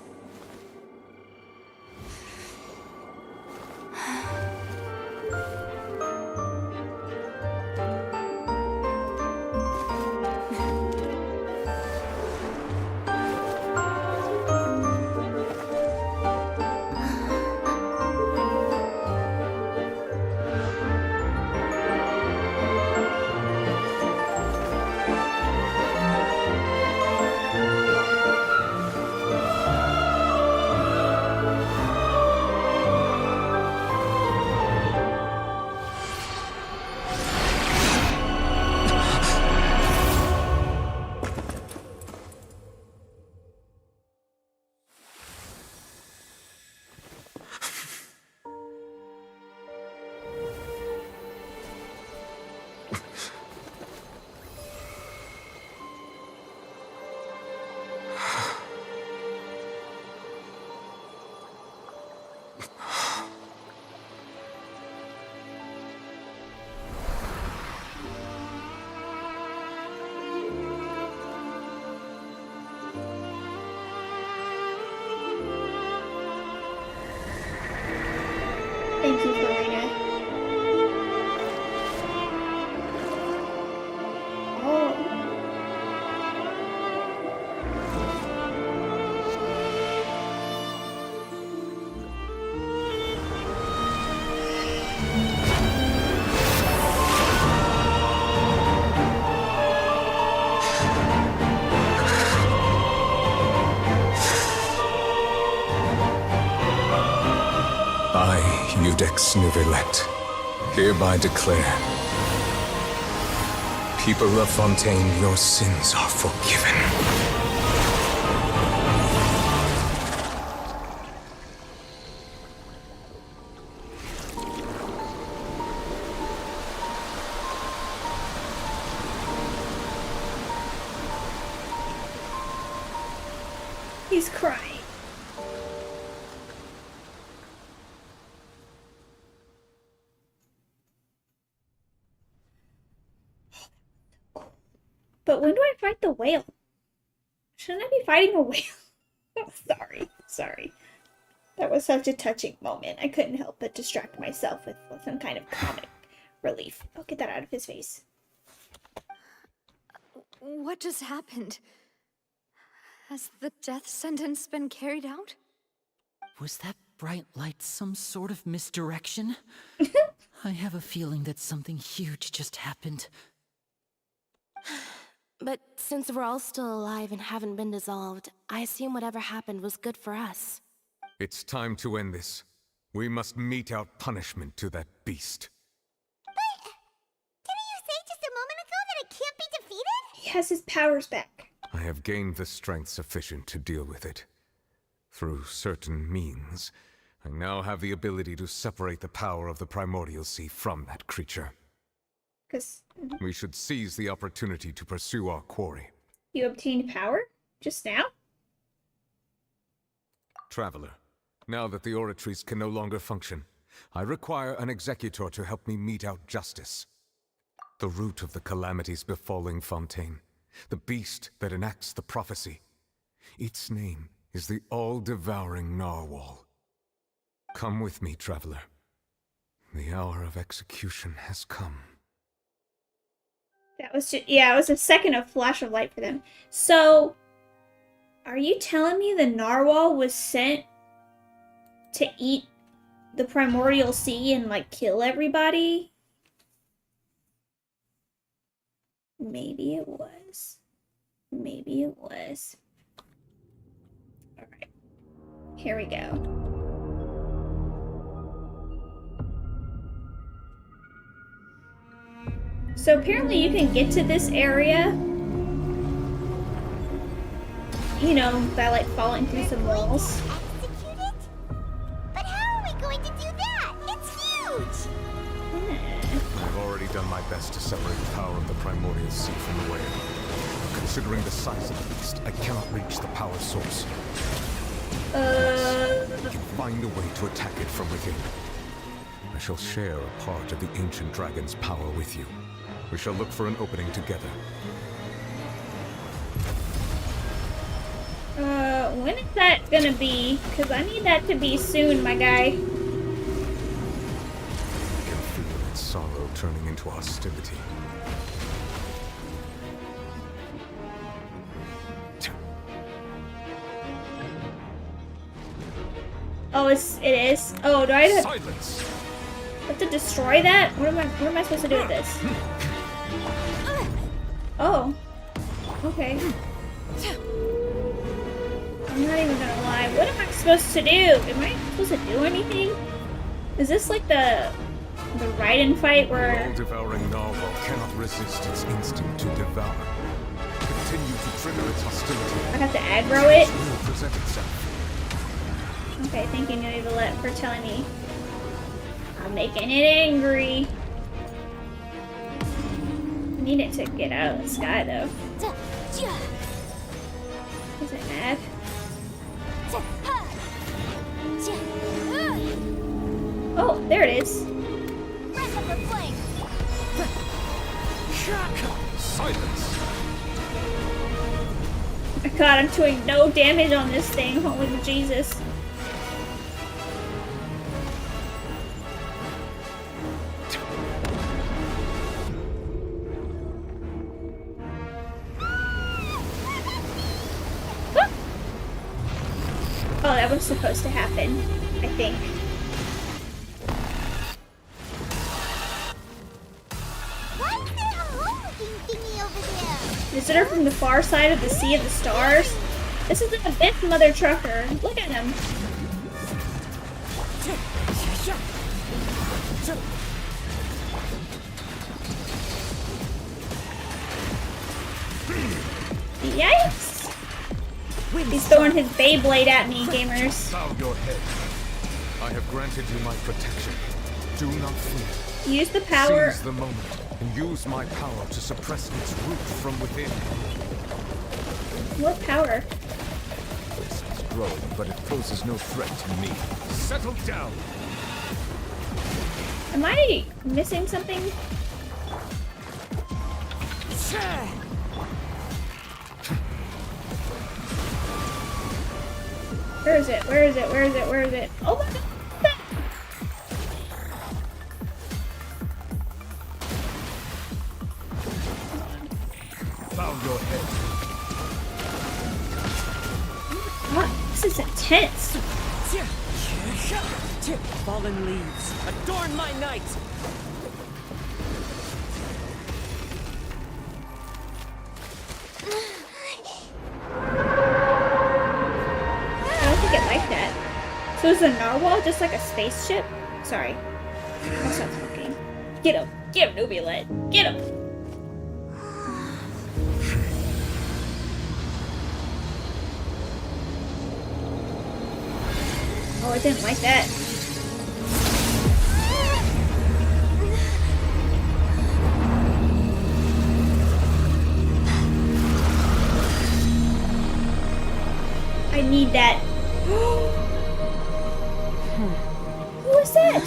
Thank you, Farina. Oh. I, Eudex Nuvelet, hereby declare, people of Fontaine, your sins are forgiven. He's crying. But when do I fight the whale? Shouldn't I be fighting a whale? Sorry. That was such a touching moment. I couldn't help but distract myself with some kind of comic relief. I'll get that out of his face. What just happened? Has the death sentence been carried out? Was that bright light some sort of misdirection? I have a feeling that something huge just happened. But since we're all still alive and haven't been dissolved, I assume whatever happened was good for us. It's time to end this. We must mete out punishment to that beast. But didn't you say just a moment ago that it can't be defeated? He has his powers back. I have gained the strength sufficient to deal with it. Through certain means, I now have the ability to separate the power of the Primordial Sea from that creature. We should seize the opportunity to pursue our quarry. You obtained power? Just now? Traveler, now that the oratories can no longer function, I require an executor to help me mete out justice. The root of the calamities befalling Fontaine, the beast that enacts the prophecy. Its name is the all-devouring Narwhal. Come with me, traveler. The hour of execution has come. That was just, yeah, it was a second of flash of light for them. So, are you telling me the narwhal was sent to eat the Primordial Sea and, like, kill everybody? Maybe it was. Maybe it was. Alright. Here we go. So apparently you can get to this area, you know, by like falling through some walls. Execute it? But how are we going to do that? It's huge! I've already done my best to separate the power of the Primordial Sea from the whale. Considering the size of the beast, I cannot reach the power source. Find a way to attack it from within. I shall share a part of the ancient dragon's power with you. We shall look for an opening together. When is that gonna be? Because I need that to be soon, my guy. I can feel its sorrow turning into hostility. Oh, it is? Oh, do I have to... Silence! I have to destroy that? What am I supposed to do with this? Oh. Okay. I'm not even gonna lie. What am I supposed to do? Am I supposed to do anything? Is this like the Raiden fight where... The all-devouring narwhal cannot resist its instinct to devour. Continue to trigger its hostility. I have to aggro it? It will present itself. Okay, thank you, Nuvelet, for telling me. I'm making it angry. I need it to get out of the sky, though. Is it mad? Oh, there it is. Silence! Oh god, I'm doing no damage on this thing. Holy Jesus. supposed to happen, I think. What's that hole-looking thingy over there? Visitor from the far side of the Sea of the Stars? This is an event Mother Trucker. Look at him. Yikes! He's throwing his Beyblade at me, gamers. Bow your head. I have granted you my protection. Do not flee. Use the power. Seize the moment and use my power to suppress its root from within. What power? This is growing, but it poses no threat to me. Settle down. Am I missing something? Where is it? Where is it? Where is it? Where is it? Oh my god! Bow your head. God, this is intense. Fallen leaves, adorn my night! So is a narwhal just like a spaceship? Sorry. I'll stop talking. Get him. Get him, Nubilet. Get him. Oh, I didn't like that. I need that. Who is that?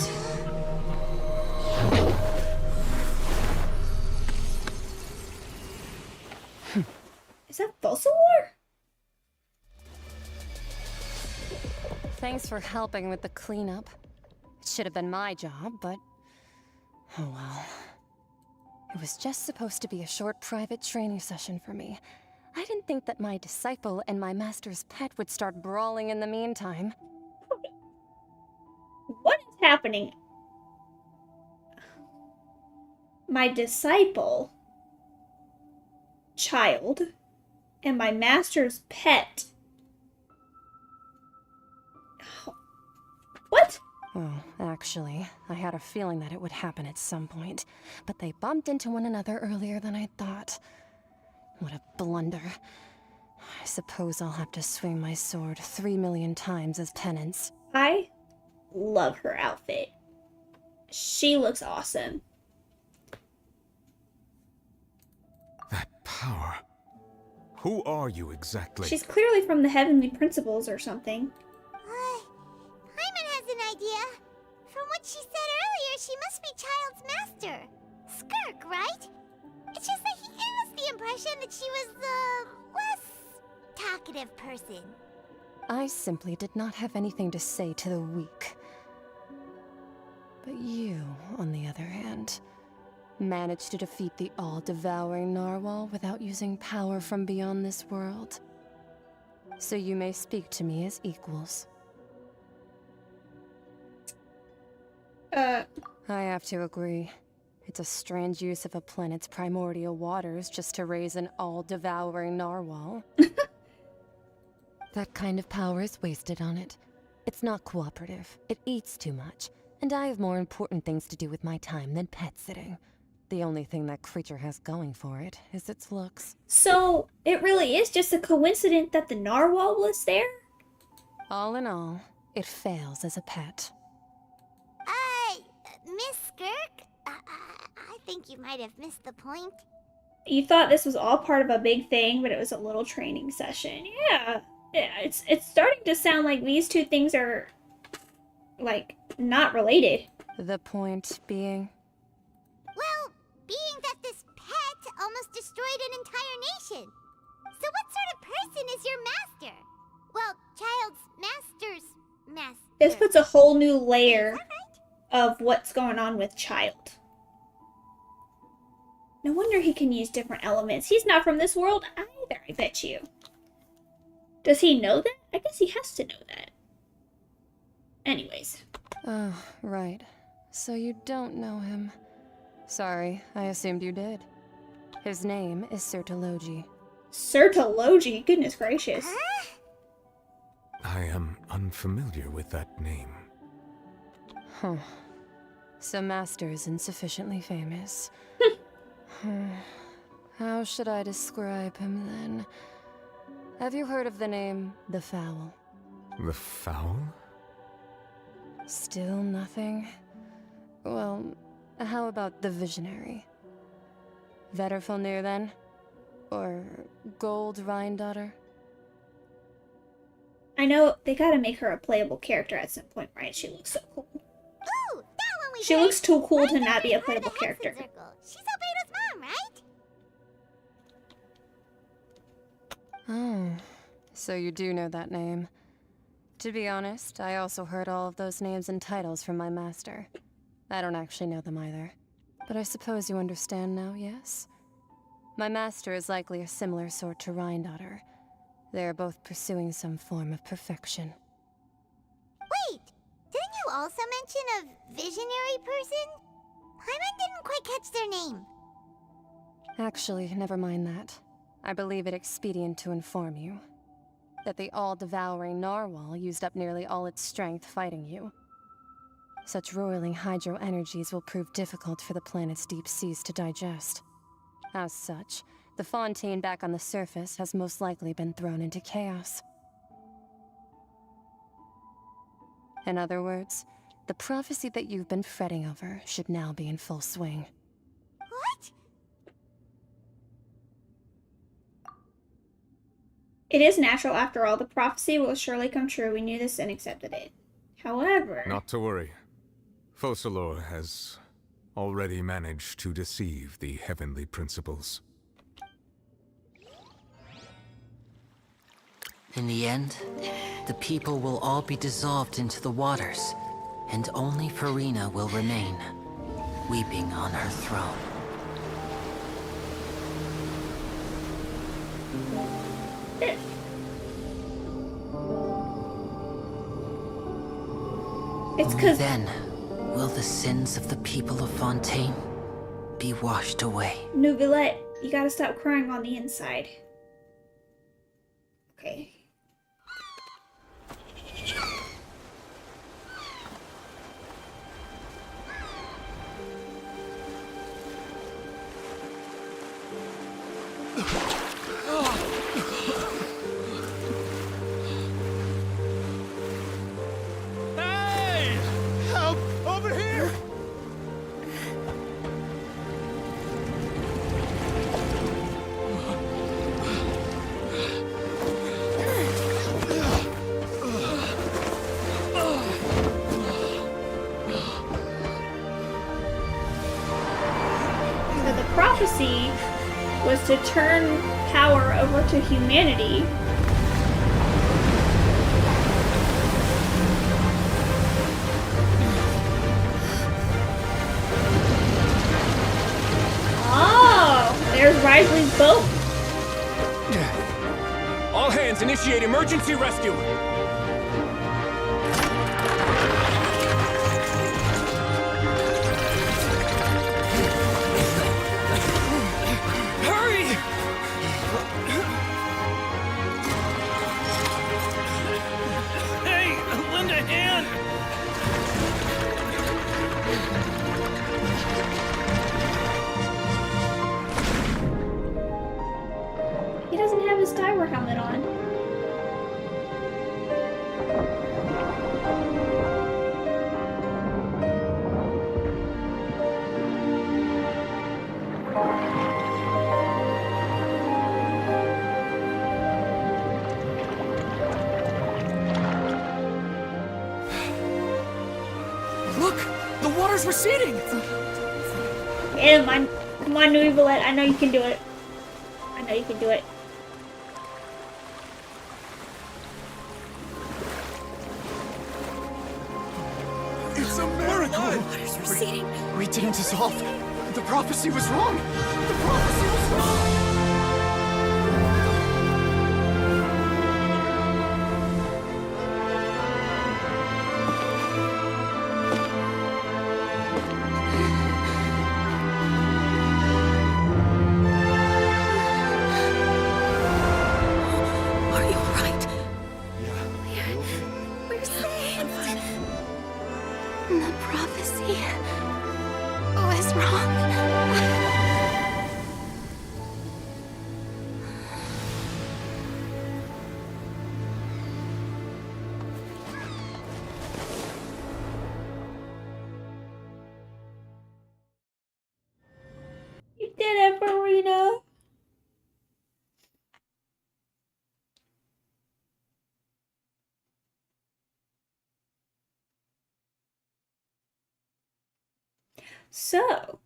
Is that Fossilor? Thanks for helping with the cleanup. It should have been my job, but oh well. It was just supposed to be a short private training session for me. I didn't think that my disciple and my master's pet would start brawling in the meantime. What is happening? My disciple, child, and my master's pet. What? Oh, actually, I had a feeling that it would happen at some point, but they bumped into one another earlier than I thought. What a blunder. I suppose I'll have to swing my sword 3 million times as penance. I love her outfit. She looks awesome. That power. Who are you exactly? She's clearly from the Heavenly Principles or something. Hyman has an idea. From what she said earlier, she must be Child's master. Skirk, right? It's just that he gave us the impression that she was the less talkative person. I simply did not have anything to say to the weak. But you, on the other hand, managed to defeat the all-devouring narwhal without using power from beyond this world. So you may speak to me as equals. I have to agree. It's a strange use of a planet's primordial waters just to raise an all-devouring narwhal. That kind of power is wasted on it. It's not cooperative. It eats too much. And I have more important things to do with my time than pet sitting. The only thing that creature has going for it is its looks. So, it really is just a coincidence that the narwhal was there? All in all, it fails as a pet. Miss Skirk? I think you might have missed the point. You thought this was all part of a big thing, but it was a little training session. Yeah, it's starting to sound like these two things are, like, not related. The point being? Well, being that this pet almost destroyed an entire nation. So what sort of person is your master? Well, Child's master's master. This puts a whole new layer of what's going on with Child. No wonder he can use different elements. He's not from this world either, I bet you. Does he know that? I guess he has to know that. Anyways. Oh, right. So you don't know him. Sorry, I assumed you did. His name is Sertologi. Sertologi? Goodness gracious. I am unfamiliar with that name. Huh. So Master is insufficiently famous. How should I describe him then? Have you heard of the name The Fowl? The Fowl? Still nothing? Well, how about the Visionary? Vetterfilnir then? Or Gold Rhindaughter? I know they gotta make her a playable character at some point, right? She looks so cool. Ooh, that one we She did. looks too cool to not be a playable character. She's Albedo's mom, right? Oh, so you do know that name. To be honest, I also heard all of those names and titles from my master. I don't actually know them either. But I suppose you understand now, yes? My master is likely a similar sort to Rhindaughter. They are both pursuing some form of perfection. Wait, didn't you also mention a visionary person? Paimon didn't quite catch their name. Actually, never mind that. I believe it expedient to inform you that the all-devouring narwhal used up nearly all its strength fighting you. Such roiling hydro energies will prove difficult for the planet's deep seas to digest. As such, the Fontaine back on the surface has most likely been thrown into chaos. In other words, the prophecy that you've been fretting over should now be in full swing. What? It is natural, after all. The prophecy will surely come true. We knew this and accepted it. However... Not to worry. Focalor has already managed to deceive the heavenly principles. In the end, the people will all be dissolved into the waters, and only Farina will remain, weeping on her throne. It's 'cause... Then, will the sins of the people of Fontaine be washed away? Neuvillette, you gotta stop crying on the inside. Okay. Hey! Help! Over here! So the prophecy was to turn power over to humanity. Oh, there's Risley's boat. All hands, initiate emergency rescue! Hurry! Hey, lend a hand! He doesn't have his diver helmet on. Look! The water's receding! Yeah, come on, Neuvillette. I know you can do it. I know you can do it. It's a miracle! Water's receding. We didn't dissolve. The prophecy was wrong. The prophecy was wrong. prophecy was wrong. You did it, Farina. So,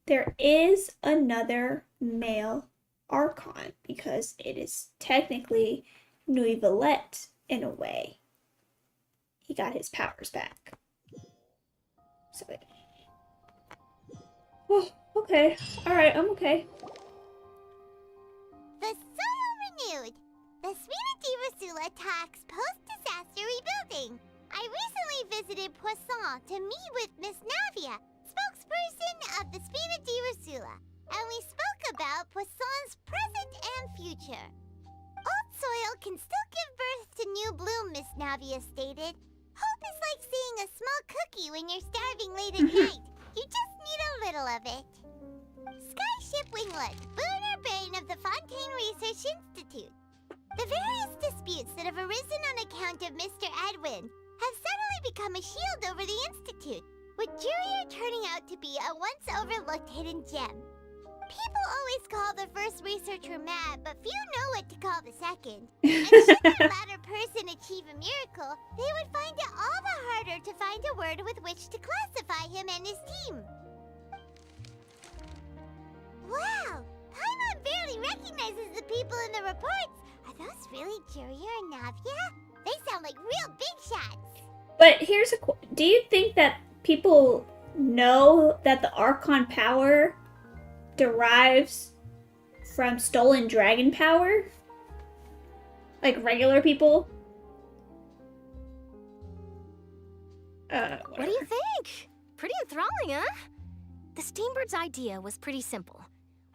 there is another male Archon because it is technically Nuivalet in a way. He got his powers back. So, oh, okay. Alright, I'm okay. The soil renewed. The Spina di Rosula talks post-disaster rebuilding. I recently visited Poisson to meet with Miss Navia, spokesperson of the Spina di Rosula, and we spoke about Poisson's present and future. Old soil can still give birth to new bloom, Miss Navia stated. Hope is like seeing a small cookie when you're starving late at night. You just need a little of it. Skyship Winglet, boon or bane of the Fontaine Research Institute. The various disputes that have arisen on account of Mr. Edwin have suddenly become a shield over the Institute, with Jurier turning out to be a once overlooked hidden gem. People always call the first researcher mad, but few know what to call the second. And should the latter person achieve a miracle, they would find it all the harder to find a word with which to classify him and his team. Wow! Paimon barely recognizes the people in the reports. Are those really Jurier and Navia? They sound like real big shots. But here's a do you think that people know that the Archon power derives from stolen dragon power? Like regular people? What do you think? Pretty enthralling, huh? The Steambird's idea was pretty simple.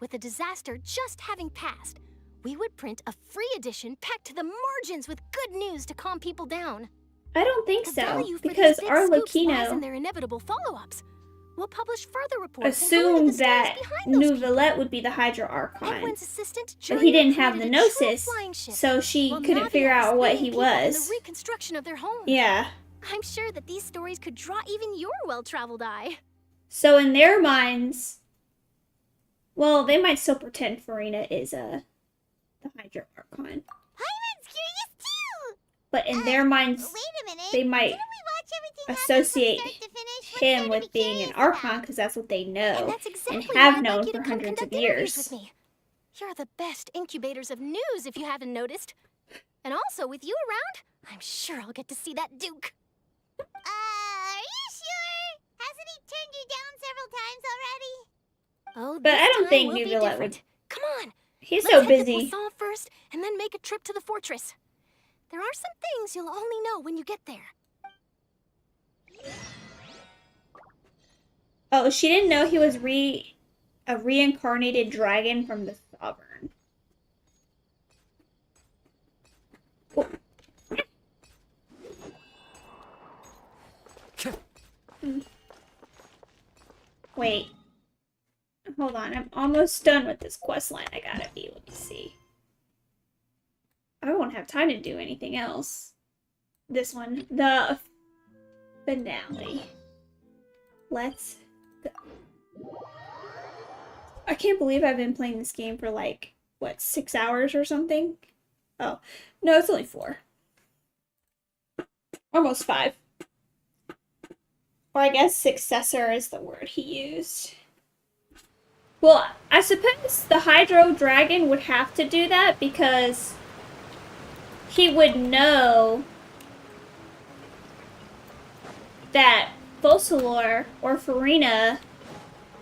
With the disaster just having passed, we would print a free edition packed to the margins with good news to calm people down. I don't think The so, value for because these big our scoops lies in Lucino their inevitable follow-ups. We'll publish further reports assumed that Nuivalet would be the Hydra Archon, Edwin's assistant, but he Jurier, didn't have the created a true Gnosis, flying ship, so she while couldn't Navia figure out what he speeding people in was. the reconstruction of their home. Yeah. I'm sure that these stories could draw even your well-traveled eye. So in their minds, well, they might still pretend Farina is the Hydra Archon. Paimon's curious too! But in their minds, they might associate him with being an Archon because that's what they know and have known for hundreds of years. You're the best incubators of news, if you haven't noticed. And also, with you around, I'm sure I'll get to see that Duke. Are you sure? Hasn't he turned you down several times already? Oh, But I don't this think time will be Nuivalet different. would. Come on. He's Let's so head busy. to Poisson first, and then make a trip to the fortress. There are some things you'll only know when you get there. Oh, she didn't know he was a reincarnated dragon from the Sovereign. Oh. Wait. Hold on, I'm almost done with this quest line. I gotta be. Let me see. I won't have time to do anything else. This one. The finale. Let's go. I can't believe I've been playing this game for like, what, 6 hours or something? Oh, no, it's only 4. Almost 5. Or I guess successor is the word he used. Well, I suppose the Hydro Dragon would have to do that because he would know that Focalor or Farina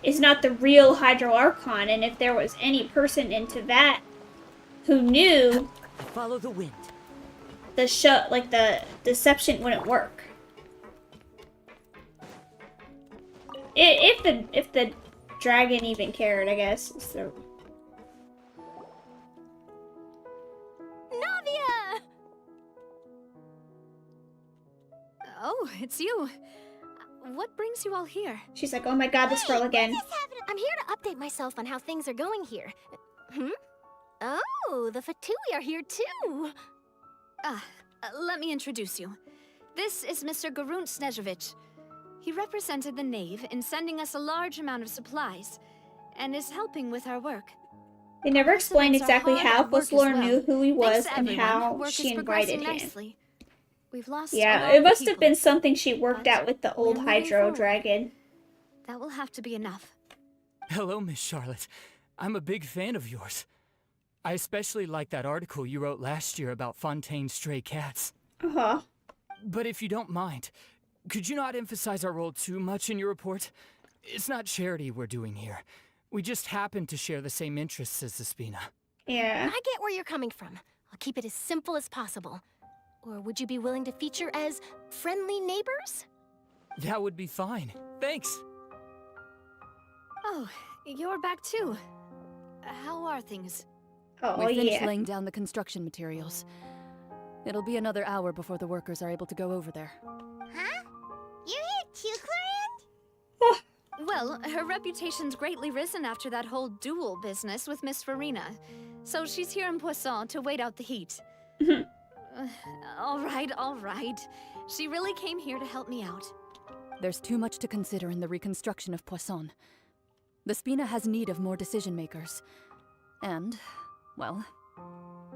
is not the real Hydro Archon, and if there was any person into that who knew, Follow the wind. the show, like the deception wouldn't work. If the dragon even cared, I guess. So. Navia! Oh, it's you. what brings you all here? She's like, oh my god, this girl again. I'm here to update myself on how things are going here. Oh, the Fatui are here too. Let me introduce you. This is Mr. Garunt Snežević. He represented the Knave in sending us a large amount of supplies, and is helping with our work. They never explained exactly how Fosslor knew who he was Thanks, and everyone. how Work she is invited progressing him. nicely. We've lost a Yeah, lot it of must have people, been something she worked out with the old we're moving Hydro forward. Dragon. That will have to be enough. Hello, Miss Charlotte. I'm a big fan of yours. I especially like that article you wrote last year about Fontaine's stray cats. Uh-huh. But if you don't mind, could you not emphasize our role too much in your report? It's not charity we're doing here. We just happen to share the same interests as the Spina. Yeah. I get where you're coming from. I'll keep it as simple as possible. Or would you be willing to feature as friendly neighbors? That would be fine. Thanks. Oh, you're back too. How are things? Oh, We finished yeah. laying down the construction materials. It'll be another hour before the workers are able to go over there. Huh? You're here too, Clorinde? Well, her reputation's greatly risen after that whole duel business with Miss Farina. So she's here in Poisson to wait out the heat. All right. She really came here to help me out. There's too much to consider in the reconstruction of Poisson. The Spina has need of more decision makers. And, well,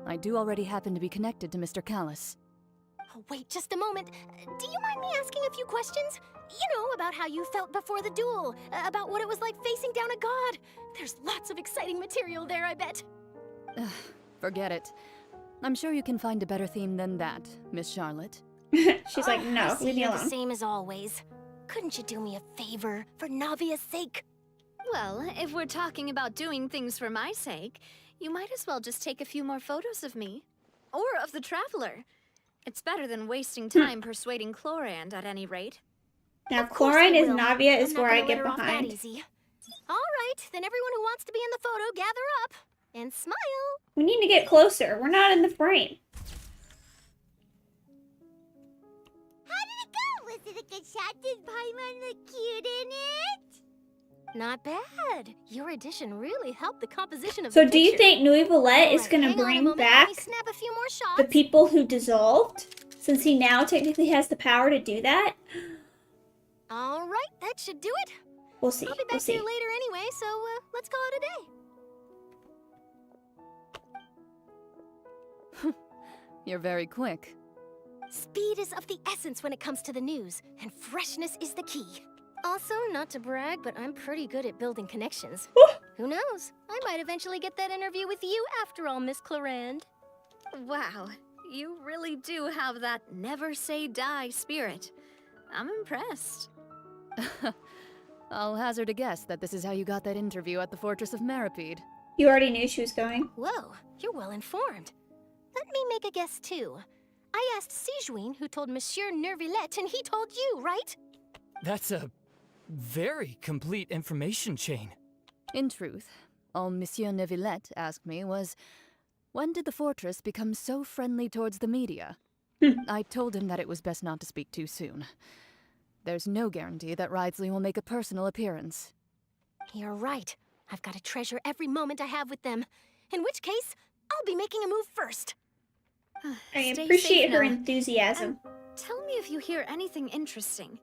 I do already happen to be connected to Mr. Callis. Oh, wait just a moment. Do you mind me asking a few questions? You know, about how you felt before the duel, about what it was like facing down a god. There's lots of exciting material there, I bet. Forget it. I'm sure you can find a better theme than that, Miss Charlotte. She's like, no, I see leave me you're alone. the same as always. Couldn't you do me a favor, for Navia's sake? Well, if we're talking about doing things for my sake, you might as well just take a few more photos of me. Or of the Traveler. It's better than wasting time persuading Clorinde, at any rate. Now, Of course I Chlorine is will. Navia is I'm not where I gonna get let her off that behind. easy. All right, then everyone who wants to be in the photo, gather up. And smile. We need to get closer. We're not in the frame. How did it go? Was it a good shot? Did Paimon look cute in it? Not bad. Your addition really helped the composition of So the do you picture. think Nui Valette is Alright, going to hang on a bring moment, let back me snap a few more the shots. people who dissolved? Since he now technically has the power to do that? All right, that should do it. We'll see. I'll be We'll back here see. later anyway, so let's call it a day. You're very quick. Speed is of the essence when it comes to the news, and freshness is the key. Also, not to brag, but I'm pretty good at building connections. Who knows? I might eventually get that interview with you after all, Miss Clorinde. Wow, you really do have that never say die spirit. I'm impressed. I'll hazard a guess that this is how you got that interview at the Fortress of Meripede. You already knew she was going. Whoa, you're well informed. Let me make a guess too. I asked Sijuin, who told Monsieur Nervillet, and he told you, right? That's a very complete information chain. In truth, all Monsieur Neuvillette asked me was, when did the fortress become so friendly towards the media? I told him that it was best not to speak too soon. There's no guarantee that Ridesley will make a personal appearance. You're right. I've got to treasure every moment I have with them. In which case, I'll be making a move first. I Stay appreciate safe her now. enthusiasm. Tell me if you hear anything interesting.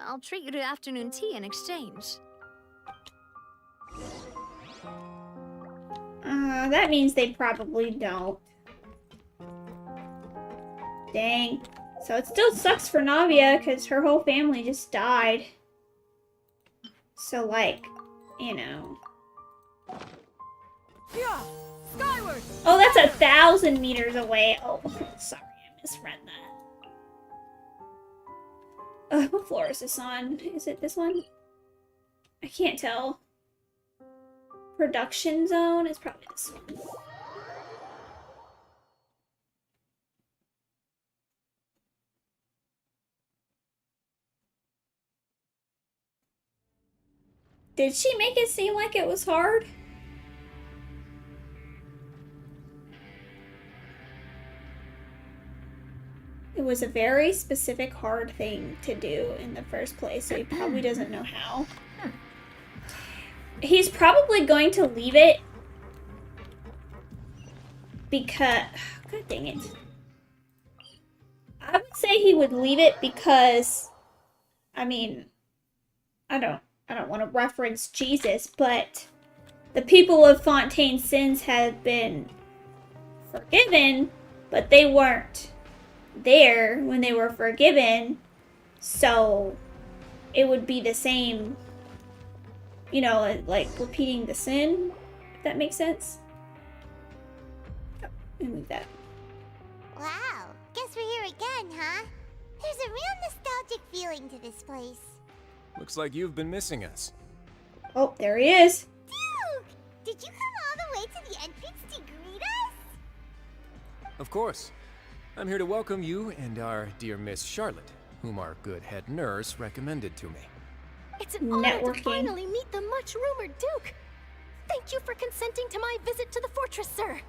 I'll treat you to afternoon tea in exchange. That means they probably don't. Dang. So it still sucks for Navia because her whole family just died. So, like, you know. Yeah, skyward. Oh, that's 1,000 meters away. Oh, sorry, I misread that. What floor is this on? Is it this one? I can't tell. Production zone is probably this one. Did she make it seem like it was hard? It was a very specific, hard thing to do in the first place, so he probably doesn't know how. He's probably going to leave it because... God dang it. I would say he would leave it because... I mean, I don't want to reference Jesus, but the people of Fontaine's sins have been forgiven, but they weren't there when they were forgiven, so it would be the same, you know, like repeating the sin, if that makes sense. Oh, let me move that. Wow, guess we're here again, huh? There's a real nostalgic feeling to this place. Looks like you've been missing us. Oh, there he is. Duke! Did you come all the way to the entrance to greet us? Of course. I'm here to welcome you and our dear Miss Charlotte, whom our good head nurse recommended to me. It's an honor to finally meet the much-rumored Duke. Thank you for consenting to my visit to the fortress, sir.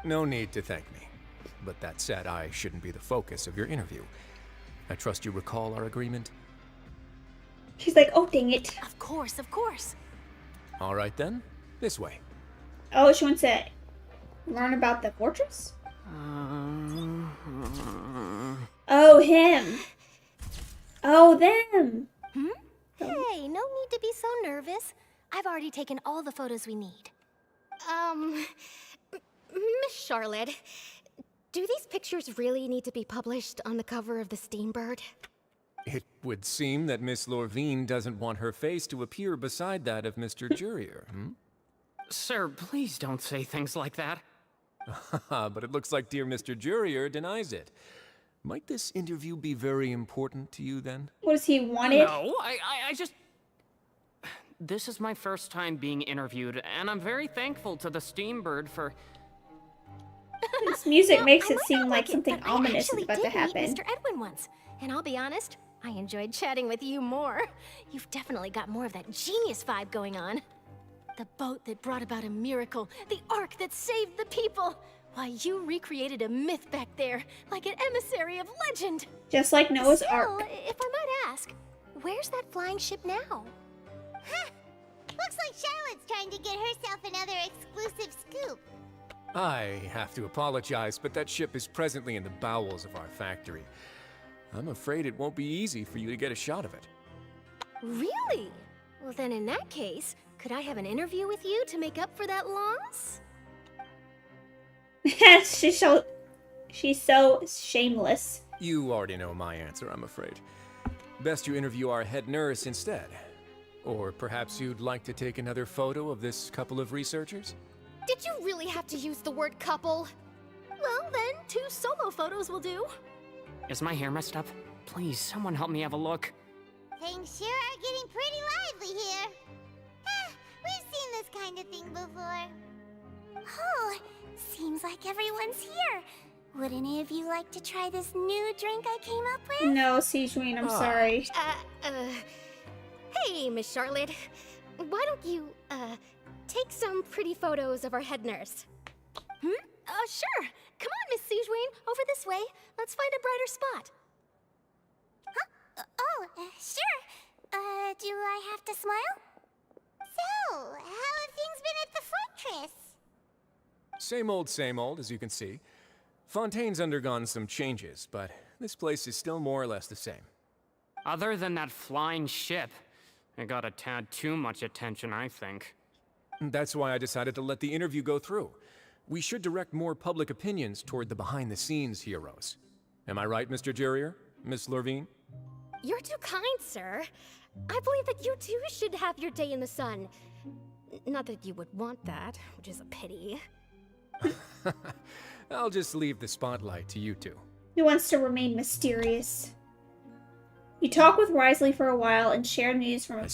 No need to thank me. But that said, I shouldn't be the focus of your interview. I trust you recall our agreement? She's like, oh, dang it. Of course, of course. All right then, this way. Oh, she wants to learn about the fortress? Oh, him. Oh, them. Hey, no need to be so nervous. I've already taken all the photos we need. Miss Charlotte, do these pictures really need to be published on the cover of the Steambird? It would seem that Miss Lorvine doesn't want her face to appear beside that of Mr. Jurier, Sir, please don't say things like that. But it looks like dear Mr. Jurier denies it. Might this interview be very important to you, then? What does he want it? No, I just... This is my first time being interviewed, and I'm very thankful to the Steambird for... This music makes it seem like something ominous is about to happen. Mr. Edwin once, and I'll be honest, I enjoyed chatting with you more. You've definitely got more of that genius vibe going on. The boat that brought about a miracle, the ark that saved the people. Why, you recreated a myth back there, like an emissary of legend. Just like Noah's Ark. If I might ask, where's that flying ship now? Huh. Looks like Charlotte's trying to get herself another exclusive scoop. I have to apologize, but that ship is presently in the bowels of our factory. I'm afraid it won't be easy for you to get a shot of it. Really? Well, then in that case, could I have an interview with you to make up for that loss? She's so shameless. You already know my answer, I'm afraid. Best you interview our head nurse instead. Or perhaps you'd like to take another photo of this couple of researchers? Did you really have to use the word couple? Well, then, 2 solo photos will do. Is my hair messed up? Please, someone help me have a look. Things sure are getting pretty lively here. We've seen this kind of thing before. Oh, seems like everyone's here. Would any of you like to try this new drink I came up with? No, Sijuin, I'm sorry. Hey, Miss Charlotte. Why don't you, take some pretty photos of our head nurse? Sure. Come on, Miss Sijuin. Over this way. Let's find a brighter spot. Huh? Sure. Do I have to smile? So, how have things been at the fortress? Same old, as you can see. Fontaine's undergone some changes, but this place is still more or less the same. Other than that flying ship, it got a tad too much attention, I think. That's why I decided to let the interview go through. We should direct more public opinions toward the behind-the-scenes heroes. Am I right, Mr. Jurier? Miss Lorvine? You're too kind, sir. I believe that you too should have your day in the sun. Not that you would want that, which is a pity. I'll just leave the spotlight to you two. He wants to remain mysterious. You talk with Risley for a while and share news from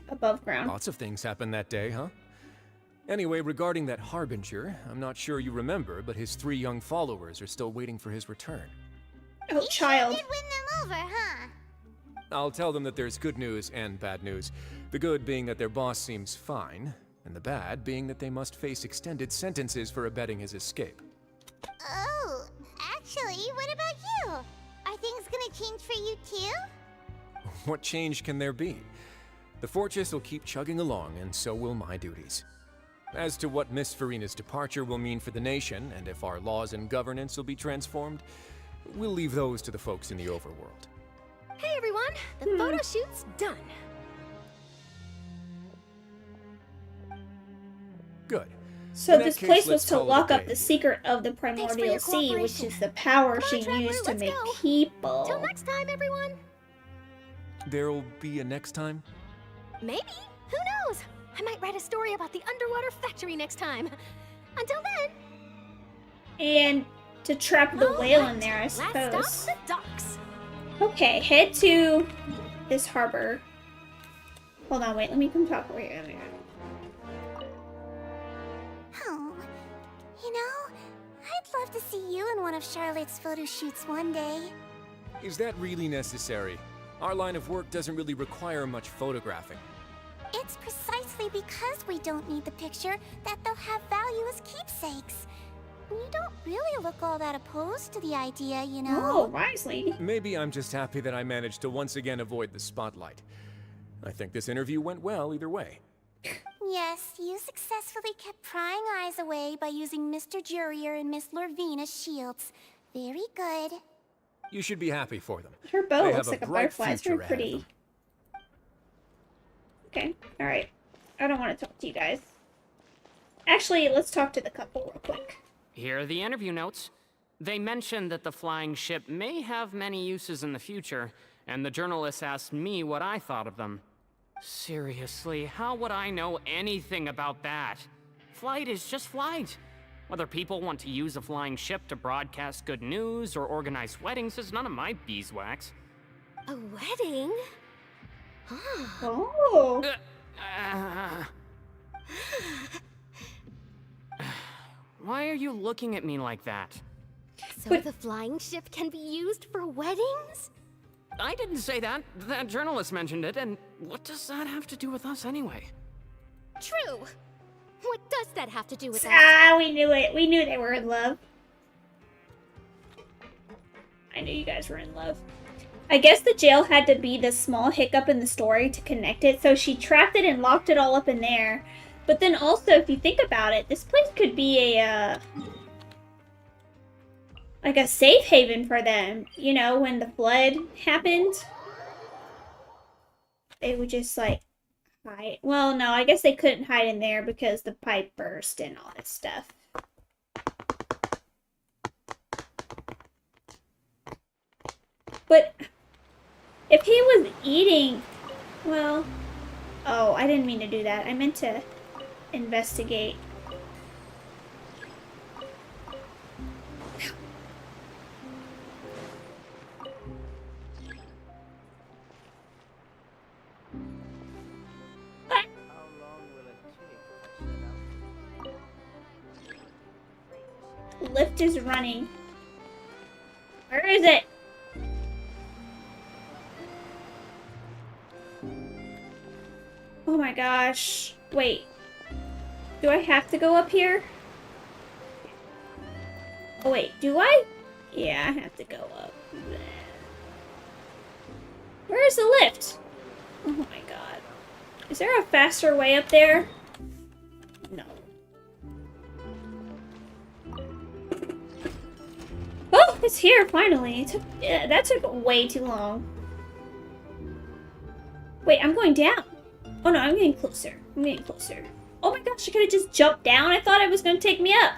above ground. Lots of things happened that day, huh? Anyway, regarding that Harbinger, I'm not sure you remember, but his 3 young followers are still waiting for his return. Oh, child. You did win them over, huh? I'll tell them that there's good news and bad news. The good being that their boss seems fine, and the bad being that they must face extended sentences for abetting his escape. Oh, actually, what about you? I change for you too? What change can there be? The fortress will keep chugging along, and so will my duties. As to what Miss Farina's departure will mean for the nation, and if our laws and governance will be transformed, we'll leave those to the folks in the overworld. Hey everyone, the photo shoot's done. Good. So In that this case, place was let's to call it a lock up day. the secret of the primordial sea, which is the power she used to make people. Till next time, everyone. There'll be a next time? Maybe. Who knows? I might write a story about the underwater factory next time. Until then. And to trap the whale in there, I Last suppose. stop, the docks. Okay, head to this harbor. Hold on, wait, let me come talk over here. Oh, you know, I'd love to see you in one of Charlotte's photo shoots one day. Is that really necessary? Our line of work doesn't really require much photographing. It's precisely because we don't need the picture that they'll have value as keepsakes. You don't really look all that opposed to the idea, you know. Oh, wisely. Maybe I'm just happy that I managed to once again avoid the spotlight. I think this interview went well either way. Yes, you successfully kept prying eyes away by using Mr. Jurier and Miss Lorvine as shields. Very good. You should be happy for them. Her bow They looks have like a bright butterfly. It's future very ahead of pretty. Okay, alright. I don't want to talk to you guys. Actually, let's talk to the couple real quick. Here are the interview notes. They mentioned that the flying ship may have many uses in the future, and the journalist asked me what I thought of them. Seriously, how would I know anything about that? Flight is just flight. Whether people want to use a flying ship to broadcast good news or organize weddings is none of my beeswax. A wedding? Oh. Why are you looking at me like that? So the flying ship can be used for weddings? I didn't say that. That journalist mentioned it, and what does that have to do with us anyway? True. What does that have to do with us? Ah, we knew it. We knew they were in love. I knew you guys were in love. I guess the jail had to be this small hiccup in the story to connect it, so she trapped it and locked it all up in there. But then also, if you think about it, this place could be a, like a safe haven for them. You know, when the flood happened, they would just, like, hide. Well, no, I guess they couldn't hide in there because the pipe burst and all that stuff. But if he was eating, well, oh, I didn't mean to do that. I meant to investigate. Lift is running. Where is it? Oh my gosh. Wait. Do I have to go up here? Oh wait, do I? Yeah, I have to go up. Where is the lift? Oh my god. Is there a faster way up there? No. Oh, it's here finally. It took, yeah, that took way too long. Wait, I'm going down. Oh no, I'm getting closer. I'm getting closer. Oh my gosh, I could have just jumped down. I thought it was going to take me up.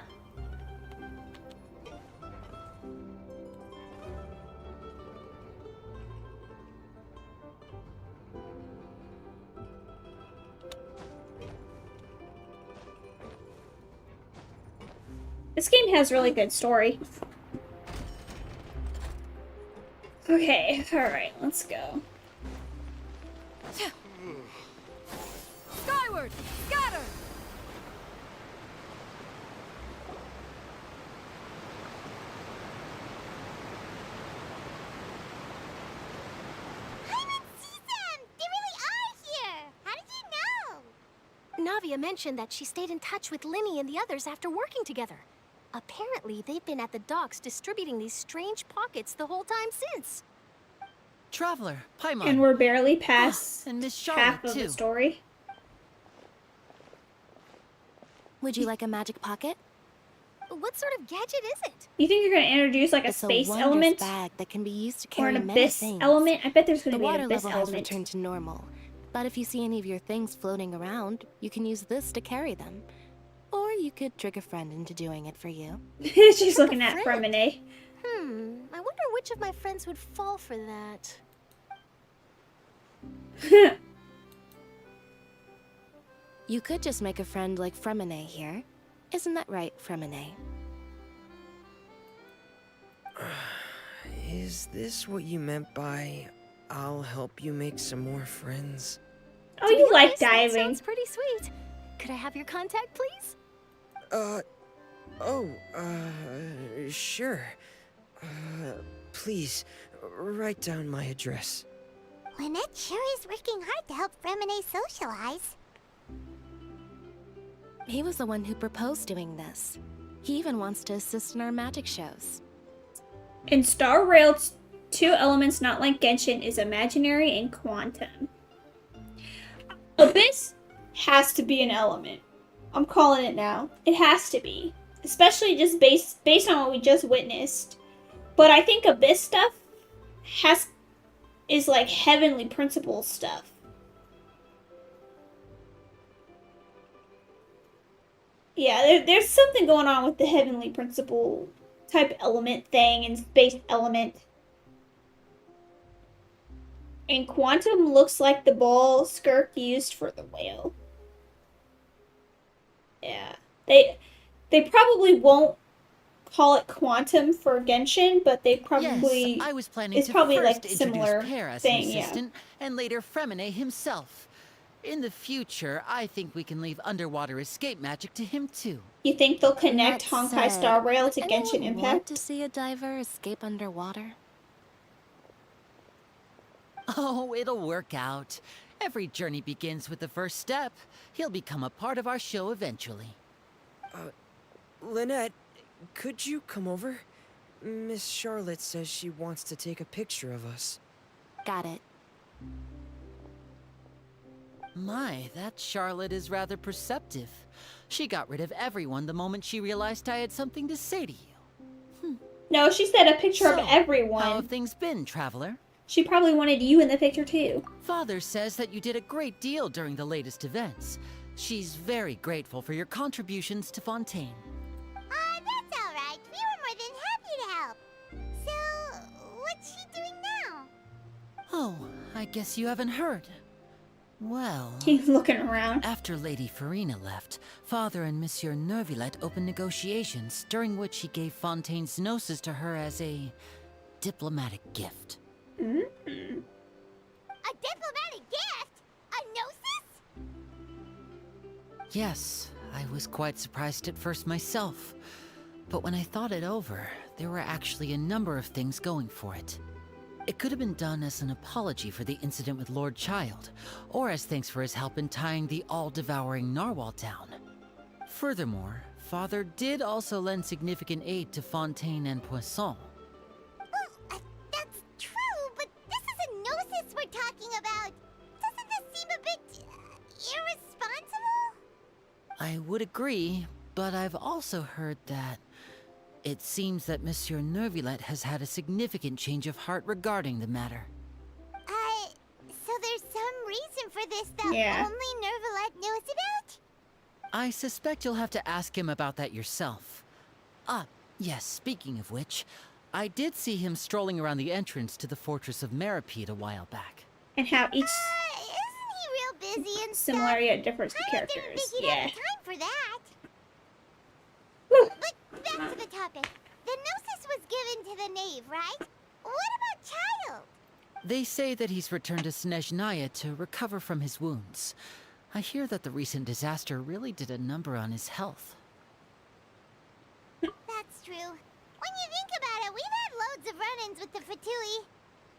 This game has really good story. Okay, alright, let's go. Skyward! Scatter! They really are here! How did you know? Navia mentioned that she stayed in touch with Linny and the others after working together. Apparently, they've been at the docks distributing these strange pockets the whole time since. Traveler, Paimon. And we're barely past and Miss half Charlotte, of the too. story. Would you like a magic pocket? What sort of gadget is it? You think you're gonna introduce like a It's space a wondrous element bag that can be used to or carry an many abyss things. element? I bet there's gonna The be an water abyss level has element. returned to normal, but if you see any of your things floating around, you can use this to carry them. Or you could trick a friend into doing it for you. She's looking at Fremine. I wonder which of my friends would fall for that. You could just make a friend like Fremine here. Isn't that right, Fremine? Is this what you meant by I'll help you make some more friends? Oh, you like That diving. sounds pretty sweet. Could I have your contact, please? Sure. Please, write down my address. Lynette sure is working hard to help Fremine socialize. He was the one who proposed doing this. He even wants to assist in our magic shows. In Star Rail's two elements not like Genshin is imaginary and quantum. Abyss has to be an element. I'm calling it now. It has to be. Especially just based on what we just witnessed. But I think Abyss stuff is like heavenly principle stuff. Yeah, there's something going on with the heavenly principle type element thing and space element. And quantum looks like the ball skirt used for the whale. Yeah. They probably won't call it quantum for Genshin, but they probably Yes, I was planning it's to probably first like similar introduce Pear as thing, an yeah. assistant, and later Fremine himself. In the future, I think we can leave underwater escape magic to him too. You think they'll connect That Honkai said, Star Rail to would Genshin anyone want Impact? to see a diver escape underwater? Oh, it'll work out. Every journey begins with the first step. He'll become a part of our show eventually. Lynette, could you come over? Miss Charlotte says she wants to take a picture of us. Got it. My, that Charlotte is rather perceptive. She got rid of everyone the moment she realized I had something to say to you. No, she said a picture of So, everyone. How have things been, Traveler? She probably wanted you in the picture too. Father says that you did a great deal during the latest events. She's very grateful for your contributions to Fontaine. That's alright. We were more than happy to help. So, what's she doing now? Oh, I guess you haven't heard. Well... He's looking around. After Lady Farina left, Father and Monsieur Nervillet opened negotiations, during which he gave Fontaine's gnosis to her as a diplomatic gift. A diplomatic gift? A gnosis? Yes, I was quite surprised at first myself. But when I thought it over, there were actually a number of things going for it. It could have been done as an apology for the incident with Lord Child, or as thanks for his help in tying the all-devouring narwhal down. Furthermore, Father did also lend significant aid to Fontaine and Poisson. Well, that's true, but this is a gnosis we're talking about. Doesn't this seem a bit irresponsible? I would agree, but I've also heard that it seems that Monsieur Nervillet has had a significant change of heart regarding the matter. So there's some reason for this that Yeah. only Nervillet knows about? I suspect you'll have to ask him about that yourself. Ah, yes, speaking of which, I did see him strolling around the entrance to the Fortress of Meripede a while back. And how each Isn't he real busy and similar yet different I didn't characters. think he'd Yeah. have time for that. Whew. But back to the topic. The gnosis was given to the knave, right? What about Child? They say that he's returned to Snezhnaya to recover from his wounds. I hear that the recent disaster really did a number on his health. That's true. When you think about it, we've had loads of run-ins with the Fatui.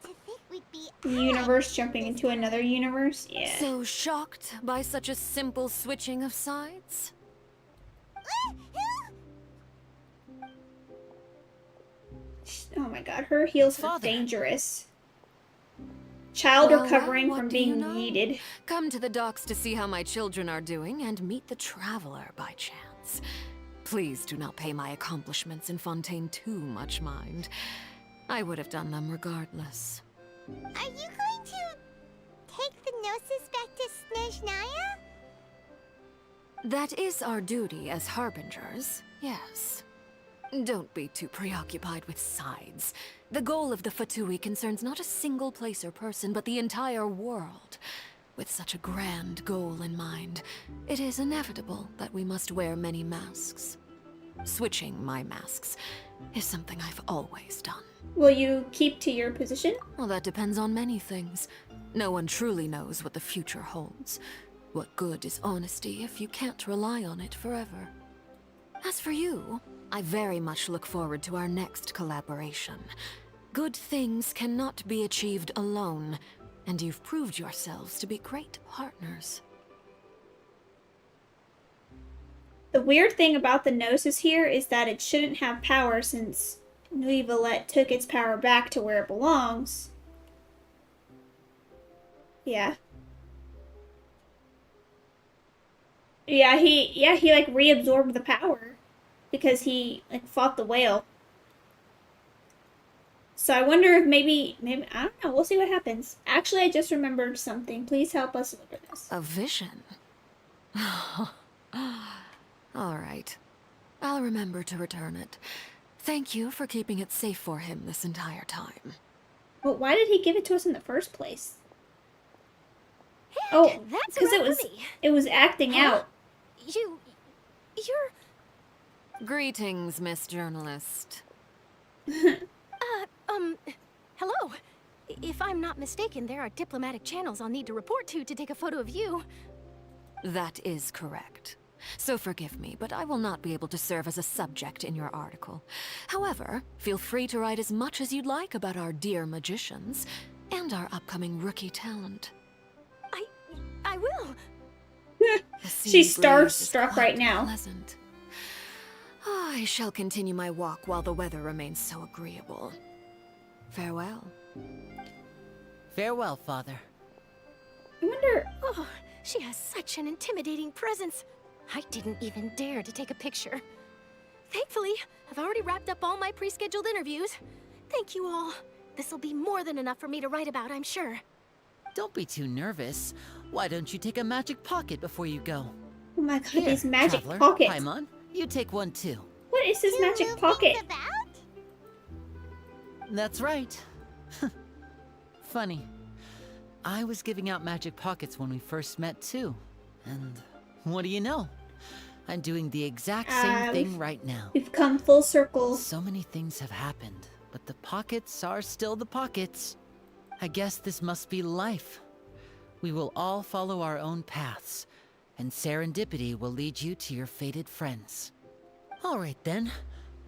To think we'd be Universe jumping into another universe? Yeah. So shocked by such a simple switching of sides? Oh my god, her heels are Father. dangerous. Child Well, recovering what from do you being know? yeeted. Come to the docks to see how my children are doing and meet the traveler by chance. Please do not pay my accomplishments in Fontaine too much mind. I would have done them regardless. Are you going to take the Gnosis back to Snezhnaya? That is our duty as harbingers, yes. Don't be too preoccupied with sides. The goal of the Fatui concerns not a single place or person, but the entire world. With such a grand goal in mind, it is inevitable that we must wear many masks. Switching my masks is something I've always done. Will you keep to your position? Well, that depends on many things. No one truly knows what the future holds. What good is honesty if you can't rely on it forever? As for you, I very much look forward to our next collaboration. Good things cannot be achieved alone, and you've proved yourselves to be great partners. The weird thing about the Gnosis here is that it shouldn't have power since Nuit Valette took its power back to where it belongs. Yeah. He like reabsorbed the power because he like fought the whale. So I wonder if maybe I don't know, we'll see what happens. Actually, I just remembered something. Please help us deliver this. A vision? All right. I'll remember to return it. Thank you for keeping it safe for him this entire time. But why did he give it to us in the first place? Heck, Oh, that's because it was acting out. You're... Greetings, Miss Journalist. Hello. If I'm not mistaken, there are diplomatic channels I'll need to report to take a photo of you. That is correct. So forgive me, but I will not be able to serve as a subject in your article. However, feel free to write as much as you'd like about our dear magicians and our upcoming rookie talent. I will. She's starstruck right now. Pleasant. I shall continue my walk while the weather remains so agreeable. Farewell. Farewell, Father. I wonder... Oh, she has such an intimidating presence. I didn't even dare to take a picture. Thankfully, I've already wrapped up all my pre-scheduled interviews. Thank you all. This'll be more than enough for me to write about, I'm sure. Don't be too nervous. Why don't you take a magic pocket before you go? Oh my god, Here, this magic Traveler, pocket. Paimon, you take one too. What is this magic pocket? That's right. Funny. I was giving out magic pockets when we first met too. And what do you know? I'm doing the exact same thing right now. We've come full circle. So many things have happened, but the pockets are still the pockets. I guess this must be life. We will all follow our own paths, and serendipity will lead you to your fated friends. All right then.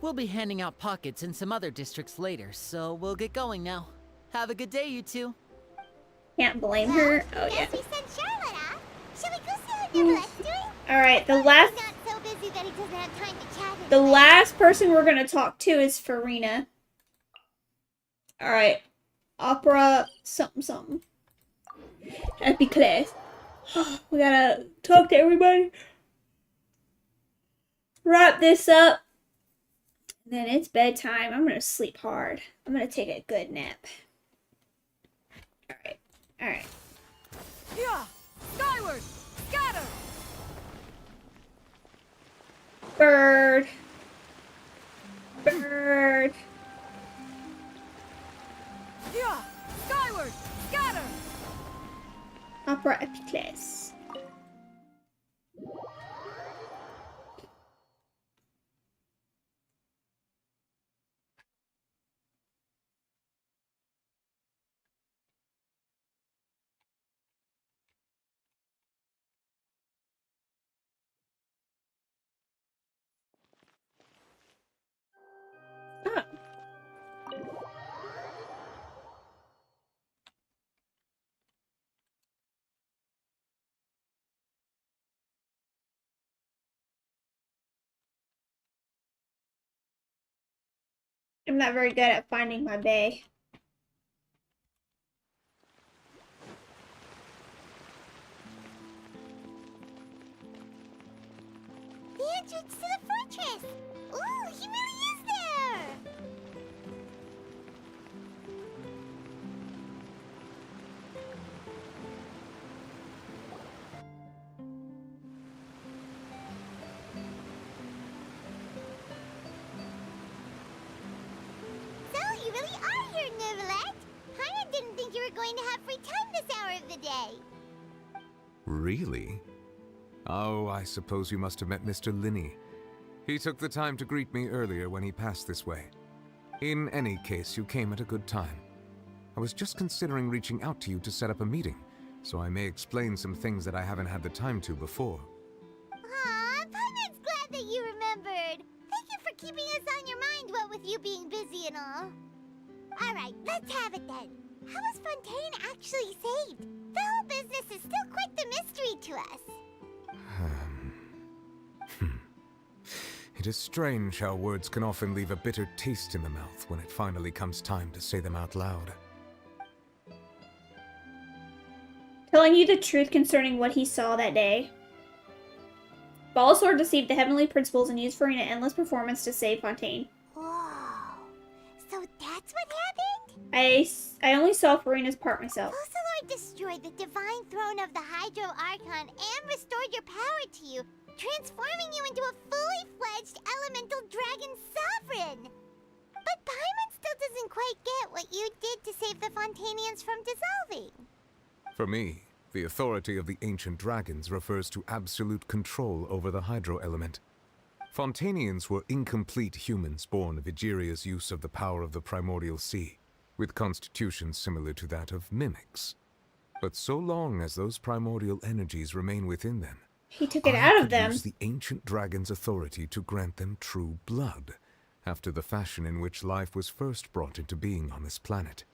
We'll be handing out pockets in some other districts later, so we'll get going now. Have a good day, you two. Can't blame her. Oh yeah. We sent Charlotte off. Shall we go see how Nicholas doing? All right, the last. He's not so busy that he doesn't have time to chat. The last person we're gonna talk to is Farina. All right, opera something something. Epiclese. We gotta talk to everybody. Wrap this up. Then it's bedtime. I'm gonna sleep hard. I'm gonna take a good nap. Alright. Alright. Yeah! Skyward! Scatter! Bird. Bird. Yeah! Skyward! Scatter! Opera Epiclese. I'm not very good at finding my bay. entrance to the fortress! Ooh, he really is there! So, you really are here, Neuvillette! Harem didn't think you were going to have free time this hour of the day. Really? Oh, I suppose you must have met Mr. Linney. He took the time to greet me earlier when he passed this way. In any case, you came at a good time. I was just considering reaching out to you to set up a meeting, so I may explain some things that I haven't had the time to before. Aw, Paimon's glad that you remembered. Thank you for keeping us on your mind, what with you being busy and all. Alright, let's have it then. How was Fontaine actually saved? The whole business is still quite the mystery to us. It is strange how words can often leave a bitter taste in the mouth when it finally comes time to say them out loud. Telling you the truth concerning what he saw that day. Velosaur deceived the heavenly principles and used Farina's endless performance to save Fontaine. Whoa. So that's what happened? I only saw Farina's part myself. Focalor destroyed the divine throne of the Hydro Archon and restored your power to you, transforming you into a fully fledged elemental dragon sovereign. But Paimon still doesn't quite get what you did to save the Fontainians from dissolving. For me, the authority of the ancient dragons refers to absolute control over the hydro element. Fontainians were incomplete humans born of Egeria's use of the power of the primordial sea, with constitutions similar to that of mimics. But so long as those primordial energies remain within them, he took it out of them. Use the ancient dragon's authority to grant them true blood, after the fashion in which life was first brought into being on this planet.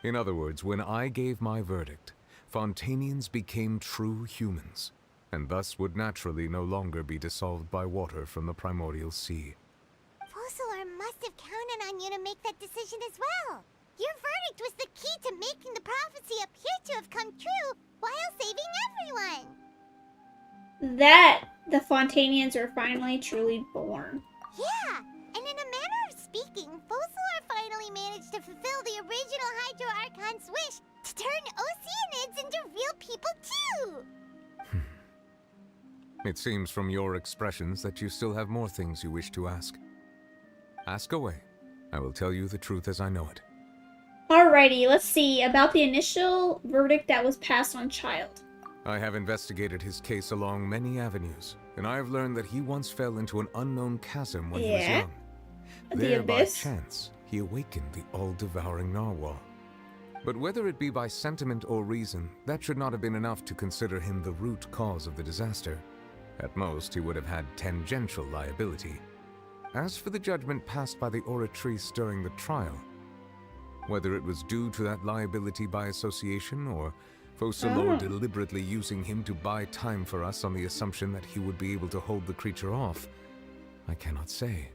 In other words, when I gave my verdict, Fontainians became true humans, and thus would naturally no longer be dissolved by water from the primordial sea. Focalor must have counted on you to make that decision as well. Your verdict was the key to making the prophecy appear to have come true while saving everyone. That the Fontainians are finally truly born. Yeah, and in a manner of speaking, Focalor finally managed to fulfill the original Hydro Archon's wish to turn Oceanids into real people too! It seems from your expressions that you still have more things you wish to ask. Ask away. I will tell you the truth as I know it. Alrighty, let's see about the initial verdict that was passed on Child. I have investigated his case along many avenues, and I have learned that he once fell into an unknown chasm when he was young. The There, by abyss? chance, he awakened the all-devouring narwhal. But whether it be by sentiment or reason, that should not have been enough to consider him the root cause of the disaster. At most, he would have had tangential liability. As for the judgment passed by the Oratrice during the trial, whether it was due to that liability by association or Focalor deliberately using him to buy time for us on the assumption that he would be able to hold the creature off, I cannot say.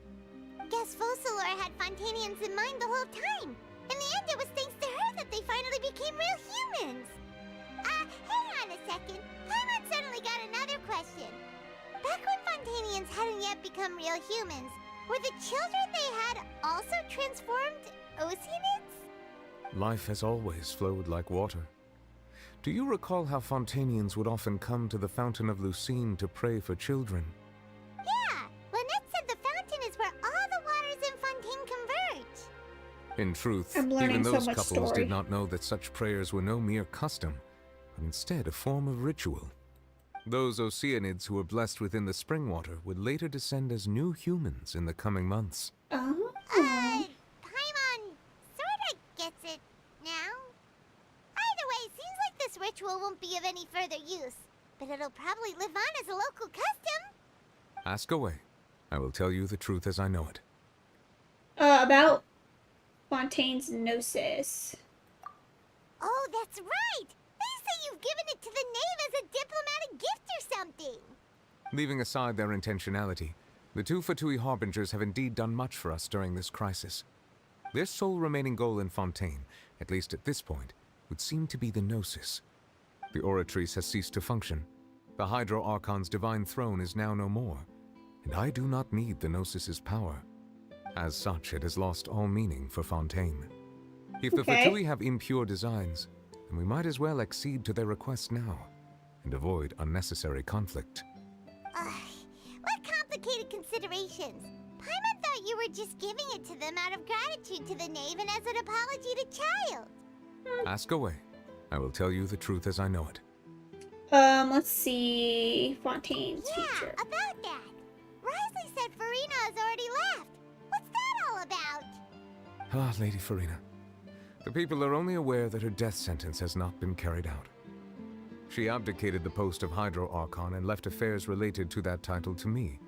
Guess Focalor had Fontainians in mind the whole time. In the end, it was thanks to her that they finally became real humans. Hang on a second. Paimon suddenly got another question. Back when Fontainians hadn't yet become real humans, were the children they had also transformed Oceanids? Life has always flowed like water. Do you recall how Fontainians would often come to the Fountain of Lucine to pray for children? Yeah, Lynette said the fountain is where all the waters in Fontaine converge. In truth, I'm learning even so those much couples story. did not know that such prayers were no mere custom, but instead a form of ritual. Those Oceanids who were blessed within the spring water would later descend as new humans in the coming months. Paimon sorta gets it now. Either way, seems like this ritual won't be of any further use, but it'll probably live on as a local custom. Ask away. I will tell you the truth as I know it. About Fontaine's gnosis. Oh, that's right! They say you've given it to the knave as a diplomatic gift or something. Leaving aside their intentionality, the two Fatui Harbingers have indeed done much for us during this crisis. Their sole remaining goal in Fontaine, at least at this point, would seem to be the Gnosis. The Oratrice has ceased to function. The Hydro Archon's divine throne is now no more. and I do not need the Gnosis's power. As such, it has lost all meaning for Fontaine. If the Fatui have impure designs, then we might as well accede to their request now, and avoid unnecessary conflict. What complicated considerations? Paimon thought you were just giving it to them out of gratitude to the knave and as an apology to Child. Ask away. I will tell you the truth as I know it. Let's see Fontaine's future. About that. Risley said Farina has already left. What's that all about? Ah, Lady Farina. The people are only aware that her death sentence has not been carried out. She abdicated the post of Hydro Archon and left affairs related to that title to me,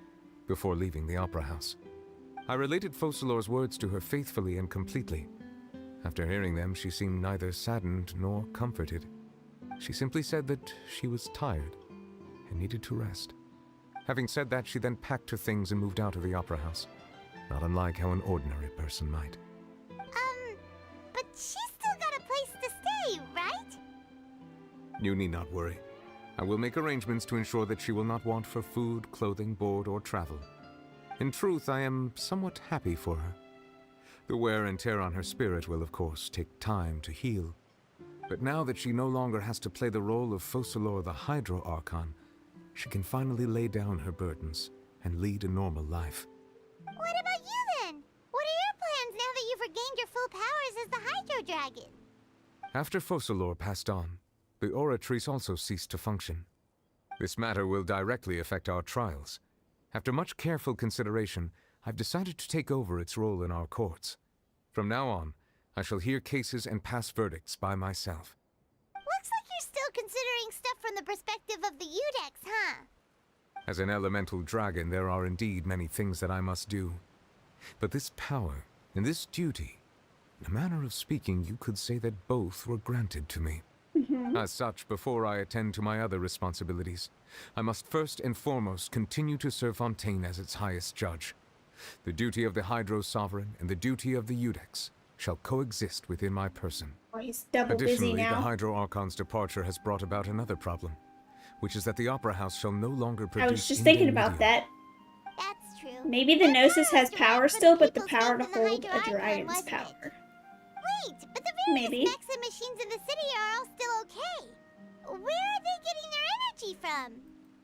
before leaving the Opera House. I related Focalor's words to her faithfully and completely. After hearing them, she seemed neither saddened nor comforted. She simply said that she was tired and needed to rest. Having said that, she then packed her things and moved out of the Opera House, not unlike how an ordinary person might. But she's still got a place to stay, right? You need not worry. I will make arrangements to ensure that she will not want for food, clothing, board, or travel. In truth, I am somewhat happy for her. The wear and tear on her spirit will, of course, take time to heal. But now that she no longer has to play the role of Focalor the Hydro Archon, she can finally lay down her burdens and lead a normal life. What about you then? What are your plans now that you've regained your full powers as the Hydro Dragon? After Focalor passed on, the Oratrice also ceased to function. This matter will directly affect our trials. After much careful consideration, I've decided to take over its role in our courts. From now on, I shall hear cases and pass verdicts by myself. Looks like you're still considering stuff from the perspective of the Udex, huh? As an elemental dragon, there are indeed many things that I must do. But this power and this duty, in a manner of speaking, you could say that both were granted to me. As such, before I attend to my other responsibilities, I must first and foremost continue to serve Fontaine as its highest judge. The duty of the Hydro Sovereign and the duty of the Udex shall coexist within my person. Oh, he's double busy Additionally, now. the Hydro Archon's departure has brought about another problem, which is that the Opera House shall no longer produce. I was just thinking about that. That's true. Maybe the Gnosis has power still, but the power to hold a dragon's power. Wait, but the various mechs and machines in the city are all still okay. Where are they getting their energy from?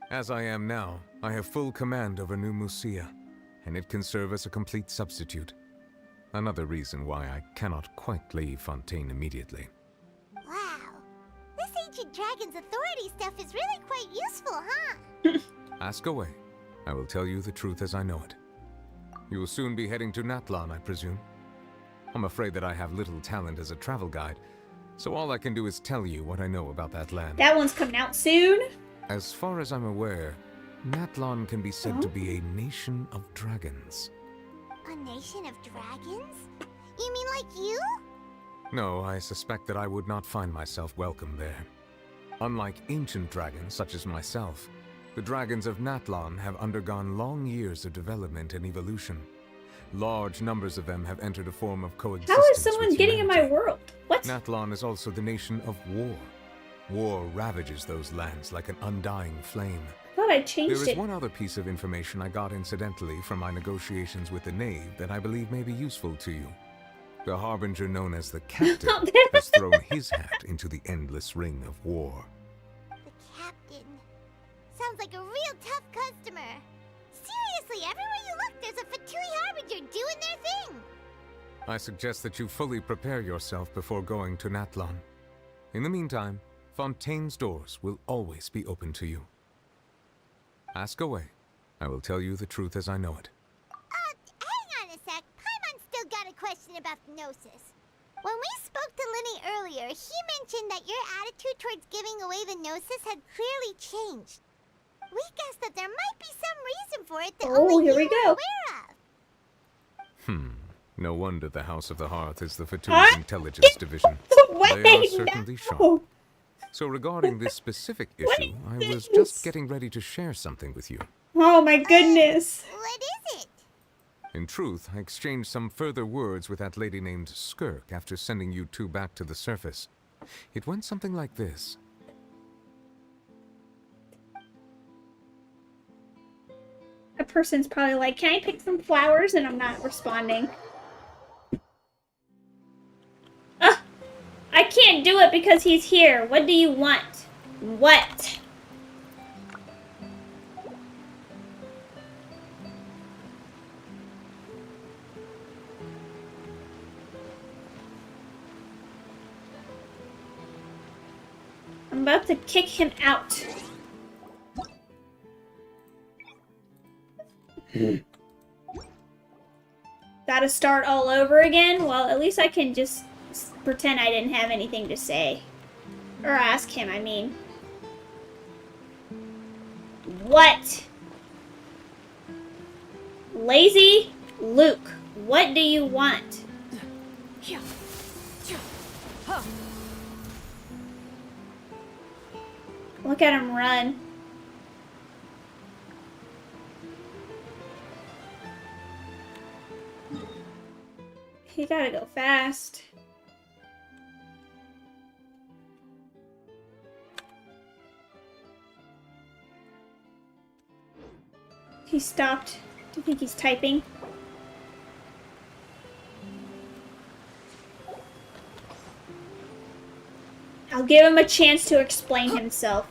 As I am now, I have full command over New Musia, and it can serve as a complete substitute. Another reason why I cannot quite leave Fontaine immediately. Wow. This ancient dragon's authority stuff is really quite useful, huh? Ask away. I will tell you the truth as I know it. You will soon be heading to Natlan, I presume. I'm afraid that I have little talent as a travel guide, so all I can do is tell you what I know about that land. That one's coming out soon. As far as I'm aware, Natlan can be said to be a nation of dragons. A nation of dragons? You mean like you? No, I suspect that I would not find myself welcome there. Unlike ancient dragons such as myself, the dragons of Natlan have undergone long years of development and evolution. Large numbers of them have entered a form of coexistence. How is someone getting in my world? What? Natlan is also the nation of war. War ravages those lands like an undying flame. I thought I changed There is it. one other piece of information I got incidentally from my negotiations with the Knave that I believe may be useful to you. The harbinger known as the Captain has thrown his hat into the endless ring of war. The Captain. Sounds like a real tough customer. Seriously, everywhere you look, there's a Fatui Harbinger doing their thing. I suggest that you fully prepare yourself before going to Natlan. In the meantime, Fontaine's doors will always be open to you. Ask away. I will tell you the truth as I know it. Hang on a sec. Paimon's still got a question about the Gnosis. When we spoke to Linny earlier, he mentioned that your attitude towards giving away the Gnosis had clearly changed. We guessed that there might be some reason for it that only here you we were go. aware of. No wonder the House of the Hearth is the Fatui's intelligence division. Wait, They are certainly sharp. So regarding this specific issue, I was just getting ready to share something with you. Oh my goodness. What is it? In truth, I exchanged some further words with that lady named Skirk after sending you two back to the surface. It went something like this. person's probably like, can I pick some flowers? And I'm not responding. I can't do it because he's here. What do you want? What? I'm about to kick him out. Gotta start all over again? Well, at least I can just pretend I didn't have anything to say. Or ask him, I mean. What? Lazy Luke, what do you want? Look at him run. You gotta go fast. He stopped. Do you think he's typing? I'll give him a chance to explain himself.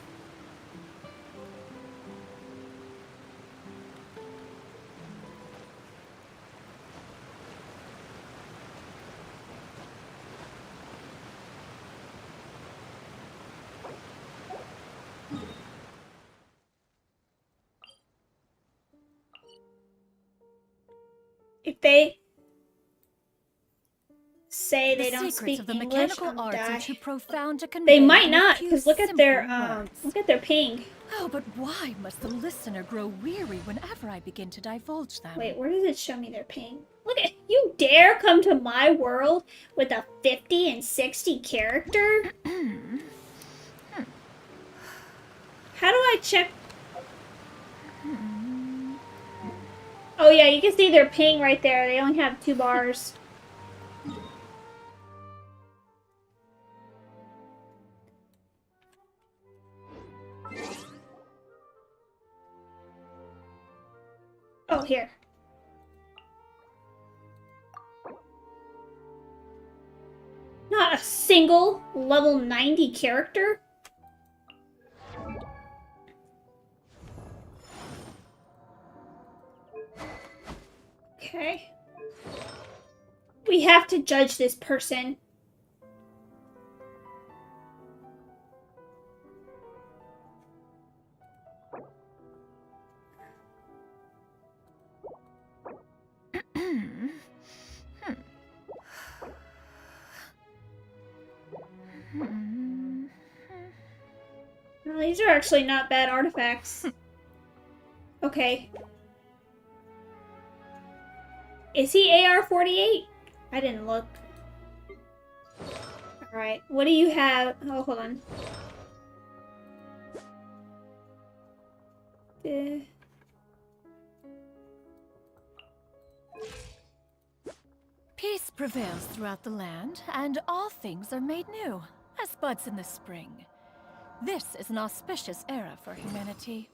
If they say they don't speak English, I'll die. They might not, because look at their ping. Oh, but why must the listener grow weary whenever I begin to divulge them? Wait, where does it show me their ping? Look at you dare come to my world with a 50 and 60 character? How do I check? Oh yeah, you can see their ping right there. They only have 2 bars. Oh, here. Not a single level 90 character? Okay. We have to judge this person. Well, these are actually not bad artifacts. Okay. Is he AR-48? I didn't look. Alright, what do you have? Oh, hold on. Peace prevails throughout the land, and all things are made new, as buds in the spring. This is an auspicious era for humanity.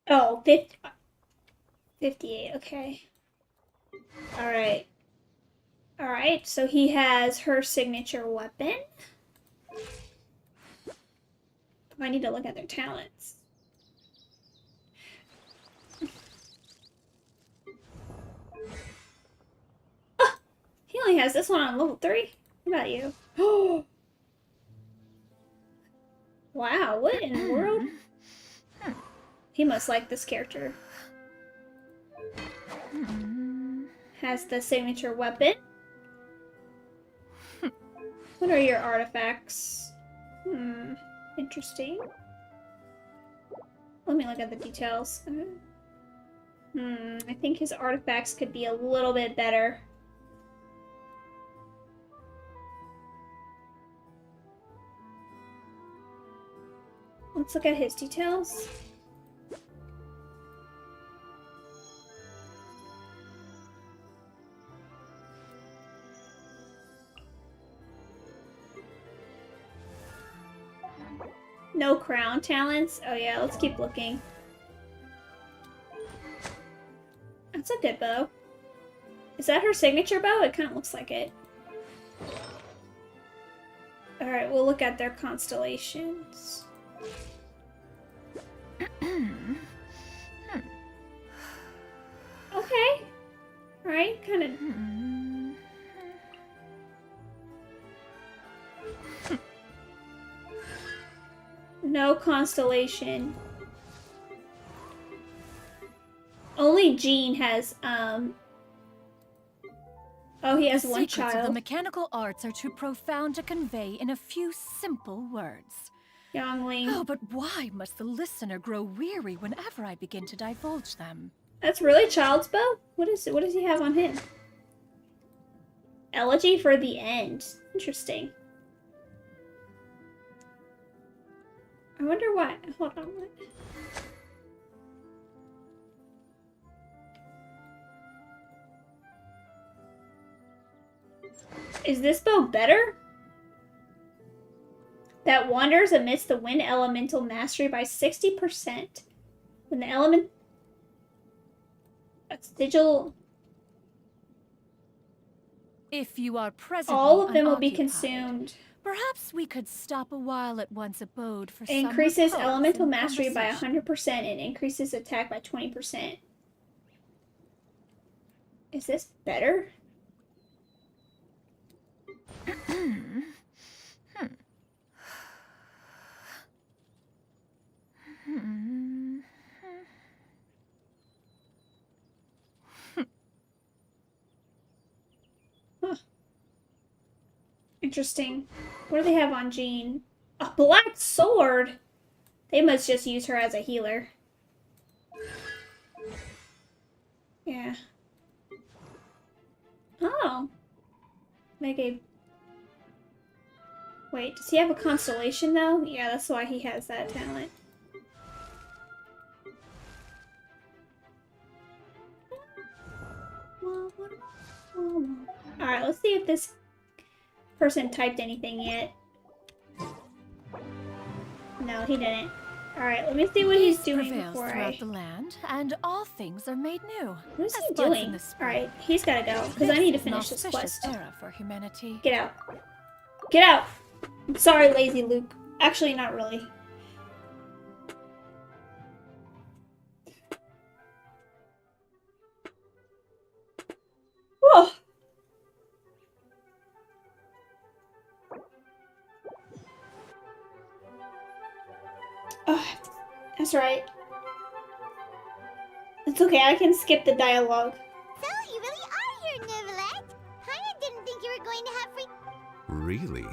Oh, 58, okay. Alright. Alright, so he has her signature weapon. I need to look at their talents. Oh, he only has this one on level 3. What about you? Oh! Wow, what in the world? He must like this character. Has the signature weapon. What are your artifacts? Interesting. Let me look at the details. I think his artifacts could be a little bit better. Let's look at his details. No crown talents? Oh yeah, let's keep looking. That's a good bow. Is that her signature bow? It kind of looks like it. Alright, we'll look at their constellations. Okay. Alright, kind of... No constellation. Only Jean has, Oh, he has one The secrets of child. the mechanical arts are too profound to convey in a few simple words. Youngling. Oh, but why must the listener grow weary whenever I begin to divulge them? That's really Child's bow? What does he have on him? Elegy for the End. Interesting. I wonder why. Hold on. What? Is this bow better? That wanders amidst the wind elemental mastery by 60%. When the element... That's digital... If you are presently All of them will be unoccupied, consumed. perhaps we could stop a while at one's abode for It some increases repose elemental and mastery by conversation. 100% and increases attack by 20%. Is this better? Huh. Interesting. What do they have on Jean? A black sword? They must just use her as a healer. Yeah. Oh. Make a... Wait, does he have a constellation though? Yeah, that's why he has that talent. Alright, let's see if this person typed anything yet. No, he didn't. Alright, let me see what he's doing prevails before throughout the land, and all things are made new. What is As he buds in doing? the spring. Alright, he's gotta go, because I need to finish this An auspicious quest. era for humanity. Get out. Get out! I'm sorry, lazy Luke. Actually, not really. Oh! Oh, that's right. It's okay, I can skip the dialogue. So, you really are here, Neuvillette. Kinda didn't think you were going to have free... Really?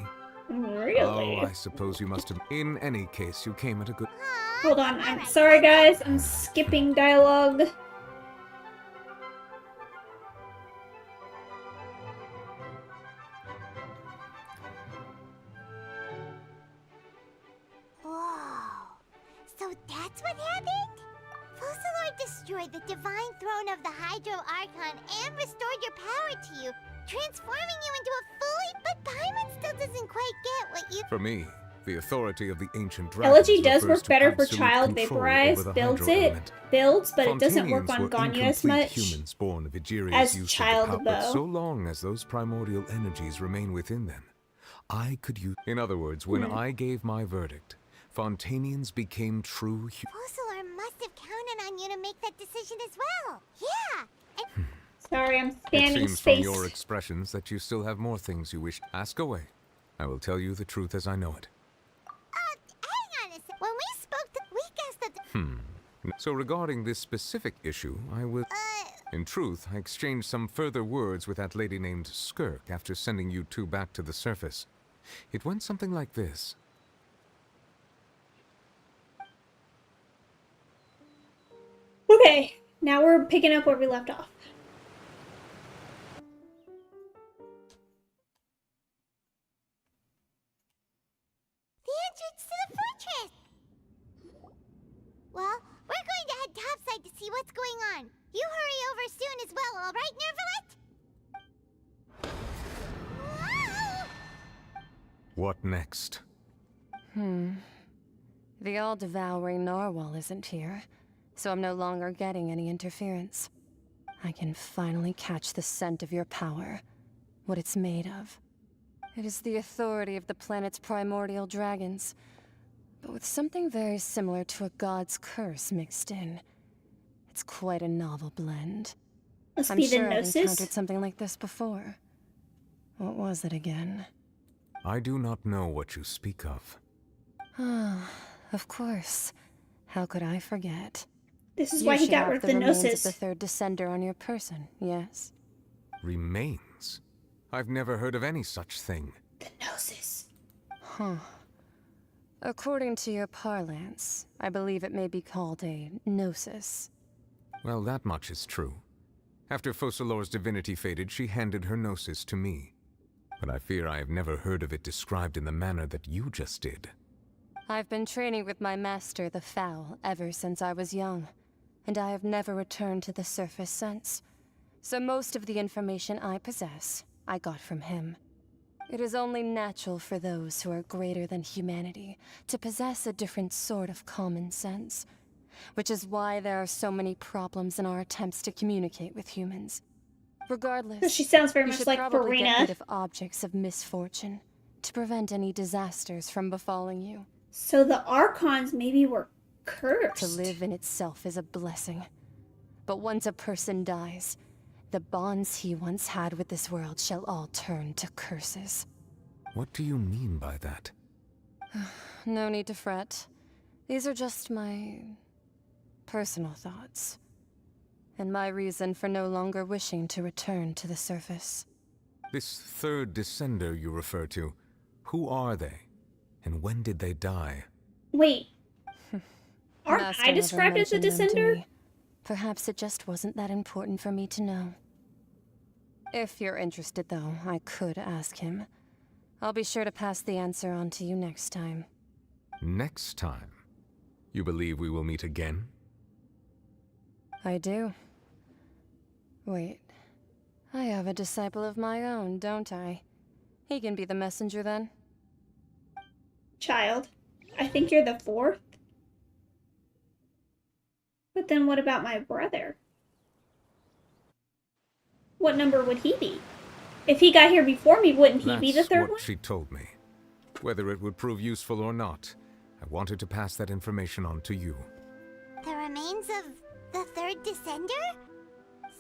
Really? Oh, I suppose you must have... In any case, you came at a good... Hold on, I'm sorry guys, I'm skipping dialogue. Whoa. So that's what happened? Fusillard destroyed the divine throne of the Hydro Archon and restored your power to you, transforming you into a fully... But Paimon still doesn't quite get what you... For me, the authority of the ancient Elegy dragons does refers work to better for absolute Child control Vaporize, over the builds hydro it, element. but it doesn't work Fontanians on were Ganyu as incomplete much humans born of Egeria's as use Child, of the power, but though. so long as those primordial energies remain within them, I could use... In other words, when I gave my verdict, Fontanians became true Fusillard must have counted on you to make that decision as well. Yeah. And... Sorry, I'm It spanning seems space. from your expressions that you still have more things you wish. Ask away. I will tell you the truth as I know it. hang on a sec. When we spoke, we guessed that... So regarding this specific issue, I will... In truth, I exchanged some further words with that lady named Skirk after sending you two back to the surface. It went something like this. Okay, now we're picking up where we left off. The entrance to the fortress! Well, we're going to head topside to see what's going on. You hurry over soon as well, alright, Neuvillette? Whoa! What next? The all-devouring narwhal isn't here, so I'm no longer getting any interference. I can finally catch the scent of your power, what it's made of. It is the authority of the planet's primordial dragons, but with something very similar to a god's curse mixed in. It's quite a novel blend. Must I'm be the sure I've Gnosis? encountered something like this before. What was it again? I do not know what you speak of. Ah, of course. How could I forget? This is You why he should got have rid of the the remains of Gnosis. the third descender on your person, yes? Remains? I've never heard of any such thing. The Gnosis. Huh. According to your parlance, I believe it may be called a gnosis. Well, that much is true. After Focalor's divinity faded, she handed her gnosis to me. But I fear I have never heard of it described in the manner that you just did. I've been training with my master, the Foul, ever since I was young, and I have never returned to the surface since. So most of the information I possess, I got from him. It is only natural for those who are greater than humanity to possess a different sort of common sense, which is why there are so many problems in our attempts to communicate with humans. Regardless, She sounds very you much should like probably get Farina. rid of objects of misfortune to prevent any disasters from befalling you. So the Archons maybe were cursed. To live in itself is a blessing. But once a person dies, the bonds he once had with this world shall all turn to curses. What do you mean by that? No need to fret. These are just my personal thoughts. And my reason for no longer wishing to return to the surface. This third descender you refer to, who are they? And when did they die? Wait. Aren't Master I never described as a mentioned them to descender? me. Perhaps it just wasn't that important for me to know. If you're interested, though, I could ask him. I'll be sure to pass the answer on to you next time. Next time? You believe we will meet again? I do. Wait. I have a disciple of my own, don't I? He can be the messenger then. Child, I think you're the fourth. But then what about my brother? What number would he be? If he got here before me, wouldn't he be the That's third what one? she told me. Whether it would prove useful or not, I wanted to pass that information on to you. The remains of the third descender?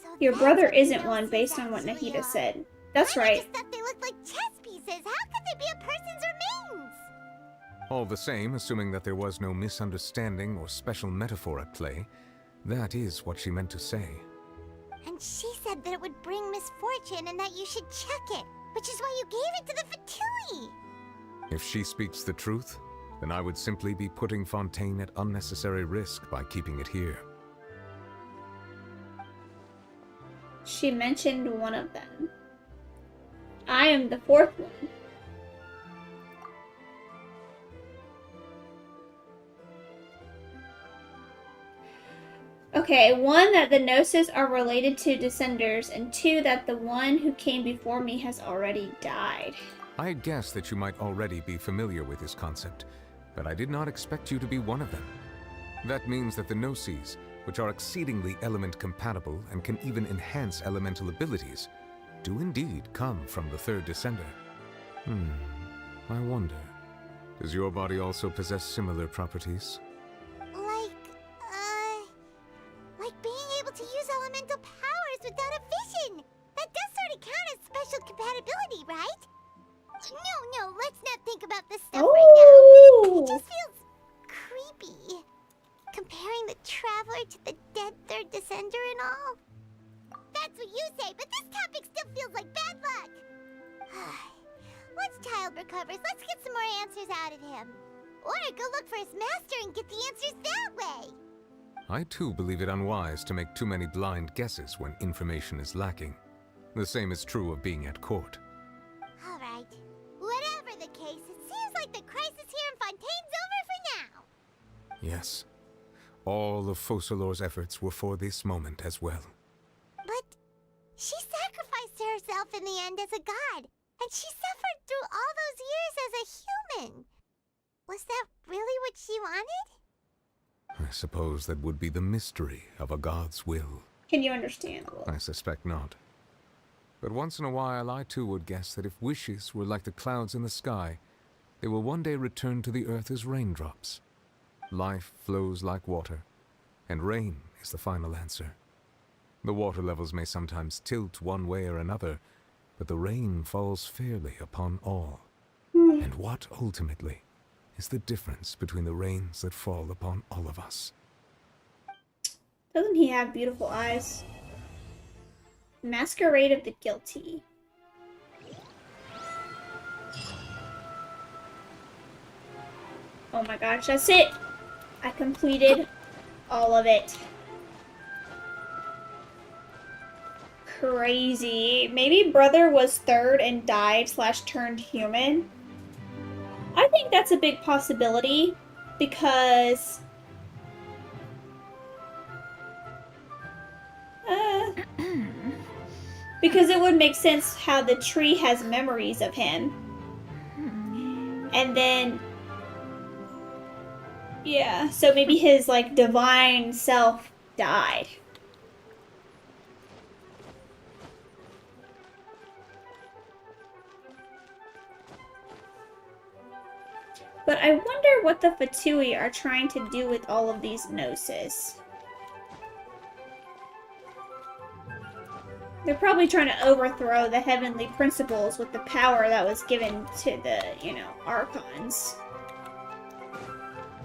So Your that's brother what isn't the one gnosis based on what actually Nahida are. said. That's I right. just thought they looked like chess pieces. How could they be a person's remains? All the same, assuming that there was no misunderstanding or special metaphor at play, that is what she meant to say. And she said that it would bring misfortune and that you should check it, which is why you gave it to the Fatui. If she speaks the truth, then I would simply be putting Fontaine at unnecessary risk by keeping it here. She mentioned one of them. I am the fourth one. Okay, one, that the Gnosis are related to Descenders, and two, that the one who came before me has already died. I had guessed that you might already be familiar with this concept, but I did not expect you to be one of them. That means that the Gnosis, which are exceedingly element-compatible and can even enhance elemental abilities, do indeed come from the third Descender. I wonder, does your body also possess similar properties? Like being able to use elemental powers without a vision. That does sort of count as special compatibility, right? No, let's not think about this stuff right now. It just feels creepy. Comparing the Traveler to the dead third Descender and all. That's what you say, but this topic still feels like bad luck. Once Child recovers, let's get some more answers out of him. Or go look for his master and get the answers that way. I too believe it unwise to make too many blind guesses when information is lacking. The same is true of being at court. Alright. Whatever the case, it seems like the crisis here in Fontaine's over for now. Yes. All of Focalor's efforts were for this moment as well. But she sacrificed herself in the end as a god, and she suffered through all those years as a human. Was that really what she wanted? I suppose that would be the mystery of a god's will. Can you understand? I suspect not. But once in a while, I too would guess that if wishes were like the clouds in the sky, they will one day return to the earth as raindrops. Life flows like water, and rain is the final answer. The water levels may sometimes tilt one way or another, but the rain falls fairly upon all. And what, ultimately, is the difference between the rains that fall upon all of us? Doesn't he have beautiful eyes? Masquerade of the Guilty. Oh my gosh, that's it! I completed all of it. Crazy. Maybe brother was third and died / turned human. I think that's a big possibility because because it would make sense how the tree has memories of him. And then yeah, so maybe his like divine self died. But I wonder what the Fatui are trying to do with all of these gnosis. They're probably trying to overthrow the heavenly principles with the power that was given to the, you know, archons.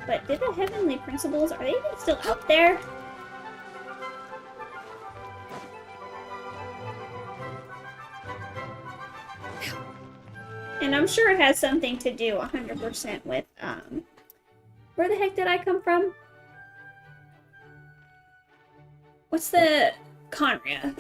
But did the heavenly principles, are they even still out there? And I'm sure it has something to do 100% with, where the heck did I come from? What's the Conria?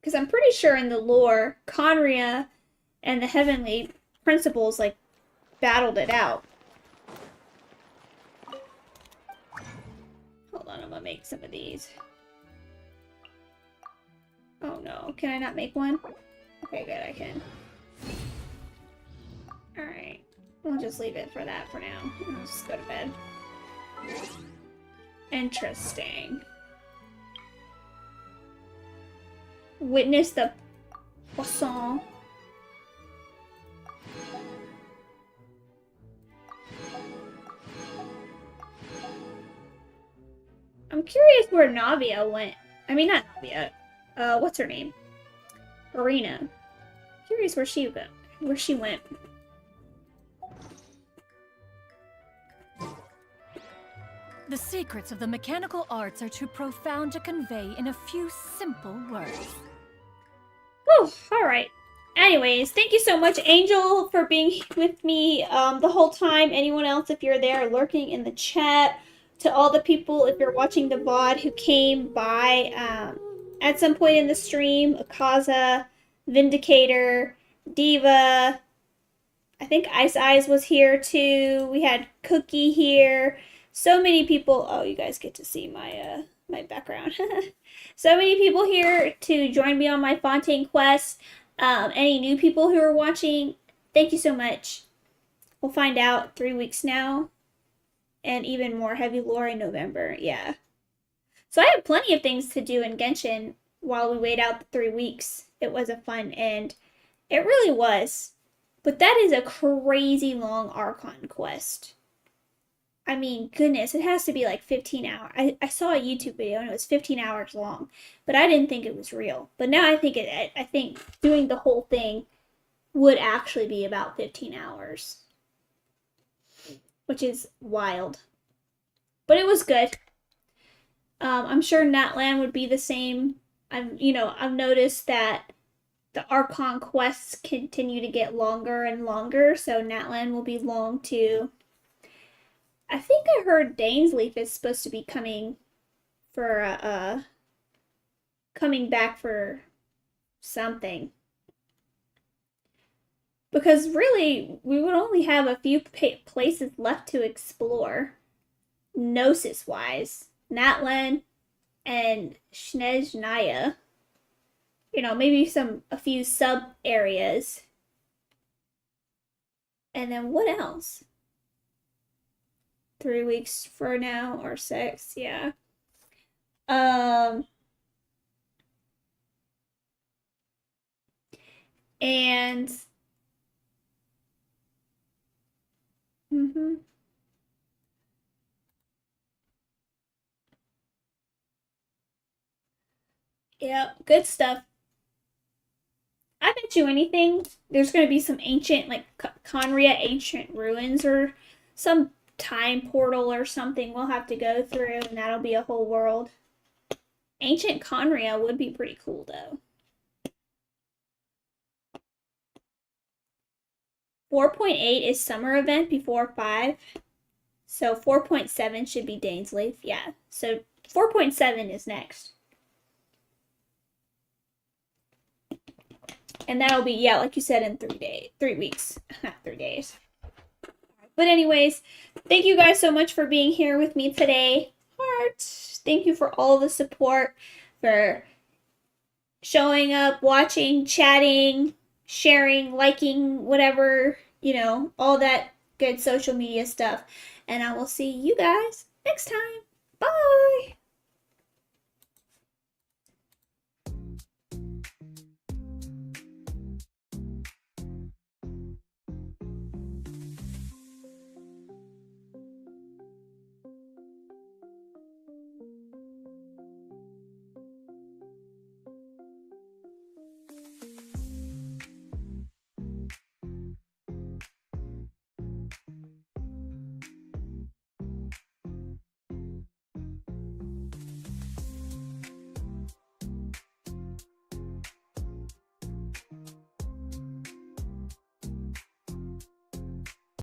Because I'm pretty sure in the lore, Conria and the heavenly principles, like, battled it out. Hold on, I'm gonna make some of these. Oh no, can I not make one? Okay, good, I can. Alright, we'll just leave it for that for now. I'll just go to bed. Interesting. Witness the poisson. I'm curious where Navia went. I mean, not Navia. What's her name? Arena. Curious where she went. The secrets of the mechanical arts are too profound to convey in a few simple words. Whew, alright. Anyways, thank you so much, Angel, for being with me the whole time. Anyone else, if you're there, lurking in the chat. To all the people, if you're watching the VOD, who came by at some point in the stream. Akaza, Vindicator, Diva. I think Ice Eyes was here too. We had Cookie here. So many people. Oh, you guys get to see my my background. So many people here to join me on my Fontaine Quest. Any new people who are watching, thank you so much. We'll find out 3 weeks now. And even more heavy lore in November, yeah. So I have plenty of things to do in Genshin while we wait out the 3 weeks. It was a fun end. It really was. But that is a crazy long Archon quest. I mean, goodness, it has to be like 15 hours. I saw a YouTube video and it was 15 hours long, but I didn't think it was real. But now I think I think doing the whole thing would actually be about 15 hours, which is wild. But it was good. I'm sure Natlan would be the same. I've noticed that the Archon quests continue to get longer and longer, so Natlan will be long too. I think I heard Dainsleif is supposed to be coming for coming back for something. Because really, we would only have a few places left to explore, Gnosis-wise. Natlan, and Snezhnaya. You know, maybe a few sub areas. And then what else? 3 weeks for now, or 6, yeah. And yeah, good stuff. I bet you anything, there's going to be some ancient, like Conria ancient ruins or some time portal or something we'll have to go through, and that'll be a whole world. Ancient Conria would be pretty cool, though. 4.8 is summer event before 5. So 4.7 should be Dainsleif. Yeah. So 4.7 is next. And that'll be, yeah, like you said, in 3 weeks. Not 3 days. But anyways, thank you guys so much for being here with me today. Hearts. Thank you for all the support, for showing up, watching, chatting, sharing, liking, whatever, you know, all that good social media stuff. And I will see you guys next time. Bye!